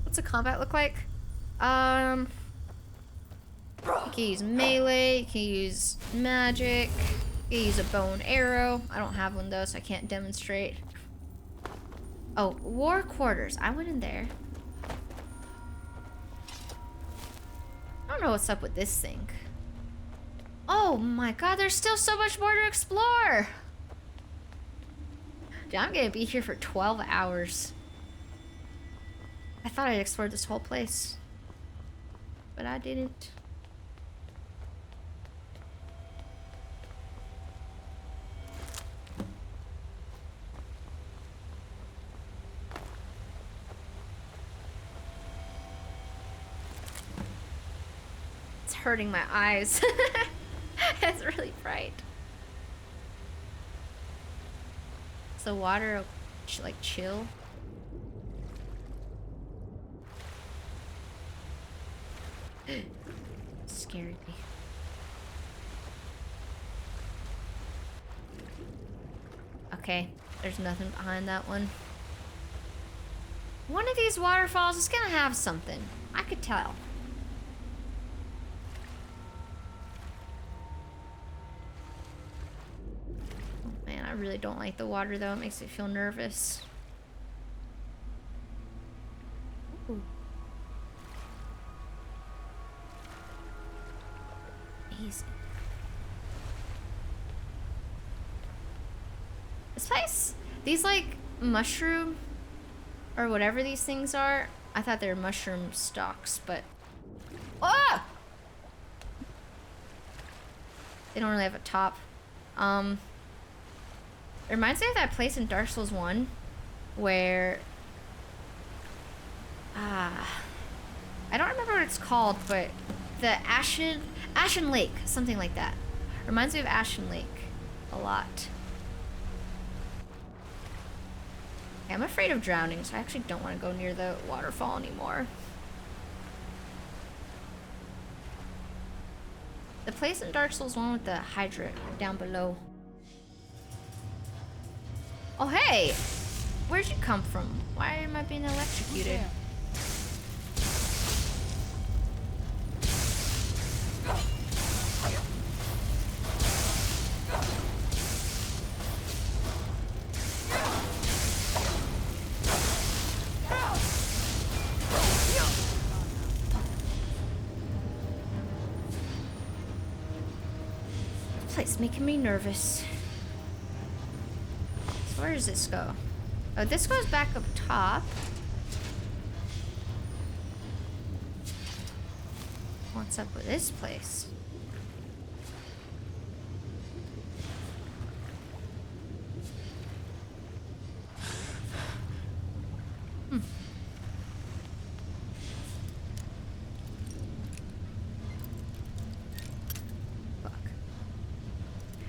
What's the combat look like? You can use melee, you can use magic, you can use a bow and arrow. I don't have one though, so I can't demonstrate. Oh, war quarters. I went in there. I don't know what's up with this thing. Oh my god, there's still so much more to explore! Dude, I'm gonna be here for 12 hours. I thought I'd explored this whole place. But I didn't. It's hurting my eyes. It's really bright. Is the water like chill? Scared me. Okay, there's nothing behind that one. One of these waterfalls is gonna have something. I could tell. Oh, man, I really don't like the water though. It makes me feel nervous. Ooh. Easy. This place, these like mushroom or whatever these things are. I thought they were mushroom stalks, but they don't really have a top. It reminds me of that place in Dark Souls 1 where I don't remember what it's called, but the Ashen Lake, something like that. Reminds me of Ashen Lake a lot. Okay, I'm afraid of drowning, so I actually don't want to go near the waterfall anymore. The place in Dark Souls 1 with the hydrant down below. Oh, hey! Where'd you come from? Why am I being electrocuted? It's making me nervous. So where does this go? Oh, this goes back up top. What's up with this place?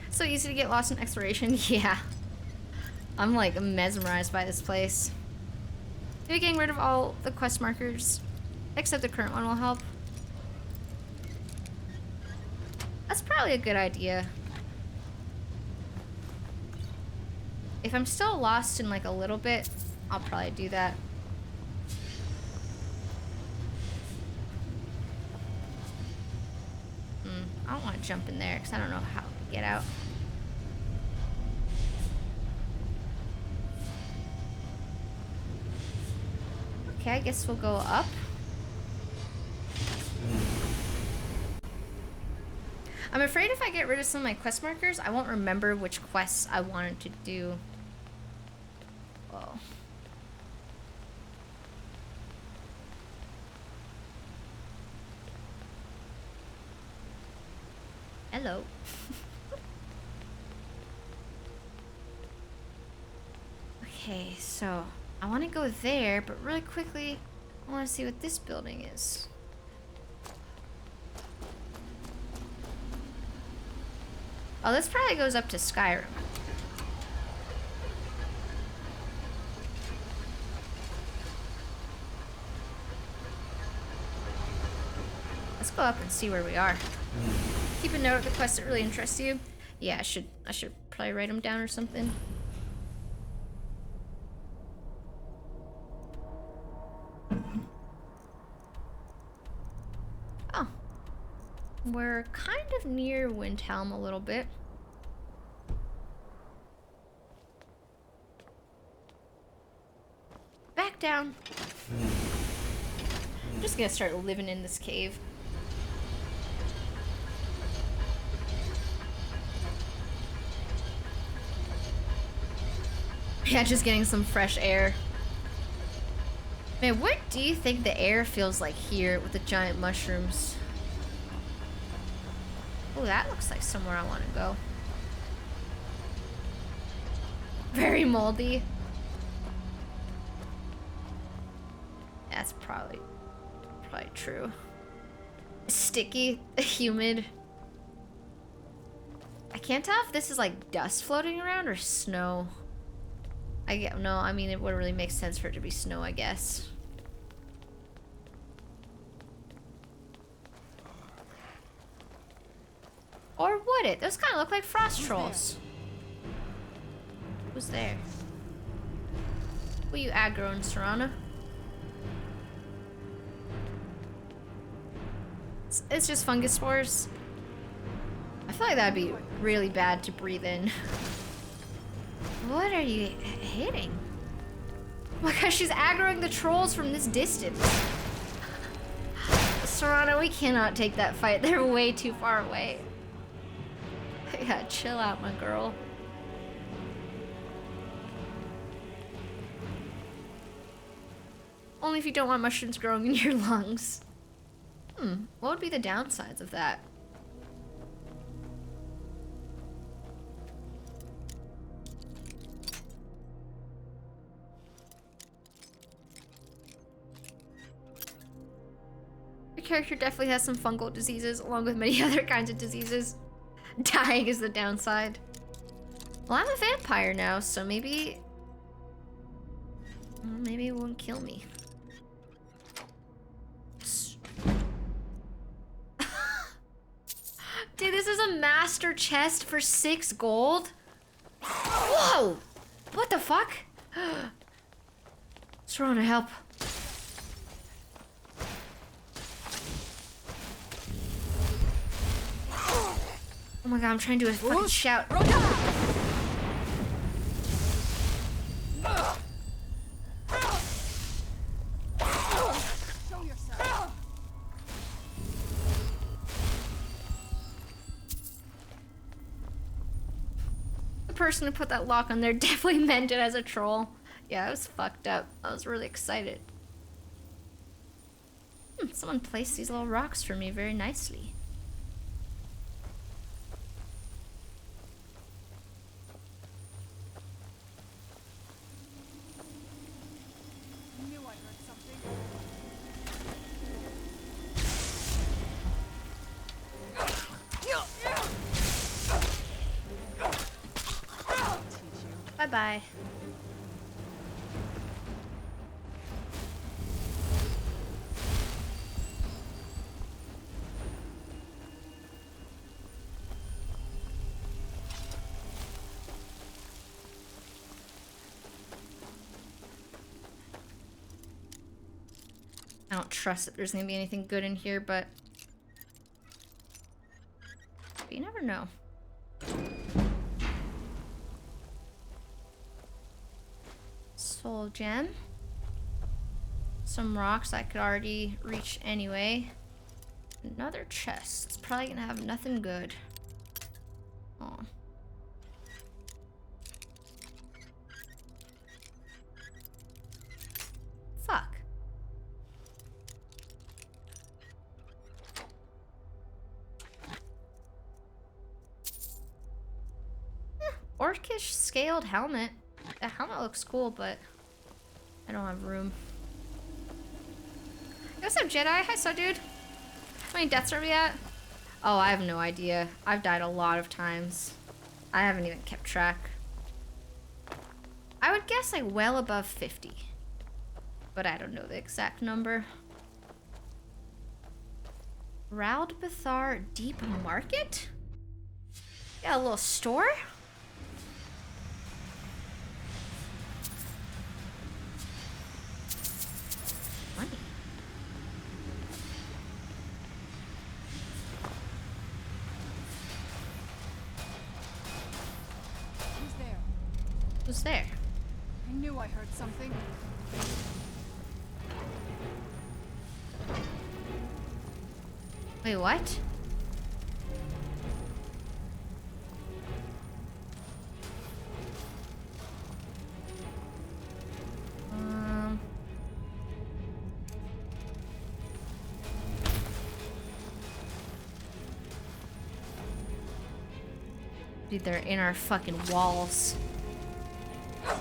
So easy to get lost in exploration. Yeah. I'm like mesmerized by this place. Maybe getting rid of all the quest markers, except the current one, will help. That's probably a good idea. If I'm still lost in like a little bit, I'll probably do that. I don't want to jump in there because I don't know how to get out. Okay, I guess we'll go up. I'm afraid if I get rid of some of my quest markers, I won't remember which quests I wanted to do. Whoa. Hello. Okay, so I want to go there, but really quickly, I want to see what this building is. Oh, this probably goes up to SKYRIM. Let's go up and see where we are. Keep a note of the quests that really interest you. Yeah, I should probably write them down or something. Oh. We're kind of near Windhelm a little bit. Back down. I'm just gonna start living in this cave. Yeah, just getting some fresh air. Man, what do you think the air feels like here with the giant mushrooms? Oh, that looks like somewhere I want to go. Very moldy. That's probably true. Sticky, humid. I can't tell if this is like dust floating around or snow. I mean, it would really make sense for it to be snow, I guess. Or would it? Those kind of look like frost trolls. Who's there? Who you aggroing, Serana? It's just fungus spores. I feel like that'd be really bad to breathe in. What are you hitting? Oh my gosh, she's aggroing the trolls from this distance. Serrano, we cannot take that fight. They're way too far away. Yeah, chill out, my girl. Only if you don't want mushrooms growing in your lungs. What would be the downsides of that? Your character definitely has some fungal diseases, along with many other kinds of diseases. Dying is the downside. Well, I'm a vampire now, so maybe it won't kill me. Dude, this is a master chest for 6 gold? Whoa! What the fuck? Serrano, help. Oh my god, I'm trying to do a fucking shout. The person who put that lock on there definitely meant it as a troll. Yeah, I was fucked up. I was really excited. Someone placed these little rocks for me very nicely. Bye-bye. I don't trust that there's gonna be anything good in here, but you never know. Soul gem. Some rocks I could already reach anyway. Another chest. It's probably gonna have nothing good. Oh. Fuck. Orcish scaled helmet. The helmet looks cool, but I don't have room. Hey, what's up, Jedi? Hi, so dude. How many deaths are we at? Oh, I have no idea. I've died a lot of times. I haven't even kept track. I would guess like well above 50. But I don't know the exact number. Raldbathar Deep Market? Got a little store? Money. Who's there? Who's there? I knew I heard something. Wait, what? Dude, they're in our fucking walls. I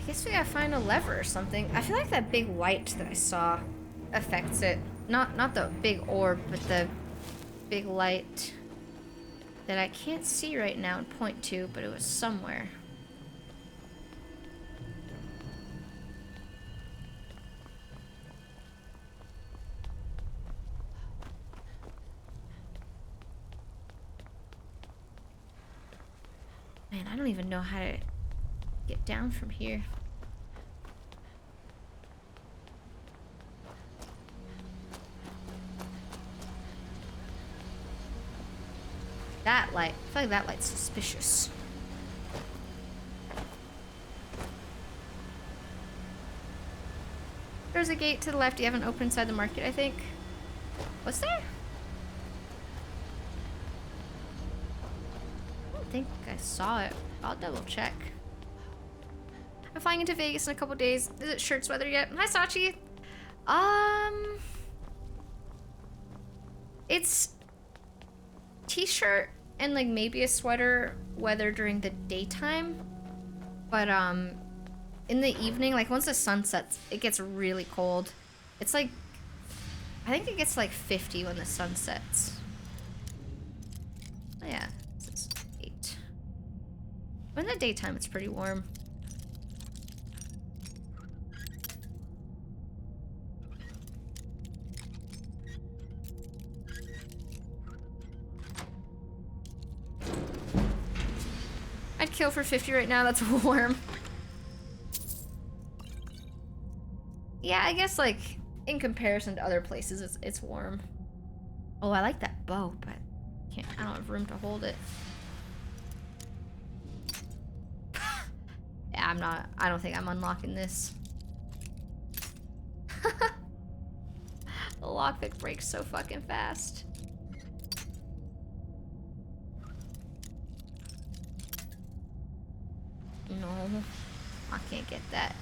guess we gotta find a lever or something. I feel like that big light that I saw affects it. Not the big orb, but the big light that I can't see right now and point to, but it was somewhere. Man, Man, I don't even know how to get down from here. That light. I feel like that light's suspicious. There's a gate to the left you haven't opened inside the market, I think. Was there? I don't think I saw it. I'll double check. I'm flying into Vegas in a couple days. Is it shirts weather yet? Hi, Sachi. It's t-shirt and like maybe a sweater weather during the daytime. But in the evening, like once the sun sets, it gets really cold. It's like, I think it gets like 50 when the sun sets. Oh yeah, this is 8. In the daytime, it's pretty warm. I'd kill for 50 right now, that's warm. Yeah, I guess like in comparison to other places, it's warm. Oh, I like that bow, but I don't have room to hold it. Yeah, I don't think I'm unlocking this. The lockpick breaks so fucking fast. No, I can't get that.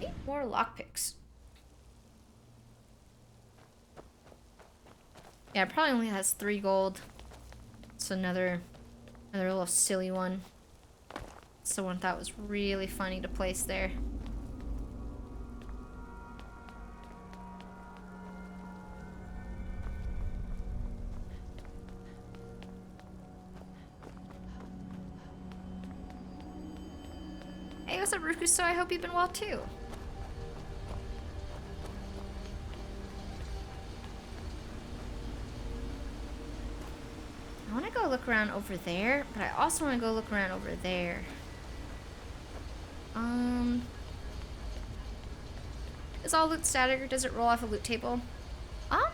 8 more lockpicks. Yeah, it probably only has 3 gold. It's another little silly one. It's the one I thought was really funny to place there. Hey, what's up, Rukuso? I hope you've been well too. I want to go look around over there, but I also want to go look around over there. Is all loot static or does it roll off a loot table? I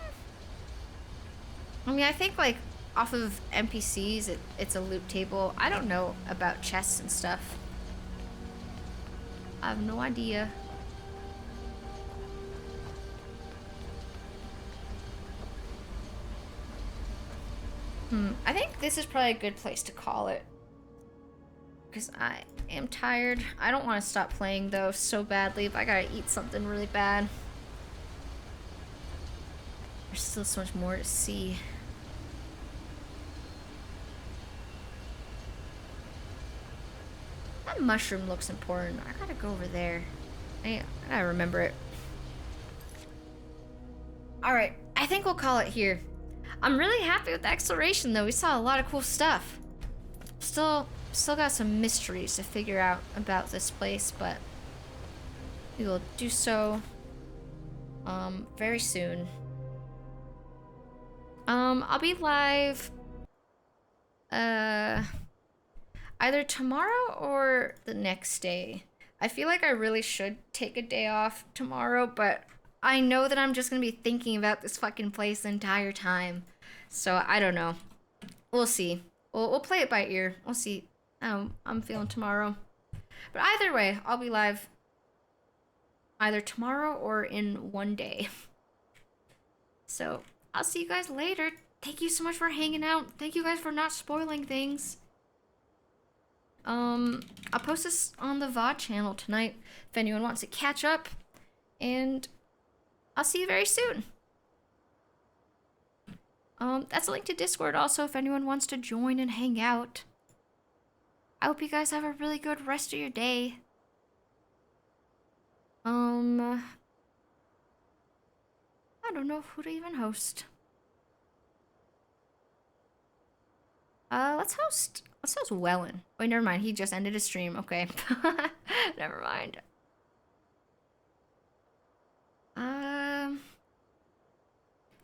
mean, I think like off of NPCs, it's a loot table. I don't know about chests and stuff. I have no idea. I think this is probably a good place to call it. Because I am tired. I don't want to stop playing though so badly, but I gotta eat something really bad. There's still so much more to see. That mushroom looks important. I gotta go over there. I gotta remember it. Alright, I think we'll call it here. I'm really happy with the exploration though. We saw a lot of cool stuff. Still got some mysteries to figure out about this place, but we will do so very soon. I'll be live either tomorrow or the next day. I feel like I really should take a day off tomorrow, but I know that I'm just gonna be thinking about this fucking place the entire time. So I don't know. We'll see. We'll play it by ear. We'll see how I'm feeling tomorrow. But either way, I'll be live either tomorrow or in one day. So I'll see you guys later. Thank you so much for hanging out. Thank you guys for not spoiling things. I'll post this on the VOD channel tonight if anyone wants to catch up. And I'll see you very soon. That's a link to Discord also if anyone wants to join and hang out. I hope you guys have a really good rest of your day. I don't know who to even host. Let's host Wellen. Wait, never mind. He just ended his stream. Okay. Never mind.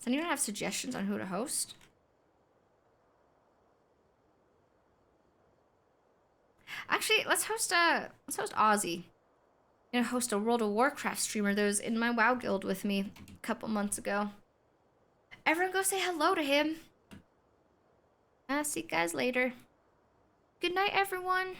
Does anyone have suggestions on who to host? Actually, let's host Ozzy. I'm gonna host a World of Warcraft streamer that was in my WoW guild with me a couple months ago. Everyone go say hello to him. I'll see you guys later. Good night, everyone.